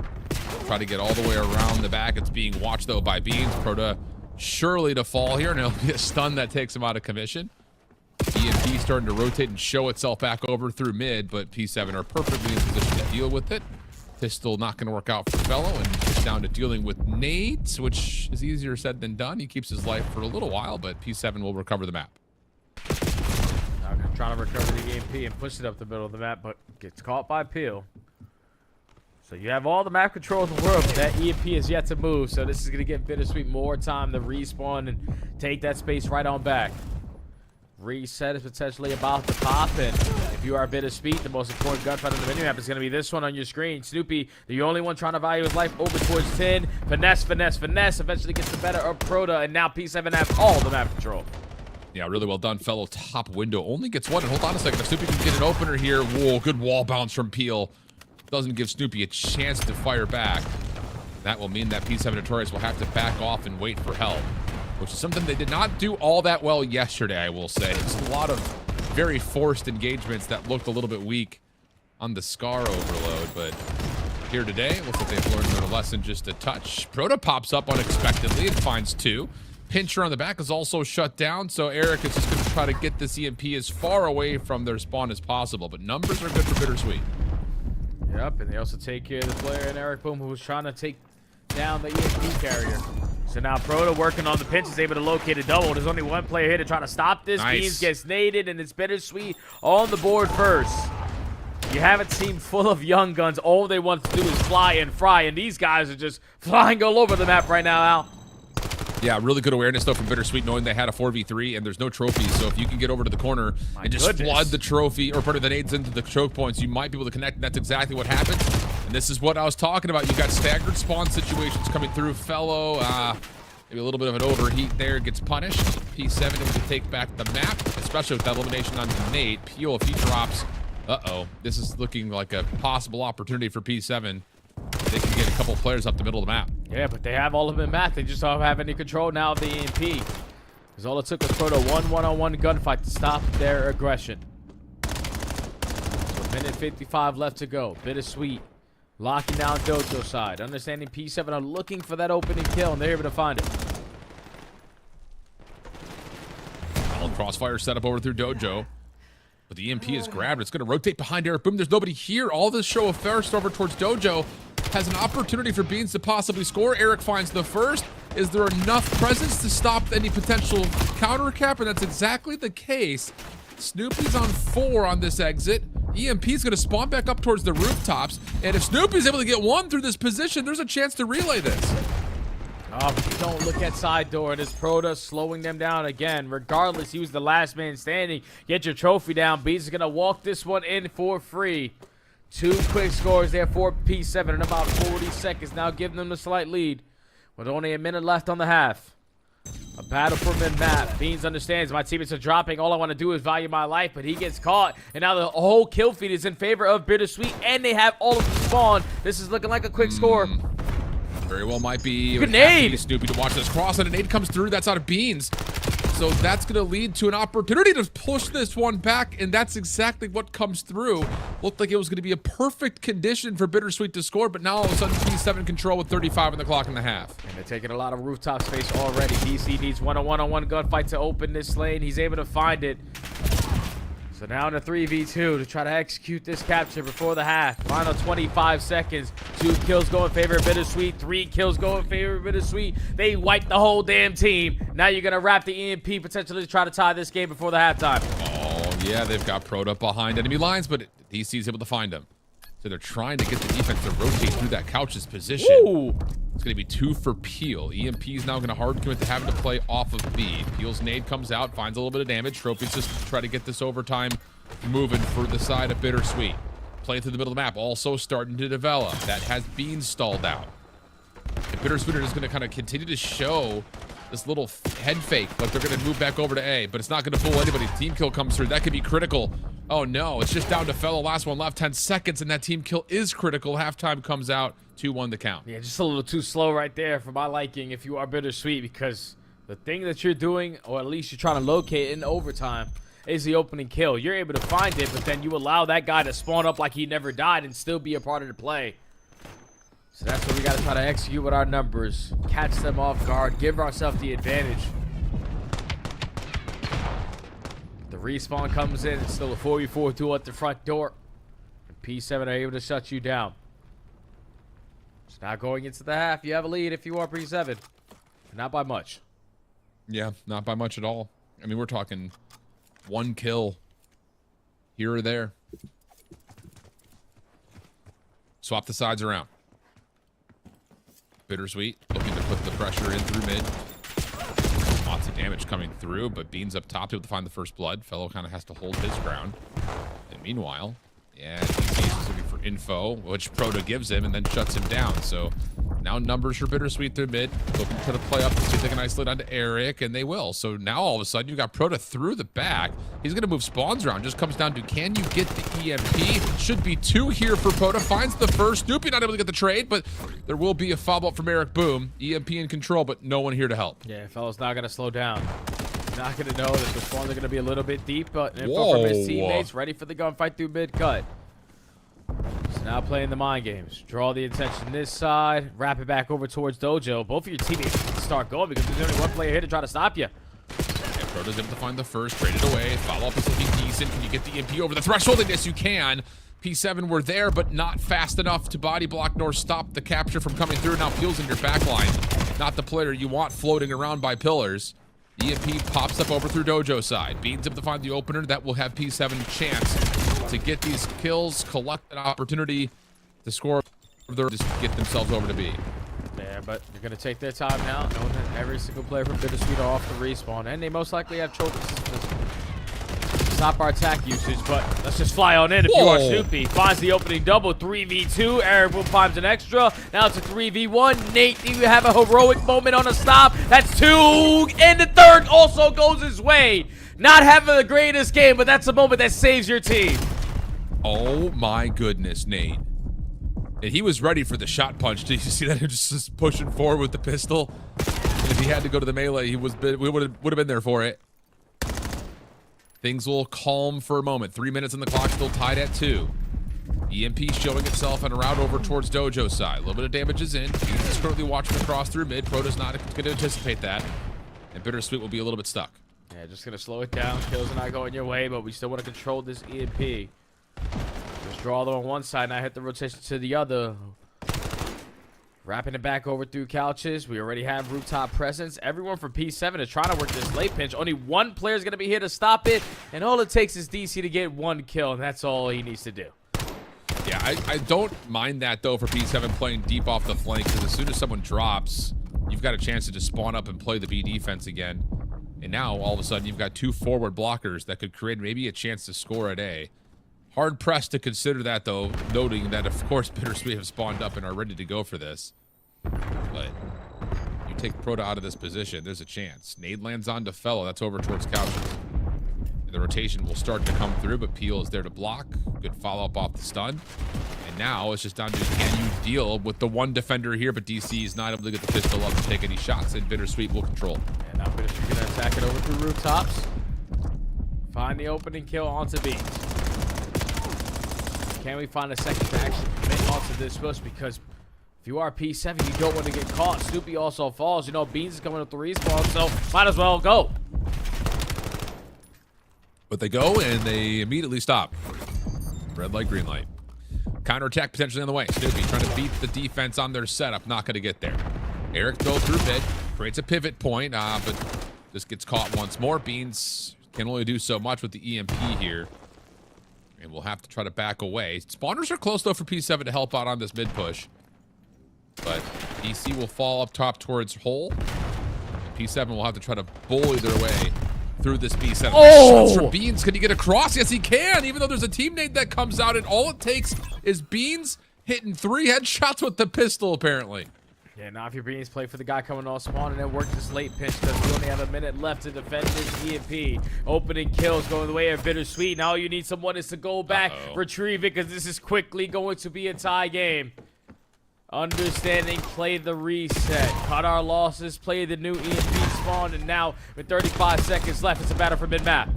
Try to get all the way around the back. It's being watched, though, by Beans. Proto surely to fall here, and it'll be a stun that takes him out of commission. EMP starting to rotate and show itself back over through mid, but P7 are perfectly in position to deal with it. Pistol not going to work out for Fellow, and it's down to dealing with Nate, which is easier said than done. He keeps his life for a little while, but P7 will recover the map. Trying to recover the EMP and push it up the middle of the map, but Gets caught by Peel. So you have all the map control in the world, but that EMP is yet to move. So this is going to give BitterSweet more time to respawn and take that space right on back. Reset is potentially about to pop, and if you are BitterSweet, the most important gunfight on the minimap is going to be this one on your screen. Snoopy, the only one trying to value his life over towards 10. Finesse, finesse, finesse. Eventually gets the better of Proto, and now P7 has all the map control. Yeah, really well done, fellow. Top window only gets one. And hold on a second. If Snoopy can get an opener here, whoa, good wall bounce from Peel. Doesn't give Snoopy a chance to fire back. That will mean that P7 Notorious will have to back off and wait for help, which is something they did not do all that well yesterday, I will say. It's a lot of very forced engagements that looked a little bit weak on the Scar overload, but here today, looks like they've learned their lesson just a touch. Proto pops up unexpectedly and finds 2. Pincher on the back is also shut down, so Eric is just going to try to get this EMP as far away from their spawn as possible, but numbers are good for BitterSweet. Yep, and they also take care of the player in Eric Boom, who was trying to take down the EMP carrier. So now Proto working on the pinch is able to locate a double. There's only one player here to try to stop this. Nice. Beans gets naded, and it's BitterSweet on the board first. You have a team full of young guns. All they want to do is fly and fry, and these guys are just flying all over the map right now, Al. Yeah, really good awareness, though, from BitterSweet, knowing they had a 4v3, and there's no trophies. So if you can get over to the corner and just flood the trophy, or put the nades into the choke points, you might be able to connect, and that's exactly what happened. And this is what I was talking about. You got staggered spawn situations coming through. Fellow, maybe a little bit of an overheat there, gets punished. P7 able to take back the map, especially with that elimination on the nade. Peel, if he drops, this is looking like a possible opportunity for P7. They can get a couple players up the middle of the map. Yeah, but they have all of them in map. They just don't have any control now of the EMP. Because all it took was Proto one-on-one gunfight to stop their aggression. So a minute 55 left to go. BitterSweet locking down Dojo's side. Understanding P7 are looking for that opening kill, and they're able to find it. Crossfire set up over through Dojo. But the EMP is grabbed. It's going to rotate behind Eric Boom. There's nobody here. All this show of first over towards Dojo has an opportunity for Beans to possibly score. Eric finds the first. Is there enough presence to stop any potential counter cap? And that's exactly the case. Snoopy's on 4 on this exit. EMP's going to spawn back up towards the rooftops. And if Snoopy's able to get 1 through this position, there's a chance to relay this. Oh, but you don't look at side door, and it's Proto slowing them down again. Regardless, he was the last man standing. Get your trophy down. Beats is going to walk this one in for free. 2 quick scores there for P7 in about 40 seconds. Now giving them the slight lead with only a minute left on the half. A battle for mid-map. Beans understands my teammates are dropping. All I want to do is value my life, but he gets caught. And now the whole kill feed is in favor of BitterSweet, and they have all of the spawn. This is looking like a quick score. Very well might be. Grenade! Snoopy to watch this cross, and a nade comes through. That's out of Beans. So that's going to lead to an opportunity to push this one back, and that's exactly what comes through. Looked like it was going to be a perfect condition for BitterSweet to score, but now all of a sudden P7 control with 35 on the clock and a half. And they're taking a lot of rooftop space already. DC needs one-on-one gunfight to open this lane. He's able to find it. So now in a 3v2 to try to execute this capture before the half. Final 25 seconds. 2 kills go in favor of BitterSweet. 3 kills go in favor of BitterSweet. They wipe the whole damn team. Now you're going to wrap the EMP potentially to try to tie this game before the halftime. Oh, yeah, they've got Proto behind enemy lines, but DC's able to find him. So they're trying to get the defense to rotate through that couch's position. Ooh. It's going to be 2 for Peel. EMP is now going to hard commit to having to play off of B. Peel's nade comes out, finds a little bit of damage. Trophies just try to get this overtime moving for the side of BitterSweet. Playing through the middle of the map, also starting to develop. That has Beans stalled out. And BitterSweet are just going to kind of continue to show this little head fake, like they're going to move back over to A, but it's not going to fool anybody. Team kill comes through. That could be critical. Oh, no. It's just down to Fellow. Last one left. 10 seconds, and that team kill is critical. Halftime comes out. 2-1 the count. Yeah, just a little too slow right there for my liking if you are BitterSweet, because the thing that you're doing, or at least you're trying to locate in overtime, is the opening kill. You're able to find it, but then you allow that guy to spawn up like he never died and still be a part of the play. So that's what we got to try to execute with our numbers. Catch them off guard. Give ourselves the advantage. The respawn comes in. It's still a 4v4 duel at the front door. And P7 are able to shut you down. So now going into the half, you have a lead if you are P7. But not by much. Yeah, not by much at all. I mean, we're talking 1 kill here or there. Swap the sides around. BitterSweet looking to put the pressure in through mid. Lots of damage coming through, but Beans up top able to find the first blood. Fellow kind of has to hold his ground. And meanwhile, yeah, he's looking for info, which Proto gives him and then shuts him down. So now numbers for BitterSweet through mid. Looking to play up to see if they can isolate onto Eric, and they will. So now all of a sudden you got Proto through the back. He's going to move spawns around. Just comes down to, can you get the EMP? Should be 2 here for Proto. Finds the first. Snoopy not able to get the trade, but there will be a follow-up from Eric. Boom. EMP in control, but no one here to help. Yeah, fellow's not going to slow down. He's not going to know that the spawns are going to be a little bit deep, but info from his teammates. Ready for the gunfight through mid-cut. So now playing the mind games. Draw the attention this side. Wrap it back over towards Dojo. Both of your teammates can start going because there's only one player here to try to stop you. And Proto's able to find the first. Trade it away. Follow-up is looking decent. Can you get the MP over the threshold? And yes, you can. P7 were there, but not fast enough to body block nor stop the capture from coming through. Now Peel's in your back line. Not the player you want floating around by pillars. EMP pops up over through Dojo side. Beans able to find the opener. That will have P7 chance to get these kills, collect an opportunity to score, just get themselves over to B. Yeah, but you're going to take their time now, knowing that every single player from BitterSweet are off the respawn, and they most likely have trophies to stop our attack usage, but let's just fly on in if you are Snoopy. Finds the opening double, 3v2. Eric will finds an extra. Now it's a 3v1. Nate, do you have a heroic moment on a stop? That's 2, and the third also goes his way. Not having the greatest game, but that's a moment that saves your team. Oh my goodness, Nate. And he was ready for the shot punch. Did you see that? He was just pushing forward with the pistol. And if he had to go to the melee, we would have been there for it. Things will calm for a moment. 3 minutes on the clock, still tied at 2. EMP showing itself on a route over towards Dojo side. A little bit of damage is in. He's currently watching across through mid. Proto's not going to anticipate that. And BitterSweet will be a little bit stuck. Yeah, just going to slow it down. Kills are not going your way, but we still want to control this EMP. Just draw them on one side, now hit the rotation to the other. Wrapping it back over through couches. We already have rooftop presence. Everyone from P7 is trying to work this late pinch. Only one player is going to be here to stop it, and all it takes is DC to get 1 kill, and that's all he needs to do. Yeah, I don't mind that, though, for P7 playing deep off the flank, because as soon as someone drops, you've got a chance to just spawn up and play the B defense again. And now, all of a sudden, you've got 2 forward blockers that could create maybe a chance to score at A. Hard pressed to consider that, though, noting that, of course, BitterSweet have spawned up and are ready to go for this. But you take Proto out of this position, there's a chance. Nade lands onto Fellow. That's over towards couches. And the rotation will start to come through, but Peel is there to block. Good follow-up off the stun. And now it's just down to, can you deal with the one defender here, but DC is not able to get the pistol up to take any shots, and BitterSweet will control. And now BitterSweet going to attack it over through rooftops. Find the opening kill onto B. Can we find a second to actually commit onto this push? Because if you are P7, you don't want to get caught. Snoopy also falls. You know, Beans is coming up the respawn, so might as well go. But they go, and they immediately stop. Red light, green light. Counterattack potentially on the way. Snoopy trying to beat the defense on their setup. Not going to get there. Eric goes through mid. Creates a pivot point, but just gets caught once more. Beans can only do so much with the EMP here. And we'll have to try to back away. Spawners are close, though, for P7 to help out on this mid push. But DC will fall up top towards hole. And P7 will have to try to bully their way through this B7. Oh! Shots from Beans. Can he get across? Yes, he can, even though there's a teammate that comes out, and all it takes is Beans hitting 3 headshots with the pistol, apparently. Yeah, now if your Beans play for the guy coming off spawn and then work this late pinch because we only have a minute left to defend this EMP. Opening kills going the way of BitterSweet. Now all you need someone is to go back, retrieve it, because this is quickly going to be a tie game. Understanding, play the reset. Cut our losses, play the new EMP spawn, and now with 35 seconds left, it's a battle for mid-map.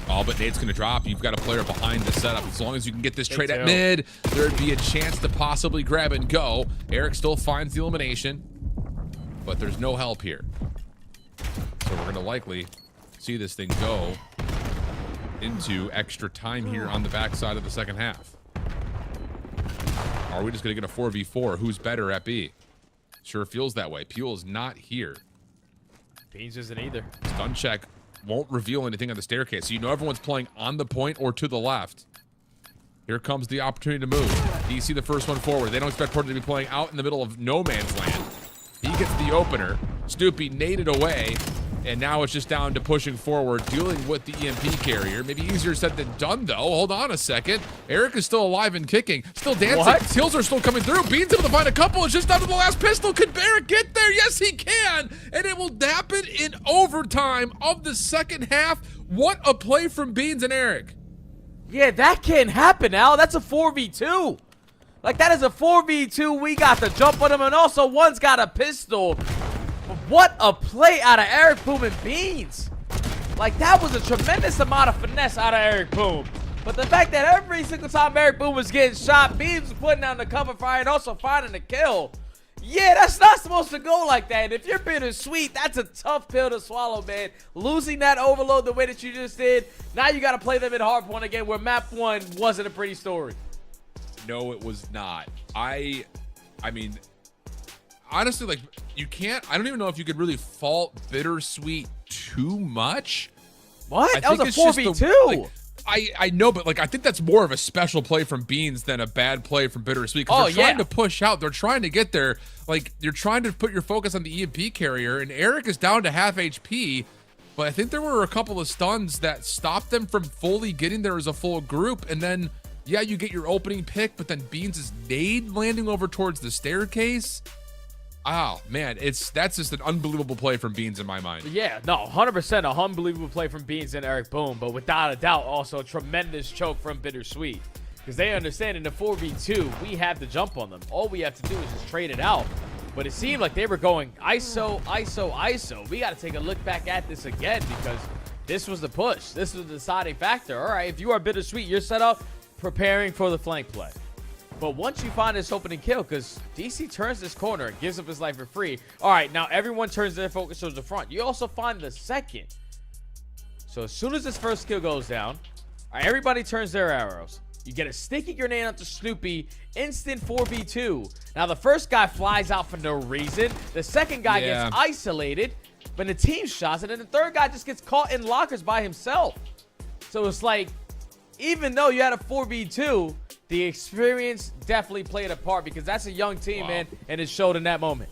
Oh, but Nade's going to drop. You've got a player behind the setup. As long as you can get this trade at mid, there'd be a chance to possibly grab and go. Eric still finds the elimination, but there's no help here. So we're going to likely see this thing go into extra time here on the backside of the second half. Or are we just going to get a 4v4? Who's better at B? Sure feels that way. Peel is not here. Beans isn't either. Stun check won't reveal anything on the staircase. So you know everyone's playing on the point or to the left. Here comes the opportunity to move. DC the first one forward. They don't expect Porter to be playing out in the middle of no man's land. He gets the opener. Stoopy naded away. And now it's just down to pushing forward, dealing with the EMP carrier. Maybe easier said than done, though. Hold on a second. Eric is still alive and kicking. Still dancing. What? Kills are still coming through. Bean's able to find a couple. It's just down to the last pistol. Could Barrett get there? Yes, he can. And it will happen in overtime of the second half. What a play from Beans and Eric. Yeah, that can't happen, Al. That's a 4v2. Like, that is a 4v2. We got the jump on him, and also one's got a pistol. But what a play out of Eric Boom and Beans. Like, that was a tremendous amount of finesse out of Eric Boom. But the fact that every single time Eric Boom was getting shot, Beans was putting down the cover fire and also finding the kill. Yeah, that's not supposed to go like that. And if you're BitterSweet, that's a tough pill to swallow, man. Losing that overload the way that you just did, now you got to play them in hard point again, where map 1 wasn't a pretty story. No, it was not. I mean, honestly, like, you can't, I don't even know if you could really fault BitterSweet too much. What? That was a it's just 4v2. I know, but like I think that's more of a special play from Beans than a bad play from BitterSweet. Because they're trying to push out. They're trying to get there. Like, you're trying to put your focus on the EMP carrier, and Eric is down to half HP. But I think there were a couple of stuns that stopped them from fully getting there as a full group. And then, yeah, you get your opening pick, but then Beans' nade landing over towards the staircase. Oh, man, that's just an unbelievable play from Beans in my mind. Yeah, no, 100% an unbelievable play from Beans and Eric Boom, but without a doubt, also a tremendous choke from BitterSweet. Because they understand in the 4v2, we have the jump on them. All we have to do is just trade it out. But it seemed like they were going ISO, ISO, ISO. We got to take a look back at this again because this was the push. This was the deciding factor. All right, if you are BitterSweet, you're set up preparing for the flank play. But once you find this opening kill, because DC turns this corner and gives up his life for free. All right, now everyone turns their focus towards the front. You also find the second. So as soon as this first kill goes down, all right, everybody turns their arrows. You get a sticky grenade out to Snoopy, instant 4v2. Now the first guy flies out for no reason. The second guy gets isolated, but the team shots it, and the third guy just gets caught in lockers by himself. So it's like, even though you had a 4v2, the experience definitely played a part because that's a young team, man, and it showed in that moment.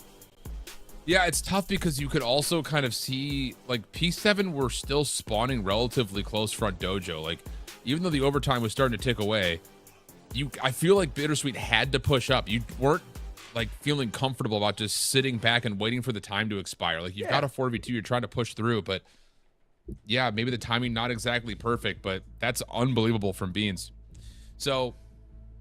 Yeah, it's tough because you could also kind of see, like, P7 were still spawning relatively close front dojo. Like, even though the overtime was starting to tick away, I feel like BitterSweet had to push up. You weren't, like, feeling comfortable about just sitting back and waiting for the time to expire. Like, you've got a 4v2, you're trying to push through, but yeah, maybe the timing not exactly perfect, but that's unbelievable from Beans. So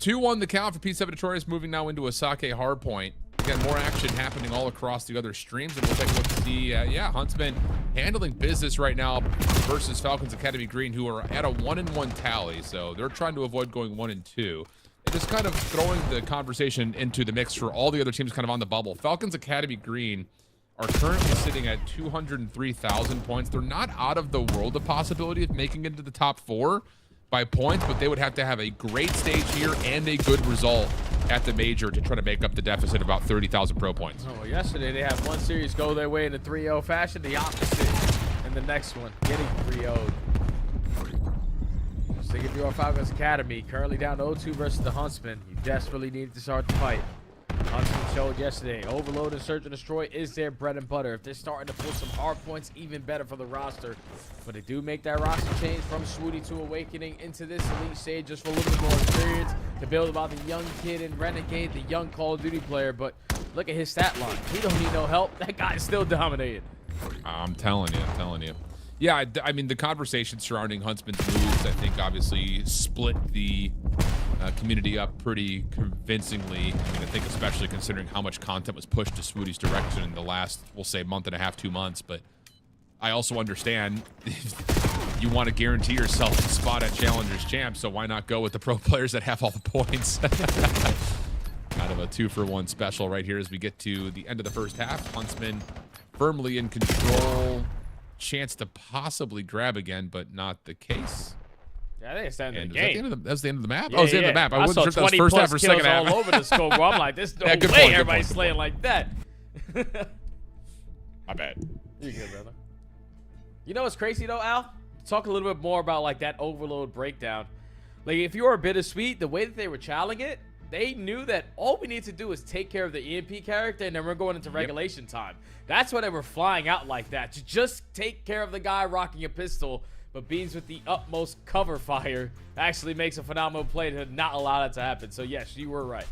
2-1 the count for P7 Notorious, moving now into a Sake hardpoint. Again, more action happening all across the other streams, and we'll take a look to see, Huntsman handling business right now versus Falcons Academy Green, who are at a 1-1 tally, so they're trying to avoid going 1-2. And just kind of throwing the conversation into the mix for all the other teams kind of on the bubble. Falcons Academy Green are currently sitting at 203,000 points. They're not out of the world of possibility of making it into the top 4 by points, but they would have to have a great stage here and a good result at the major to try to make up the deficit of about 30,000 pro points. Oh, yesterday they had one series go their way in a 3-0 fashion, the opposite in the next one, getting 3-0'd. So if you are Falcons Academy, currently down 0-2 versus the Huntsman, you desperately needed to start the fight. Huntsman showed yesterday, overload and search and destroy is their bread and butter. If they're starting to pull some hard points, even better for the roster. But they do make that roster change from Swooty to Awakening into this elite stage just for a little bit more experience to build about the young kid in Renegade, the young Call of Duty player. But look at his stat line. He don't need no help. That guy is still dominated. I'm telling you. Yeah, I mean, the conversation surrounding Huntsman's moves, I think, obviously split the community up pretty convincingly. I mean, I think especially considering how much content was pushed to Swooty's direction in the last, we'll say, month and a half, 2 months. But I also understand you want to guarantee yourself a spot at Challengers Champ, so why not go with the pro players that have all the points? Kind of a 2-for-1 special right here as we get to the end of the first half. Huntsman firmly in control. Chance to possibly grab again, but not the case. Yeah, I think it's the end of the Is game. that's the end of the map? Yeah, oh, it's the end of the map. I wasn't sure if that was 20 first half or plus second kills half. all over the scope. I'm like, there's no good way point, good everybody's point. slaying like that. My bad. You're good, brother. You know what's crazy though, Al? Talk a little bit more about like that overload breakdown. Like, if you were BitterSweet, the way that they were challenging it, they knew that all we need to do is take care of the EMP character, and then we're going into regulation time. That's why they were flying out like that, to just take care of the guy rocking a pistol. But Beans with the utmost cover fire actually makes a phenomenal play to not allow that to happen. So, yes, you were right.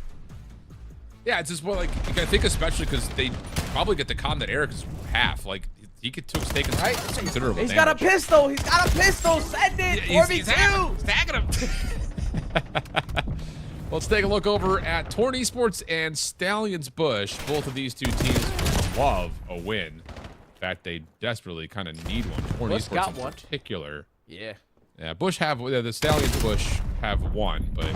Yeah, it's just more like, I think especially because they probably get the con that Eric is half. Like, he could taken right? Considerable He's damage. got a pistol. He's got a pistol. Send it. He's 4v2. tagging him. Let's take a look over at Torn Esports and Stallions Bush. Both of these two teams love a win. In fact, they desperately kind of need one. Torn Bush Esports got in one. particular. Yeah. Yeah, the Stallions Bush have won, but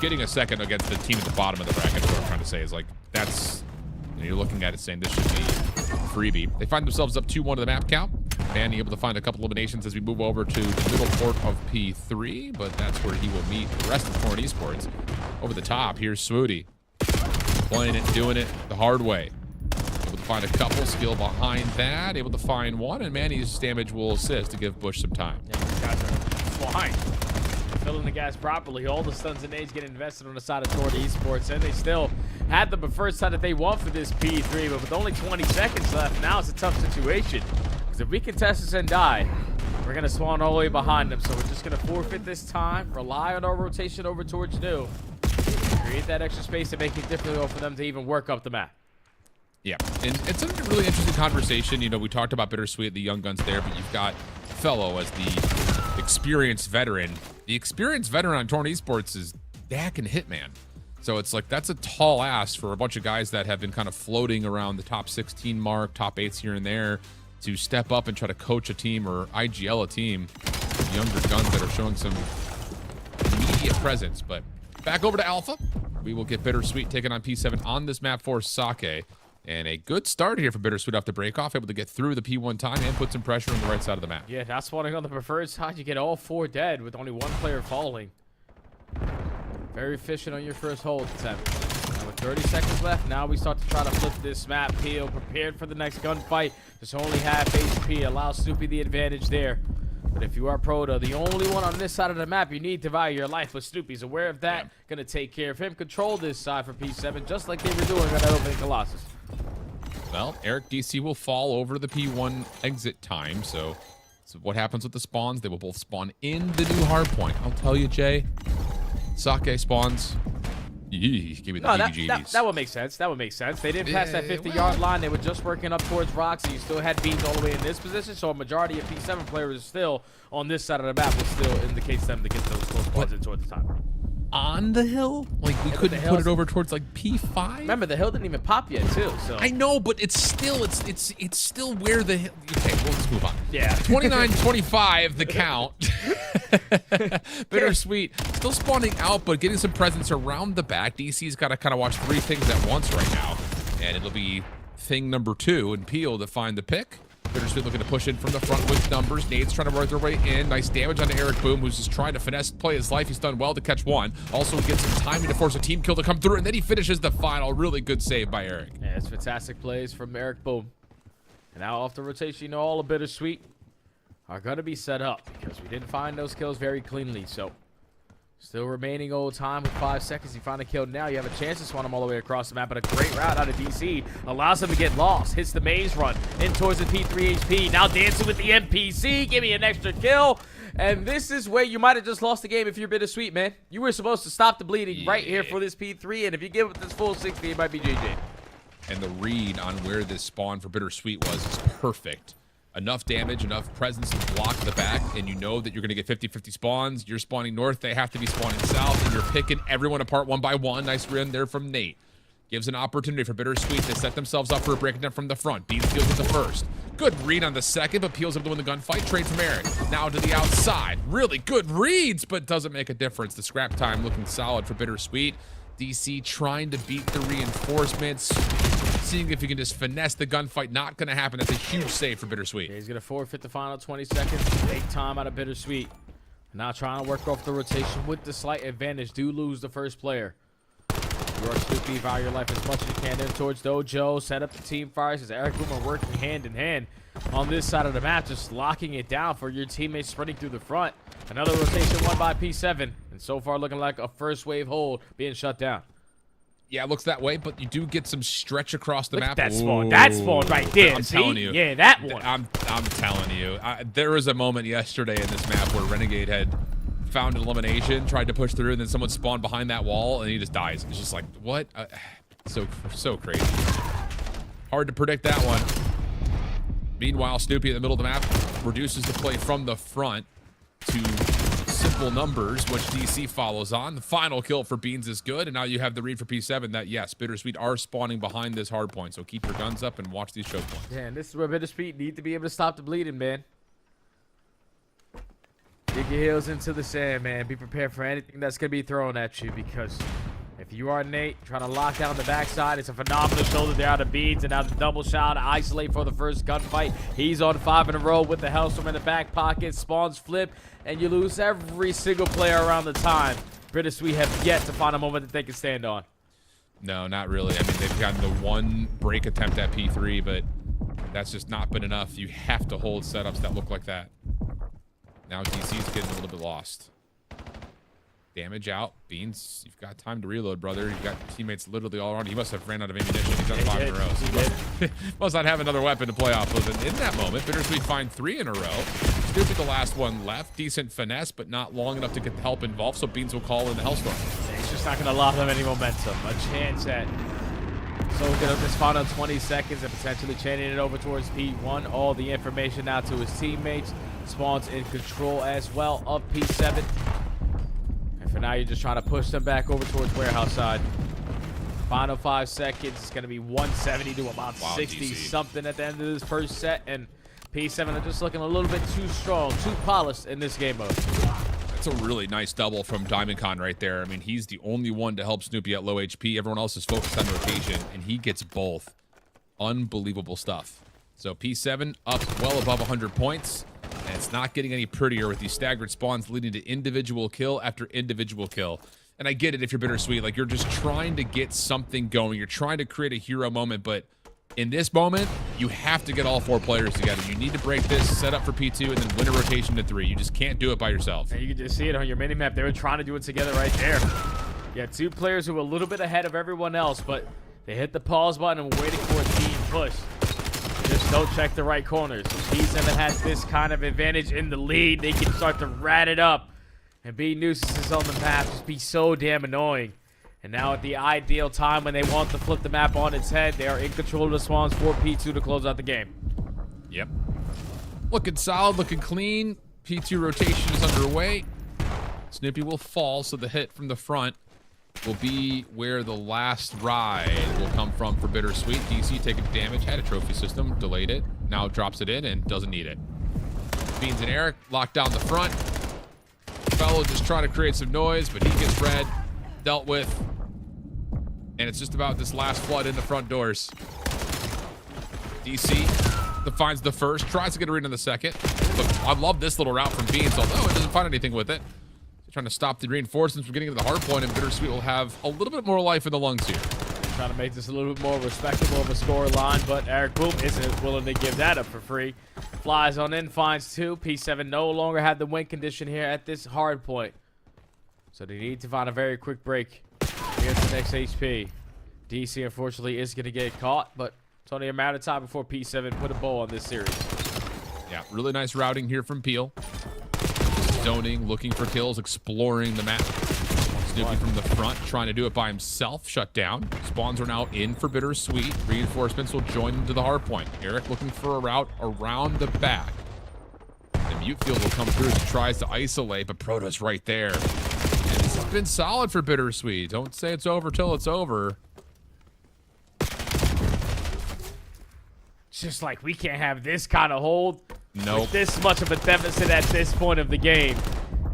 getting a second against the team at the bottom of the bracket is what I'm trying to say. Is like, that's, you're looking at it saying this should be freebie. They find themselves up 2-1 to the map count. Manny able to find a couple eliminations as we move over to the middle port of P3, but that's where he will meet the rest of Torn Esports. Over the top, here's Swooty. Playing it, doing it the hard way. Able to find a couple, skill behind that. Able to find one, and Manny's damage will assist to give Bush some time. Yeah, these guys are flying. Filling the gas properly. All the stuns and nades get invested on the side of Torn Esports, and they still had the first time that they won for this P3, but with only 20 seconds left, now it's a tough situation. Because if we contest this and die, we're going to spawn all the way behind them, so we're just going to forfeit this time, rely on our rotation over towards new, create that extra space to make it difficult for them to even work up the map. Yeah, and it's a really interesting conversation. You know, we talked about BitterSweet, the young guns there, but you've got Fellow as the experienced veteran. The experienced veteran on Torn Esports is Dak and Hitman. So it's like, that's a tall ask for a bunch of guys that have been kind of floating around the top 16 mark, top 8s here and there, to step up and try to coach a team or IGL a team. Younger guns that are showing some immediate presence. But back over to Alpha. We will get BitterSweet taking on P7 on this map for Sake. And a good start here for BitterSweet off the break off, able to get through the P1 time and put some pressure on the right side of the map. Yeah, that's spawning on the preferred side. You get all 4 dead with only 1 player falling. Very efficient on your first hold attempt. Now with 30 seconds left, now we start to try to flip this map. Peel prepared for the next gunfight. Just only half HP. Allows Snoopy the advantage there. But if you are Proto, the only one on this side of the map, you need to value your life. But Snoopy's aware of that. Gonna take care of him. Control this side for P7, just like they were doing on that opening Colossus. Well, Eric DC will fall over the P1 exit time. So what happens with the spawns? They will both spawn in the new hard point. I'll tell you, Jay. Sake spawns. Give me the that would make sense. That would make sense. They didn't pass that 50-yard line. They were just working up towards rocks, so you still had Beans all the way in this position. So a majority of P7 players still on this side of the map will still indicate them to get those close spawns in towards the time. On the hill? Like, we couldn't put it over towards, like, P5? Remember, the hill didn't even pop yet, too. So I know, but it's still where the hill... Okay, well, let's move on. Yeah. 29-25, the count. BitterSweet still spawning out, but getting some presence around the back. DC's got to kind of watch 3 things at once right now. And it'll be thing number 2 and Peel to find the pick. BitterSweet looking to push in from the front with numbers. Nades trying to work their way in. Nice damage onto Eric Boom, who's just trying to finesse play his life. He's done well to catch one. Also gets some timing to force a team kill to come through, and then he finishes the final. Really good save by Eric. Yeah, it's fantastic plays from Eric Boom. And now off the rotation, you know, all of BitterSweet are going to be set up because we didn't find those kills very cleanly. So still remaining old time with 5 seconds. You find a kill now. You have a chance to spawn him all the way across the map, but a great route out of DC allows him to get lost. Hits the maze run in towards the P3 HP. Now dancing with the NPC. Give me an extra kill. And this is where you might have just lost the game if you're BitterSweet, man. You were supposed to stop the bleeding right here for this P3, and if you give it this full 60, it might be GG. And the read on where this spawn for BitterSweet was is perfect. Enough damage, enough presence to block the back, and you know that you're going to get 50-50 spawns. You're spawning north, they have to be spawning south, and you're picking everyone apart one by one. Nice run there from Nate. Gives an opportunity for BitterSweet to set themselves up for a breakdown from the front. Beans deals with the first. Good read on the second, but Peel's able to win the gunfight. Trade from Eric. Now to the outside. Really good reads, but doesn't make a difference. The scrap time looking solid for BitterSweet. DC trying to beat the reinforcements. Seeing if he can just finesse the gunfight. Not going to happen. That's a huge save for BitterSweet. Yeah, he's going to forfeit the final 20 seconds. Take time out of BitterSweet. Now trying to work off the rotation with the slight advantage. Do lose the first player. You are Snoopy, value your life as much as you can in towards Dojo. Set up the team fires as Eric Boom are working hand in hand on this side of the map, just locking it down for your teammates sprinting through the front. Another rotation won by P7, and so far looking like a first wave hold being shut down. Yeah, it looks that way, but you do get some stretch across the Look map. at that spawn. That spawn right there. I'm See? telling you. Yeah, that one. I'm telling you. There was a moment yesterday in this map where Renegade had found an elimination, tried to push through, and then someone spawned behind that wall, and he just dies. It's just like, what? So crazy. Hard to predict that one. Meanwhile, Snoopy in the middle of the map reduces the play from the front to simple numbers, which DC follows on. The final kill for Beans is good, and now you have the read for P7 that, yes, BitterSweet are spawning behind this hard point, so keep your guns up and watch these choke points. Man, this is where BitterSweet need to be able to stop the bleeding, man. Dig your heels into the sand, man. Be prepared for anything that's going to be thrown at you, because if you are Nate trying to lock down the backside, it's a phenomenal shoulder there out of Beans, and now the double shot to isolate for the first gunfight. He's on 5 in a row with the Hellstorm in the back pocket. Spawns flip, and you lose every single player around the time. BitterSweet have yet to find a moment that they can stand on. No, not really. I mean, they've gotten the one break attempt at P3, but that's just not been enough. You have to hold setups that look like that. Now DC's getting a little bit lost. Damage out. Beans, you've got time to reload, brother. You've got teammates literally all around. He must have ran out of ammunition. He's on 5 in a row. So must not have another weapon to play off of. And in that moment, BitterSweet find 3 in a row. Snoopy the last one left. Decent finesse, but not long enough to get the help involved. So Beans will call in the Hellstorm. It's just not going to allow them any momentum. A chance at soaking up this final 20 seconds and potentially chaining it over towards P1. All the information now to his teammates. Spawns in control as well of P7. For now, you're just trying to push them back over towards warehouse side. Final 5 seconds. It's going to be 170 to about 60-something at the end of this first set. And P7 are just looking a little bit too strong, too polished in this game mode. That's a really nice double from DiamondCon right there. I mean, he's the only one to help Snoopy at low HP. Everyone else is focused on rotation, and he gets both. Unbelievable stuff. So P7 up well above 100 points. And it's not getting any prettier with these staggered spawns leading to individual kill after individual kill. And I get it if you're BitterSweet. Like, you're just trying to get something going. You're trying to create a hero moment. But in this moment, you have to get all 4 players together. You need to break this, set up for P2, and then win a rotation to 3. You just can't do it by yourself. And you can just see it on your minimap. They were trying to do it together right there. You had 2 players who were a little bit ahead of everyone else, but they hit the pause button and were waiting for a team push. Just don't check the right corners. P7 has this kind of advantage in the lead. They can start to rat it up and be nuisances on the map. Just be so damn annoying. And now at the ideal time when they want to flip the map on its head, they are in control of the spawns for P2 to close out the game. Yep. Looking solid, looking clean. P2 rotation is underway. Snoopy will fall, so the hit from the front will be where the last ride will come from for BitterSweet. DC taking damage, had a trophy system, delayed it, now drops it in and doesn't need it. Beans and Eric locked down the front. Fellow just trying to create some noise, but he gets red, dealt with. And it's just about this last flood in the front doors. DC finds the first, tries to get a read on the second. Look, I love this little route from Beans, although it doesn't find anything with it. Trying to stop the reinforcements from getting into the hard point, and BitterSweet will have a little bit more life in the lungs here. Trying to make this a little bit more respectable of a score line, but Eric Boom isn't willing to give that up for free. Flies on in, finds 2. P7 no longer have the win condition here at this hard point. So they need to find a very quick break here at the next HP. DC, unfortunately, is going to get caught, but it's only a matter of time before P7 put a bow on this series. Yeah, really nice routing here from Peel. Zoning, looking for kills, exploring the map. Snoopy from the front, trying to do it by himself. Shut down. Spawns are now in for BitterSweet. Reinforcements will join into the hard point. Eric looking for a route around the back. The mute field will come through as he tries to isolate, but Proto's right there. And this has been solid for BitterSweet. Don't say it's over till it's over. It's just like we can't have this kind of hold. Nope. This much of a deficit at this point of the game,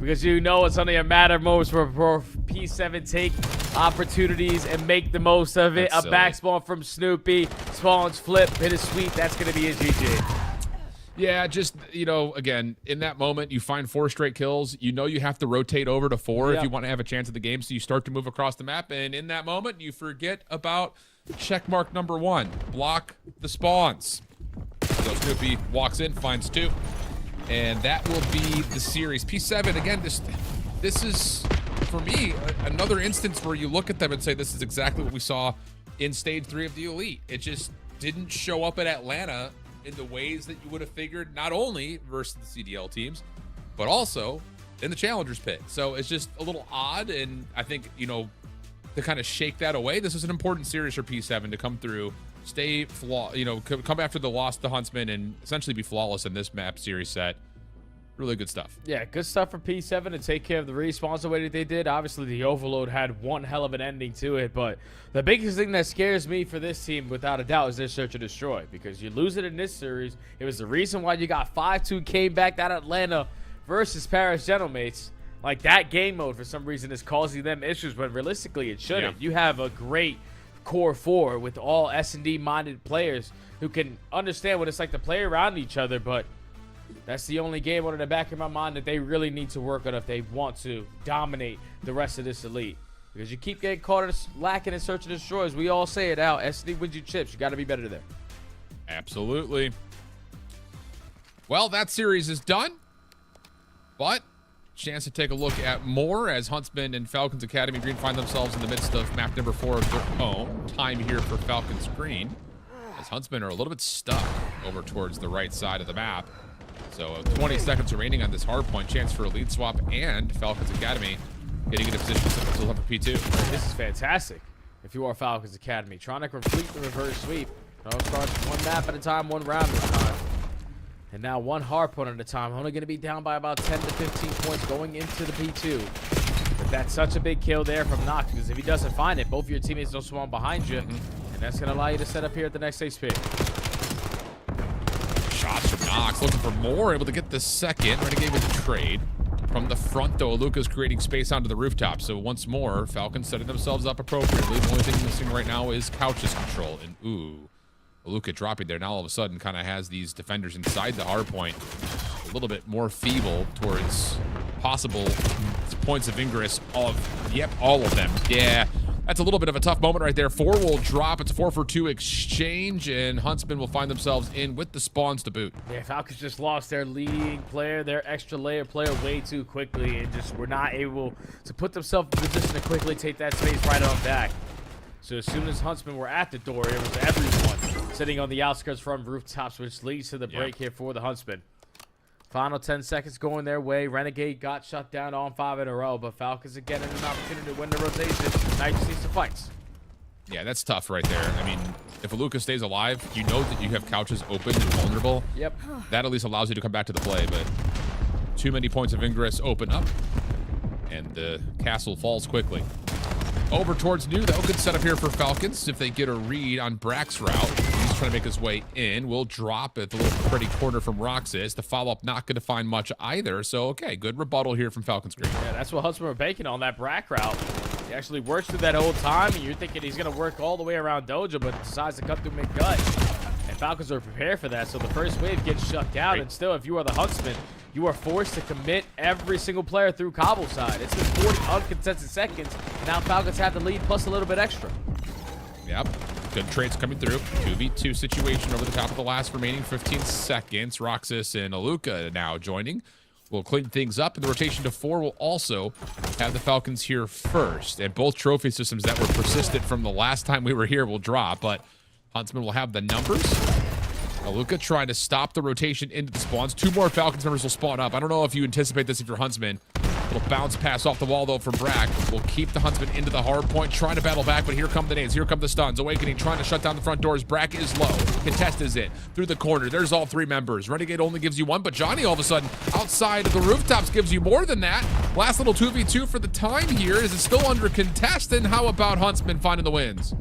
because you know it's only a matter of moments for P7 take opportunities and make the most of it. That's a back spawn from Snoopy, spawns flip, BitterSweet. That's going to be a GG. Yeah, just, you know, again, in that moment, you find 4 straight kills. You know you have to rotate over to 4 if you want to have a chance at the game, so you start to move across the map, and in that moment, you forget about checkmark number 1. Block the spawns. So Snoopy walks in, finds 2, and that will be the series. P7, again, this is, for me, another instance where you look at them and say, this is exactly what we saw in Stage 3 of the Elite. It just didn't show up at Atlanta in the ways that you would have figured, not only versus the CDL teams, but also in the Challengers pit. So it's just a little odd, and I think, you know, to kind of shake that away, this is an important series for P7 to come through, stay come after the loss to Huntsman and essentially be flawless in this map series set. Really good stuff. Yeah, good stuff for P7 to take care of the respawns the way that they did. Obviously, the Overload had one hell of an ending to it, but the biggest thing that scares me for this team, without a doubt, is their search and destroy, because you lose it in this series. It was the reason why you got 5-2 came back out of Atlanta versus Paris Gentlemates. Like, that game mode, for some reason, is causing them issues, but realistically, it shouldn't. Yeah. You have a great core 4 with all S&D minded players who can understand what it's like to play around each other, but that's the only game on in the back of my mind that they really need to work on if they want to dominate the rest of this Elite. Because you keep getting caught lacking in search and destroy. As we all say it out, SD wins you chips. You got to be better there. Absolutely. Well, that series is done, but chance to take a look at more as Huntsman and Falcons Academy Green find themselves in the midst of map number 4 of their own. Time here for Falcons Green, as Huntsman are a little bit stuck over towards the right side of the map. So 20 seconds remaining on this hard point. Chance for a lead swap, and Falcons Academy getting into position to have a P2. This is fantastic. If you are Falcons Academy, trying to complete the reverse sweep. It all starts one map at a time, one round at a time. And now one hard point at a time. Only going to be down by about 10 to 15 points going into the P2. But that's such a big kill there from Nox, because if he doesn't find it, both of your teammates don't spawn behind you. And that's going to allow you to set up here at the next stage pick. Shots from Nox, looking for more, able to get the second. Renegade with the trade. From the front, though, Luca's creating space onto the rooftop. So once more, Falcons setting themselves up appropriately. The only thing missing right now is Couch's control. And ooh, Luca dropping there. Now all of a sudden kind of has these defenders inside the hard point a little bit more feeble towards possible points of ingress of, yep, all of them. Yeah. That's a little bit of a tough moment right there. 4 will drop. It's a 4-for-2 exchange, and Huntsman will find themselves in with the spawns to boot. Yeah, Falcons just lost their leading player, their extra layer player way too quickly, and just were not able to put themselves in position to quickly take that space right on back. So as soon as Huntsman were at the door, it was everyone sitting on the outskirts from rooftops, which leads to the break here for the Huntsman. Final 10 seconds going their way. Renegade got shut down on 5 in a row, but Falcons are getting an opportunity to win the rotation. Now you just need some fights. Yeah, that's tough right there. I mean, if Aluka stays alive, you know that you have couches open and vulnerable. Yep. That at least allows you to come back to the play, but too many points of ingress open up, and the castle falls quickly. Over towards New, though. Good setup here for Falcons if they get a read on Brack's route. He's trying to make his way in. Will drop at the little pretty corner from Roxas. The follow-up not going to find much either. So, okay, good rebuttal here from Falcons Green. Yeah, that's what Huntsman were banking on, that Brack route. He actually works through that whole time, and you're thinking he's going to work all the way around Doja, but decides to cut through McGut. And Falcons are prepared for that, so the first wave gets shut down. And still, if you are the Huntsman, you are forced to commit every single player through CABAL side. It's been 40 uncontested seconds, and now Falcons have the lead plus a little bit extra. Yep. Good trades coming through. 2v2 situation over the top of the last remaining 15 seconds. Roxas and Aluka now joining. We'll clean things up, and the rotation to 4 will also have the Falcons here first. And both trophy systems that were persistent from the last time we were here will drop, but Huntsman will have the numbers. Aluka trying to stop the rotation into the spawns. 2 more Falcons members will spawn up. I don't know if you anticipate this if you're Huntsman. Little bounce pass off the wall, though, from Brack. Will keep the Huntsman into the hard point, trying to battle back, but here come the nades. Here come the stuns. Awakening trying to shut down the front doors. Brack is low. Contest is it. Through the corner. There's all 3 members. Renegade only gives you 1, but Johnny all of a sudden outside of the rooftops gives you more than that. Last little 2v2 for the time here. Is it still under contest? And how about Huntsman finding the wins?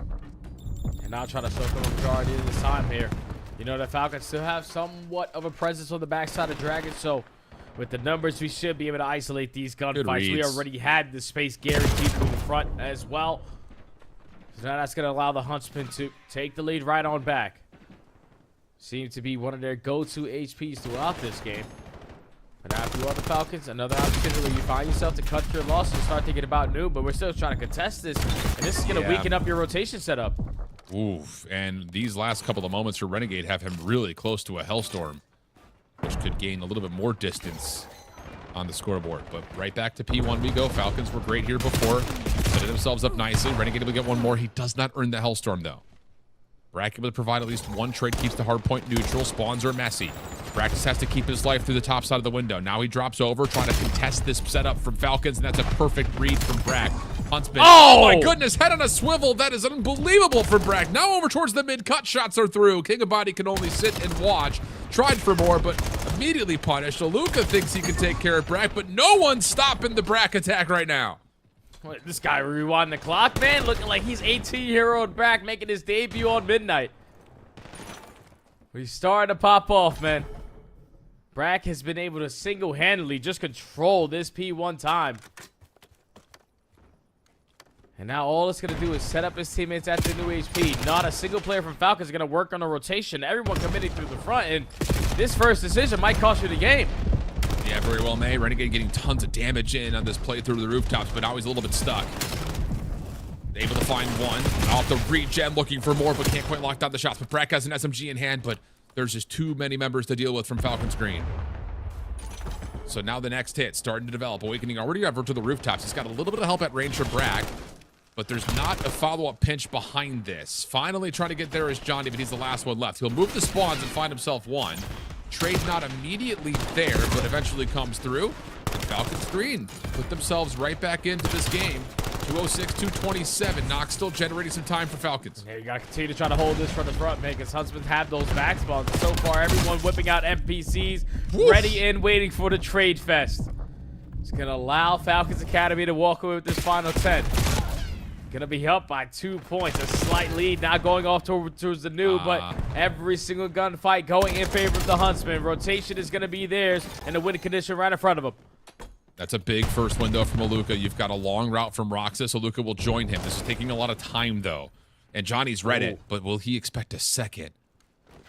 And now trying to soak the majority of this time here. You know, the Falcons still have somewhat of a presence on the backside of Dragon, so with the numbers, we should be able to isolate these gunfights. We already had the space guaranteed from the front as well. So now that's going to allow the Huntsman to take the lead right on back. seem to be one of their go-to HPs throughout this game. But now if you are the Falcons, another opportunity where you find yourself to cut your losses and start thinking about new, but we're still trying to contest this, and this is going to weaken up your rotation setup. Oof, and these last couple of moments for Renegade have him really close to a Hellstorm, which could gain a little bit more distance on the scoreboard. But right back to P1 we go. Falcons were great here before, setting themselves up nicely. Renegade will get one more. He does not earn the Hellstorm, though. Brack able to provide at least one trade, keeps the hard point neutral. Spawns are messy. Practice has to keep his life through the top side of the window. Now he drops over, trying to contest this setup from Falcons, and that's a perfect read from Brack. Huntsman. Oh my goodness, head on a swivel. That is unbelievable for Brack. Now over towards the mid-cut, shots are through. King of Body can only sit and watch. Tried for more, but immediately punished. Aluka thinks he can take care of Brack, but no one's stopping the Brack attack right now. What, this guy rewinding the clock, man? Looking like he's 18-year-old Brack making his debut on Midnight. He's starting to pop off, man. Brack has been able to single-handedly just control this P1 time. And now all it's going to do is set up his teammates at the new HP. Not a single player from Falcons is going to work on a rotation. Everyone committing through the front, and this first decision might cost you the game. Yeah, very well made. Renegade getting tons of damage in on this play through the rooftops, but now he's a little bit stuck. Able to find one. Off the regen, looking for more, but can't quite lock down the shots. But Brack has an SMG in hand, but there's just too many members to deal with from Falcons Green. So now the next hit starting to develop. Awakening already over to the rooftops. He's got a little bit of help at range from Brack, but there's not a follow-up pinch behind this. Finally trying to get there is Johnny, but he's the last one left. He'll move the spawns and find himself one. Trade not immediately there, but eventually comes through. And Falcons Green put themselves right back into this game. 206, 227. Nox still generating some time for Falcons. Yeah, you gotta continue to try to hold this from the front, man, because Huntsmen have those back spawns. So far, everyone whipping out NPCs, ready and waiting for the trade fest. It's gonna allow Falcons Academy to walk away with this final 10. Gonna be up by 2 points, a slight lead now going off towards the new, but every single gunfight going in favor of the Huntsmen. Rotation is gonna be theirs, and the win condition right in front of them. That's a big first window from Aluka. You've got a long route from Roxas. Aluka will join him. This is taking a lot of time, though. And Johnny's read it, but will he expect a second?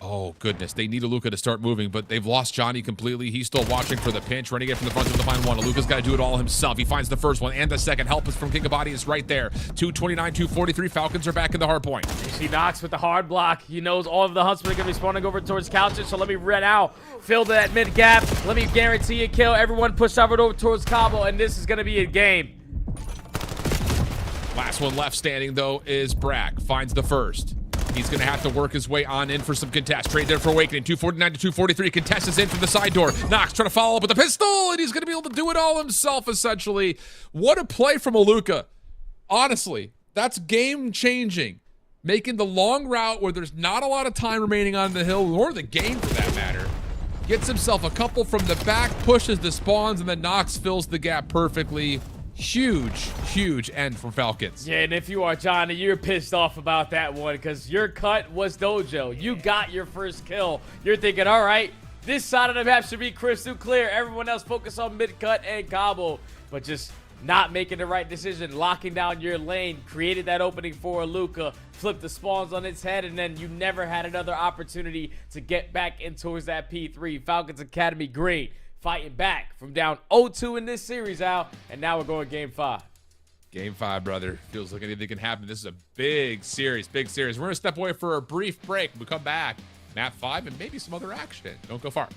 Oh, goodness. They need Aluka to start moving, but they've lost Johnny completely. He's still watching for the pinch. Renegade from the front to find one. Aluka's got to do it all himself. He finds the first one and the second. Help is from King of Body is right there. 229, 243. Falcons are back in the hard point. You see Nox with the hard block. He knows all of the Huntsmen are going to be spawning over towards couches, so let me run out. Fill that mid gap. Let me guarantee a kill. Everyone push over towards CABAL, and this is going to be a game. Last one left standing, though, is Brack. Finds the first. He's going to have to work his way on in for some contest. Trade there for Awakening. 249 to 243. Contest is in from the side door. Nox trying to follow up with a pistol, and he's going to be able to do it all himself, essentially. What a play from Aluka. Honestly, that's game-changing. Making the long route where there's not a lot of time remaining on the hill, or the game for that matter. Gets himself a couple from the back, pushes the spawns, and then Nox fills the gap perfectly. Huge, huge end for Falcons. Yeah, and if you are Johnny, you're pissed off about that one because your cut was Dojo. You got your first kill. You're thinking, all right, this side of the map should be crystal clear. Everyone else focus on mid-cut and CABAL. But just not making the right decision, locking down your lane, created that opening for Aluka, flipped the spawns on its head, and then you never had another opportunity to get back in towards that P3. Falcons Academy Green fighting back from down 0-2 in this series, Al, and now we're going game 5. Game 5, brother. Feels like anything can happen. This is a big series, big series. We're going to step away for a brief break. When we come back, map 5 and maybe some other action. Don't go far.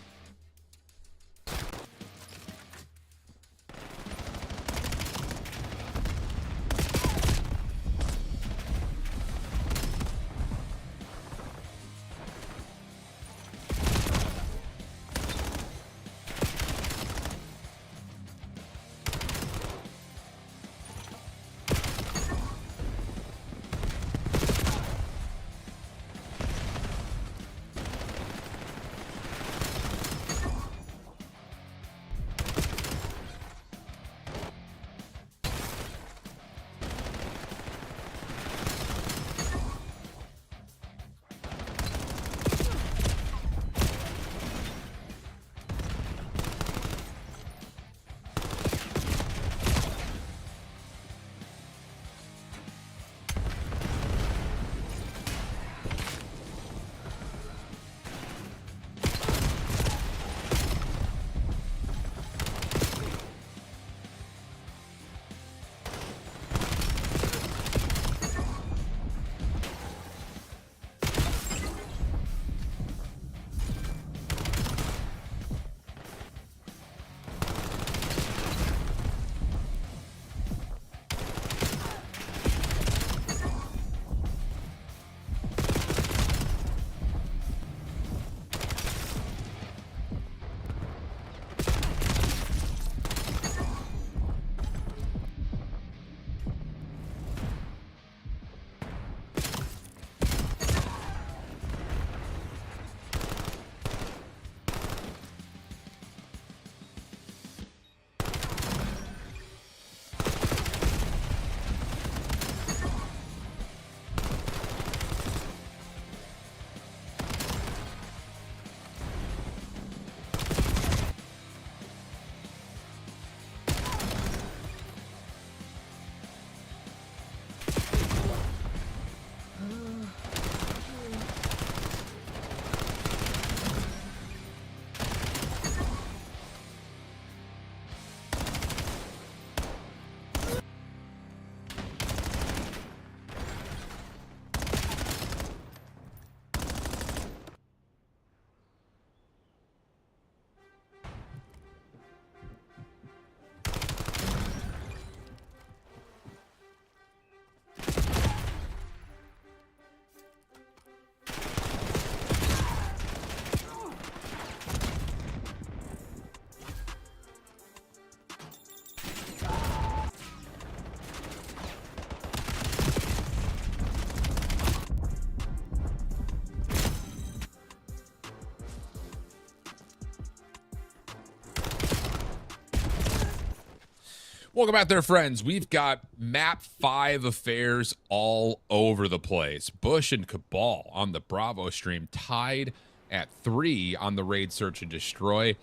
Welcome back there, friends. We've got map 5 affairs all over the place. Bush and Cabal on the Bravo stream tied at 3 on the raid search and destroy.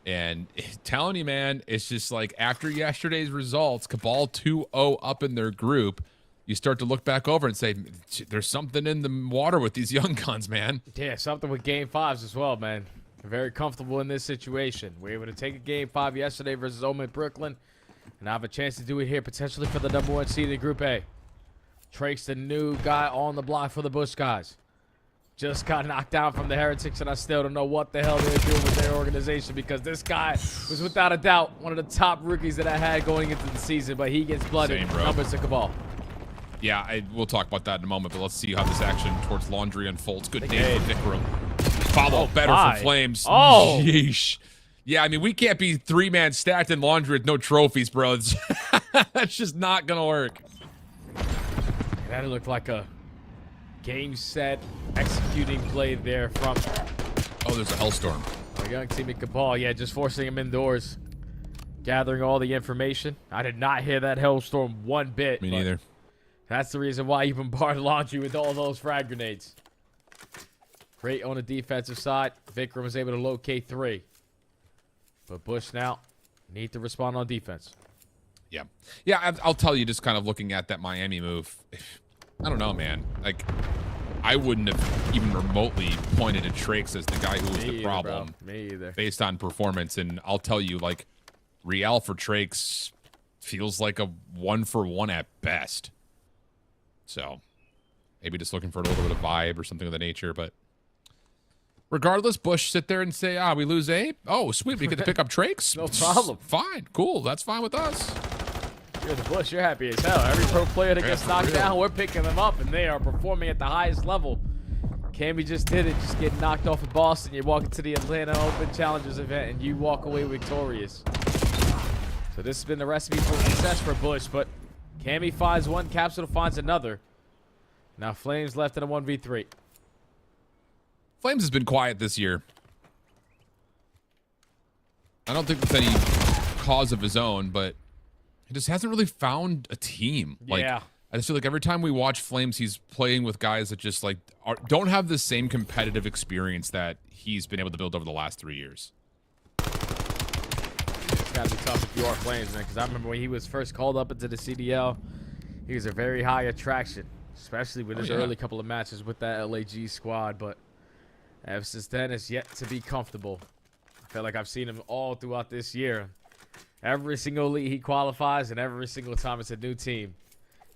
And telling you, man, it's just like after yesterday's results, Cabal 2-0 up in their group, you start to look back over and say, there's something in the water with these young guns, man. Yeah, something with game 5s as well, man. Very comfortable in this situation. We were able to take a game 5 yesterday versus Omit Brooklyn. And I have a chance to do it here potentially for the #1 seed in Group A. Trace, the new guy on the block for the Bush guys. Just got knocked down from the Heretics, and I still don't know what the hell they're doing with their organization because this guy was without a doubt one of the top rookies that I had going into the season, but he gets blooded. Same, bro. Numbers to Cabal. Yeah, we'll talk about that in a moment, but let's see how this action towards Laundry unfolds. Good day for Vikram. Follow better my. from Flames. Oh. Yeesh. Yeah, I mean, we can't be 3-man stacked in Laundry with no trophies, bro. That's just not going to work. That looked like a game set executing play there from Oh, there's a Hellstorm. our young team at Cabal. Yeah, just forcing him indoors, gathering all the information. I did not hear that Hellstorm one bit. Me but neither. That's the reason why you bombard Laundry with all those frag grenades. Great on the defensive side. Vikram was able to locate 3. But Bush now need to respond on defense. Yeah. Yeah, I'll tell you, just kind of looking at that Miami move, I don't know, man. Like, I wouldn't have even remotely pointed at Trakes as the guy who was the problem. Me either. Based on performance. And I'll tell you, like, Real for Trakes feels like a 1-for-1 at best. So, maybe just looking for a little bit of vibe or something of the nature, but regardless, Bush sit there and say, we lose A? Oh, sweet, we get to pick up Trakes? No problem. Fine, cool, that's fine with us. You're the Bush. You're happy as hell. Every pro player that Yeah, gets for knocked real. down, we're picking them up, and they are performing at the highest level. Camby just did it. Just getting knocked off of Boston. You walk into the Atlanta Open Challengers event, and you walk away victorious. So this has been the recipe for success for Bush, but Camby finds one, Capsule finds another. Now Flames left in a 1v3. Flames has been quiet this year. I don't think it's any cause of his own, but he just hasn't really found a team. Like, Yeah. I just feel like every time we watch Flames, he's playing with guys that just like don't have the same competitive experience that he's been able to build over the last 3 years. It's got to be tough if you are Flames, man, because I remember when he was first called up into the CDL, he was a very high attraction, especially with his early couple of matches with that LAG squad, but ever since then, it's yet to be comfortable. I feel like I've seen him all throughout this year. Every single league he qualifies, and every single time it's a new team.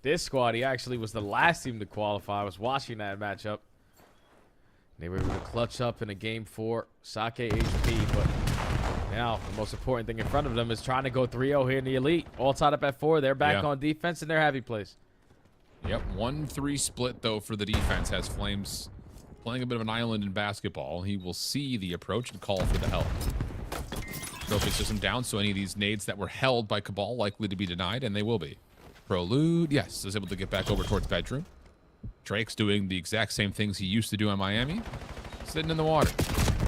This squad, he actually was the last team to qualify. I was watching that matchup. They were able to clutch up in a game 4, Sake HP, but now the most important thing in front of them is trying to go 3-0 here in the Elite. All tied up at 4. They're back on defense, and they're heavy plays. Yep, 1-3 split, though, for the defense. Has Flames playing a bit of an island in basketball. He will see the approach and call for the help. Trophy system down, so any of these nades that were held by Cabal likely to be denied, and they will be. Prelude, yes, is able to get back over towards bedroom. Drake's doing the exact same things he used to do in Miami. Sitting in the water.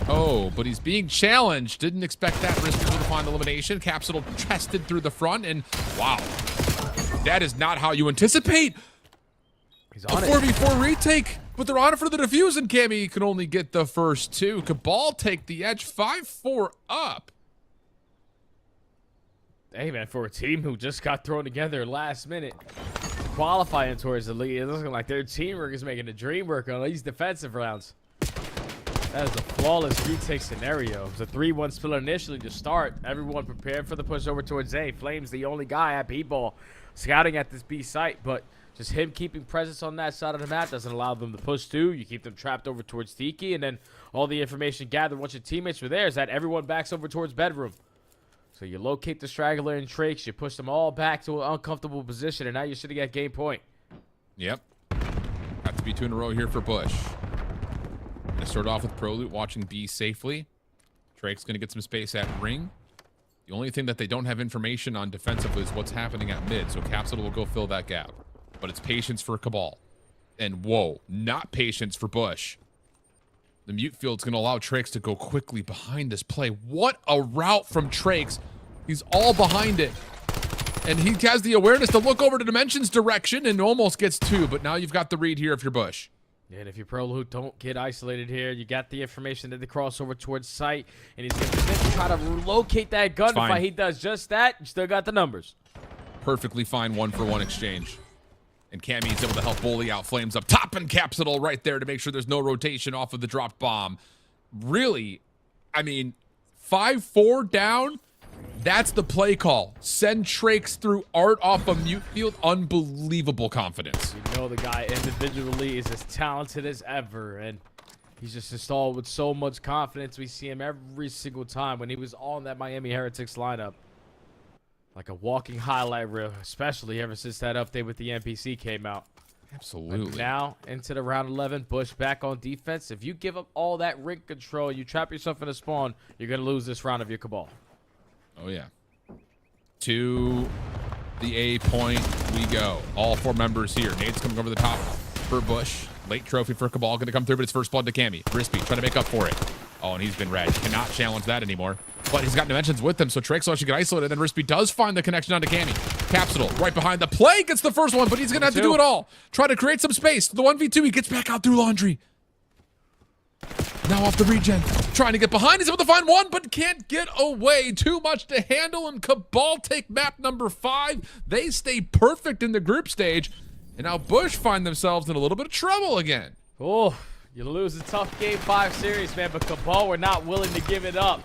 Oh, but he's being challenged. Didn't expect that risk to find elimination. Capsule chested through the front, and wow. That is not how you anticipate He's a on it. 4v4 retake. But they're on it for the defuse, and Cammy can only get the first 2. Cabal take the edge, 5-4 up. Hey, man, for a team who just got thrown together last minute, qualifying towards the league, it's looking like their teamwork is making a dream work on these defensive rounds. That is a flawless retake scenario. It was a 3-1 split initially to start. Everyone prepared for the push over towards A. Flames, the only guy at B-ball scouting at this B site, but just him keeping presence on that side of the map doesn't allow them to push 2. You keep them trapped over towards Tiki, and then all the information gathered once your teammates were there is that everyone backs over towards bedroom. So you locate the straggler and Trakes, you push them all back to an uncomfortable position, and now you're sitting at game point. Yep. Have to be 2 in a row here for Bush. Gonna start off with Prolute watching B safely. Drake's gonna get some space at ring. The only thing that they don't have information on defensively is what's happening at mid, so Capsule will go fill that gap. But it's patience for Cabal. And whoa, not patience for Bush. The mute field's going to allow Trakes to go quickly behind this play. What a route from Trakes. He's all behind it. And he has the awareness to look over to Dimension's direction and almost gets 2, but now you've got the read here if you're Bush. And if you're Pro, don't get isolated here. You got the information that they cross over towards site, and he's going to try to locate that gunfight. He does just that. You still got the numbers. Perfectly fine 1-for-1 exchange. And Cammy is able to help Bully out. Flames up top and Capsule right there to make sure there's no rotation off of the dropped bomb. Really, I mean, 5-4 down. That's the play call. Send Trakes through Art off a mute field. Unbelievable confidence. You know the guy individually is as talented as ever, and he's just installed with so much confidence. We see him every single time when he was on that Miami Heretics lineup. Like a walking highlight reel, especially ever since that update with the NPC came out. Absolutely. But now, into the round 11, Bush back on defense. If you give up all that ring control, you trap yourself in a spawn, you're going to lose this round of your Cabal. Oh, yeah. To the A point we go. All 4 members here. Nate's coming over the top for Bush. Late trophy for Cabal. Going to come through, but it's first blood to Cammy. Crispy trying to make up for it. Oh, and he's been red. He cannot challenge that anymore. But he's got Dimensions with him, so Trix will actually get isolated. Then Rispy does find the connection onto Cammy. Capsule right behind the play. Gets the first one, but he's going to have to do it all. Try to create some space. The 1v2, he gets back out through Laundry. Now off the regen. Trying to get behind. He's able to find one, but can't get away. Too much to handle, and Cabal take map number 5. They stay perfect in the group stage. And now Bush find themselves in a little bit of trouble again. Oh, you lose a tough Game 5 series, man, but Cabal were not willing to give it up.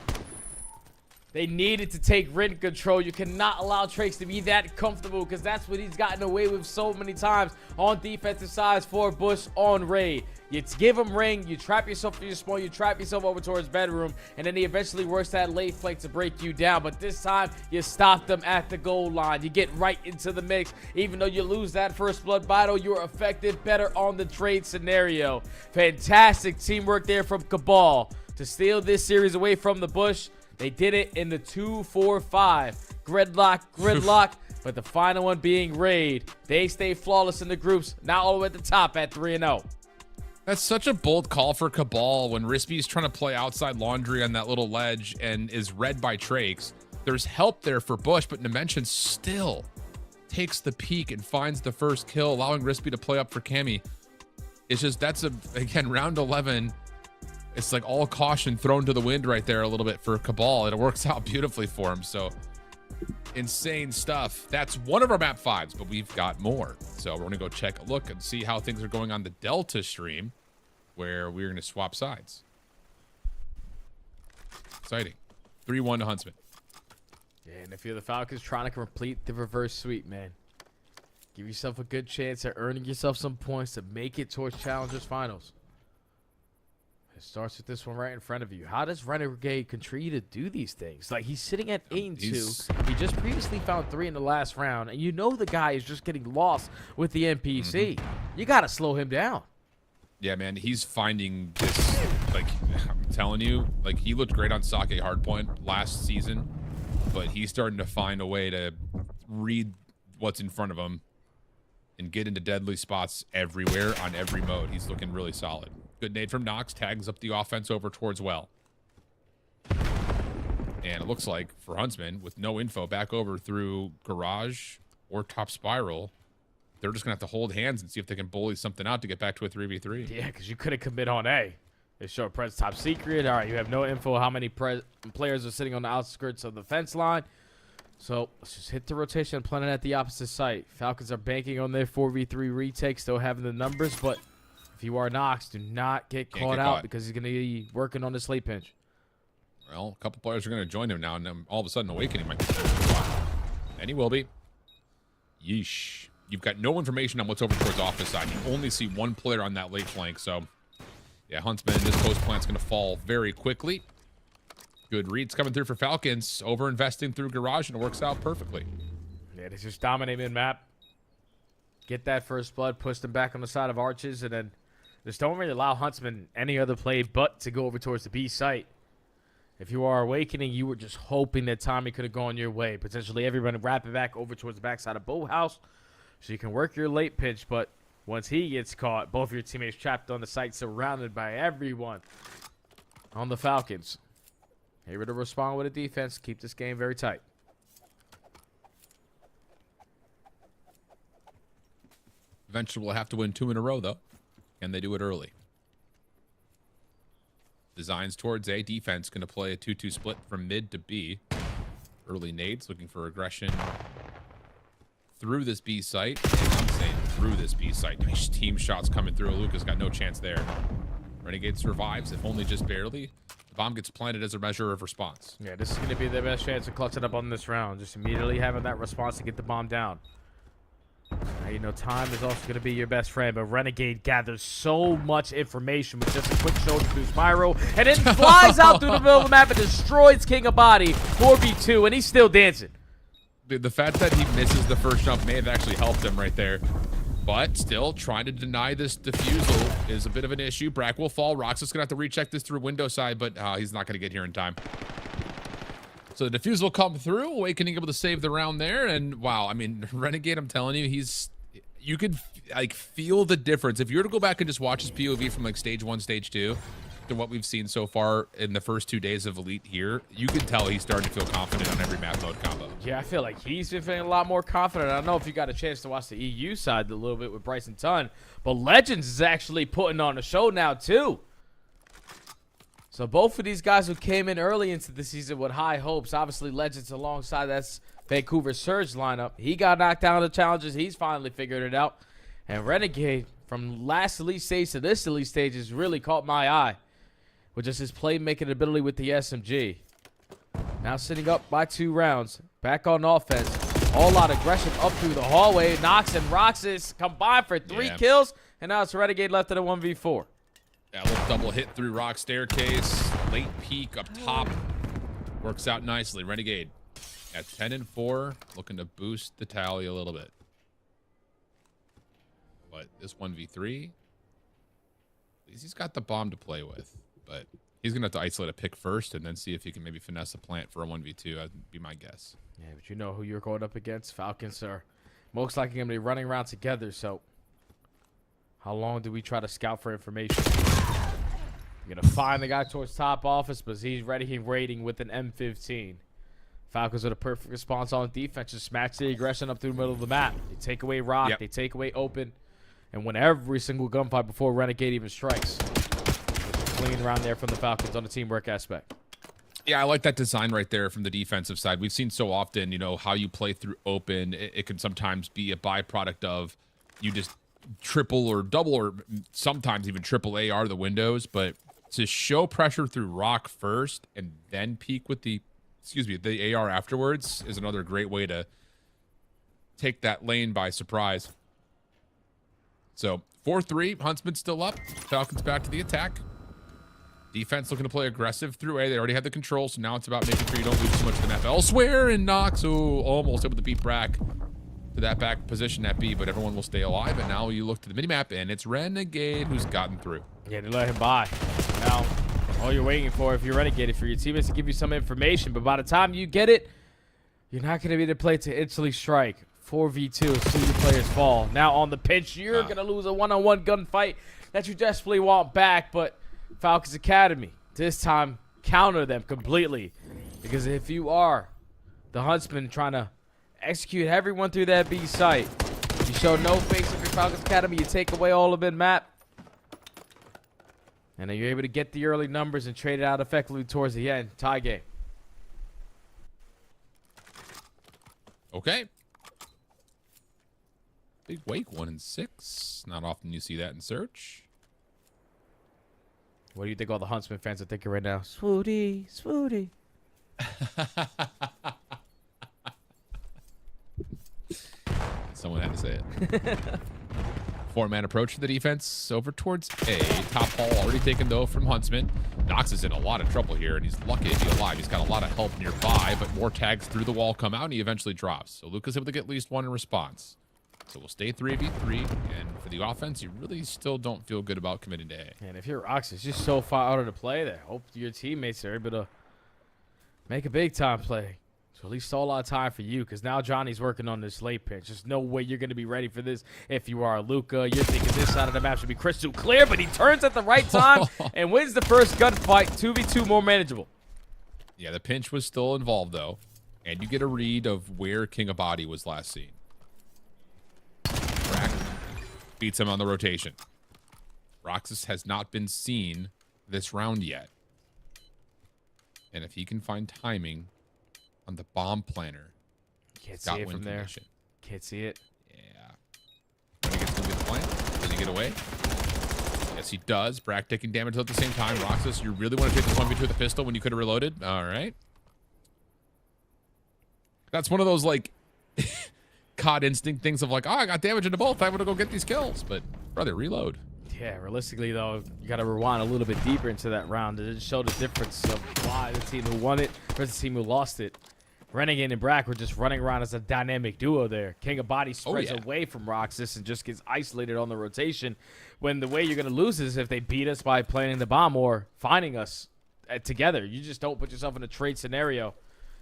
They needed to take ring control. You cannot allow Trakes to be that comfortable, because that's what he's gotten away with so many times on defensive sides for Bush on raid. You give him ring, you trap yourself in your spawn, you trap yourself over towards bedroom, and then he eventually works that late flank to break you down. But this time, you stop them at the goal line. You get right into the mix. Even though you lose that first blood battle, you're effective better on the trade scenario. Fantastic teamwork there from Cabal to steal this series away from the Bush. They did it in the 2-4-5. Gridlock, but the final one being raid. They stay flawless in the groups, now all the way at the top at 3-0. That's such a bold call for Cabal when Rispy's trying to play outside Laundry on that little ledge and is read by Trakes. There's help there for Bush, but Dimension still takes the peak and finds the first kill, allowing Rispy to play up for Cammy. It's just, again, round 11. It's like all caution thrown to the wind right there a little bit for Cabal, and it works out beautifully for him. So insane stuff. That's one of our map 5s, but we've got more. So we're going to go check a look and see how things are going on the Delta stream, where we're going to swap sides. Exciting. 3-1 to Huntsman. Yeah, and if you're the Falcons trying to complete the reverse sweep, man, give yourself a good chance at earning yourself some points to make it towards Challengers Finals. It starts with this one right in front of you. How does Renegade continue to do these things? Like, he's sitting at 8-2. He just previously found 3 in the last round, and you know the guy is just getting lost with the NPC. You got to slow him down. Yeah, man, he's finding this, like, I'm telling you, like, he looked great on Sake Hardpoint last season, but he's starting to find a way to read what's in front of him and get into deadly spots everywhere on every mode. He's looking really solid. Good nade from Nox, tags up the offense over towards Well. And it looks like for Huntsman, with no info back over through Garage or Top Spiral, they're just going to have to hold hands and see if they can bully something out to get back to a 3v3. Yeah, because you couldn't commit on A. They show Prez top secret. All right, you have no info how many players are sitting on the outskirts of the fence line. So let's just hit the rotation and plan it at the opposite site. Falcons are banking on their 4v3 retake, still having the numbers, but if you are Nox, do not get caught out because he's going to be working on this late pinch. Well, a couple players are going to join him now, and then all of a sudden Awakening might be. And he will be. Yeesh. You've got no information on what's over towards office side. You only see one player on that late flank, so yeah, Huntsman, this post plant's going to fall very quickly. Good reads coming through for Falcons. Over-investing through Garage, and it works out perfectly. Yeah, they just dominate mid-map. Get that first blood, push them back on the side of Arches, and then just don't really allow Huntsman any other play but to go over towards the B site. If you are Awakening, you were just hoping that Tommy could have gone your way. Potentially everybody wrap it back over towards the backside of Boathouse so you can work your late pitch, but once he gets caught, both of your teammates trapped on the site, surrounded by everyone on the Falcons. Able to respond with a defense, keep this game very tight. Eventually, we'll have to win 2 in a row, though. And they do it early. Designs towards A. Defense going to play a 2-2 split from mid to B. Early nades looking for aggression through this B site. And I'm saying through this B site. Nice team shots coming through. Luca's got no chance there. Renegade survives, if only just barely. The bomb gets planted as a measure of response. Yeah, this is going to be their best chance to clutch it up on this round. Just immediately having that response to get the bomb down. Now, you know, time is also going to be your best friend, but Renegade gathers so much information with just a quick shoulder through Spyro, and then flies out through the middle of the map and destroys King of Body 4v2, and he's still dancing. Dude, the fact that he misses the first jump may have actually helped him right there. But still, trying to deny this defusal is a bit of an issue. Brack will fall. Roxas going to have to recheck this through window side, but he's not going to get here in time. So the defuse will come through, Awakening able to save the round there, and wow, I mean, Renegade, I'm telling you, you could like feel the difference. If you were to go back and just watch his POV from like stage 1, stage 2, to what we've seen so far in the first 2 days of Elite here, you can tell he's starting to feel confident on every map mode combo. Yeah, I feel like he's been feeling a lot more confident. I don't know if you got a chance to watch the EU side a little bit with Bryson Tunn, but Legends is actually putting on a show now too. So both of these guys who came in early into the season with high hopes, obviously Legends alongside that's Vancouver Surge lineup. He got knocked down in the challenges. He's finally figured it out. And Renegade, from last Elite stage to this Elite stage, has really caught my eye with just his playmaking ability with the SMG. Now sitting up by 2 rounds. Back on offense. All out aggression up through the hallway. Nox and Roxas combined for 3 kills. And now it's Renegade left at a 1v4. That little double hit through Rock Staircase. Late peek up top. Works out nicely. Renegade at 10-4. Looking to boost the tally a little bit. But this 1v3, at least he's got the bomb to play with. But he's going to have to isolate a pick first and then see if he can maybe finesse a plant for a 1v2. That'd be my guess. Yeah, but you know who you're going up against. Falcons are most likely going to be running around together. So how long do we try to scout for information? You're going to find the guy towards top office, but he's ready and waiting with an M15. Falcons with a perfect response on defense. Just smash the aggression up through the middle of the map. They take away Rock. Yep. They take away Open. And win every single gunfight before Renegade even strikes. Clean around there from the Falcons on the teamwork aspect. Yeah, I like that design right there from the defensive side. We've seen so often, you know, how you play through Open. It can sometimes be a byproduct of you just triple or double or sometimes even triple AR the windows. But to show pressure through Rock first and then peek with the AR afterwards is another great way to take that lane by surprise. So 4-3, Huntsman still up. Falcons back to the attack. Defense looking to play aggressive through A. They already have the control, so now it's about making sure you don't lose too much of the map elsewhere. And Nox, almost able to beat Brack to that back position at B, but everyone will stay alive. And now you look to the minimap, and it's Renegade who's gotten through. Yeah, they let him by. Now, all you're waiting for, if you're Renegade, is for your teammates to give you some information. But by the time you get it, you're not going to be able to play to instantly strike. 4v2 as soon as your players fall. Now on the pitch, you're going to lose a one-on-one gunfight that you desperately want back, but Falcons Academy, this time, counter them completely. Because if you are the Huntsman trying to execute everyone through that B site, you show no face of your Falcons Academy, you take away all of mid-map, and then you're able to get the early numbers and trade it out effectively towards the end. Tie game. Okay. Big Wake, 1-6. Not often you see that in Search. What do you think all the Huntsman fans are thinking right now? Swooty, Swooty. Someone had to say it. 4-man approach to the defense over towards A. Top hall already taken, though, from Huntsman. Nox is in a lot of trouble here, and he's lucky to be alive. He's got a lot of help nearby, but more tags through the wall come out, and he eventually drops. So Luca's able to get at least one in response. So we'll stay 3v3, and for the offense, you really still don't feel good about committing to A. And if you're Rox, it's just so far out of the play there. Hope your teammates are able to make a big-time play. So at least all our time for you, because now Johnny's working on this late pitch. There's no way you're going to be ready for this if you are Luca. You're thinking this side of the map should be crystal clear, but he turns at the right time and wins the first gunfight. 2v2 more manageable. Yeah, the pinch was still involved, though. And you get a read of where King of Body was last seen. beats him on the rotation. Roxas has not been seen this round yet. And if he can find timing on the bomb planner, Can't see it from there. Can't see it. Yeah. Renegade's going to get the plant. Does he get away? Yes, he does. Brack taking damage at the same time. Roxas, you really want to take this 1v2 with a pistol when you could have reloaded? All right. That's one of those, like, COD instinct things of like, oh, I got damage into both. I want to go get these kills. But, brother, reload. Yeah, realistically, though, you got to rewind a little bit deeper into that round to show the difference of why the team who won it versus the team who lost it. Renegade and Brack were just running around as a dynamic duo there. King of Body spreads away from Roxas and just gets isolated on the rotation, when the way you're going to lose is if they beat us by planting the bomb or finding us together. You just don't put yourself in a trade scenario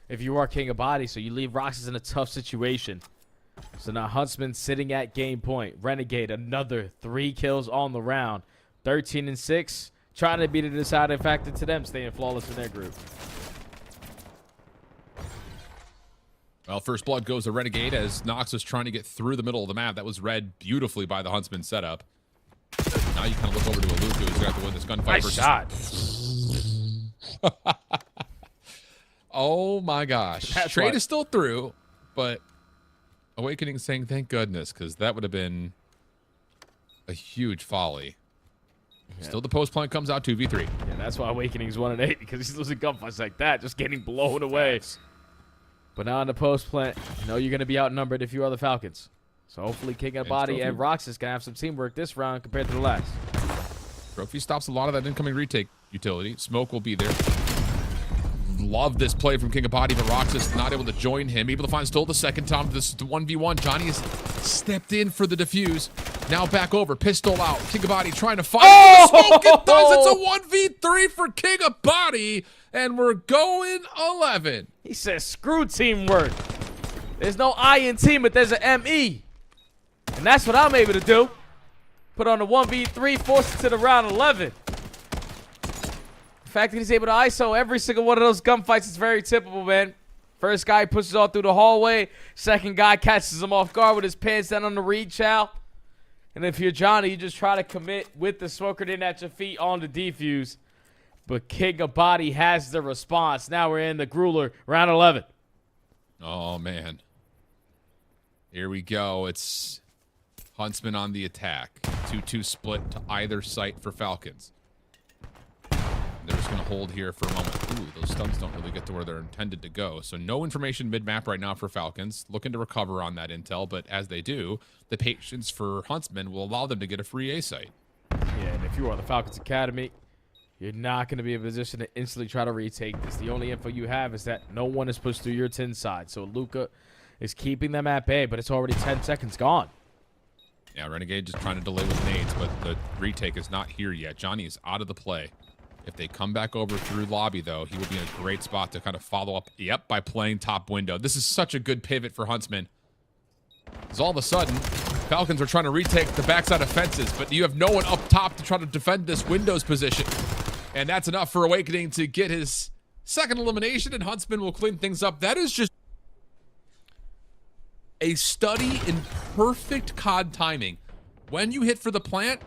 if you are King of Body, so you leave Roxas in a tough situation. So now Huntsman sitting at game point. Renegade, another 3 kills on the round. 13-6, trying to be the deciding factor to them, staying flawless in their group. Well, first blood goes to Renegade as Nox was trying to get through the middle of the map. That was read beautifully by the Huntsman setup. Now you kind of look over to Aluku, who's got to win this gunfight. Nice shot. Oh my gosh. That's Trade what- is still through, but Awakening saying thank goodness, because that would have been a huge folly. Yeah. Still the post plant comes out 2v3. Yeah, that's why Awakening's 1-8, because he's losing gunfights like that, just getting blown away. Facts. But now in the post plant, you know you're going to be outnumbered if you are the Falcons. So hopefully King of Body and Roxas can have some teamwork this round compared to the last. Trophy stops a lot of that incoming retake utility. Smoke will be there. Love this play from King of Body, but Roxas not able to join him. Able to find Stoll the second time. This is the 1v1. Johnny has stepped in for the defuse. Now back over. Pistol out. King of Body trying to find Smoke. It does. It's a 1v3 for King of Body. And we're going 11. He says, screw teamwork. There's no I in team, but there's an ME. And that's what I'm able to do. Put on the 1v3, force it to the round 11. The fact that he's able to ISO every single one of those gunfights is very typical, man. First guy pushes all through the hallway. Second guy catches him off guard with his pants down on the read chow. And if you're Johnny, you just try to commit with the smoker in at your feet on the defuse. But King of Body has the response. Now we're in the Grueler, round 11. Oh, man. Here we go. It's Huntsman on the attack. 2-2 split to either site for Falcons. They're just going to hold here for a moment. Ooh, those stuns don't really get to where they're intended to go. So no information mid-map right now for Falcons. Looking to recover on that intel, but as they do, the patience for Huntsman will allow them to get a free A site. Yeah, and if you are the Falcons Academy, you're not going to be in a position to instantly try to retake this. The only info you have is that no one is pushed through your 10 side. So Luca is keeping them at bay, but it's already 10 seconds gone. Yeah, Renegade just trying to delay with nades, but the retake is not here yet. Johnny is out of the play. If they come back over through lobby, though, he will be in a great spot to kind of follow up, by playing top window. This is such a good pivot for Huntsman. Because all of a sudden, Falcons are trying to retake the backside of fences, but you have no one up top to try to defend this Windows position. And that's enough for Awakening to get his second elimination, and Huntsman will clean things up. That is just a study in perfect COD timing. When you hit for the plant,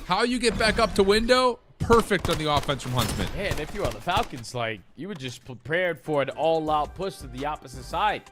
how you get back up to window, perfect on the offense from Huntsman. Yeah, and if you are the Falcons, like, you were just prepared for an all-out push to the opposite side.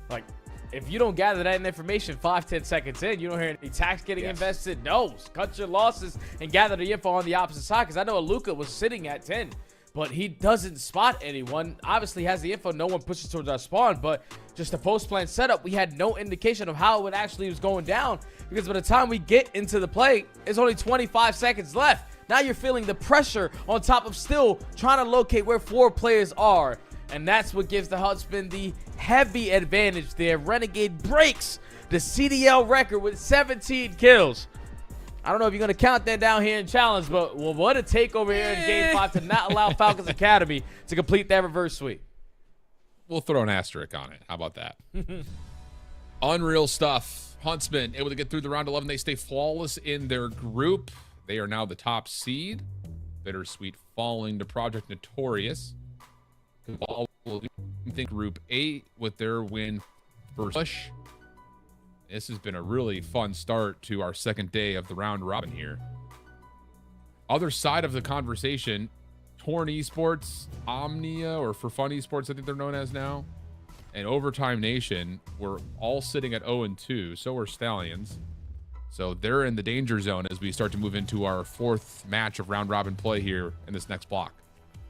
Like, if you don't gather that information 5-10 seconds in, you don't hear any tax getting invested. No, cut your losses and gather the info on the opposite side. Because I know Luca was sitting at 10, but he doesn't spot anyone. Obviously has the info. No one pushes towards our spawn, but just the post-plan setup, we had no indication of how it actually was going down. Because by the time we get into the play, it's only 25 seconds left. Now you're feeling the pressure on top of still trying to locate where 4 players are. And that's what gives the Huntsman the heavy advantage there. Renegade breaks the CDL record with 17 kills. I don't know if you're going to count that down here in challenge, but what a takeover here in Game 5 to not allow Falcons Academy to complete that reverse sweep. We'll throw an asterisk on it. How about that? Unreal stuff. Huntsman able to get through the round 11. They stay flawless in their group. They are now the top seed. BitterSweet falling to Project Notorious. CABAL will think Group 8 with their win first push. This has been a really fun start to our second day of the round robin here. Other side of the conversation, Torn Esports, Omnia, or For Fun Esports, I think they're known as now, and Overtime Nation were all sitting at 0-2. So are Stallions. So they're in the danger zone as we start to move into our fourth match of round robin play here in this next block.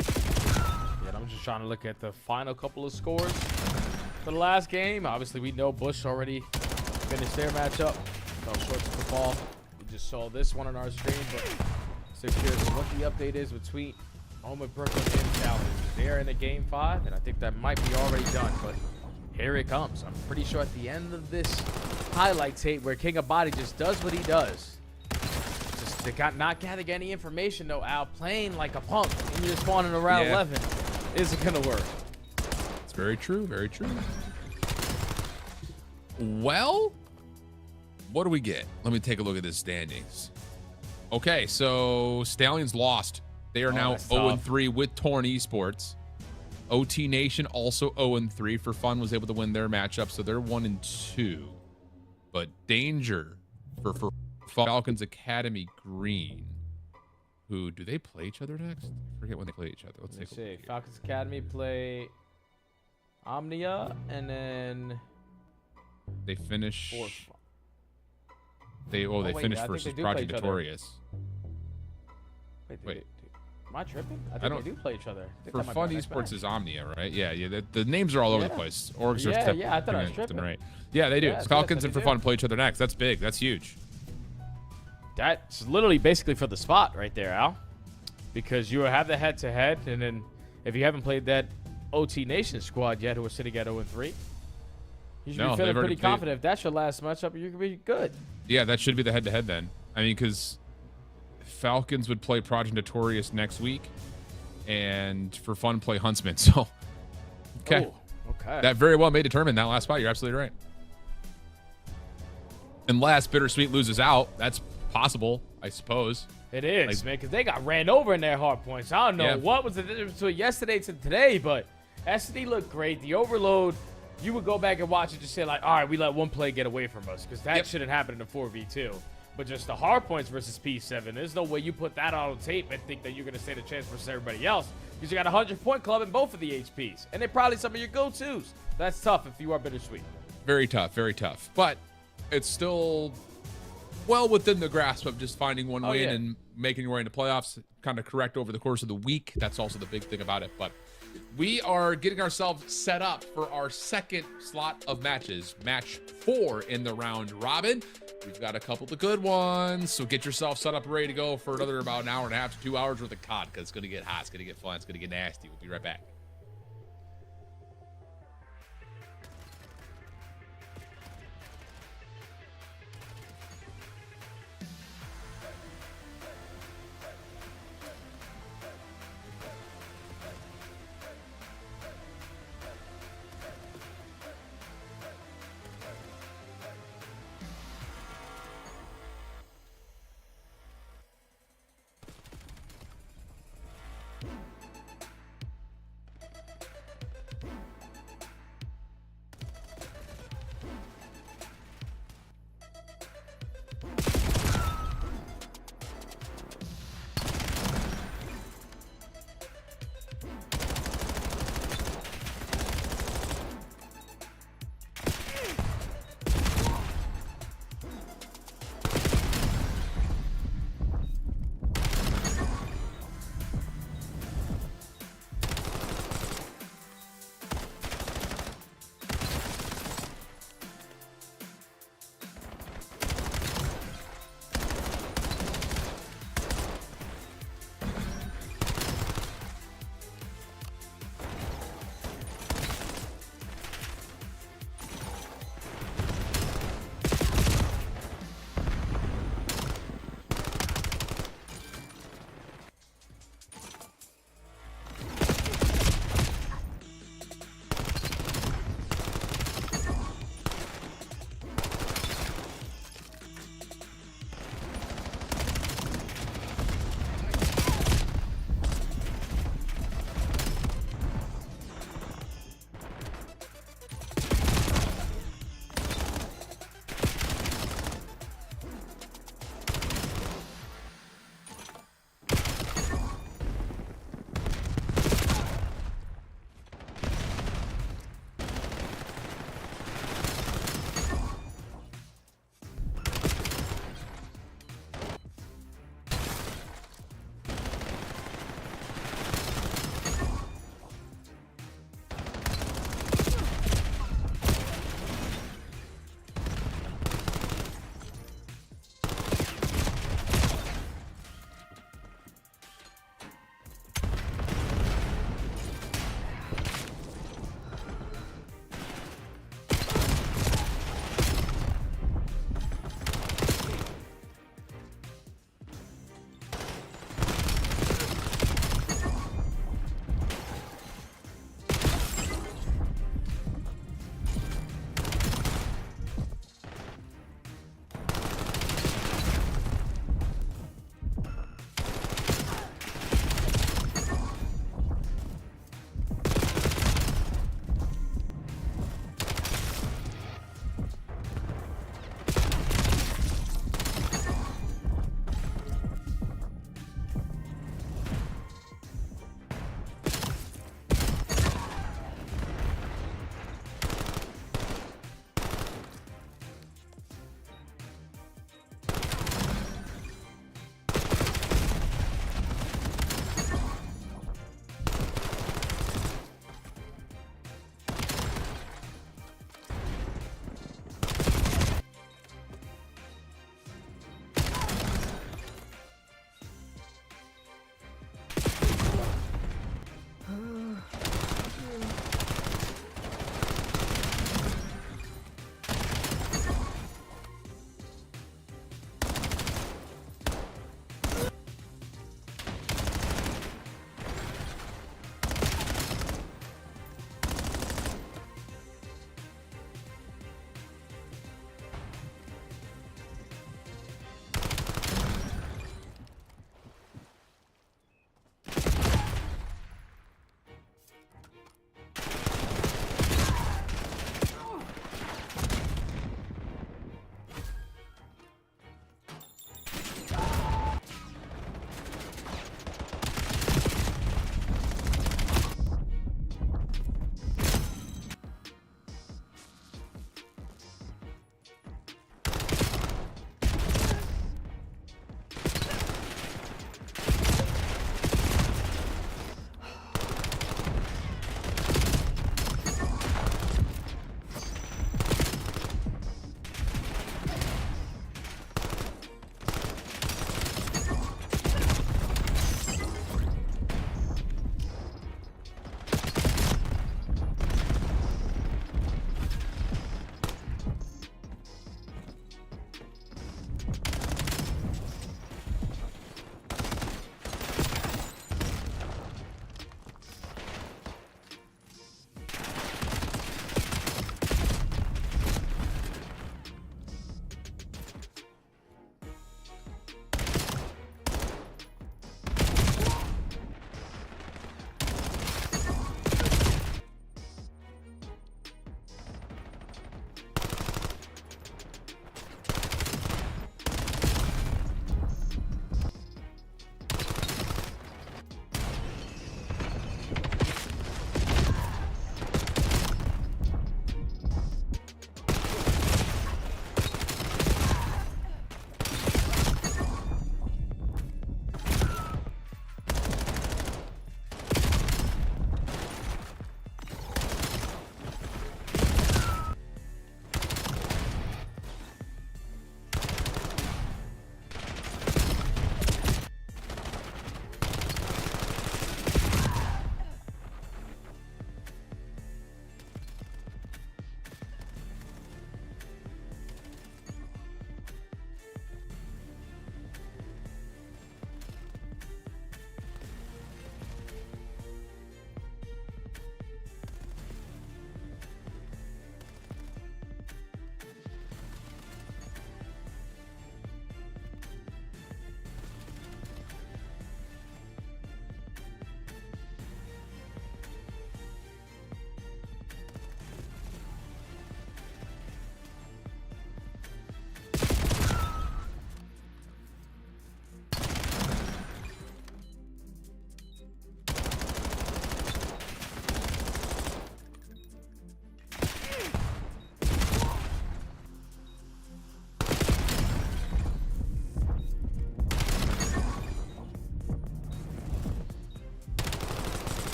Yeah, I'm just trying to look at the final couple of scores for the last game. Obviously, we know Bush already finished their matchup. Fell short to the ball. We just saw this one on our stream, but so curious what the update is between Omit, Brooklyn, and Challenge. They're in a game 5, and I think that might be already done, but here it comes. I'm pretty sure at the end of this highlight tape where King of Body just does what he does. Just they got not gathering any information though, Al. Playing like a punk and you're spawning around 11 isn't gonna work. It's very true, very true. Well, what do we get? Let me take a look at the standings. Okay, so Stallions lost. They are now 0-3 with Torn Esports. OT Nation also 0-3. For Fun was able to win their matchup, so they're 1-2. But danger for Falcons Academy Green. Who do they play each other next? I forget when they play each other. Let's take a look here. Falcons Academy play Omnia, and then They finish. They finished versus Project Notorious. Wait. Am I tripping? I think they do play each other. For Fun Esports is Omnia, right? Yeah. The names are all over the place. Orgs are I thought I was tripping. Right. Yeah, they do. Yeah, Falcons and For Fun play each other next. That's big. That's huge. That's literally basically for the spot right there, Al. Because you have the head-to-head, and then if you haven't played that OT Nation squad yet, who are sitting at 0-3, you should be feeling pretty confident. If that's your last matchup, you can be good. Yeah, that should be the head-to-head then. I mean, because Falcons would play Project Notorious next week, and For Fun play Huntsman. So, okay. That very well may determine that last spot. You're absolutely right. Unless BitterSweet loses out, that's possible, I suppose. It is, man, because they got ran over in their hard points. I don't know what was the difference between yesterday to today, but SD looked great. The overload, you would go back and watch it, just say like, all right, we let one play get away from us, because that shouldn't happen in a 4v2. But just the hard points versus P7, there's no way you put that on tape and think that you're going to stand a chance versus everybody else, because you got a 100-point club in both of the HPs, and they're probably some of your go-tos. That's tough if you are BitterSweet. Very tough, very tough. But it's still well within the grasp of just finding one win and making your way into playoffs, kind of correct over the course of the week. That's also the big thing about it. But we are getting ourselves set up for our second slot of matches, match 4 in the round robin. We've got a couple of good ones, so get yourself set up ready to go for another about an hour and a half to 2 hours worth of COD, because it's going to get hot, it's going to get fun, it's going to get nasty. We'll be right back.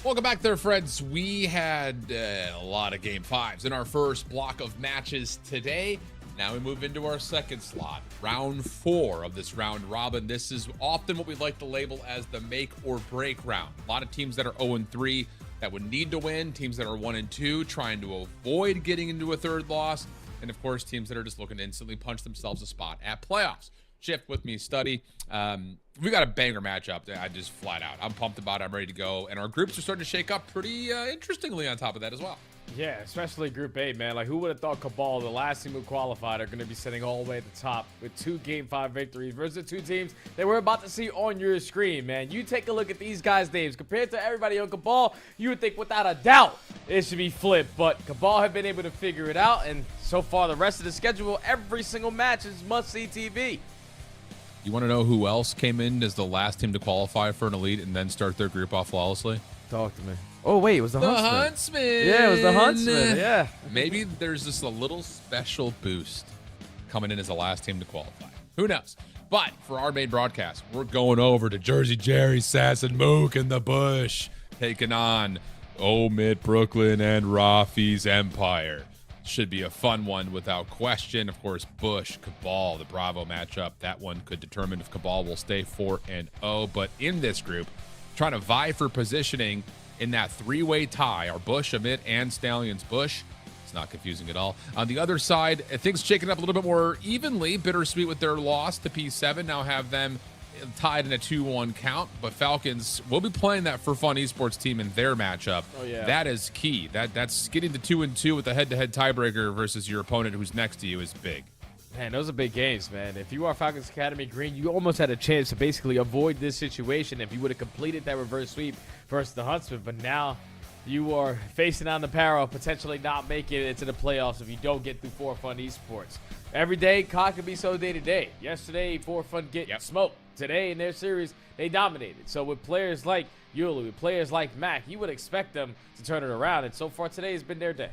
Welcome back there, friends. We had a lot of Game 5s in our first block of matches today. Now we move into our second slot, round 4 of this round robin. This is often what we like to label as the make or break round. A lot of teams that are 0-3 that would need to win, teams that are 1-2 trying to avoid getting into a third loss, and of course teams that are just looking to instantly punch themselves a spot at playoffs. Shift with me, Study. We got a banger matchup. I just flat out. I'm pumped about it. I'm ready to go. And our groups are starting to shake up pretty interestingly on top of that as well. Yeah, especially Group A, man. Like, who would have thought CABAL, the last team who qualified, are going to be sitting all the way at the top with 2 Game 5 victories versus 2 teams that we're about to see on your screen, man. You take a look at these guys' names. Compared to everybody on CABAL, you would think without a doubt it should be flipped. But CABAL have been able to figure it out, and so far the rest of the schedule, every single match is must-see TV. You want to know who else came in as the last team to qualify for an elite and then start their group off flawlessly? Talk to me. Oh, wait, it was the Huntsman. Yeah, it was the Huntsman, yeah. Maybe there's just a little special boost coming in as the last team to qualify. Who knows? But for our main broadcast, we're going over to Jersey Jerry, Sass, and Mook in the bush, taking on Omit, Brooklyn, and Rafi's Empire. Should be a fun one without question. Of course, Bush, CABAL, the Bravo matchup. That one could determine if CABAL will stay 4-0. But in this group, trying to vie for positioning in that 3-way tie are Bush, Omit, and Stallions. Bush, it's not confusing at all. On the other side, things shaking up a little bit more evenly. BitterSweet with their loss to P7 now have them tied in a 2-1 count, but Falcons will be playing that for fun esports team in their matchup. Oh, yeah. That is key. That's getting the 2-2 with a head-to-head tiebreaker versus your opponent who's next to you is big. Man, those are big games, man. If you are Falcons Academy Green, you almost had a chance to basically avoid this situation if you would have completed that reverse sweep versus the Huntsman, but now you are facing down the peril of potentially not making it into the playoffs if you don't get through For Fun Esports. Every day, COD can be so day-to-day. Yesterday, For Fun get smoked. Today, in their series, they dominated. So with players like Yuli, with players like Mac, you would expect them to turn it around, and so far today has been their day.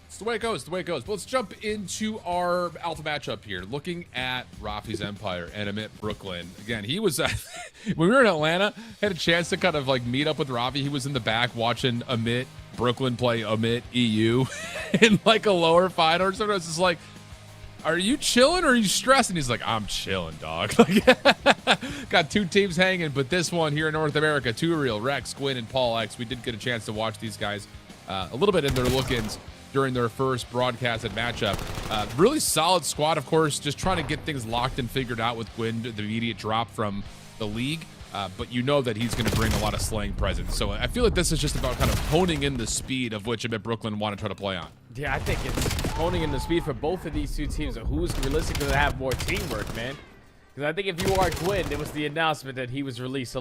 It's the way it goes, the way it goes. But let's jump into our alpha matchup here. Looking at Rafi's Empire and Omit Brooklyn. Again, he was, when we were in Atlanta, had a chance to kind of like meet up with Rafi. He was in the back watching Omit Brooklyn play Omit EU in like a lower final or something. I was just like, are you chilling or are you stressed? And he's like, I'm chilling, dog. Got 2 teams hanging, but this one here in North America, Telluride, Rex, Gwyn, and Paul X. We did get a chance to watch these guys a little bit in their look-ins during their first broadcasted matchup. Really solid squad, of course, just trying to get things locked and figured out with Gwyn, the immediate drop from the league. But you know that he's going to bring a lot of slaying presence. So I feel like this is just about kind of honing in the speed of which Omit Brooklyn want to try to play on. Yeah, I think it's honing in the speed for both of these 2 teams of who's realistically going to have more teamwork, man. Because I think if you are Gwyn, it was the announcement that he was released a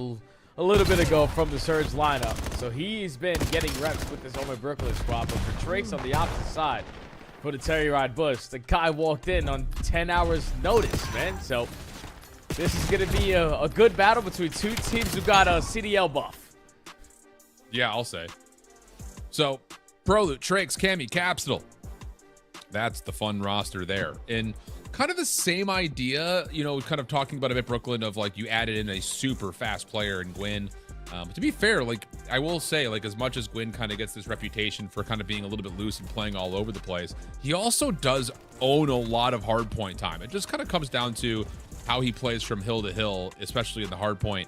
little bit ago from the Surge lineup. So he's been getting reps with this Omit Brooklyn squad. But for Trace on the opposite side, for the Telluride Bush, the guy walked in on 10 hours notice, man. So this is going to be a good battle between 2 teams who got a CDL buff. Yeah, I'll say. So, Prolute, Trax, Cammy, Capsule. That's the fun roster there. And kind of the same idea, you know, kind of talking about Omit Brooklyn of like you added in a super fast player in Gwyn. To be fair, like I will say, like as much as Gwyn kind of gets this reputation for kind of being a little bit loose and playing all over the place, he also does own a lot of hardpoint time. It just kind of comes down to how he plays from hill to hill, especially in the hardpoint.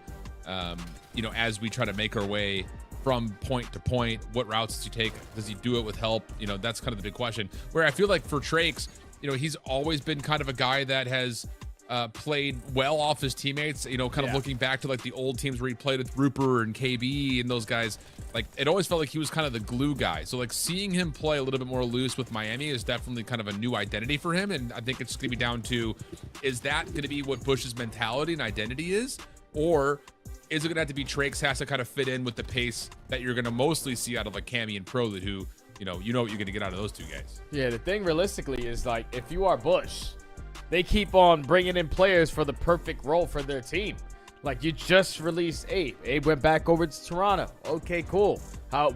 You know, as we try to make our way from point to point, what routes does he take? Does he do it with help? You know, that's kind of the big question. Where I feel like for Trax, you know, he's always been kind of a guy that has played well off his teammates, you know, kind of looking back to like the old teams where he played with Rupert and KB and those guys, like it always felt like he was kind of the glue guy. So like seeing him play a little bit more loose with Miami is definitely kind of a new identity for him. And I think it's going to be down to, is that going to be what Bush's mentality and identity is? Or is it going to have to be Trax has to kind of fit in with the pace that you're going to mostly see out of like Cammy and Prolute, who, you know what you're going to get out of those 2 guys. Yeah, the thing realistically is like if you are Bush, they keep on bringing in players for the perfect role for their team. Like you just released Abe. Abe went back over to Toronto. Okay, cool.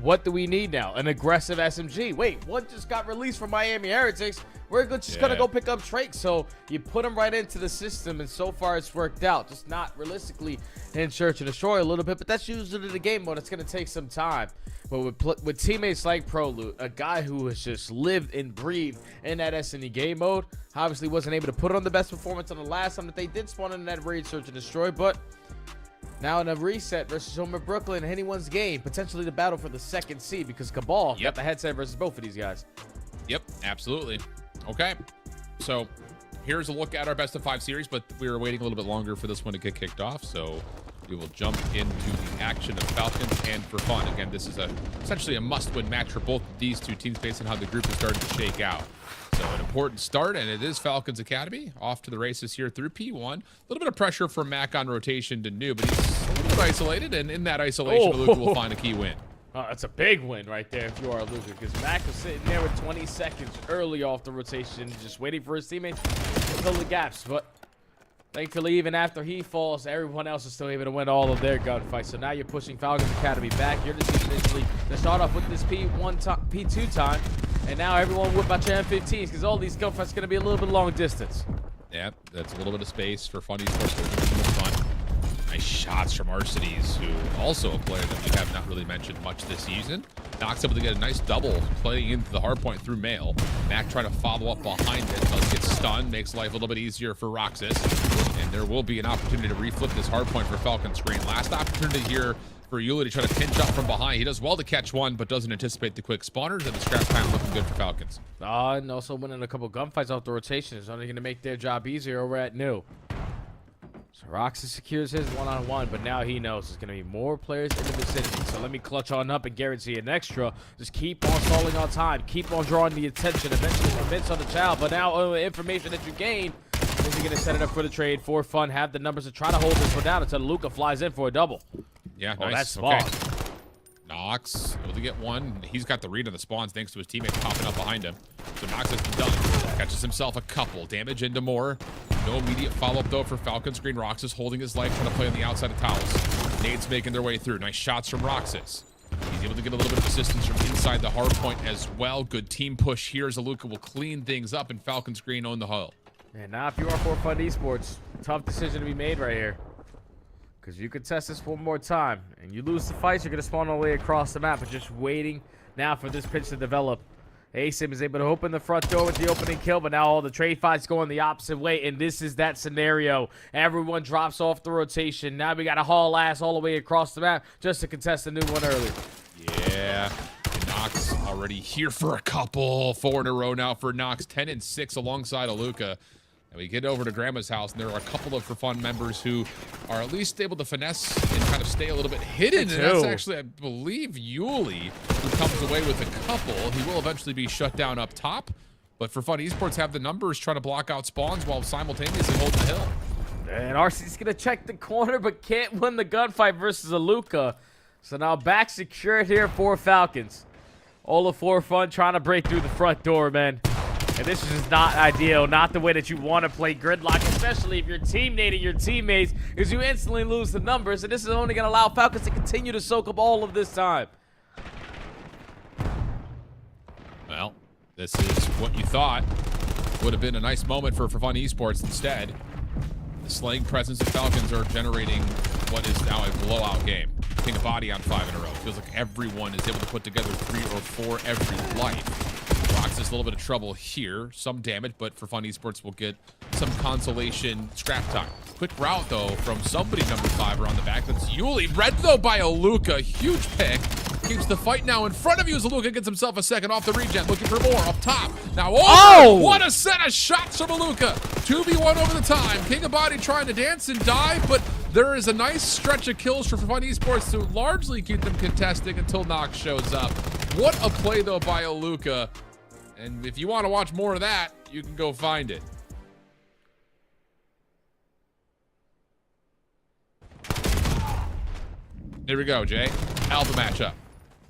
What do we need now? An aggressive SMG. Wait, one just got released from Miami Heretics. We're just going to go pick up Drake. So you put him right into the system, and so far it's worked out. Just not realistically in Search and Destroy a little bit, but that's usually the game mode. It's going to take some time. But with teammates like ProLoot, a guy who has just lived and breathed in that S&E game mode, obviously wasn't able to put on the best performance on the last time that they did spawn in that raid Search and Destroy, but now in a reset versus Omit Brooklyn, anyone's game, potentially the battle for the second seed because CABAL got the headset versus both of these guys. Yep, absolutely. Okay, so here's a look at our best of 5 series, but we were waiting a little bit longer for this one to get kicked off, so we will jump into the action of Falcons and for fun. Again, this is essentially a must-win match for both of these two teams based on how the group is starting to shake out. So an important start, and it is Falcons Academy off to the races here through P1. A little bit of pressure from Mac on rotation to New, but he's a little bit isolated, and in that isolation, Luka will find a key win. That's a big win right there if you are Luka, because Mac was sitting there with 20 seconds early off the rotation, just waiting for his teammates to fill the gaps. But thankfully, even after he falls, everyone else is still able to win all of their gunfights. So now you're pushing Falcons Academy back. You're just initially to start off with this P2 time, and now everyone whip out your M15s because all these gunfights are going to be a little bit long distance. Yeah, that's a little bit of space for Fun Esports. Fun. Nice shots from Arcides, who also a player that we have not really mentioned much this season. Nox able to get a nice double playing into the hard point through Mail. Mac trying to follow up behind it. Does get stunned, makes life a little bit easier for Roxas. And there will be an opportunity to reflip this hard point for Falcon Screen. Last opportunity here for Yuli to try to pinch up from behind. He does well to catch one, but doesn't anticipate the quick spawners, and the scrap time looking good for Falcons. And also winning a couple gunfights off the rotation is only going to make their job easier over at New. So Roxas secures his one-on-one, but now he knows there's going to be more players in the vicinity. So let me clutch on up and guarantee an extra. Just keep on stalling on time. Keep on drawing the attention. Eventually convince on the child, but now information that you gain is going to set it up for the trade for fun. Have the numbers to try to hold this one down until Luka flies in for a double. Yeah, nice. That's okay. spawn. Nox able to get one. He's got the read on the spawns thanks to his teammates popping up behind him. So Nox has been done. Catches himself a couple. Damage into more. No immediate follow-up, though, for Falcon Screen. Roxas holding his life, trying to play on the outside of towels. Nades making their way through. Nice shots from Roxas. He's able to get a little bit of assistance from inside the hard point as well. Good team push here. Zaluka will clean things up, and Falcon Screen own the hull. And now if you are for Fun Esports, tough decision to be made right here. Because you could test this one more time, and you lose the fights, you're going to spawn all the way across the map, but just waiting now for this pitch to develop. Asim is able to open the front door with the opening kill, but now all the trade fights going the opposite way, and this is that scenario. Everyone drops off the rotation. Now we got to haul ass all the way across the map just to contest a new one early. Yeah, Nox already here for a couple. 4 in a row now for Nox, 10 and 6 alongside Aluka. And we get over to Grandma's house, and there are a couple of For Fun members who are at least able to finesse and kind of stay a little bit hidden. And that's actually, I believe, Yuli, who comes away with a couple. He will eventually be shut down up top. But For Fun Esports have the numbers trying to block out spawns while simultaneously holding the hill. And RC's going to check the corner, but can't win the gunfight versus Aluka. So now back secured here for Falcons. All of For Fun trying to break through the front door, man. And this is just not ideal, not the way that you want to play gridlock, especially if you're teammating your teammates, because you instantly lose the numbers, and this is only going to allow Falcons to continue to soak up all of this time. Well, this is what you thought would have been a nice moment for Fun Esports. Instead, the slaying presence of Falcons are generating what is now a blowout game. King of Body on 5 in a row. Feels like everyone is able to put together 3 or 4 every life. Roxas a little bit of trouble here. Some damage, but For Fun Esports will get some consolation scrap time. Quick route, though, from somebody number 5 around the back. That's Yuli. Red, though, by Aluka. Huge pick. Keeps the fight now in front of you as Aluka gets himself a second off the regen. Looking for more up top. Now, what a set of shots from Aluka. 2v1 over the time. King of Body trying to dance and dive, but there is a nice stretch of kills for Fun Esports to largely keep them contesting until Nox shows up. What a play, though, by Aluka. And if you want to watch more of that, you can go find it. Here we go, Jay. Alpha matchup.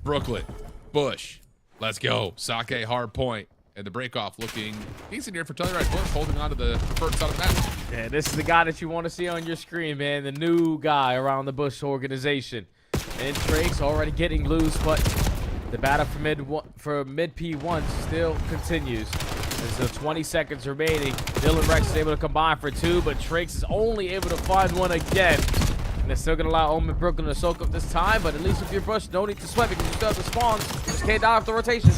Brooklyn. Bush. Let's go. Sake hard point. And the break-off looking decent here for Telluride. Bush holding on to the preferred side of the map. Yeah, this is the guy that you want to see on your screen, man. The new guy around the Bush organization. And Drake's already getting loose, but the battle for mid P1 still continues. There's 20 seconds remaining. Dylan Rex is able to combine for 2, but Trakes is only able to find 1 again. And they're still going to allow Omit Brooklyn to soak up this time, but at least if you're Bush, no need to sweat because you still have the spawns. Just can't die off the rotation.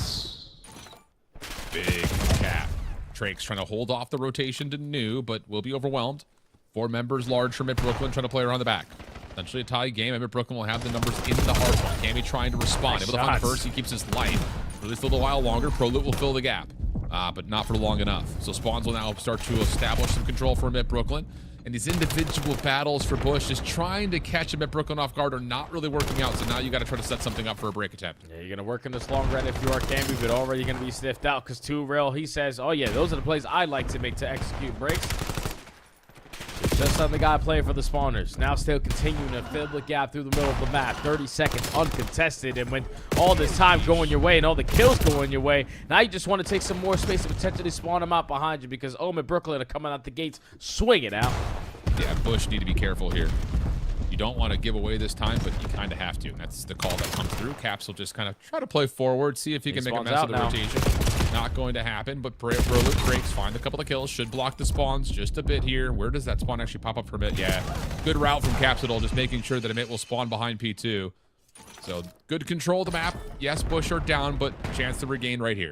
Big cap. Trakes trying to hold off the rotation to New, but will be overwhelmed. 4 members large from Mid Brooklyn trying to play around the back. Essentially a tie game. Mid Brooklyn will have the numbers in the hard one. Cammy trying to respond. Nice able to find the first. He keeps his life. For at least a little while longer. ProLoot will fill the gap, but not for long enough. So Spawns will now start to establish some control for Mid Brooklyn. And these individual battles for Bush, just trying to catch Mid Brooklyn off guard, are not really working out. So now you got to try to set something up for a break attempt. Yeah, you're going to work in this long run if you are Camby, but already going to be sniffed out because 2Real, he says, oh yeah, those are the plays I like to make to execute breaks. Just on the guy playing for the spawners. Now still continuing to fill the gap through the middle of the map. 30 seconds uncontested. And when all this time going your way and all the kills going your way, now you just want to take some more space to potentially spawn them out behind you because Omit Brooklyn are coming out the gates swinging out. Yeah, Bush need to be careful here. You don't want to give away this time, but you kind of have to. And that's the call that comes through. Caps will just kind of try to play forward, see if he can make a mess of the rotation. Not going to happen, but ProLoot breaks, find a couple of kills, should block the spawns just a bit here. Where does that spawn actually pop up for Emit? Yeah, good route from Capsidol, just making sure that Emit will spawn behind P2. So good control of the map. Yes, Bush are down, but chance to regain right here.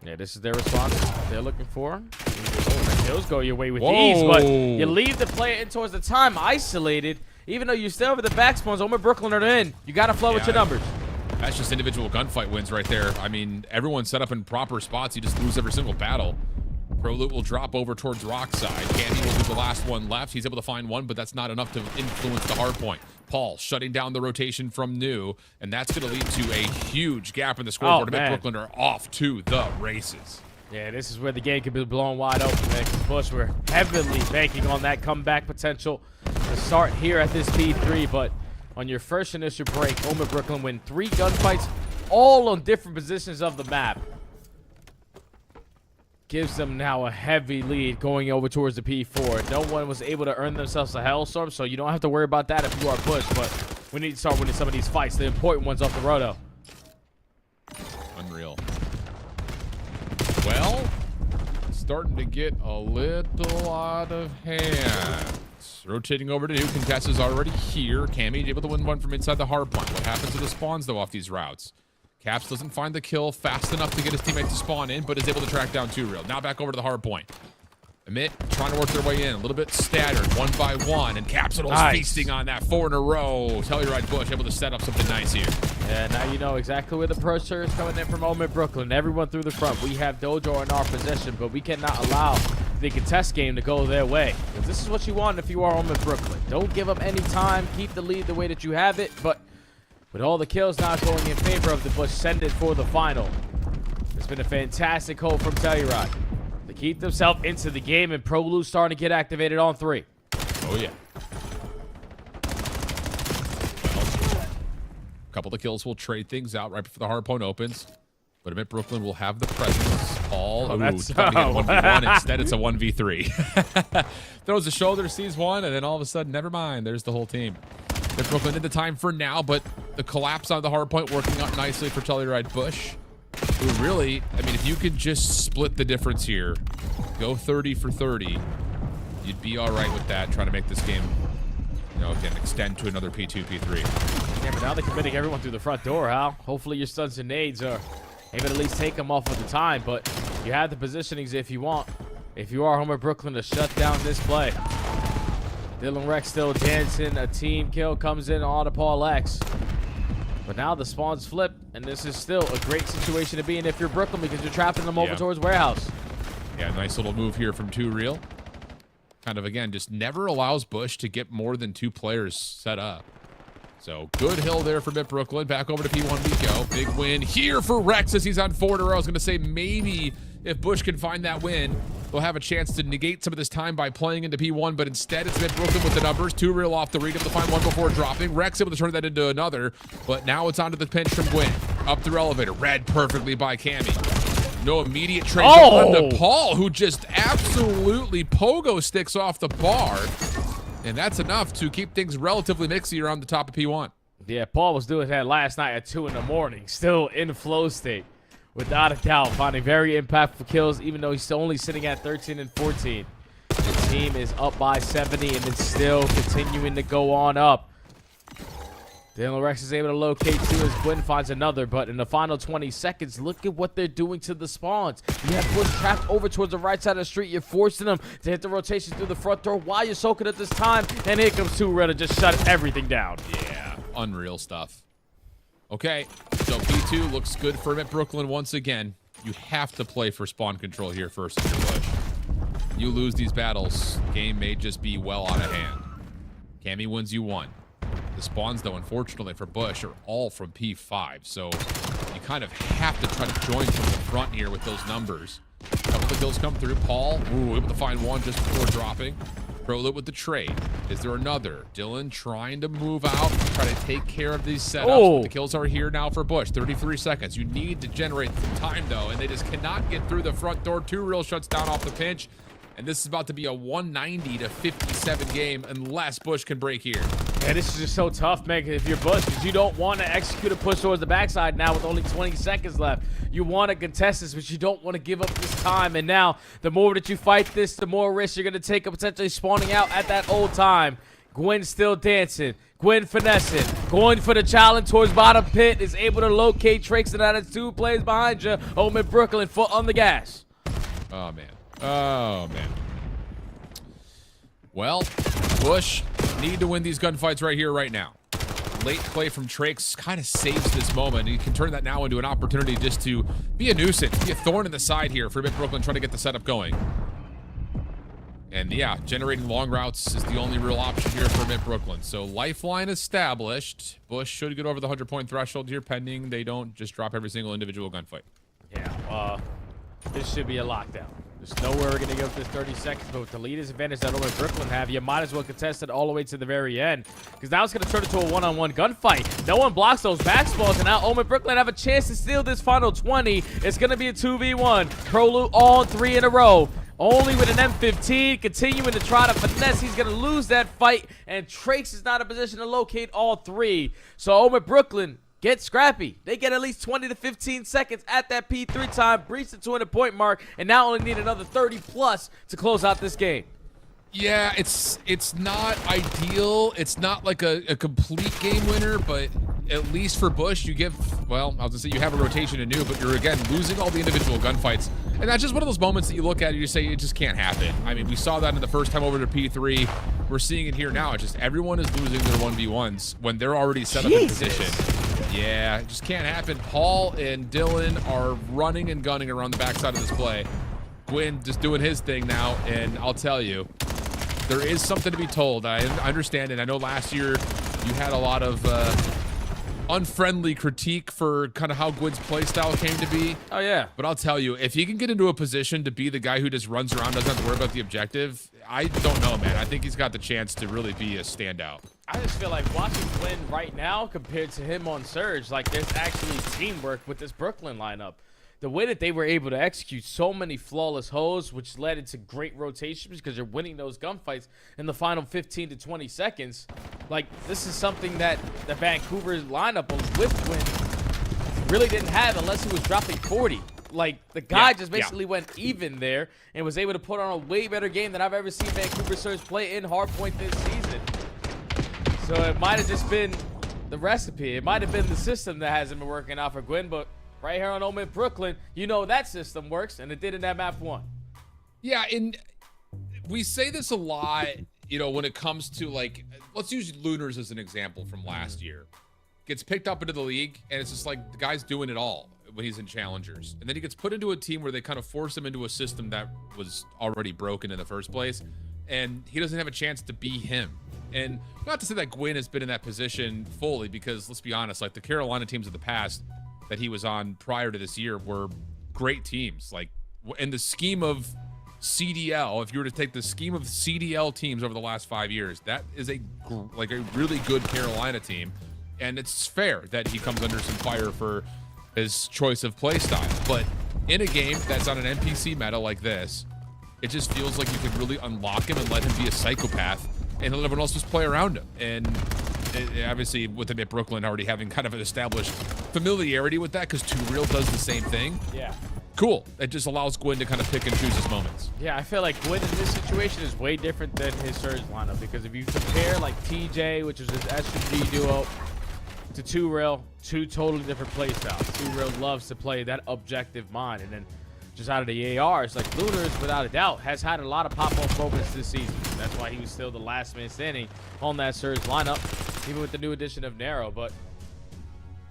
Yeah, this is their response they're looking for. Oh, the kills go your way with ease, but you leave the player in towards the time isolated. Even though you still have the back spawns, Omit Brooklyn are in. You got to flow with your numbers. That's just individual gunfight wins right there. I mean, everyone's set up in proper spots. You just lose every single battle. ProLoot will drop over towards Rock side. Candy will be the last one left. He's able to find one, but that's not enough to influence the hard point. Paul shutting down the rotation from New, and that's going to lead to a huge gap in the scoreboard. Mid Brooklyn are off to the races. Yeah, this is where the game could be blown wide open, man. Bush, we're heavily banking on that comeback potential to start here at this P3, but on your first initial break, Omit Brooklyn win 3 gunfights, all on different positions of the map. Gives them now a heavy lead going over towards the P4. No one was able to earn themselves a Hellstorm, so you don't have to worry about that if you are Bush, but we need to start winning some of these fights, the important ones off the roto. Unreal. Well, starting to get a little out of hand. Rotating over to New. Contest is already here. Cammy able to win one from inside the hard point. What happens to the spawns, though, off these routes? Caps doesn't find the kill fast enough to get his teammate to spawn in, but is able to track down 2Real. Now back over to the hard point. Emit trying to work their way in. A little bit staggered, 1 by 1, and Capsidol's feasting on that 4 in a row. Telluride Bush able to set up something nice here. Yeah, now you know exactly where the pressure is coming in from Omit Brooklyn. Everyone through the front. We have Dojo in our possession, but we cannot allow the contest game to go their way. Because this is what you want if you are Omit Brooklyn. Don't give up any time. Keep the lead the way that you have it, but with all the kills now going in favor of the Bush, send it for the final. It's been a fantastic hold from Telluride to keep themselves into the game, and ProLoot starting to get activated on 3. Oh, yeah. Well, a couple of kills will trade things out right before the hard point opens. But Emit Brooklyn will have the presence. Paul, that's a 1v1. Instead, it's a 1v3. Throws the shoulder, sees one, and then all of a sudden, never mind. There's the whole team. Emit Brooklyn in the time for now, but the collapse on the hard point working out nicely for Telluride Bush. Who really, I mean, if you could just split the difference here, go 30 for 30, you'd be all right with that, trying to make this game, you know, again, extend to another P2, P3. Yeah, but now they're committing everyone through the front door, Hal. Hopefully your stuns and nades are able to at least take them off at the time, but you have the positionings if you want. If you are Omit Brooklyn to shut down this play. Dylan Rex still dancing. A team kill comes in on to Paul X. But now the spawns flip, and this is still a great situation to be in if you're Brooklyn because you're trapping them over towards Warehouse. Yeah, nice little move here from 2Real. Kind of, again, just never allows Bush to get more than 2 players set up. So good hill there for Mid Brooklyn. Back over to P1 we go. Big win here for Rex as he's on 4 in a row. I was going to say maybe if Bush can find that win, they'll have a chance to negate some of this time by playing into P1, but instead it's Mid Brooklyn with the numbers. 2Real off the read, able to find one before dropping. Rex able to turn that into another, but now it's onto the pinch from Gwyn. Up through elevator, read perfectly by Cammy. No immediate trade onto Paul, who just absolutely pogo sticks off the bar. And that's enough to keep things relatively mixy around the top of P1. Yeah, Paul was doing that last night at 2 in the morning, still in flow state. Without a doubt, finding very impactful kills, even though he's only sitting at 13 and 14. The team is up by 70, and it's still continuing to go on up. Dylan Rex is able to locate 2 as Gwyn finds another, but in the final 20 seconds, look at what they're doing to the spawns. You have Bush trapped over towards the right side of the street. You're forcing them to hit the rotation through the front door while you're soaking at this time, and here comes 2 Red to just shut everything down. Yeah, unreal stuff. Okay, so P2 looks good for Omit Brooklyn once again. You have to play for spawn control here first in the Bush. You lose these battles, game may just be well out of hand. Cammy wins you 1. The spawns, though, unfortunately for Bush, are all from P5, so you kind of have to try to join from the front here with those numbers. A couple of kills come through. Paul, able to find 1 just before dropping. Prolit with the trade. Is there another? Dylan trying to move out, try to take care of these setups. Oh. The kills are here now for Bush. 33 seconds. You need to generate some time, though, and they just cannot get through the front door. 2 real shuts down off the pinch. And this is about to be a 190 to 57 game unless Bush can break here. Yeah, this is just so tough, man, if you're Bush, because you don't want to execute a push towards the backside now with only 20 seconds left. You want to contest this, but you don't want to give up this time. And now, the more that you fight this, the more risk you're going to take of potentially spawning out at that old time. Gwyn still dancing. Gwyn finessing. Going for the challenge towards bottom pit. Is able to locate Trakes, and that is 2 plays behind you. Omit Brooklyn, foot on the gas. Oh, man. Oh, man. Well, Bush need to win these gunfights right here, right now. Late play from Trakes kind of saves this moment. He can turn that now into an opportunity just to be a nuisance, be a thorn in the side here for Omit Brooklyn trying to get the setup going. And yeah, generating long routes is the only real option here for Omit Brooklyn. So lifeline established. Bush should get over the 100-point threshold here pending they don't just drop every single individual gunfight. Yeah, this should be a lockdown. There's nowhere we're going to go for this 30 seconds, but with the lead advantage that Omit Brooklyn have, you might as well contest it all the way to the very end, because now it's going to turn into a one-on-one gunfight. No one blocks those back spawns, and now Omit Brooklyn have a chance to steal this final 20. It's going to be a 2v1. Proloot on 3 in a row. Only with an M15, continuing to try to finesse. He's going to lose that fight, and Trakes is not in a position to locate all 3. So Omit Brooklyn get scrappy. They get at least 20 to 15 seconds at that P3 time, breach the 200-point mark, and now only need another 30+ to close out this game. Yeah, it's not ideal. It's not like a complete game winner, but at least for Bush, you give, well, I was gonna say you have a rotation anew, but you're again losing all the individual gunfights. And that's just one of those moments that you look at and you say it just can't happen. I mean, we saw that in the first time over to P3. We're seeing it here now. It's just everyone is losing their 1v1s when they're already set up in position. Yeah, it just can't happen. Paul and Dylan are running and gunning around the backside of this play. Gwyn just doing his thing now, and I'll tell you, there is something to be told. I understand it. I know last year you had a lot of unfriendly critique for kind of how Gwyn's playstyle came to be. Oh, yeah. But I'll tell you, if he can get into a position to be the guy who just runs around, doesn't have to worry about the objective, I don't know, man. I think he's got the chance to really be a standout. I just feel like watching Gwyn right now compared to him on Surge, like there's actually teamwork with this Brooklyn lineup. The way that they were able to execute so many flawless holds, which led into great rotations because you're winning those gunfights in the final 15 to 20 seconds. Like, this is something that the Vancouver lineup with Gwyn really didn't have unless he was dropping 40. Like, the guy just basically went even there and was able to put on a way better game than I've ever seen Vancouver Surge play in Hardpoint this season. So it might have just been the recipe. It might have been the system that hasn't been working out for Gwyn, but right here on Omit Brooklyn, you know that system works, and it did in that map 1. Yeah, and we say this a lot, you know, when it comes to, like, let's use Lunars as an example from last year. Gets picked up into the league, and it's just like the guy's doing it all when he's in Challengers. And then he gets put into a team where they kind of force him into a system that was already broken in the first place, and he doesn't have a chance to be him. And not to say that Gwyn has been in that position fully, because let's be honest, like the Carolina teams of the past that he was on prior to this year were great teams. Like in the scheme of CDL, if you were to take the scheme of CDL teams over the last 5 years, that is a really good Carolina team. And it's fair that he comes under some fire for his choice of play style. But in a game that's on an NPC meta like this, it just feels like you can really unlock him and let him be a psychopath and let everyone else just play around him. And Obviously, with Omit Brooklyn already having kind of an established familiarity with that, because 2 Real does the same thing. Yeah. Cool. It just allows Gwyn to kind of pick and choose his moments. Yeah, I feel like Gwyn in this situation is way different than his Surge lineup, because if you compare like TJ, which is his SMG duo, to 2 Real, 2 totally different play styles. 2 Real loves to play that objective mind, and then just out of the ARs, like Lunars, without a doubt, has had a lot of pop-off moments this season. That's why he was still the last man standing on that Surge lineup, even with the new addition of Nero. But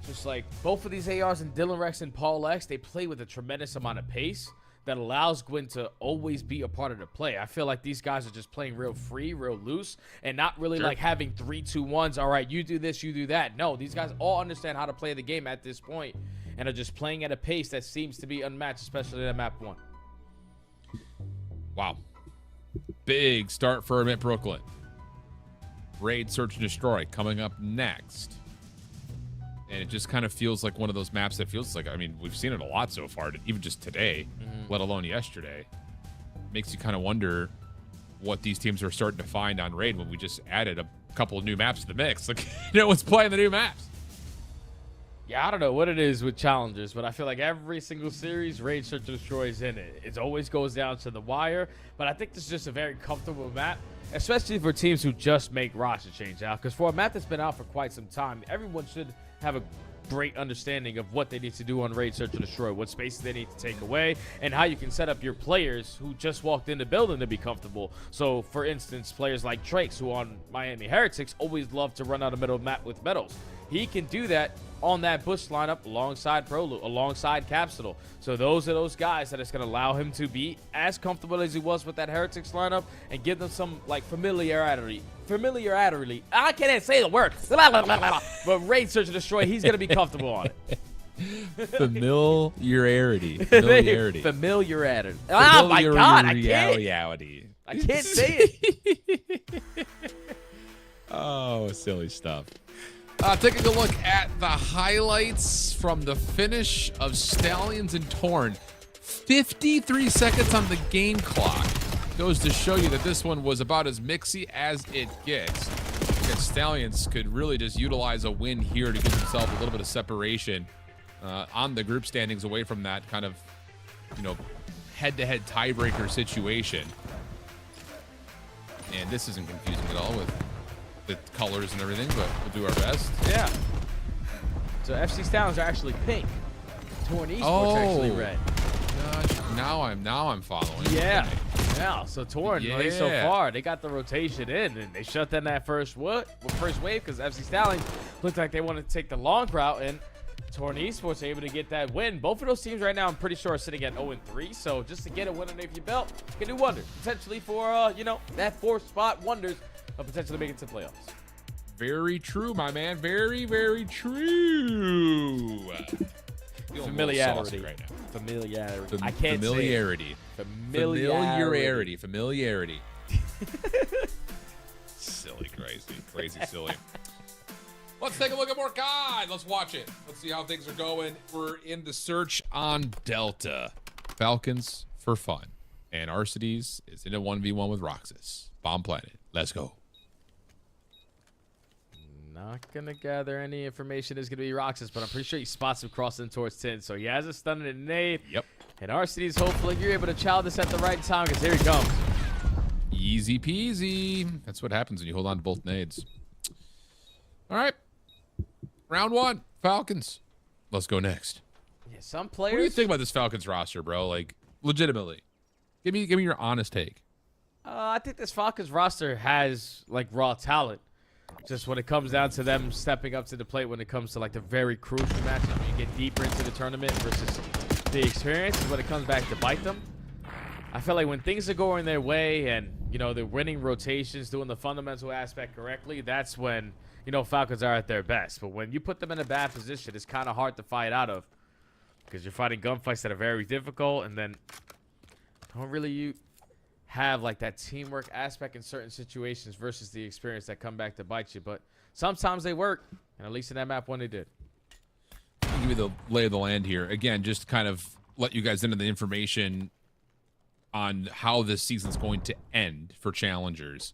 just like both of these ARs and Dylan Rex and Paul X, they play with a tremendous amount of pace that allows Gwyn to always be a part of the play. I feel like these guys are just playing real free, real loose, and not really like having 3-2-1s. All right, you do this, you do that. No, these guys all understand how to play the game at this point and are just playing at a pace that seems to be unmatched, especially in map 1. Wow. Big start for Omit Brooklyn. Raid, Search, and Destroy coming up next. And it just kind of feels like one of those maps that feels like, I mean, we've seen it a lot so far, even just today, let alone yesterday. Makes you kind of wonder what these teams are starting to find on Raid when we just added a couple of new maps to the mix. Like, no one's playing the new maps. Yeah, I don't know what it is with challengers, but I feel like every single series, Raid, Search, and Destroy is in it. It always goes down to the wire, but I think this is just a very comfortable map, especially for teams who just make roster change out. Because for a map that's been out for quite some time, everyone should have a great understanding of what they need to do on Raid, Search, and Destroy, what spaces they need to take away, and how you can set up your players who just walked in the building to be comfortable. So, for instance, players like Trakes, who on Miami Heretics always love to run out of middle map with medals. He can do that on that Bush lineup alongside Prolu, alongside Capsule. So those are those guys that is going to allow him to be as comfortable as he was with that Heretics lineup and give them some like familiarity. I can't say the word. But Raid, Search, and Destroy, he's going to be comfortable on it. Familiarity. Familiarity. Oh my God, I can't say it. Oh, silly stuff. Taking a look at the highlights from the finish of Stallions and Torn. 53 seconds on the game clock. Goes to show you that this one was about as mixy as it gets. Because Stallions could really just utilize a win here to give himself a little bit of separation on the group standings away from that kind of, head-to-head tiebreaker situation. And this isn't confusing at all with the colors and everything, but we'll do our best. Yeah. So FC Stallions are actually pink. Torn Esports actually red. Gosh, now I'm following. Yeah. Yeah. So Torn, at least so far, they got the rotation in, and they shut down that first wave because FC Stallions looked like they wanted to take the long route, and Torn Esports are able to get that win. Both of those teams right now, I'm pretty sure, are sitting at 0-3. So just to get a win underneath your belt can do wonders. Potentially for that 4th spot wonders. But potentially make it to playoffs. Very true, my man. Very, very true. Familiarity. Right now. Familiarity. I can't familiarity. say it. Familiarity. Silly, crazy, silly. Let's take a look at more COD. Let's watch it. Let's see how things are going. We're in the search on Delta. Falcons for fun. And Arcides is in a 1v1 with Roxas. Bomb planted. Let's go. Not going to gather any information. Is going to be Roxas, but I'm pretty sure he spots him crossing towards 10. So he has a stun and a nade. Yep. And Arcides, hopefully, you're able to chow this at the right time because here he comes. Easy peasy. That's what happens when you hold on to both nades. All right. Round 1. Falcons. Let's go next. Yeah, some players. What do you think about this Falcons roster, bro? Like, legitimately. Give me your honest take. I think this Falcons roster has like raw talent. Just when it comes down to them stepping up to the plate when it comes to like the very crucial matchup, you get deeper into the tournament versus the experience is when it comes back to bite them. I feel like when things are going their way and, they're winning rotations, doing the fundamental aspect correctly, that's when, Falcons are at their best. But when you put them in a bad position, it's kind of hard to fight out of because you're fighting gunfights that are very difficult and then don't really have like that teamwork aspect in certain situations versus the experience that come back to bite you. But sometimes they work, and at least in that map one they did. I'll give you the lay of the land here. Again, just to kind of let you guys into the information on how this season's going to end for challengers.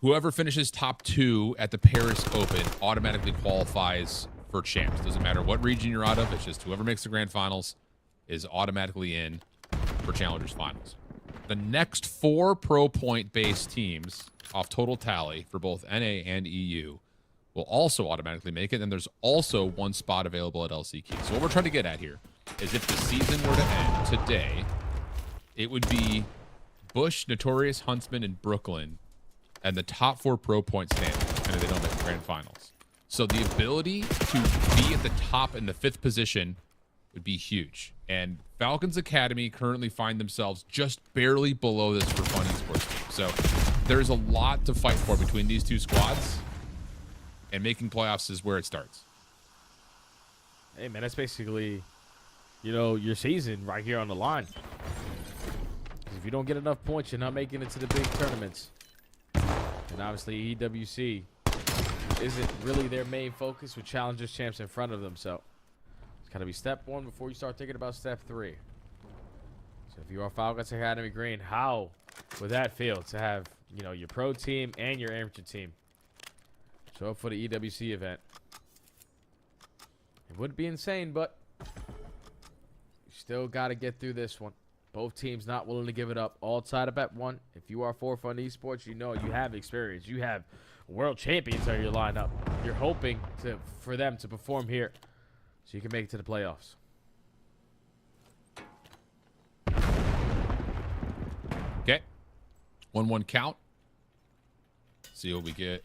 whoever finishes top 2 at the Paris Open automatically qualifies for champs. Doesn't matter what region you're out of. It's just whoever makes the grand finals is automatically in for Challengers Finals. The next 4 pro point-based teams off total tally for both NA and EU will also automatically make it, and there's also 1 spot available at LCQ. So what we're trying to get at here is if the season were to end today, it would be Bush, Notorious, Huntsman, and Brooklyn, and the top 4 pro point standings, and if they don't make the grand finals. So the ability to be at the top in the 5th position would be huge. And Falcons Academy currently find themselves just barely below this for fun esports team. So there's a lot to fight for between these 2 squads, and making playoffs is where it starts. Hey, man, that's basically, you know, your season right here on the line. If you don't get enough points, you're not making it to the big tournaments. And obviously, EWC isn't really their main focus with Challengers Champs in front of them. So it's got to be step 1 before you start thinking about step 3. So if you are Falcons Academy Green, how would that feel to have, you know, your pro team and your amateur team show up for the EWC event? It would be insane, but you still got to get through this one. Both teams not willing to give it up. All tied up at 1. If you are for Fun Esports, you know you have experience. You have world champions on your lineup. You're hoping for them to perform here so you can make it to the playoffs. Okay. 1-1 count. See what we get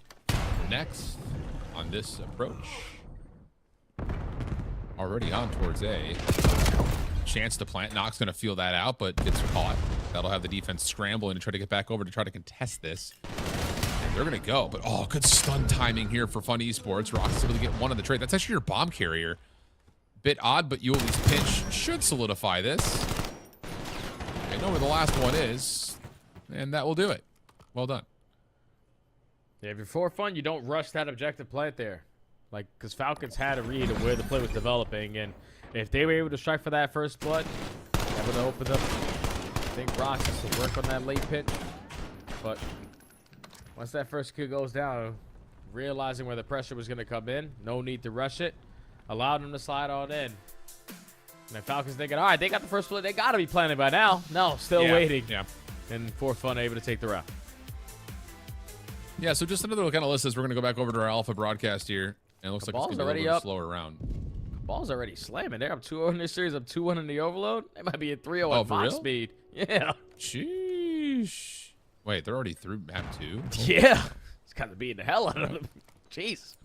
next on this approach. Already on towards A. Chance to plant. Nox going to feel that out, but gets caught. That'll have the defense scrambling and try to get back over to try to contest this. And they're going to go, but oh, good stun timing here for Fun Esports. Rox is able to get 1 on the trade. That's actually your bomb carrier. Bit odd, but you at least pinch. Should solidify this. I know where the last one is, and that will do it. Well done. Yeah, if you're for Fun, you don't rush that objective plant there. Like, because Falcons had a read of where the play was developing, and if they were able to strike for that first blood, that would have opened up, I think, Roxas to work on that late pitch. But once that first kill goes down, realizing where the pressure was going to come in, no need to rush it, allowed them to slide on in. And the Falcons thinking, all right, they got the first blood, they got to be planning by now. No, still waiting. Yeah. And for Fun, able to take the route. Yeah, so just another kind of list as we're going to go back over to our alpha broadcast here. And it looks like it's going to be a little bit slower round. Ball's already slamming. They're up 2-0 in this series. Up 2-1 in the overload. They might be at 3-0 at Fox speed. Yeah. Sheesh. Wait, they're already through map 2? Yeah. It's kind of beating the hell out of them. Jeez.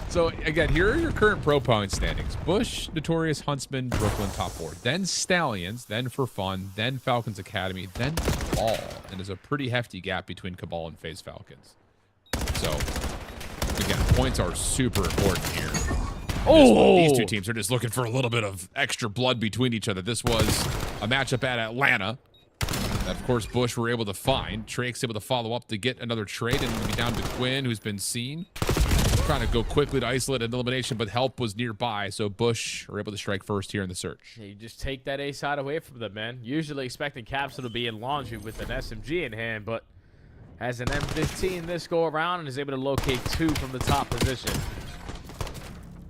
So, again, here are your current pro point standings. Bush, Notorious, Huntsman, Brooklyn, top 4. Then Stallions, then For Fun, then Falcons Academy, then Cabal. And there's a pretty hefty gap between Cabal and FaZe Falcons. So, again, points are super important here. Oh! These 2 teams are just looking for a little bit of extra blood between each other. This was a matchup at Atlanta that, of course, Bush were able to find. Trake's able to follow up to get another trade and be down to Quinn, who's been seen. Trying to go quickly to isolate an elimination, but help was nearby, so Bush were able to strike first here in the search. Yeah, you just take that A side away from them, man. Usually expecting Capsule to be in laundry with an SMG in hand, but has an M15 this go around and is able to locate 2 from the top position.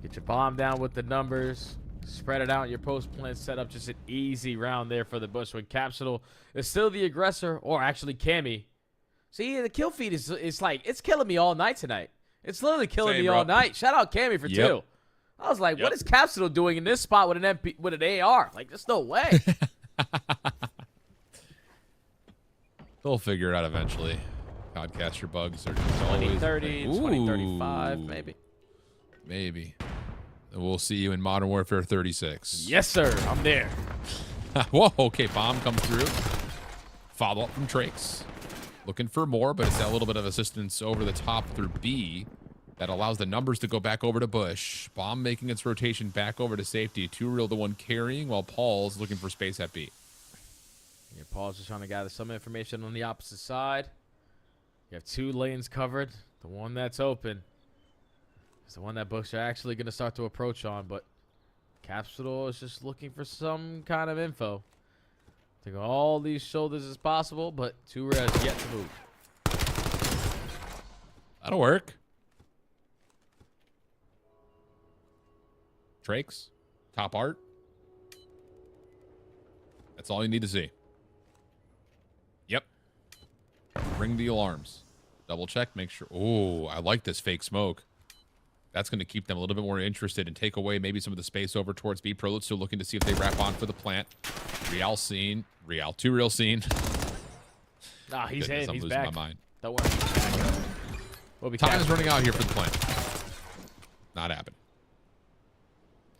Get your bomb down with the numbers, spread it out in your post plant setup. Just an easy round there for the Bush when Capsule is still the aggressor, or actually Cammy. See, the kill feed is like, it's killing me all night tonight. It's literally killing me all night. Shout out Cammy for 2. I was like, what is Capsule doing in this spot with an AR? Like, there's no way. They'll figure it out eventually. Podcaster bugs are just 2030, 2035, maybe. Maybe. We'll see you in Modern Warfare 36. Yes, sir. I'm there. Whoa, okay, bomb comes through. Follow-up from Trakes. Looking for more, but it's that little bit of assistance over the top through B that allows the numbers to go back over to Bush. Bomb making its rotation back over to safety. 2 Real the one carrying, while Paul's looking for space at B. Yeah, Paul's just trying to gather some information on the opposite side. You have 2 lanes covered. The one that's open is the one that Bush are actually going to start to approach on, but Capsule is just looking for some kind of info Take all these shoulders as possible, but Too Rare has yet to move. That'll work. Trakes, top art. That's all you need to see. Yep. Ring the alarms. Double check, make sure. Oh, I like this fake smoke. That's going to keep them a little bit more interested and take away maybe some of the space over towards B. Prolute still looking to see if they wrap on for the plant. Real seen. Real. Too real seen. Nah, he's Goodness, in. I'm He's losing back. my mind. Don't worry. He's back. We'll be Time is catching. running out here for the plant. Not happening.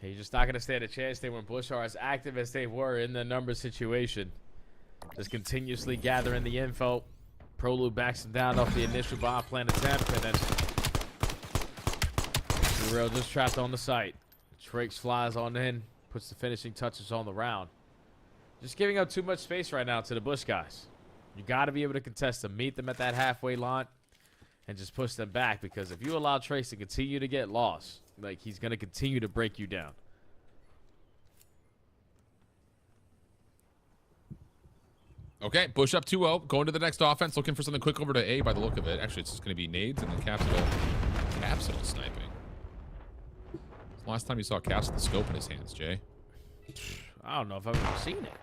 He's just not going to stand a chance. They weren't Bush are as active as they were in the number situation. Just continuously gathering the info. Prolute backs him down off the initial bomb plant attempt, and then Too Real just trapped on the site. Trakes flies on in, puts the finishing touches on the round. Just giving up too much space right now to the Bush guys. You got to be able to contest them, meet them at that halfway line, and just push them back, because if you allow Trakes to continue to get lost, like, he's going to continue to break you down. Okay, Bush up 2-0. Going to the next offense. Looking for something quick over to A by the look of it. Actually, it's just going to be nades and then Capsule sniping. When's the last time you saw Caps with the scope in his hands, Jay? I don't know if I've ever seen it.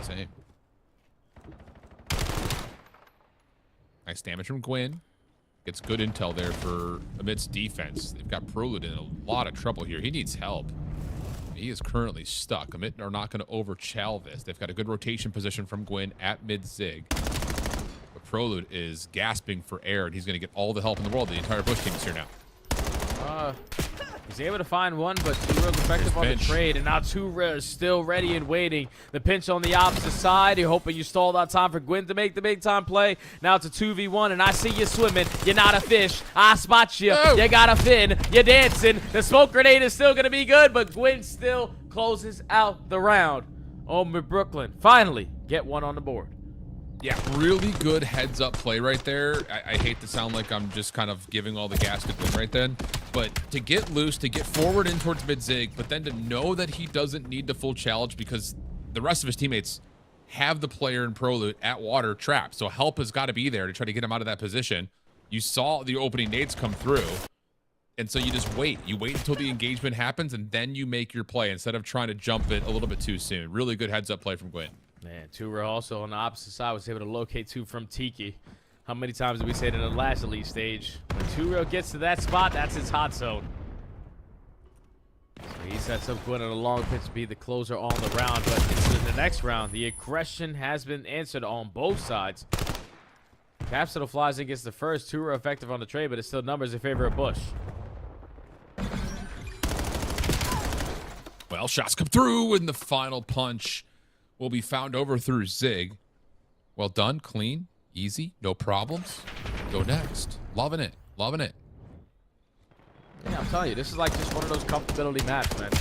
Same. Nice damage from Gwyn. Gets good intel there for Omit's defense. They've got Prolute in a lot of trouble here. He needs help. He is currently stuck. Omit are not going to overchal this. They've got a good rotation position from Gwyn at mid-zig. But Prolute is gasping for air, and he's going to get all the help in the world. The entire Bush team is here now. He's able to find one, but Too Real effective on the trade, and now Too Real is still ready and waiting. The pinch on the opposite side. You're hoping you stalled out time for Gwyn to make the big-time play. Now it's a 2v1, and I see you swimming. You're not a fish. I spot you. Oh. You got a fin. You're dancing. The smoke grenade is still going to be good, but Gwyn still closes out the round. Omit Brooklyn finally get one on the board. Yeah, really good heads-up play right there. I hate to sound like I'm just kind of giving all the gas to Gwyn right then, but to get loose, to get forward in towards mid-zig, but then to know that he doesn't need the full challenge because the rest of his teammates have the player in Prolute at water trapped, so help has got to be there to try to get him out of that position. You saw the opening nades come through, and so you just wait. You wait until the engagement happens, and then you make your play instead of trying to jump it a little bit too soon. Really good heads-up play from Gwyn. Man, Too Real also on the opposite side was able to locate two from Tiki. How many times did we say it in the last elite stage? When Too Real gets to that spot, that's his hot zone. So he sets up Gwyn on a long pitch to be the closer on the round, but into the next round, the aggression has been answered on both sides. Capsule flies in, gets the first. Too Real effective on the trade, but it still numbers in favor of Bush. Well, shots come through, and the final punch will be found over through Zig. Well done, clean, easy, no problems. Go next. Loving it, loving it. Yeah, I'm telling you, this is like just one of those comfortability maps, man.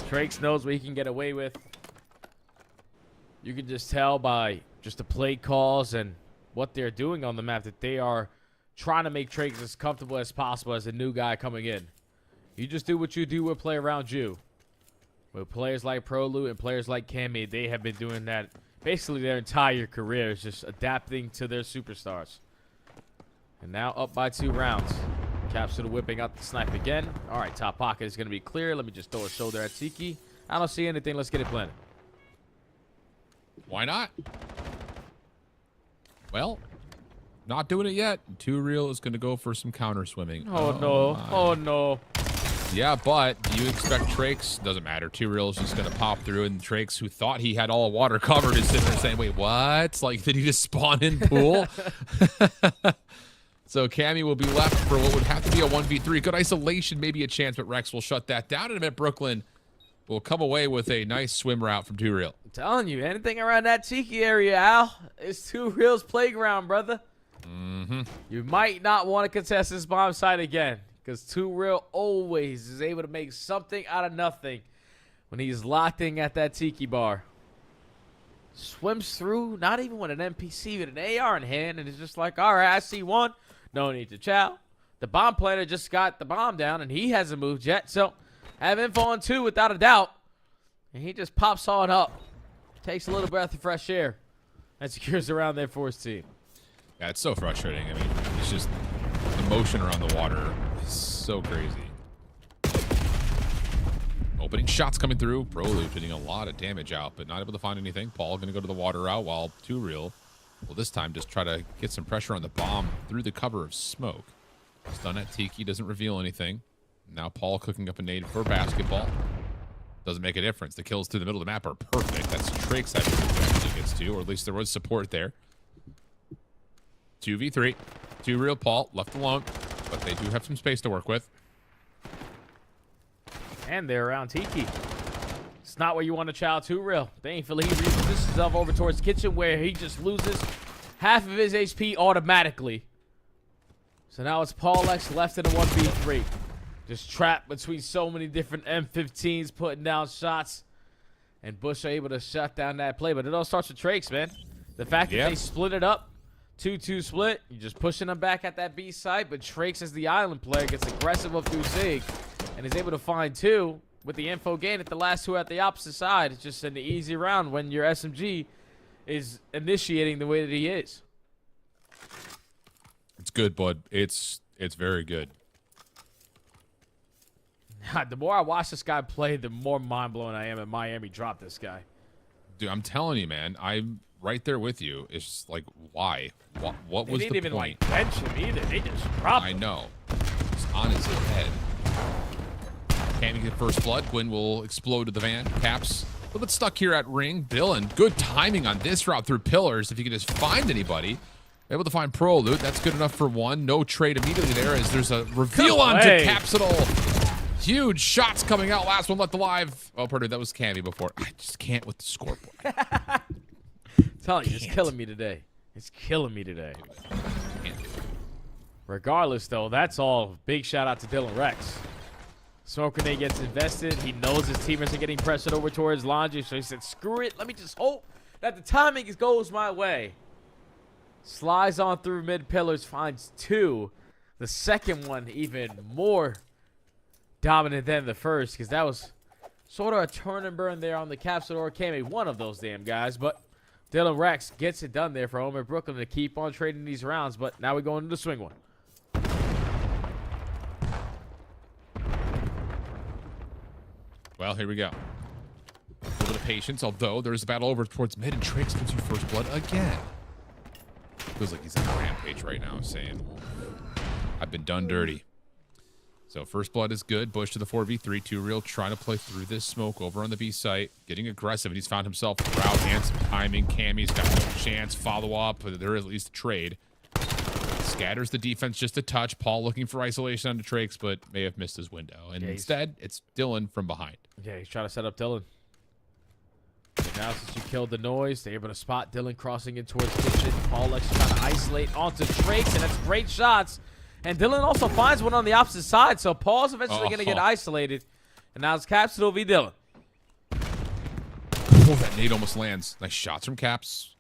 Trakes knows what he can get away with. You can just tell by just the play calls and what they're doing on the map that they are trying to make Trakes as comfortable as possible as a new guy coming in. You just do what you do with play around you. With players like Prolute and players like Cammy, they have been doing that basically their entire careers, just adapting to their superstars. And now up by 2 rounds. Capsule whipping out the snipe again. All right, top pocket is going to be clear. Let me just throw a shoulder at Tiki. I don't see anything. Let's get it planted. Why not? Well, not doing it yet. Too Real is going to go for some counter swimming. Oh, no. My. Oh, no. Yeah, but do you expect Trakes? Doesn't matter. Too Real is just going to pop through, and Trakes, who thought he had all water covered, is sitting there saying, wait, what? Like, did he just spawn in pool? So Cammy will be left for what would have to be a 1v3. Good isolation, maybe a chance, but Rex will shut that down. In a minute, Brooklyn will come away with a nice swim route from Too Real. I'm telling you, anything around that Tiki area, Al, is Too Real's playground, brother. Mm-hmm. You might not want to contest this bomb site again, because Too Real always is able to make something out of nothing when he's locked in at that Tiki bar. Swims through, not even with an NPC, with an AR in hand, and it's just like, all right, I see one. No need to chow. The bomb planter just got the bomb down, and he hasn't moved yet, so have info on 2 without a doubt. And he just pops on up. Takes a little breath of fresh air. And secures around there for his team. Yeah, it's so frustrating. I mean, it's just the motion around the water is so crazy. Opening shots coming through. Proloop hitting a lot of damage out, but not able to find anything. Paul going to go to the water route while 2Real will this time just try to get some pressure on the bomb through the cover of smoke. Stun at Tiki, doesn't reveal anything. Now Paul cooking up a nade for basketball. Doesn't make a difference. The kills through the middle of the map are perfect. That's Trake's that actually gets to, or at least there was support there. 2v3. 2Real Paul left alone, but they do have some space to work with. And they're around Tiki. It's not where you want to chow 2Real. Thankfully, he repositions himself over towards Kitchen, where he just loses half of his HP automatically. So now it's Paul X left in a 1v3. Just trapped between so many different M15s, putting down shots. And Bush are able to shut down that play. But it all starts with Trakes, man. The fact that they split it up, 2-2 split, you're just pushing them back at that B site. But Trakes, as the island player, gets aggressive up through Zig and is able to find 2 with the info gain at the last 2 at the opposite side. It's just an easy round when your SMG is initiating the way that he is. It's good, bud. It's very good. The more I watch this guy play, the more mind-blown I am at Miami dropped this guy. Dude, I'm telling you, man. I'm right there with you. It's just like, why? What was the point? They didn't even, like, bench him either. They just dropped him. I know. It's on his head. Can he get first blood? Gwyn will explode to the van. Caps a little bit stuck here at ring. Dylan, good timing on this route through pillars. If you can just find anybody. Able to find Pro Loot. That's good enough for 1. No trade immediately there as there's a reveal onto Capsule. Huge shots coming out. Last one left alive. Oh, pardon, that was Cammy before. I just can't with the scoreboard. Telling you, it's killing me today. It's killing me today. Regardless, though, that's all. Big shout out to Dylan Rex. Smoke grenade gets invested. He knows his teammates are getting pressured over towards Laundry, so he said, screw it. Let me just hope that the timing goes my way. Slides on through mid pillars, finds 2. The second one even more dominant than the first, because that was sort of a turn and burn there on the Capsule or Kame, one of those damn guys. But Dylan Rex gets it done there for Omit Brooklyn to keep on trading these rounds. But now we go into the swing one. Well, here we go. A little bit of patience, although there's a battle over towards mid, and Trix gives you first blood again. Feels like he's on a rampage right now, saying, I've been done dirty. So first blood is good. Bush to the 4v3. 2Real trying to play through this smoke over on the B site. Getting aggressive, and he's found himself a route and some timing. Cammy's got no chance. Follow up, but there is at least a trade. Scatters the defense just a touch. Paul looking for isolation onto Trakes, but may have missed his window. And instead, it's Dylan from behind. Yeah, he's trying to set up Dylan. And now since you killed the noise, they're able to spot Dylan crossing in towards Kitchen. Paul X trying to isolate onto Trakes, and that's great shots. And Dylan also finds one on the opposite side, so Paul's eventually going to get isolated. And now it's Capsule v. Dylan. Oh, that nade almost lands. Nice shots from Caps.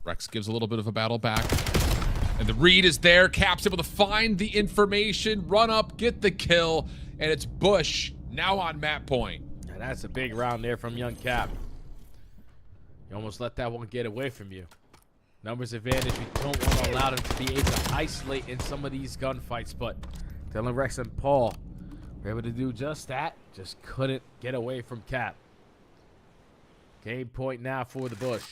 Rex gives a little bit of a battle back. And the read is there. Caps able to find the information, run up, get the kill, and it's Bush now on map point. Now that's a big round there from young Cap. You almost let that one get away from you. Numbers advantage. We don't want to allow them to be able to isolate in some of these gunfights, but Dylan Rex and Paul were able to do just that. Just couldn't get away from Cap. Game point now for the Bush.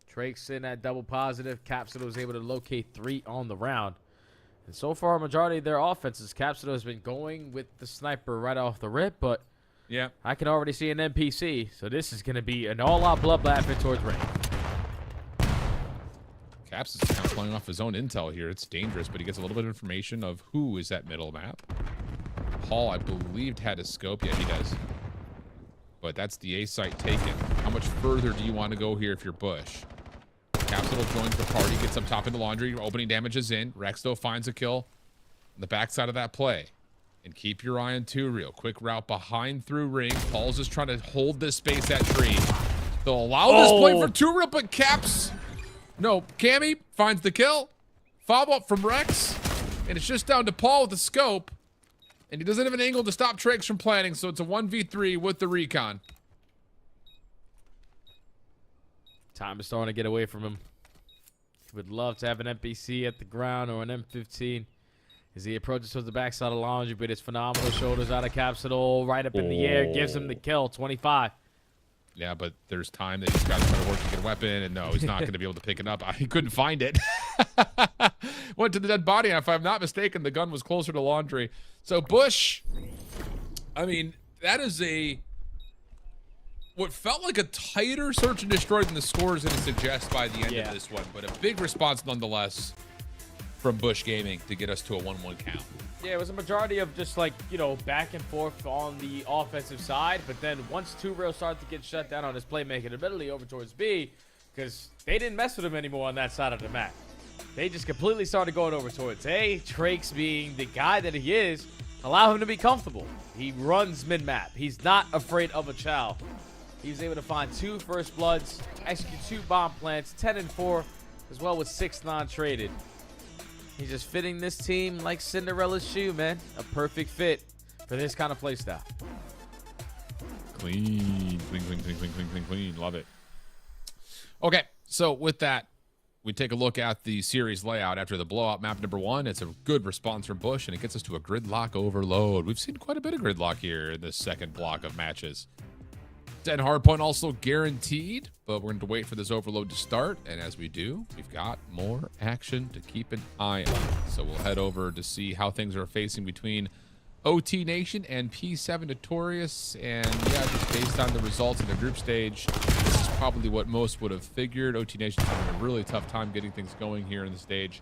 Trakes in at double positive. Capsule was able to locate 3 on the round. And so far, a majority of their offenses, Capsule has been going with the sniper right off the rip, but yeah, I can already see an NPC. So this is going to be an all-out bloodbath in towards ring. Caps is kind of playing off his own intel here. It's dangerous, but he gets a little bit of information of who is at middle map. Paul, I believed, had a scope. Yeah, he does. But that's the A site taken. How much further do you want to go here if you're Bush? Capsule joins the party, gets up top into Laundry. Opening damage is in. Rex, though, finds a kill on the backside of that play. And keep your eye on 2Real. Quick route behind through ring. Paul's just trying to hold this space at tree. They'll allow this play for 2Real, but Caps... No, Cammy finds the kill. Follow up from Rex. And it's just down to Paul with the scope. And he doesn't have an angle to stop Trakes from planning, so it's a 1v3 with the recon. Time is starting to get away from him. He would love to have an NPC at the ground or an M15. As he approaches towards the backside of the lounge, but it's phenomenal. Shoulders out of capsule, right up in the air, gives him the kill, 25. Yeah, but there's time that he's got to try to work to get a weapon, and no, he's not going to be able to pick it up. He couldn't find it. Went to the dead body, and if I'm not mistaken, the gun was closer to laundry. So Bush, I mean, that is what felt like a tighter search and destroy than the score is going to suggest by the end of this one, but a big response nonetheless from Bush Gaming to get us to a 1-1 count. Yeah, it was a majority of just like, you know, back and forth on the offensive side. But then once 2Real started to get shut down on his playmaking ability over towards B, because they didn't mess with him anymore on that side of the map. They just completely started going over towards A. Trakes being the guy that he is, allow him to be comfortable. He runs mid-map. He's not afraid of a chow. He was able to find 2 first bloods, execute 2 bomb plants, 10 and 4, as well with 6 non-traded. He's just fitting this team like Cinderella's shoe, man. A perfect fit for this kind of playstyle. Clean, clean, clean, clean, clean, clean, clean, clean. Love it. Okay, so with that, we take a look at the series layout after the blowout map number 1. It's a good response from Bush, and it gets us to a gridlock overload. We've seen quite a bit of gridlock here in this second block of matches. 10 hardpoint also guaranteed, but we're going to wait for this overload to start. And as we do, we've got more action to keep an eye on. So we'll head over to see how things are facing between OT Nation and P7 Notorious. And yeah, just based on the results in the group stage, this is probably what most would have figured. OT Nation's having a really tough time getting things going here in the stage,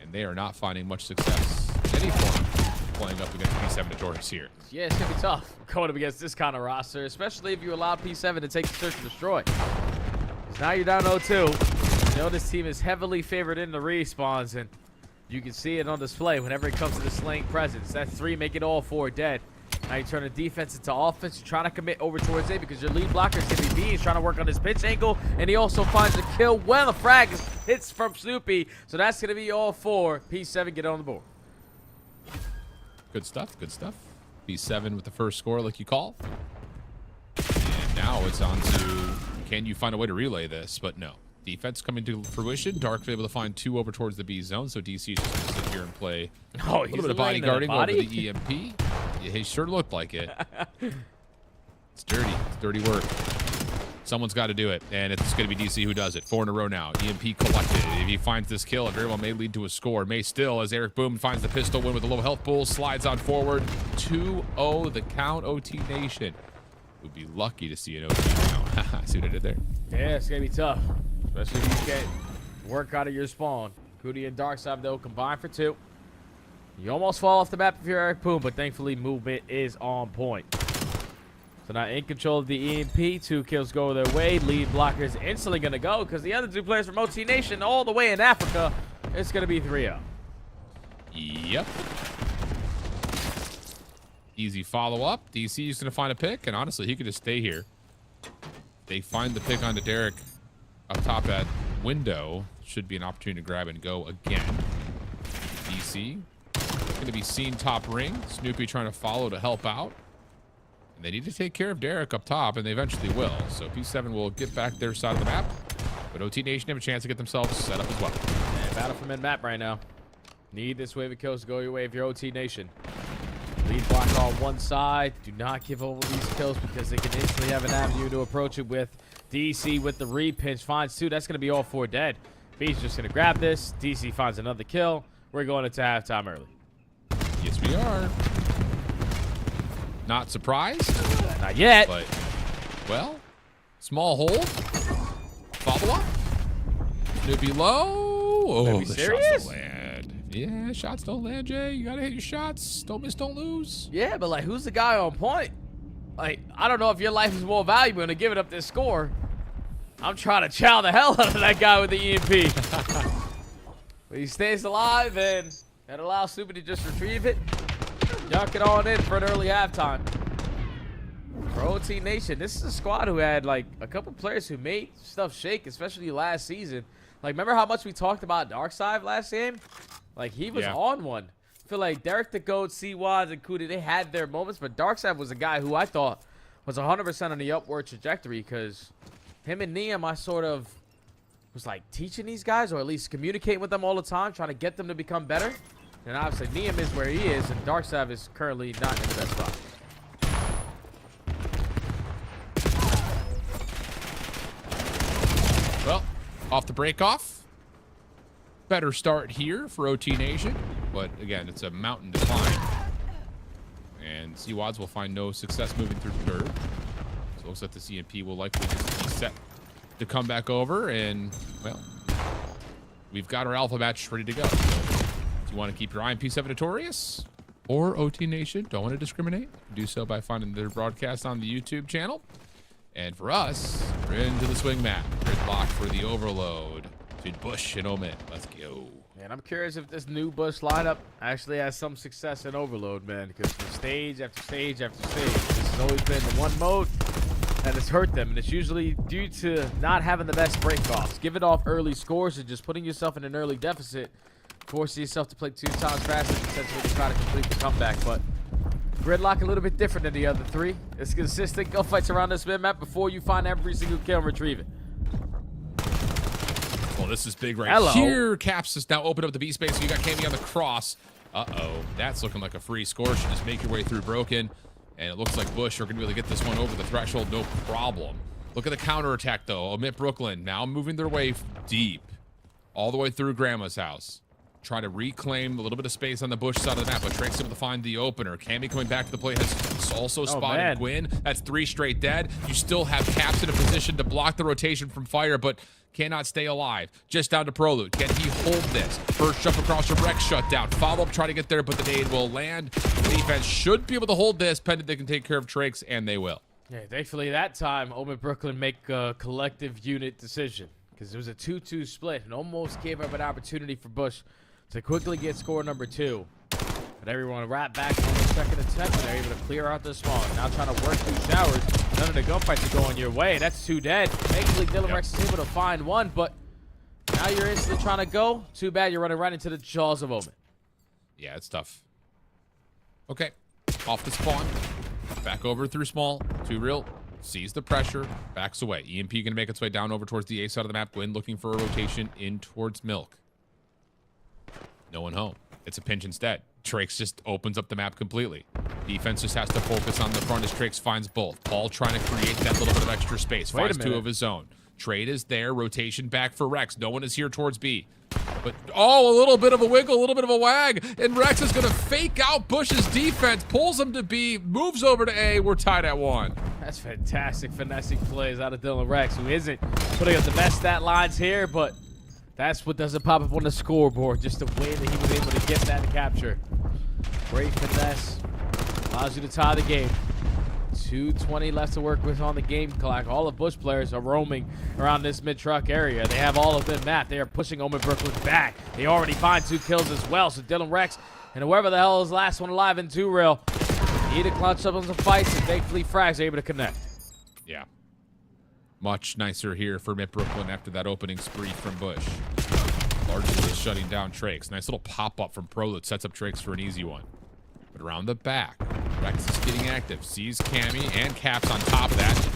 and they are not finding much success in any form playing up against P7 Notorious here. Yeah, it's going to be tough going up against this kind of roster, especially if you allow P7 to take the search and destroy. Because now you're down 0-2. You know this team is heavily favored in the respawns, and you can see it on display whenever it comes to the slaying presence. That 3 make it all 4 dead. Now you turn the defense into offense. You're trying to commit over towards A because your lead blocker is going to be B. He's trying to work on his pitch angle, and he also finds a kill when the frag hits from Snoopy. So that's going to be all 4. P7 get on the board. Good stuff, good stuff. P7 with the first score like you call. And now it's on to, can you find a way to relay this? But no. Defense coming to fruition. Dark able to find 2 over towards the B zone, so DC just going to sit here and play a little bit of bodyguarding over the EMP. Yeah, he sure looked like it. It's dirty. It's dirty work. Someone's got to do it, and it's going to be DC who does it. 4 in a row now. EMP collected. If he finds this kill, it very well may lead to a score. May still, as Eric Boom finds the pistol win with a low health pool, slides on forward. 2-0 the count. OT Nation would be lucky to see an OT count. See what I did there? Yeah, it's going to be tough, especially if you get work out of your spawn. Cootie and Darkside, though, combined for 2. You almost fall off the map if you're Eric Boom, but thankfully movement is on point. So now in control of the EMP, 2 kills go their way. Lead blocker is instantly going to go because the other 2 players from OT Nation all the way in Africa, it's going to be 3-0. Yep. Easy follow-up. DC is going to find a pick, and honestly, he could just stay here. They find the pick onto Derek up top at window. Should be an opportunity to grab and go again. DC going to be seen top ring. Snoopy trying to follow to help out. And they need to take care of Derek up top, and they eventually will. So P7 will get back their side of the map. But OT Nation have a chance to get themselves set up as well. Yeah, battle for mid-map right now. Need this wave of kills to go your way if you're OT Nation. Lead block on one side. Do not give over these kills because they can instantly have an avenue to approach it with. DC with the repinch finds 2. That's going to be all 4 dead. B's just going to grab this. DC finds another kill. We're going into halftime early. Yes, we are. Not surprised. Not yet. But, well, small hold. Follow up. Snoopy low. Oh, the serious? shots don't land. Yeah, shots don't land, Jay. You got to hit your shots. Don't miss, don't lose. Yeah, but like, who's the guy on point? Like, I don't know if your life is more valuable than giving up this score. I'm trying to chow the hell out of that guy with the EMP. But he stays alive, and that allows Snoopy to just retrieve it. Dunk it on in for an early halftime. For OT Nation, this is a squad who had like a couple players who made stuff shake, especially last season. Like, remember how much we talked about Darkside last game? Like, he was on one feel like Derek the Goat, C-Wads, and Kuti, they had their moments, but Darkside was a guy who I thought was 100% on the upward trajectory because him and Neum, I sort of was like teaching these guys, or at least communicating with them all the time, trying to get them to become better. And obviously Neum is where he is, and Darkside is currently not in the best spot. Well, off the break off. Better start here for OT Nation. But again, it's a mountain to climb. And C-Wads will find no success moving through third. So it looks like the CMP will likely just be set to come back over. And, well, we've got our alpha match ready to go. So if you want to keep your eye on P7 Notorious or OT Nation, don't want to discriminate, do so by finding their broadcast on the YouTube channel. And for us, we're into the swing map. Gridlock for the overload. To Bush and Omit. Let's go. Man, I'm curious if this new Bush lineup actually has some success in overload, man, because for stage after stage after stage, this has always been the one mode that has hurt them, and it's usually due to not having the best break-offs. Giving off early scores and just putting yourself in an early deficit, forcing yourself to play 2 times faster and essentially try to complete the comeback. But Gridlock a little bit different than the other 3. It's consistent gunfights around this mid-map before you find every single kill and retrieve it. Well, this is big right here. Caps is now open up the B space. So you got Cammy on the cross. Uh-oh. That's looking like a free score. Should just make your way through Broken. And it looks like Bush are going to be able to get this one over the threshold. No problem. Look at the counterattack, though. Omit Brooklyn now moving their way deep. All the way through Grandma's house. Try to reclaim a little bit of space on the Bush side of the map, but Drake's able to find the opener. Cammy coming back to the play has also spotted Gwyn. That's 3 straight dead. You still have Caps in a position to block the rotation from fire, but cannot stay alive. Just down to Proloot. Can he hold this? First jump across the Rex shutdown. Follow up, try to get there, but the nade will land. The defense should be able to hold this, pending they can take care of Trakes, and they will. Yeah, thankfully that time, Omit Brooklyn make a collective unit decision because it was a 2-2 split and almost gave up an opportunity for Bush to quickly get score number 2. But everyone right back on the second attempt, and they're able to clear out the spawn. Now trying to work through showers. None of the gunfights are going your way. That's 2 dead. Thankfully, Dylan Rex is able to find 1, but now you're instantly trying to go. Too bad you're running right into the jaws of Omit. Yeah, it's tough. Okay, off the spawn. Back over through small. Too real. Sees the pressure. Backs away. EMP going to make its way down over towards the A side of the map. Gwyn looking for a rotation in towards Milk. No one home. It's a pinch instead. Trakes just opens up the map completely. Defense just has to focus on the front as Trakes finds both. Paul trying to create that little bit of extra space. Finds 2 of his own. Trade is there. Rotation back for Rex. No one is here towards B. But, oh, a little bit of a wiggle, a little bit of a wag. And Rex is going to fake out Bush's defense. Pulls him to B. Moves over to A. We're tied at 1. That's fantastic finessing plays out of Dylan Rex, who isn't putting up the best stat lines here, but that's what doesn't pop up on the scoreboard. Just the way that he was able to get that capture. Great finesse. Allows you to tie the game. 2:20 left to work with on the game clock. All the Bush players are roaming around this mid-truck area. They have all of them mapped. They are pushing Omit Brooklyn back. They already find 2 kills as well. So Dylan Rex and whoever the hell is last one alive in 2-rail need to clutch up on some fights, and thankfully Frags are able to connect. Yeah. Much nicer here for Omit Brooklyn after that opening spree from Bush. Largely just shutting down Trakes. Nice little pop-up from Pro that sets up Trakes for an easy one. But around the back, Rex is getting active. Sees Cammy and Caps on top of that.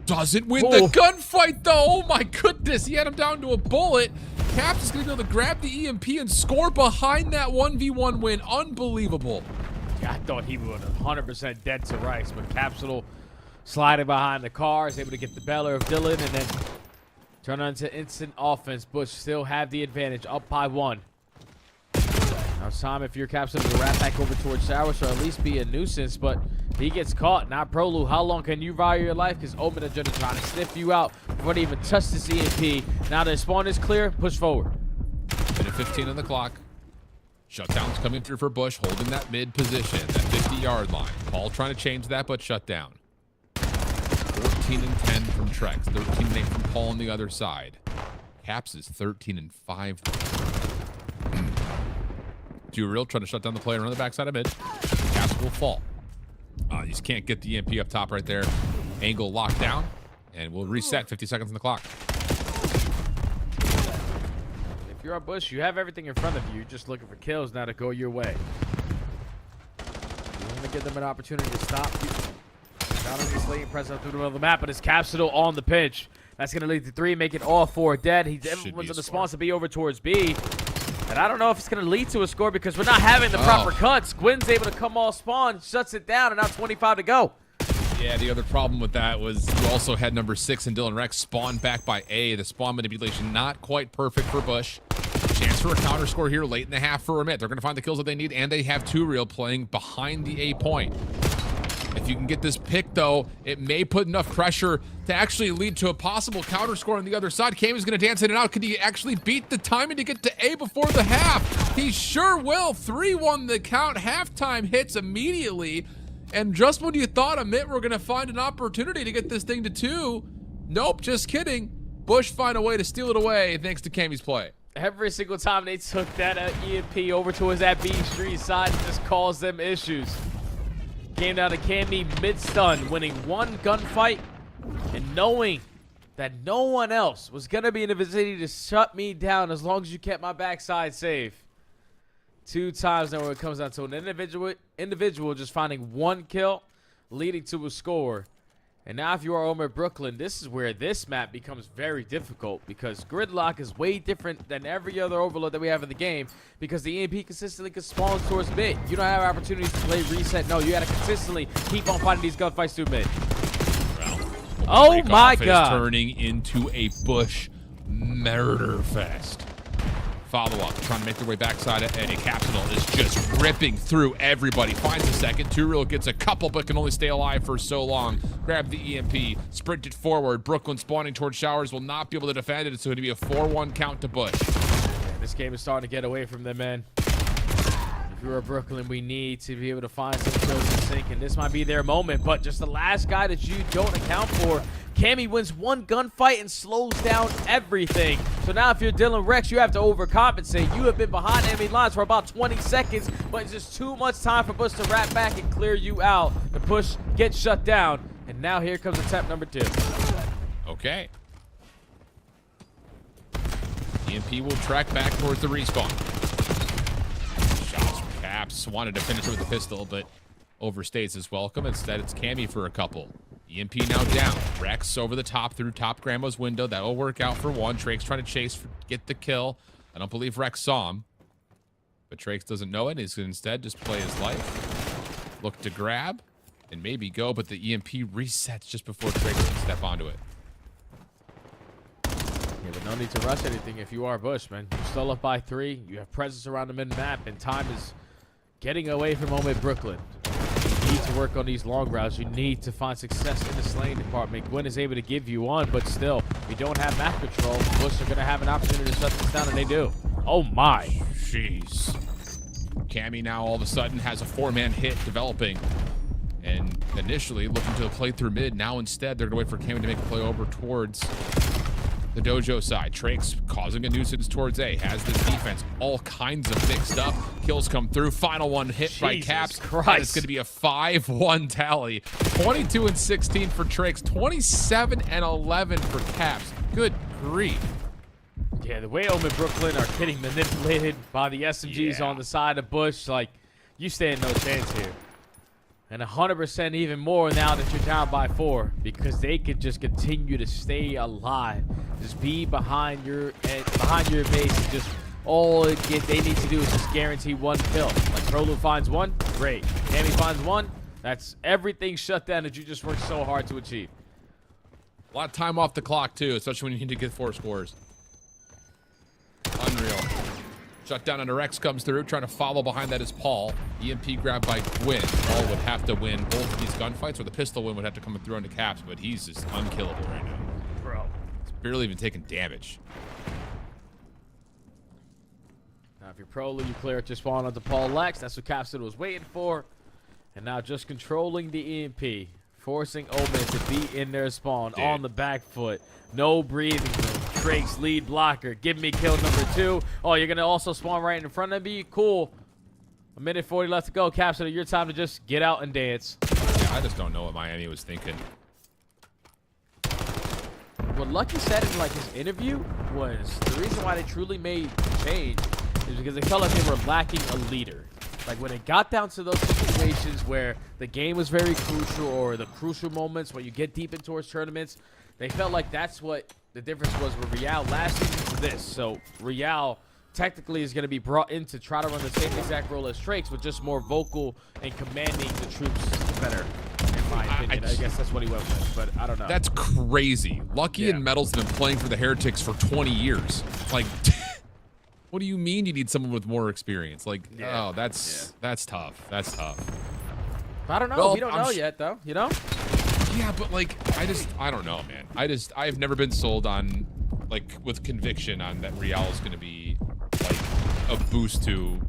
Doesn't win the gunfight, though. Oh, my goodness. He had him down to a bullet. Caps is going to be able to grab the EMP and score behind that 1v1 win. Unbelievable. Yeah, I thought he would 100% dead to Rex, but Caps little sliding behind the car, is able to get the beller of Dylan, and then turn on to instant offense. Bush still have the advantage, up by 1. Now it's time if you're Caps to wrap back over towards Showers, or at least be a nuisance, but he gets caught. Now Prolu, how long can you value your life? Because Omit are just trying to sniff you out before they even touch this EMP. Now the spawn is clear, push forward. Minute 15 on the clock. Shutdown's coming through for Bush, holding that mid position, that 50-yard line. Paul trying to change that, but shut down. 14 and 10 from Trex, 13 and 8 from Paul on the other side. Caps is 13 and 5. Real trying to shut down the player on the backside of mid. Caps will fall. You just can't get the EMP up top right there. Angle locked down, and we'll reset 50 seconds on the clock. If you're a Bush, you have everything in front of you. You're just looking for kills now to go your way. You want to give them an opportunity to stop you. Not only slating press up through the middle of the map, but it's Capsule on the pinch. That's going to lead to 3, making all 4 dead. Everyone's on the spawn to be over towards B. And I don't know if it's going to lead to a score because we're not having the proper cuts. Gwyn's able to come all spawn, shuts it down, and now 25 to go. Yeah, the other problem with that was you also had number 6 and Dylan Rex spawn back by A. The spawn manipulation not quite perfect for Bush. Chance for a counter score here late in the half for Omit. They're going to find the kills that they need, and they have 2 Real playing behind the A point. If you can get this pick, though, it may put enough pressure to actually lead to a possible counter score on the other side. Cam is going to dance in and out. Could he actually beat the timing to get to A before the half? He sure will. 3-1 the count. Halftime hits immediately. And just when you thought Omit were going to find an opportunity to get this thing to 2, nope, just kidding. Bush find a way to steal it away thanks to Cammy's play. Every single time they took that EMP over towards that B Street side, it just caused them issues. Came down to Cammy mid-stun, winning 1 gunfight, and knowing that no one else was going to be in the vicinity to shut me down as long as you kept my backside safe. 2 times now where it comes down to an individual just finding 1 kill, leading to a score. And now if you are Omit Brooklyn, this is where this map becomes very difficult because Gridlock is way different than every other overload that we have in the game because the EMP consistently can spawn towards mid. You don't have opportunities to play reset. No, you got to consistently keep on fighting these gunfights through mid. Oh my God. Turning into a Bush murder fest. Follow-up, trying to make their way backside at A. Capsule is just ripping through everybody. Finds a second. 2 Real gets a couple, but can only stay alive for so long. Grab the EMP, sprinted forward. Brooklyn spawning towards Showers will not be able to defend it. It's going to be a 4-1 count to Bush. Man, this game is starting to get away from them, man. If you're a Brooklyn, we need to be able to find some kills in sync, and this might be their moment, but just the last guy that you don't account for. Cammy wins 1 gunfight and slows down everything. So now if you're Dylan Rex, you have to overcompensate. You have been behind enemy lines for about 20 seconds, but it's just too much time for Bush to wrap back and clear you out. The push gets shut down, and now here comes attempt number 2. Okay. EMP will track back towards the respawn. Shots from Caps. Wanted to finish it with a pistol, but overstays his welcome. Instead, it's Cammy for a couple. EMP now down. Rex over the top through top Grandma's window. That'll work out for 1. Trake's trying to chase, get the kill. I don't believe Rex saw him. But Trake's doesn't know it. He's going to instead just play his life. Look to grab and maybe go, but the EMP resets just before Trake can step onto it. Yeah, but no need to rush anything if you are Bush, man. You're still up by 3. You have presence around the mid-map, and time is getting away from Omit Brooklyn. You need to work on these long routes. You need to find success in the slaying department. Gwyn is able to give you one, but still, if you don't have map control, Bush are going to have an opportunity to shut this down, and they do. Oh, my. Jeez. Cammy now all of a sudden has a 4-man hit developing. And initially looking to play through mid. Now instead, they're going to wait for Cammy to make a play over towards the dojo side. Trake's causing a nuisance towards A. Has this defense all kinds of mixed up. Kills come through. Final one hit by Caps. And it's going to be a 5-1 tally. 22 and 16 for Trake's. 27 and 11 for Caps. Good grief. Yeah, the way Omit Brooklyn are getting manipulated by the SMGs on the side of Bush, like, you stand no chance here. And 100% even more now that you're down by 4, because they could just continue to stay alive. Just be behind your base, and just all they need to do is just guarantee 1 kill. Like Prolu finds 1, great. Cammy finds 1, that's everything shut down that you just worked so hard to achieve. A lot of time off the clock too, especially when you need to get 4 scores. Unreal. Shut down under Rex comes through, trying to follow behind that is Paul. EMP grabbed by Gwyn. Paul would have to win both of these gunfights, or the pistol win would have to come through onto Caps, but he's just unkillable right now. Bro. He's barely even taking damage. Now if you're Prolu, you clear it to spawn onto Paul Lex. That's what Capsule was waiting for. And now just controlling the EMP, forcing Omit to be in their spawn on the back foot. No breathing room. Drake's lead blocker. Give me kill number 2. Oh, you're going to also spawn right in front of me? Cool. 1:40 left to go. Capsule, your time to just get out and dance. Yeah, I just don't know what Miami was thinking. what Lucky said in like his interview was the reason why they truly made the change is because they felt like they were lacking a leader. Like when it got down to those situations where the game was very crucial, or the crucial moments when you get deep into towards tournaments, they felt like that's what the difference was with Real last season to this. So Real technically is going to be brought in to try to run the same exact role as Trakes, but just more vocal and commanding the troops better, in my opinion. I guess that's what he went with, but I don't know. That's crazy. Lucky and Metals have been playing for the Heretics for 20 years. Like, what do you mean you need someone with more experience? Like, oh, that's tough. That's tough. I don't know. Well, we don't know yet, though. You know? Yeah, but like, I don't know, man. I've never been sold on, like, with conviction on that Real is going to be like a boost to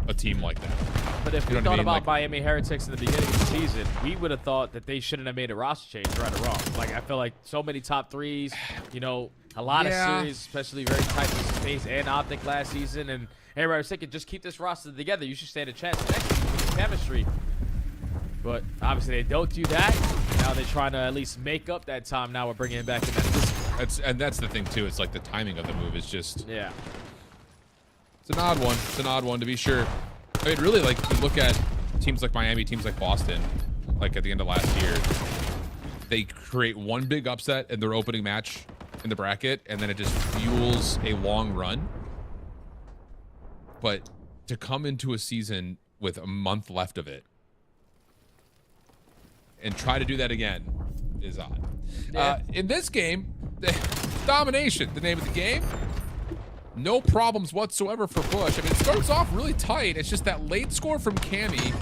a team like that. But if You we know what I thought mean? about Like- Miami Heretics in the beginning of the season, we would have thought that they shouldn't have made a roster change, right or wrong. Like, I feel like so many top threes, you know, a lot of series, especially very tight with Space and Optic last season, and everybody was thinking, just keep this roster together. You should stand a chance next season with the chemistry. But obviously they don't do that. Now they're trying to at least make up that time. Now we're bringing it back in that. That's the thing too. It's like the timing of the move is just. Yeah. It's an odd one. It's an odd one to be sure. I mean, really, like you look at teams like Miami, teams like Boston, like at the end of last year, they create one big upset in their opening match in the bracket, and then it just fuels a long run. But to come into a season with a month left of it and try to do that again is odd. In this game, domination, the name of the game. No problems whatsoever for Bush. I mean, it starts off really tight. It's just that late score from Cammy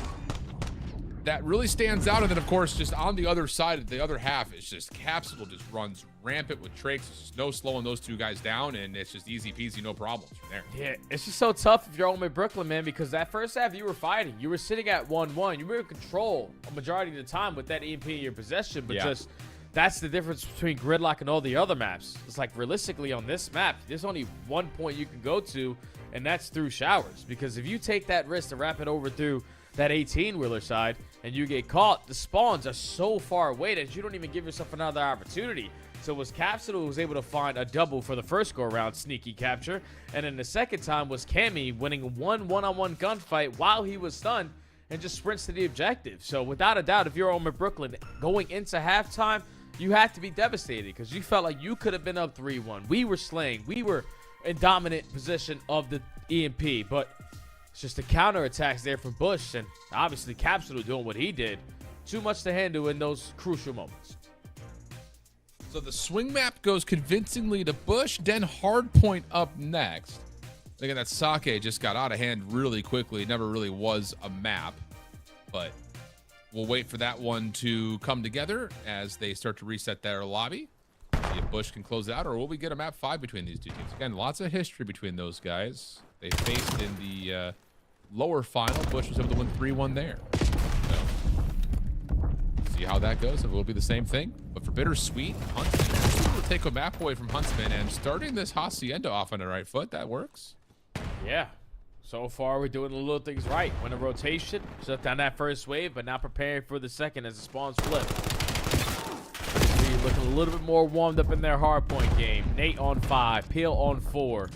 that really stands out. And then, of course, just on the other side, the other half, it's just Capsule just runs rampant with Trakes. There's just no slowing those two guys down, and it's just easy peasy, no problems from there. Yeah, it's just so tough if you're Omit Brooklyn, man, because that first half you were fighting. You were sitting at 1-1. You were in control a majority of the time with that EMP in your possession, but just that's the difference between Gridlock and all the other maps. It's like realistically on this map, there's only one point you can go to, and that's through showers. Because if you take that risk to wrap it over through that 18-wheeler side and you get caught, the spawns are so far away that you don't even give yourself another opportunity. So it was Capsule who was able to find a double for the first go-around sneaky capture, and then the second time was Cammy winning one one-on-one gunfight while he was stunned and just sprints to the objective. So without a doubt, if you're Omit Brooklyn going into halftime, you have to be devastated because you felt like you could have been up 3-1. We were slaying. We were in dominant position of the EMP, but it's just the counterattacks there from Bush, and obviously Capsule doing what he did. Too much to handle in those crucial moments. So the swing map goes convincingly to Bush, then Hardpoint up next. Again, that Sake just got out of hand really quickly. It never really was a map, but we'll wait for that one to come together as they start to reset their lobby. See if Bush can close it out, or will we get a map 5 between these two teams? Again, lots of history between those guys. They faced in the lower final. Bush was able to win 3-1 there. So, see how that goes. It will be the same thing. But for BitterSweet, Huntsman will take a map away from Huntsman, and starting this Hacienda off on the right foot, that works. Yeah. So far, we're doing the little things right. Win a rotation, shut down that first wave, but now preparing for the second as the spawns flip. Looking a little bit more warmed up in their hardpoint game. Nate on 5, Peel on 4.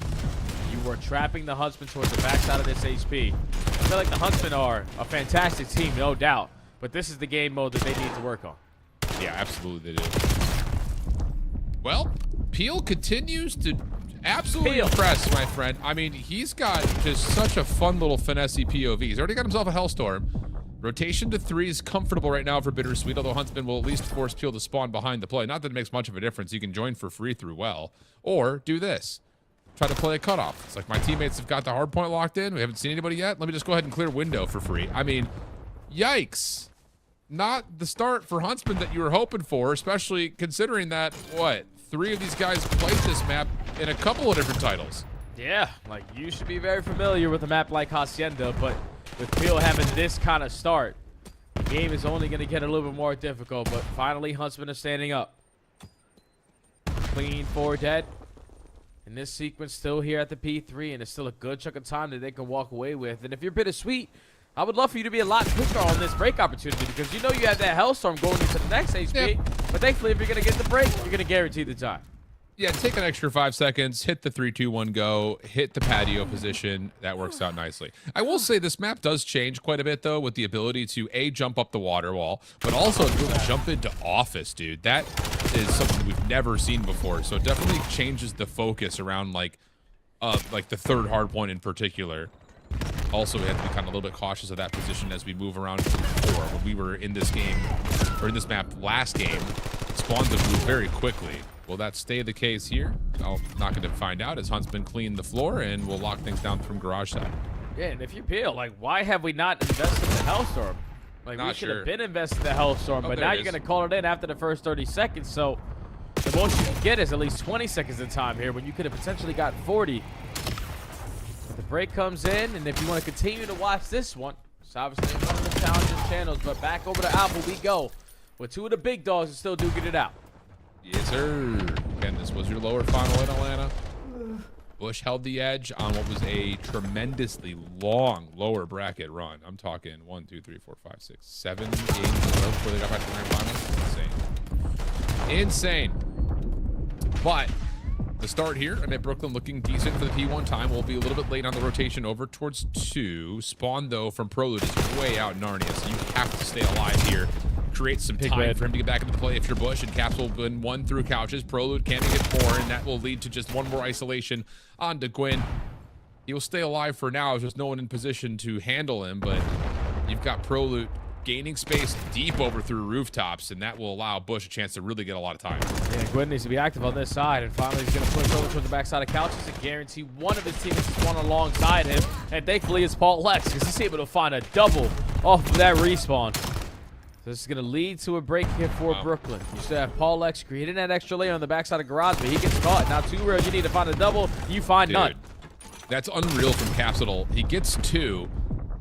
You were trapping the Huntsman towards the backside of this HP. I feel like the Huntsmen are a fantastic team, no doubt, but this is the game mode that they need to work on. Yeah, absolutely they do. Well, Peel continues to absolutely impress, my friend. I mean, he's got just such a fun little finessey POV. He's already got himself a Hellstorm. Rotation to 3 is comfortable right now for BitterSweet, although Huntsman will at least force Peel to spawn behind the play. Not that it makes much of a difference. You can join for free through well. Or do this. Try to play a cutoff. It's like my teammates have got the hard point locked in. We haven't seen anybody yet. Let me just go ahead and clear window for free. I mean, yikes. Not the start for Huntsman that you were hoping for, especially considering that, what, 3 of these guys played this map in a couple of different titles. Yeah, like you should be very familiar with a map like Hacienda, but with Peel having this kind of start, the game is only going to get a little bit more difficult, but finally Huntsman is standing up. Clean 4 dead. In this sequence, still here at the P3, and it's still a good chunk of time that they can walk away with. And if you're BitterSweet, I would love for you to be a lot quicker on this break opportunity because you know you have that Hellstorm going into the next HP, but thankfully if you're going to get the break, you're going to guarantee the time. Yeah, take an extra 5 seconds, hit the 3, 2, 1, go, hit the patio position. That works out nicely. I will say this map does change quite a bit, though, with the ability to, A, jump up the water wall, but also to jump into office, dude. That is something we've never seen before, so it definitely changes the focus around, like the third hard point in particular. Also, we have to be kind of a little bit cautious of that position as we move around to 4. When we were in this game, or in this map last game, spawns have moved very quickly. Will that stay the case here? I'm not going to find out as Huntsman cleaned the floor, and we'll lock things down from garage side. Yeah, and if you peel, like, why have we not invested in the Hellstorm? Like, we should have been invested in the Hellstorm, but now you're going to call it in after the first 30 seconds, so the most you can get is at least 20 seconds of time here when you could have potentially got 40. But the break comes in, and if you want to continue to watch this one, it's obviously one of the challenging channels, but back over to Alpha we go with 2 of the big dogs that still duking it out. Yes, sir. Again, this was your lower final in Atlanta. Bush held the edge on what was a tremendously long lower bracket run. I'm talking 1, 2, 3, 4, 5, 6, 7 games in a row before they got back to the grand finals. Insane. Insane. But the start here, I mean, Brooklyn looking decent for the P1 time. We'll be a little bit late on the rotation over towards 2. Spawn, though, from Prolude is way out in Narnia, so you have to stay alive here. Create some time for him to get back into play if you're Bush, and Caps will win 1 through couches. Prolude can get 4, and that will lead to just 1 more isolation onto Gwyn. He will stay alive for now. There's just no one in position to handle him, but you've got Prolude gaining space deep over through rooftops, and that will allow Bush a chance to really get a lot of time. Yeah, Gwyn needs to be active on this side, and finally he's going to push over towards the backside of couches and guarantee one of his teammates to spawn alongside him, and thankfully it's Paul Lex, because he's able to find a double off of that respawn. So this is going to lead to a break here for Brooklyn. You still have Paul Lex creating that extra layer on the backside of garage, but he gets caught. Now 2 real, you need to find a double. You find none. That's unreal from Capsule. He gets 2,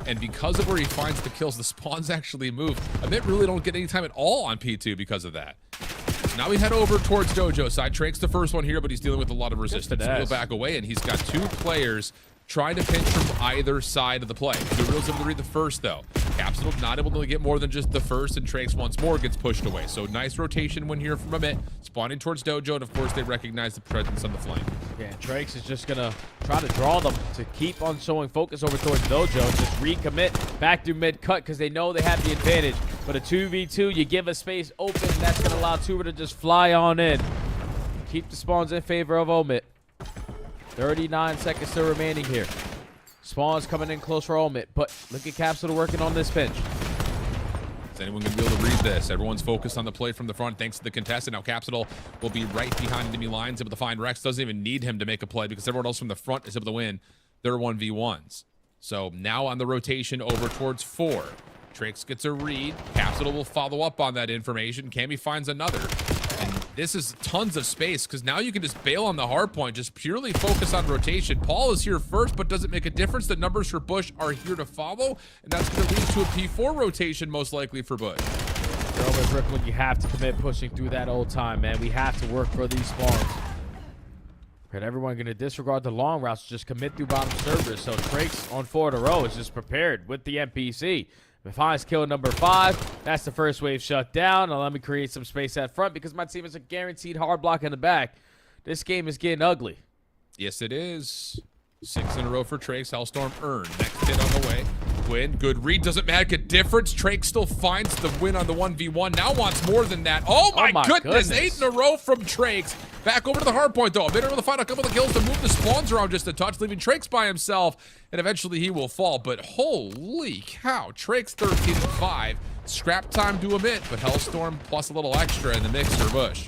and because of where he finds the kills, the spawns actually move. Omit really don't get any time at all on P2 because of that. So now we head over towards Dojo side. Trake's the first one here, but he's dealing with a lot of resistance. He'll back away, and he's got 2 players trying to pinch from either side of the play. The Real's able to read the first, though. Capsule not able to get more than just the first, and Trakes once more gets pushed away. So nice rotation win here from Omit, spawning towards Dojo, and of course they recognize the presence on the flank. Yeah, and Trakes is just going to try to draw them to keep on showing focus over towards Dojo. Just recommit back through mid-cut because they know they have the advantage. But a 2v2, you give a space open, and that's going to allow Tuber to just fly on in. Keep the spawns in favor of Omit. 39 seconds still remaining here. Spawns coming in close for Omit, but look at Capsule working on this pinch. Is anyone going to be able to read this? Everyone's focused on the play from the front thanks to the contestant. Now Capsule will be right behind enemy lines, able to find Rex. Doesn't even need him to make a play because everyone else from the front is able to win their 1v1s. So now on the rotation over towards 4. Trakes gets a read. Capsule will follow up on that information. Cammy finds another. And this is tons of space because now you can just bail on the hard point, just purely focus on rotation. Paul is here first, but does it make a difference? The numbers for Bush are here to follow, and that's going to lead to a P4 rotation most likely for Bush. Over Brooklyn, you have to commit pushing through that old time, man. We have to work for these spawns. And everyone going to disregard the long routes, just commit through bottom servers. So Trakes on 4 in a row is just prepared with the NPC. If finds kill number 5, that's the first wave shut down. Now let me create some space at front because my team is a guaranteed hard block in the back. This game is getting ugly. Yes, it is. 6 in a row for Trakes. Hellstorm earned. Next hit on the way. Win. Good read. Doesn't make a difference. Trakes still finds the win on the 1v1. Now wants more than that. Oh my goodness. 8 in a row from Trakes. Back over to the hard point, though. Been able to find a couple of kills to move the spawns around just a touch, leaving Trakes by himself, and eventually he will fall. But holy cow. Trakes 13-5. Scrap time to Omit, but Hellstorm plus a little extra in the mix for Bush.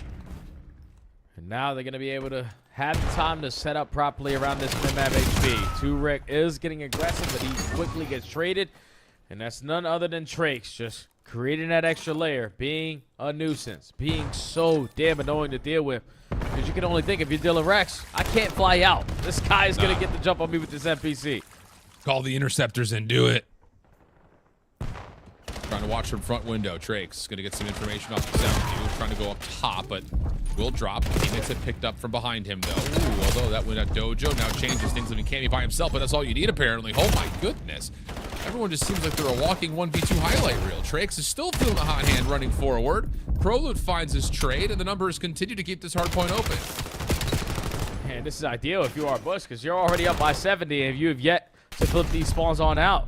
And now they're going to be able to have the time to set up properly around this mid-map HP. 2-Rick is getting aggressive, but he quickly gets traded. And that's none other than Trakes, just creating that extra layer, being a nuisance, being so damn annoying to deal with. Because you can only think if you're dealing Rex, I can't fly out. This guy is going to get the jump on me with this NPC. Call the interceptors and do it. Trying to watch from front window. Trakes going to get some information off the 7-2. Trying to go up top, but will drop. Teammates had picked up from behind him, though. Ooh, although that went at Dojo. Now changes things. I mean, Cammy by himself, but that's all you need, apparently. Oh, my goodness. Everyone just seems like they're a walking 1v2 highlight reel. Trakes is still feeling the hot hand running forward. Prolude finds his trade, and the numbers continue to keep this hard point open. this is ideal if you are Bush, because you're already up by 70, and you have yet to flip these spawns on out.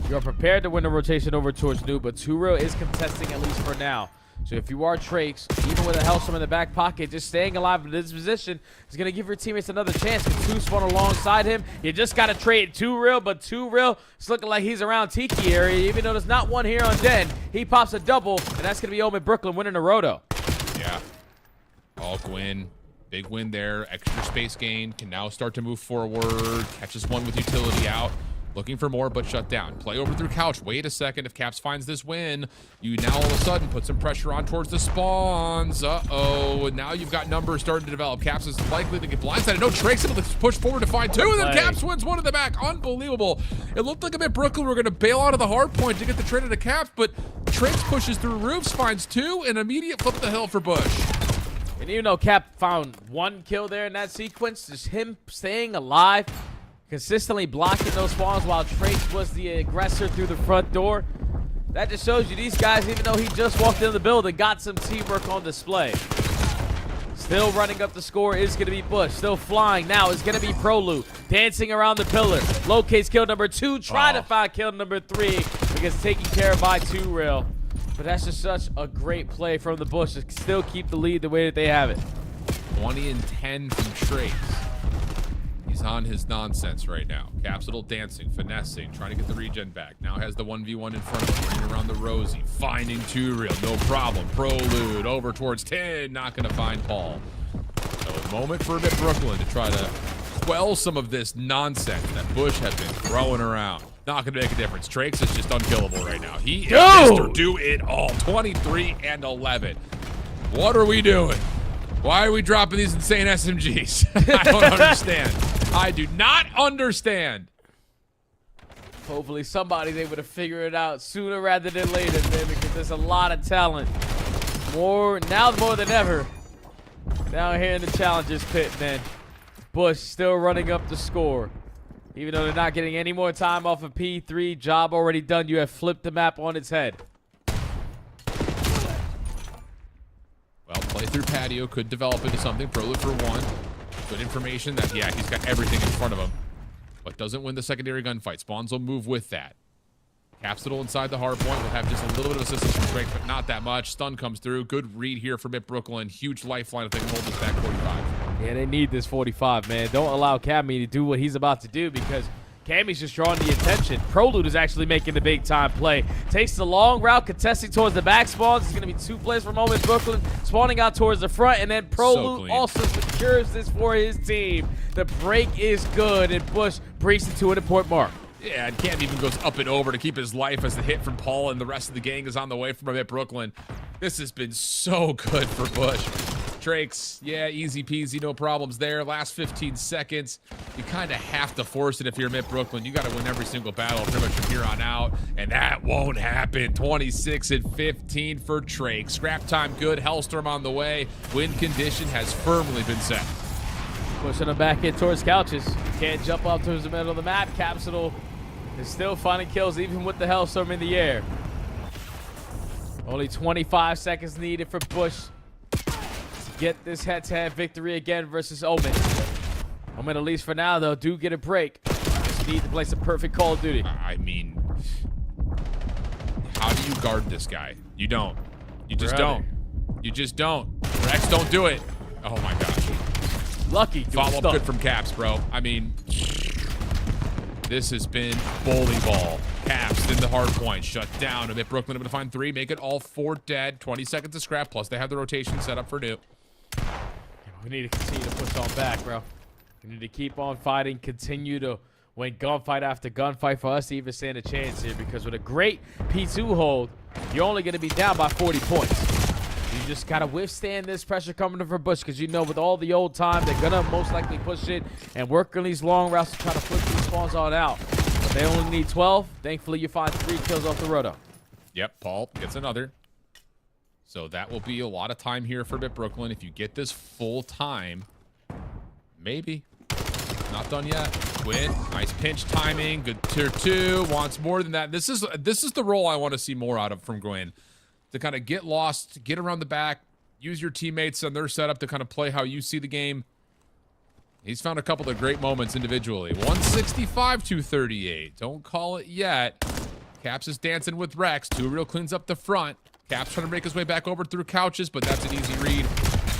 You're prepared to win the rotation over towards Noob, but Turo is contesting at least for now. So if you are Trakes, even with a Hellstorm in the back pocket, just staying alive in this position is going to give your teammates another chance. With 2 spawn alongside him, you just got to trade Too Real, but Too Real is looking like he's around Tiki area, even though there's not one here on Den. He pops a double, and that's going to be Omit Brooklyn winning the Roto. Yeah. All Gwyn. Big win there. Extra space gain. Can now start to move forward. Catches one with utility out. Looking for more, but shut down. Play over through couch. Wait a second. If Caps finds this win, you now all of a sudden put some pressure on towards the spawns. Uh-oh. And now you've got numbers starting to develop. Caps is likely to get blindsided. No, Drake's able to push forward to find 2, and then Caps wins 1 in the back. Unbelievable. It looked like Omit Brooklyn were going to bail out of the hard point to get the trade into Caps, but Drake's pushes through roofs, finds 2, and immediate flip the hill for Bush. And even though Cap found 1 kill there in that sequence, just him staying alive, consistently blocking those spawns while Trace was the aggressor through the front door. That just shows you these guys, even though he just walked into the building, got some teamwork on display. Still running up the score is going to be Bush. Still flying now is going to be Prolu. Dancing around the pillar. Locates kill number 2. Try to find kill number 3 because taken care of by Too Real. But that's just such a great play from the Bush to still keep the lead the way that they have it. 20 and 10 from Trace. He's on his nonsense right now. Capsule dancing, finessing, trying to get the regen back. Now has the 1v1 in front of him, bringing around the Rosie, finding Too Real, no problem. Prelude over towards 10, not going to find Paul. So a moment for Omit Brooklyn to try to quell some of this nonsense that Bush has been throwing around. Not going to make a difference. Trakes is just unkillable right now. He is Mr. Do It All. 23 and 11. What are we doing? Why are we dropping these insane SMGs? I don't understand. I do not understand. Hopefully somebody's able to figure it out sooner rather than later, man, because there's a lot of talent. Now more than ever. Down here in the Challengers pit, man. Bush still running up the score. Even though they're not getting any more time off of P3, job already done. You have flipped the map on its head. Well, play through patio could develop into something. Prelude for 1. Good information that, yeah, he's got everything in front of him. But doesn't win the secondary gunfight. Spawns will move with that. Capsule inside the hard point will have just a little bit of assistance from Drake, but not that much. Stun comes through. Good read here for Omit Brooklyn. Huge lifeline if they can hold this back 45. Yeah, they need this 45, man. Don't allow Cammy to do what he's about to do because Cammy's just drawing the attention. Prelude is actually making the big-time play. Takes the long route, contesting towards the back spawns. It's going to be 2 plays from Omit Brooklyn, spawning out towards the front, and then Prelude also secures this for his team. The break is good, and Bush breaks the 200-point mark. Yeah, and Cam even goes up and over to keep his life as the hit from Paul and the rest of the gang is on the way from Omit Brooklyn. This has been so good for Bush. Drakes, yeah, easy peasy, no problems there. Last 15 seconds. You kind of have to force it if you're Omit Brooklyn. You got to win every single battle pretty much from here on out, and that won't happen. 26 and 15 for Drake. Scrap time good. Hellstorm on the way. Win condition has firmly been set. Pushing him back in towards couches. Can't jump up towards the middle of the map. Capsule is still finding kills even with the Hellstorm in the air. Only 25 seconds needed for Bush to get this head-to-head victory again versus Omit. Omit, at least for now, though, do get a break. Just need to play some perfect Call of Duty. I mean, how do you guard this guy? You don't. You just don't. You just don't. Rex, don't do it. Oh, my gosh. Lucky. Follow-up good from Caps, bro. I mean, this has been bowling ball. Caps in the hard point. Shut down. Omit Brooklyn able to find 3. Make it all 4 dead. 20 seconds to scrap. Plus, they have the rotation set up for new. We need to continue to push on back, bro. We need to keep on fighting. Continue to win gunfight after gunfight for us to even stand a chance here. Because with a great P2 hold, you're only going to be down by 40 points. You just got to withstand this pressure coming from Bush because you know with all the old time, they're going to most likely push it and work on these long routes to try to flip these spawns on out. But they only need 12. Thankfully, you find 3 kills off the roto. Yep, Paul gets another. So that will be a lot of time here for Omit Brooklyn. If you get this full time, maybe. Not done yet. Win. Nice pinch timing. Good tier 2. Wants more than that. This is the role I want to see more out of from Gwyn. To kind of get lost, get around the back, use your teammates and their setup to kind of play how you see the game. He's found a couple of great moments individually. 165-238. Don't call it yet. Caps is dancing with Rex. Two Real cleans up the front. Caps trying to make his way back over through couches, but that's an easy read.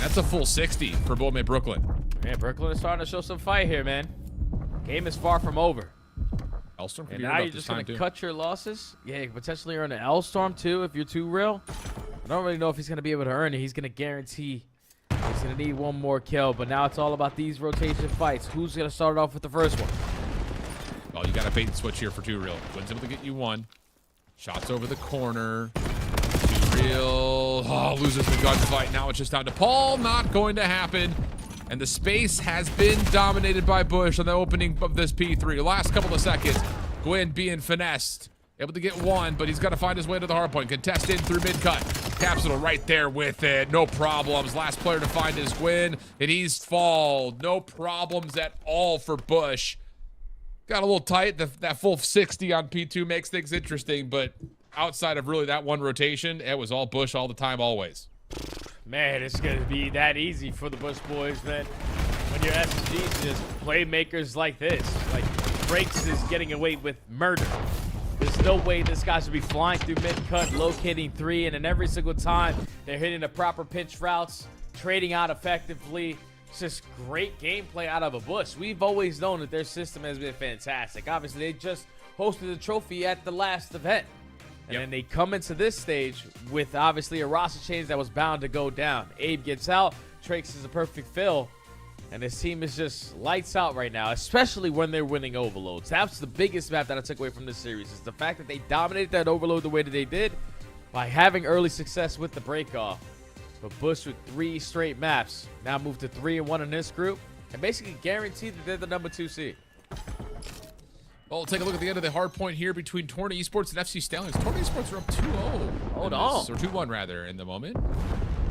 That's a full 60 for Omit Brooklyn. Man, Brooklyn is starting to show some fight here, man. Game is far from over. Hellstorm could And be now earned you're up this just going time, to too. cut your losses. Yeah, you could potentially earn an L-Storm, too, if you're too real. I don't really know if he's going to be able to earn it. He's going to guarantee he's going to need one more kill. But now it's all about these rotation fights. Who's going to start off with the first one? Well, you got a bait and switch here for Two Real. Quinn's able to get you one. Shots over the corner. Two Real. Oh, loses the gunfight. Now it's just down to Paul. Not going to happen. And the space has been dominated by Bush on the opening of this P3. Last couple of seconds. Gwyn being finessed. Able to get one, but he's got to find his way to the hard point. Contested through mid-cut. Capsule right there with it. No problems. Last player to find is Gwyn, and he's fall. No problems at all for Bush. Got a little tight. That full 60 on P2 makes things interesting, but outside of really that one rotation, it was all Bush all the time, always. Man, it's going to be that easy for the Bush boys, man. When your SSGs just playmakers like this. Like, Breaks is getting away with murder. There's no way this guy should be flying through mid-cut, locating three, and then every single time they're hitting the proper pitch routes, trading out effectively. It's just great gameplay out of a Bush. We've always known that their system has been fantastic. Obviously, they just hosted a trophy at the last event. And then they come into this stage with obviously a roster change that was bound to go down. Abe gets out. Trakes is a perfect fill. And this team is just lights out right now, especially when they're winning overloads. That's the biggest map that I took away from this series, is the fact that they dominated that overload the way that they did by having early success with the breakoff. But Bush with 3 straight maps now moved to 3-1 in this group and basically guaranteed that they're the number 2 seed. Well, we'll take a look at the end of the hard point here between Torn Esports and FC Stallions. Torn Esports are up 2-0. Hold on. Or 2-1 rather in the moment.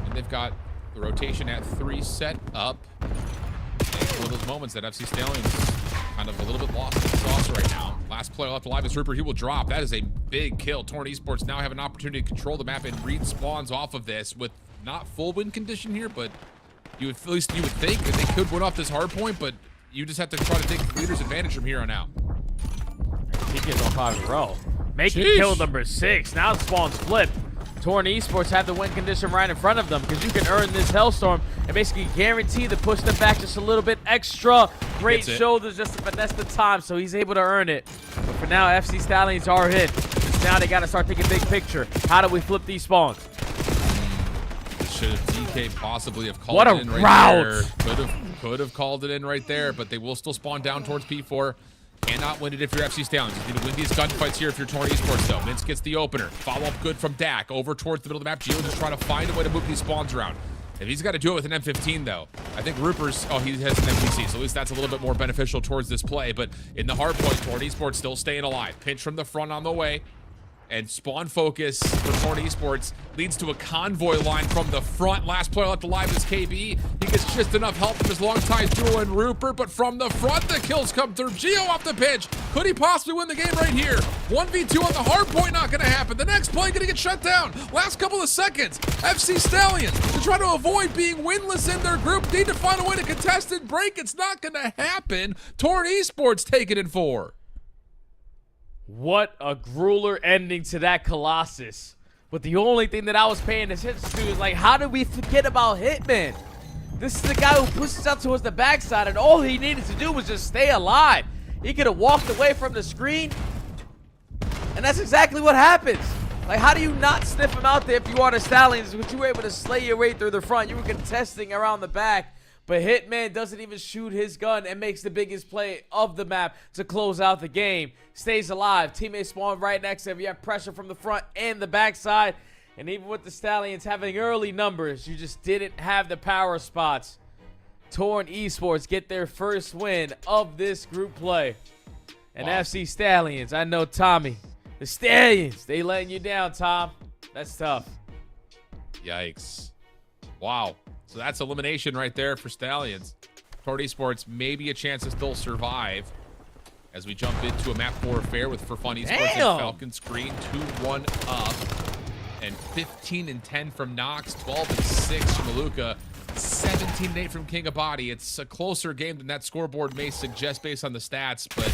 And they've got the rotation at 3 set up. And it's one of those moments that FC Stallions kind of a little bit lost in the sauce right now. Last player left alive is Rupert. He will drop. That is a big kill. Torn Esports now have an opportunity to control the map and read spawns off of this with not full win condition here, but you would, at least you would think that they could win off this hard point, but you just have to try to take the leader's advantage from here on out. He gets on 5 in a row. Making Sheesh. kill number 6. Now the spawn's flipped. Torn Esports have the win condition right in front of them because you can earn this Hellstorm and basically guarantee to push them back just a little bit extra. Great shoulders just to finesse the time, so he's able to earn it. But for now, FC Stallions are hit. Now they got to start thinking big picture. How do we flip these spawns? Should have DK possibly have called What a it in right route. there. Could have called it in right there, but they will still spawn down towards P4. Cannot win it if you're FC Stallions. You need to win these gunfights here if you're Torn Esports, though. Mince gets the opener. Follow up good from Dak. Over towards the middle of the map. Gio just trying to find a way to move these spawns around. If he's got to do it with an M15, though, I think Rupert's... Oh, he has an MPC, so at least that's a little bit more beneficial towards this play. But in the hard point, Torn Esports still staying alive. Pinch from the front on the way. And spawn focus for Torn Esports leads to a convoy line from the front. Last player left alive is KB. He gets just enough help from his long ties duo and Rupert, but from the front the kills come through. Gio off the pitch. Could he possibly win the game right here? 1v2 on the hard point, not gonna happen. The next play gonna get shut down. Last couple of seconds. FC Stallions to try to avoid being winless in their group need to find a way to contest and break. It's not gonna happen. Torn Esports take it in 4. What a grueler ending to that Colossus. But the only thing that I was paying attention to is, like, how did we forget about Hitman? This is the guy who pushes out towards the backside, and all he needed to do was just stay alive. He could have walked away from the screen, and that's exactly what happens. Like, how do you not sniff him out there if you are the Stallions? But you were able to slay your way through the front. You were contesting around the back. But Hitman doesn't even shoot his gun and makes the biggest play of the map to close out the game. Stays alive. Teammates spawn right next to him. You have pressure from the front and the backside. And even with the Stallions having early numbers, you just didn't have the power spots. Torn Esports get their first win of this group play. And Wow. FC Stallions, I know Tommy. The Stallions, they letting you down, Tom. That's tough. Yikes. Wow. So that's elimination right there for Stallions. Torn Esports, maybe a chance to still survive as we jump into a map 4 affair with For Fun Esports Damn. and Falcon Screen. 2-1 up. And 15-10 from Nox. 12-6 from Maluka. 17 19-8 from CABAL. It's a closer game than that scoreboard may suggest based on the stats, but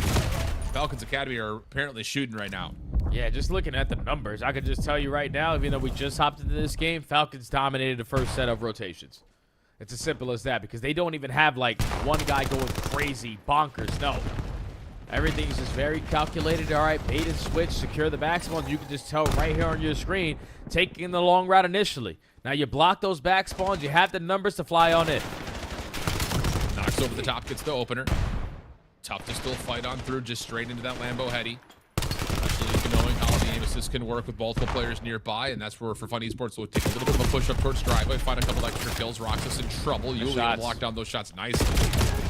Falcons Academy are apparently shooting right now. Yeah, just looking at the numbers, I could just tell you right now, even though we just hopped into this game, Falcons dominated the first set of rotations. It's as simple as that, because they don't even have, like, one guy going crazy, bonkers. No. Everything's just very calculated. All right, bait and switch, secure the back spawns. You can just tell right here on your screen, taking the long route initially. Now you block those back spawns. You have the numbers to fly on in. Knocks over the top, gets the opener. Tough to still fight on through, just straight into that Lambo heady. Especially knowing how the aim assist can work with multiple players nearby, and that's where For Fun Esports will take a little bit of a push up towards driveway, find a couple extra kills. Roxas in trouble. Yuli will block down those shots nicely.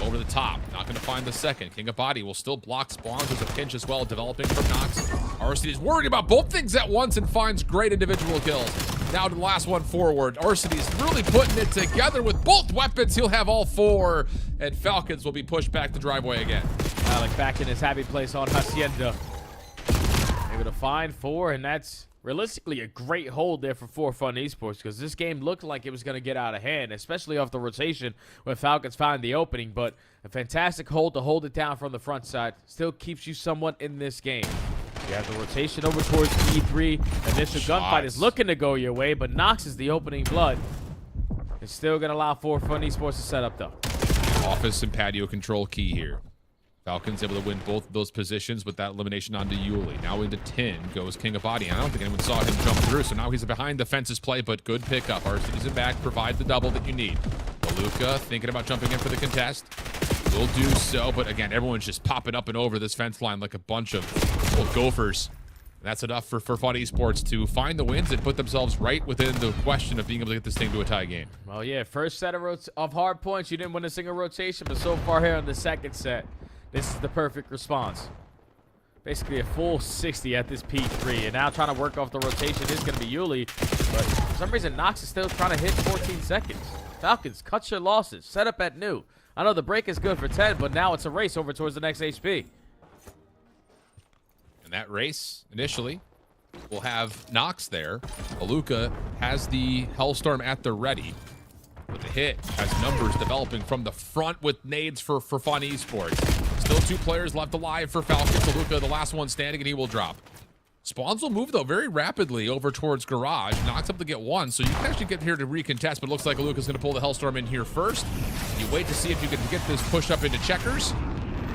Over the top, not going to find the second. CABAL will still block spawns. There's a pinch as well, developing from Nox. Arcity is worried about both things at once and finds great individual kills. Now to the last one forward. Arcity's really putting it together with both weapons. He'll have all four, and Falcons will be pushed back the driveway again. Alec back in his happy place on Hacienda. Able to find four, and that's realistically a great hold there for Fun Esports, because this game looked like it was going to get out of hand, especially off the rotation when Falcons found the opening. But a fantastic hold to hold it down from the front side. Still keeps you somewhat in this game. You have the rotation over towards E3. Initial gunfight is looking to go your way, but Nox is the opening blood. It's still going to allow For Fun Esports to set up, though. Office and patio control key here. Falcons able to win both of those positions with that elimination onto Yuli. Now into 10 goes CABAL. I don't think anyone saw him jump through, so now he's behind the fences play, but good pickup. Arcity's in back, provide the double that you need. Luca thinking about jumping in for the contest. Will do so, but again, everyone's just popping up and over this fence line like a bunch of little gophers. That's enough for Fun Esports to find the wins and put themselves right within the question of being able to get this thing to a tie game. Well, yeah, first set of hard points, you didn't win a single rotation, but so far here in the second set, this is the perfect response. Basically a full 60 at this P3, and now trying to work off the rotation is going to be Yuli, but for some reason Nox is still trying to hit 14 seconds. Falcons, cut your losses. Set up at new. I know the break is good for 10, but now it's a race over towards the next HP. And that race, initially, will have Nox there. Aluka has the Hellstorm at the ready. With the hit, has numbers developing from the front with nades for Fun Esports. Still two players left alive for Falcons. Aluka, the last one standing, and he will drop. Spawns will move, though, very rapidly over towards Garage. Nox up to get one, so you can actually get here to recontest, but it looks like Aluka's going to pull the Hellstorm in here first. You wait to see if you can get this push up into checkers,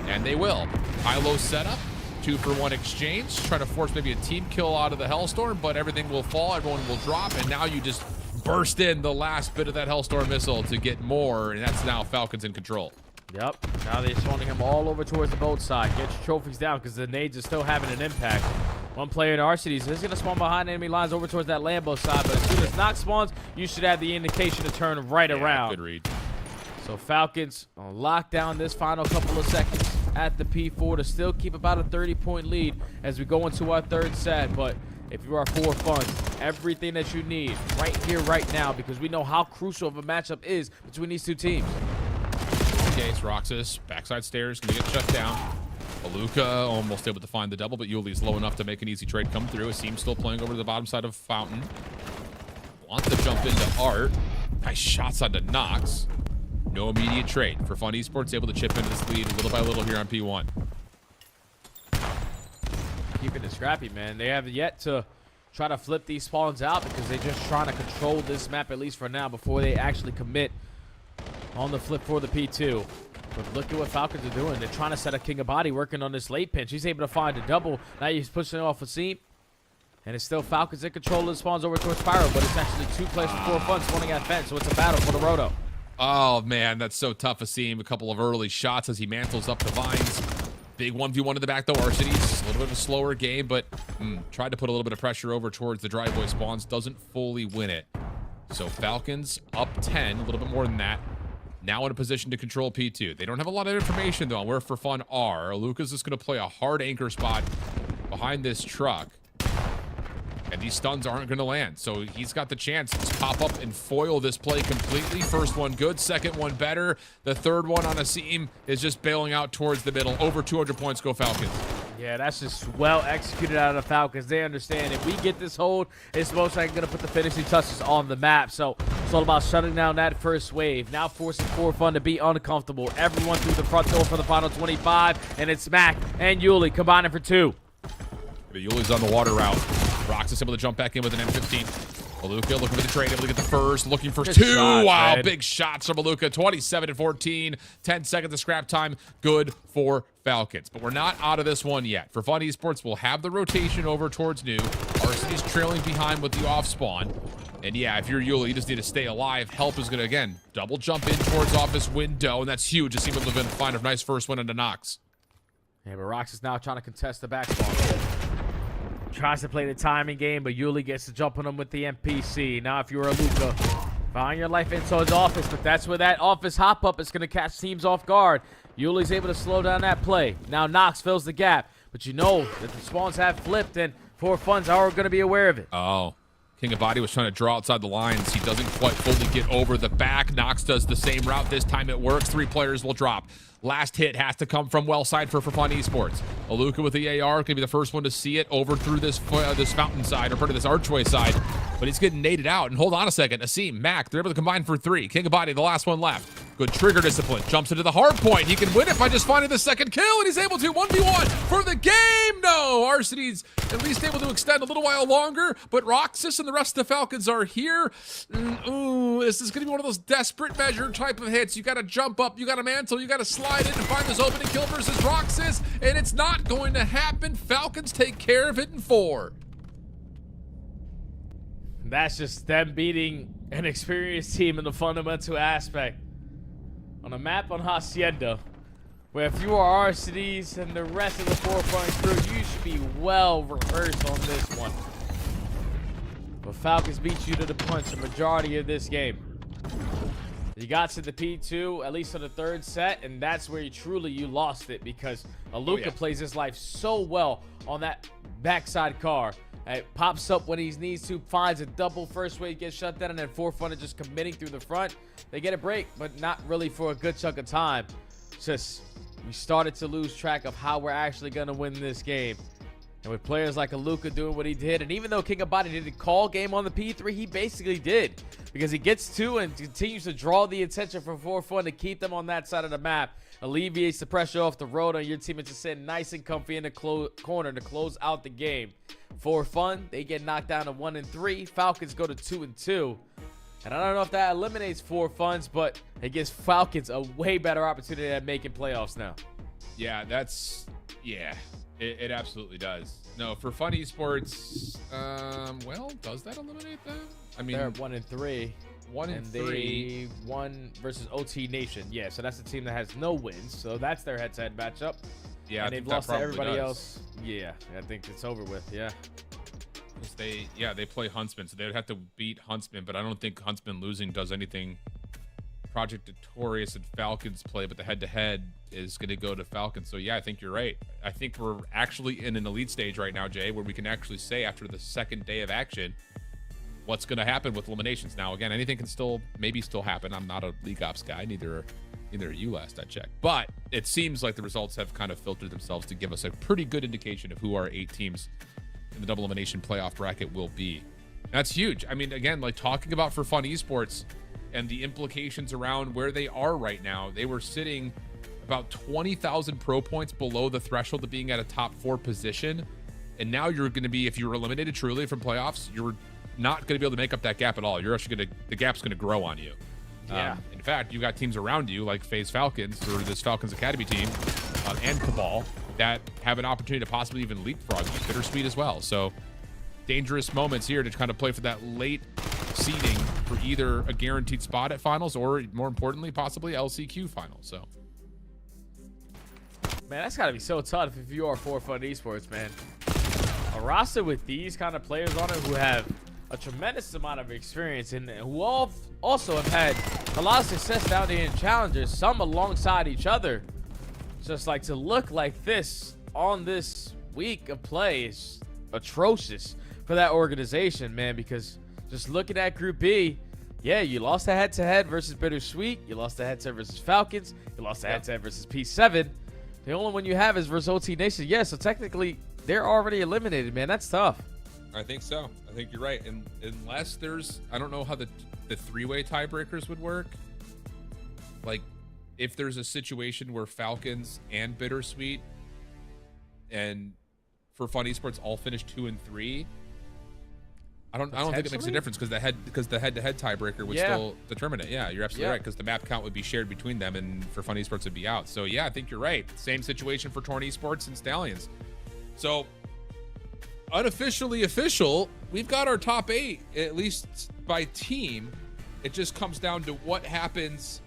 and they will. High-low setup, 2-for-1 exchange. Try to force maybe a team kill out of the Hellstorm, but everything will fall, everyone will drop, and now you just burst in the last bit of that Hellstorm missile to get more, and that's now Falcons in control. Yep, now they're spawning him all over towards the boat side. Get your trophies down, because the nades are still having an impact. One player in Arcities is going to spawn behind enemy lines over towards that Lambo side, but as soon as Nox spawns, you should have the indication to turn right around. Good read. So Falcons on lockdown this final couple of seconds at the P4 to still keep about a 30-point lead as we go into our third set. But if you are For Fun, everything that you need right here, right now, because we know how crucial of a matchup is between these two teams. Okay, it's Roxas. Backside stairs, going to get shut down. Aluka almost able to find the double, but Yuli's low enough to make an easy trade come through. Asim still playing over to the bottom side of Fountain. Wants to jump into Art. Nice shots onto Nox. No immediate trade. For Fun Esports, able to chip into this lead little by little here on P1. Keeping it scrappy, man. They have yet to try to flip these spawns out because they're just trying to control this map, at least for now, before they actually commit on the flip for the P2. But look at what Falcons are doing. They're trying to set a CABAL working on this late pinch. He's able to find a double. Now he's pushing it off a seam. And it's still Falcons in control of the spawns over towards Pyro, but it's actually two players for For Fun spawning at fence, so it's a battle for the Roto. Oh, man, that's so tough. Asim, a couple of early shots as he mantles up the vines. Big 1v1 in the back, though. Arcities, a little bit of a slower game, but tried to put a little bit of pressure over towards the driveway spawns. Doesn't fully win it. So Falcons up 10, a little bit more than that. Now in a position to control P2. They don't have a lot of information, though, on where For Fun are. Lucas is going to play a hard anchor spot behind this truck. And these stuns aren't going to land. So he's got the chance to pop up and foil this play completely. First one good, second one better. The third one on a seam is just bailing out towards the middle. Over 200 points go Falcons. Yeah, that's just well executed out of the Falcons. They understand if we get this hold, it's most likely going to put the finishing touches on the map. So It's all about shutting down that first wave. Now forcing For Fun to be uncomfortable. Everyone through the front door for the final 25, and it's Mac and Yuli combining for 2. Yuli's on the water route. Rox is able to jump back in with an M15. Maluka looking for the trade, able to get the first, looking for 2. Shot, wow, man. big shots from Maluka. 27-14, 10 seconds of scrap time. Good for Falcons. But we're not out of this one yet. For Fun Esports, we'll have the rotation over towards New. Arcene's trailing behind with the off spawn. And yeah, if you're Yuli, you just need to stay alive. Help is going to, again, double jump in towards office window, and that's huge. Just seem able to find a nice first win into Nox. Yeah, but Rox is now trying to contest the back spawn. Tries to play the timing game, but Yuli gets to jump on him with the NPC. Now, if you're a Luca, find your life into his office, but that's where that office hop-up is going to catch teams off guard. Yuli's able to slow down that play. Now, Nox fills the gap, but you know that the spawns have flipped, and For Fun's are going to be aware of it. Oh. King of Body was trying to draw outside the lines. He doesn't quite fully get over the back. Nox does the same route. This time it works. 3 players will drop. Last hit has to come from well side for Fun Esports. Aluka with the AR can be the first one to see it over through this fountain side, or part of this archway side. But he's getting naded out. And hold on a second. Asim, Mac, they're able to combine for 3. King of Body, the last one left. Good trigger discipline. Jumps into the hard point. He can win it by just finding the second kill, and he's able to 1v1 for the game. No, Arcene's at least able to extend a little while longer, but Roxas and the rest of the Falcons are here. Ooh, this is going to be one of those desperate measure type of hits. You got to jump up, you got to mantle, you got to slide in and find this opening kill versus Roxas, and it's not going to happen. Falcons take care of it in 4. That's just them beating an experienced team in the fundamental aspect. On a map on Hacienda, where if you are RCDs and the rest of the For Fun crew, you should be well rehearsed on this one. But Falcons beat you to the punch the majority of this game. You got to the P2, at least on the 3rd set, and that's where you lost it, because Aluka plays his life so well on that backside car. It pops up when he needs to, finds a double first wave, gets shut down, and then For Fun is just committing through the front. They get a break, but not really for a good chunk of time. Just, we started to lose track of how we're actually going to win this game. And with players like Aluka doing what he did, and even though King of Body didn't call game on the P3, he basically did. Because he gets 2 and continues to draw the attention from For Fun to keep them on that side of the map. Alleviates the pressure off the road on your team and just sitting nice and comfy in the corner to close out the game. For Fun, they get knocked down to 1-3. Falcons go to 2-2. And I don't know if that eliminates For Fun's, but it gives Falcons a way better opportunity at making playoffs now. Yeah, it absolutely does. No, for Fun Esports, well, does that eliminate them? I mean, they're 1-3. 1-3. And they won versus OT Nation. Yeah, so that's the team that has no wins. So that's their head-to-head matchup. Yeah, and they've lost to everybody else. Yeah, I think it's over with. Yeah. They play Huntsman, so they would have to beat Huntsman, but I don't think Huntsman losing does anything. Project Notorious and Falcons play, but the head-to-head is going to go to Falcons. So yeah, I think you're right. I think we're actually in an elite stage right now, Jay, where we can actually say after the 2nd day of action what's going to happen with eliminations. Now, again, anything can still happen. I'm not a League Ops guy, neither are you, last I checked. But it seems like the results have kind of filtered themselves to give us a pretty good indication of who our 8 teams in the double elimination playoff bracket will be. That's huge. I mean, again, like talking about For Fun Esports and the implications around where they are right now, they were sitting about 20,000 pro points below the threshold of being at a top 4 position. And now you're going to be, if you were eliminated truly from playoffs, you're not going to be able to make up that gap at all. You're actually going to, the gap's going to grow on you. Yeah. In fact, you've got teams around you like FaZe Falcons, or this Falcons Academy team, and CABAL that have an opportunity to possibly even leapfrog you. BitterSweet as well. So dangerous moments here to kind of play for that late seeding for either a guaranteed spot at finals or, more importantly, possibly LCQ finals. So, man, that's got to be so tough if you are For Fun Esports, man. A roster with these kind of players on it who have a tremendous amount of experience and who also have had a lot of success down there in challenges, some alongside each other. Just like to look like this on this week of play is atrocious for that organization, man, because just looking at Group B, yeah, you lost a head-to-head versus BitterSweet, you lost a head-to-head versus Falcons, you lost a head-to-head versus P7. The only one you have is versus OT Nation. Yeah, so technically they're already eliminated, man. That's tough. I think so. I think you're right. And unless there's, I don't know how the three-way tiebreakers would work. Like, if there's a situation where Falcons and BitterSweet and for Fun Esports all finish 2 and 3, I don't think it makes a difference because the head-to-head tiebreaker would still determine it. Yeah, you're absolutely right, because the map count would be shared between them, and for Fun Esports would be out. So yeah, I think you're right. Same situation for Torn Esports and Stallions. So unofficially official, we've got our top 8, at least by team. It just comes down to what happens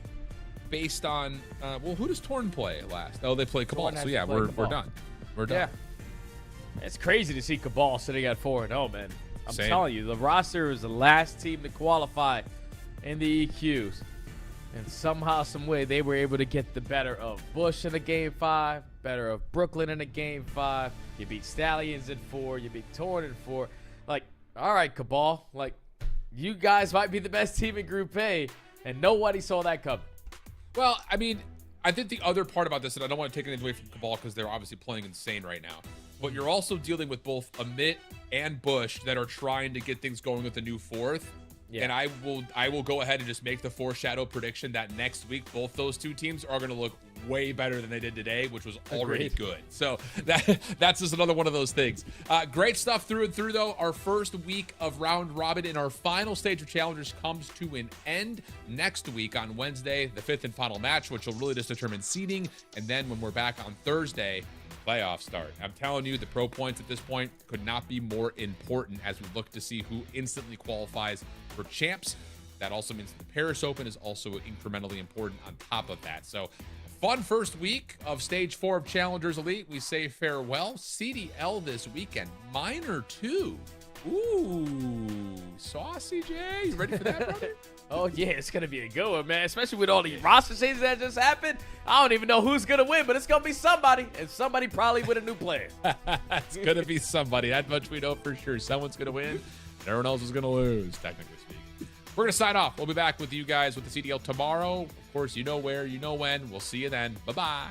based on well, who does Torn play last? Oh, they play CABAL. So yeah, we're done. We're done. Yeah. It's crazy to see CABAL sitting at 4-0, man. I'm Same. telling you, the roster was the last team to qualify in the EQs. And somehow, some way, they were able to get the better of Bush in a Game 5, better of Brooklyn in a Game 5. You beat Stallions in 4. You beat Torn in 4. Like, all right, CABAL. Like, you guys might be the best team in Group A, and nobody saw that coming. Well, I mean, I think the other part about this, and I don't want to take anything away from CABAL because they're obviously playing insane right now, but you're also dealing with both Omit and Bush that are trying to get things going with the new 4th. Yeah. And I will go ahead and just make the foreshadow prediction that next week both those two teams are going to look way better than they did today, which was already good. So that's just another one of those things. Great stuff through and through, though. Our first week of round robin in our final stage of challengers comes to an end next week on Wednesday, the 5th and final match, which will really just determine seeding. And then when we're back on Thursday, playoffs start. I'm telling you, the pro points at this point could not be more important as we look to see who instantly qualifies for champs. That also means the Paris Open is also incrementally important on top of that. So fun first week of stage 4 of Challengers Elite. We say farewell. CDL this weekend. Minor 2. Ooh, saucy, Jay. You ready for that, brother? Oh, yeah, it's going to be a good one, man, especially with all these roster changes that just happened. I don't even know who's going to win, but it's going to be somebody, and somebody probably with a new player. It's going to be somebody. That much we know for sure. Someone's going to win, and everyone else is going to lose, technically speaking. We're going to sign off. We'll be back with you guys with the CDL tomorrow. Of course, you know where, you know when. We'll see you then. Bye-bye.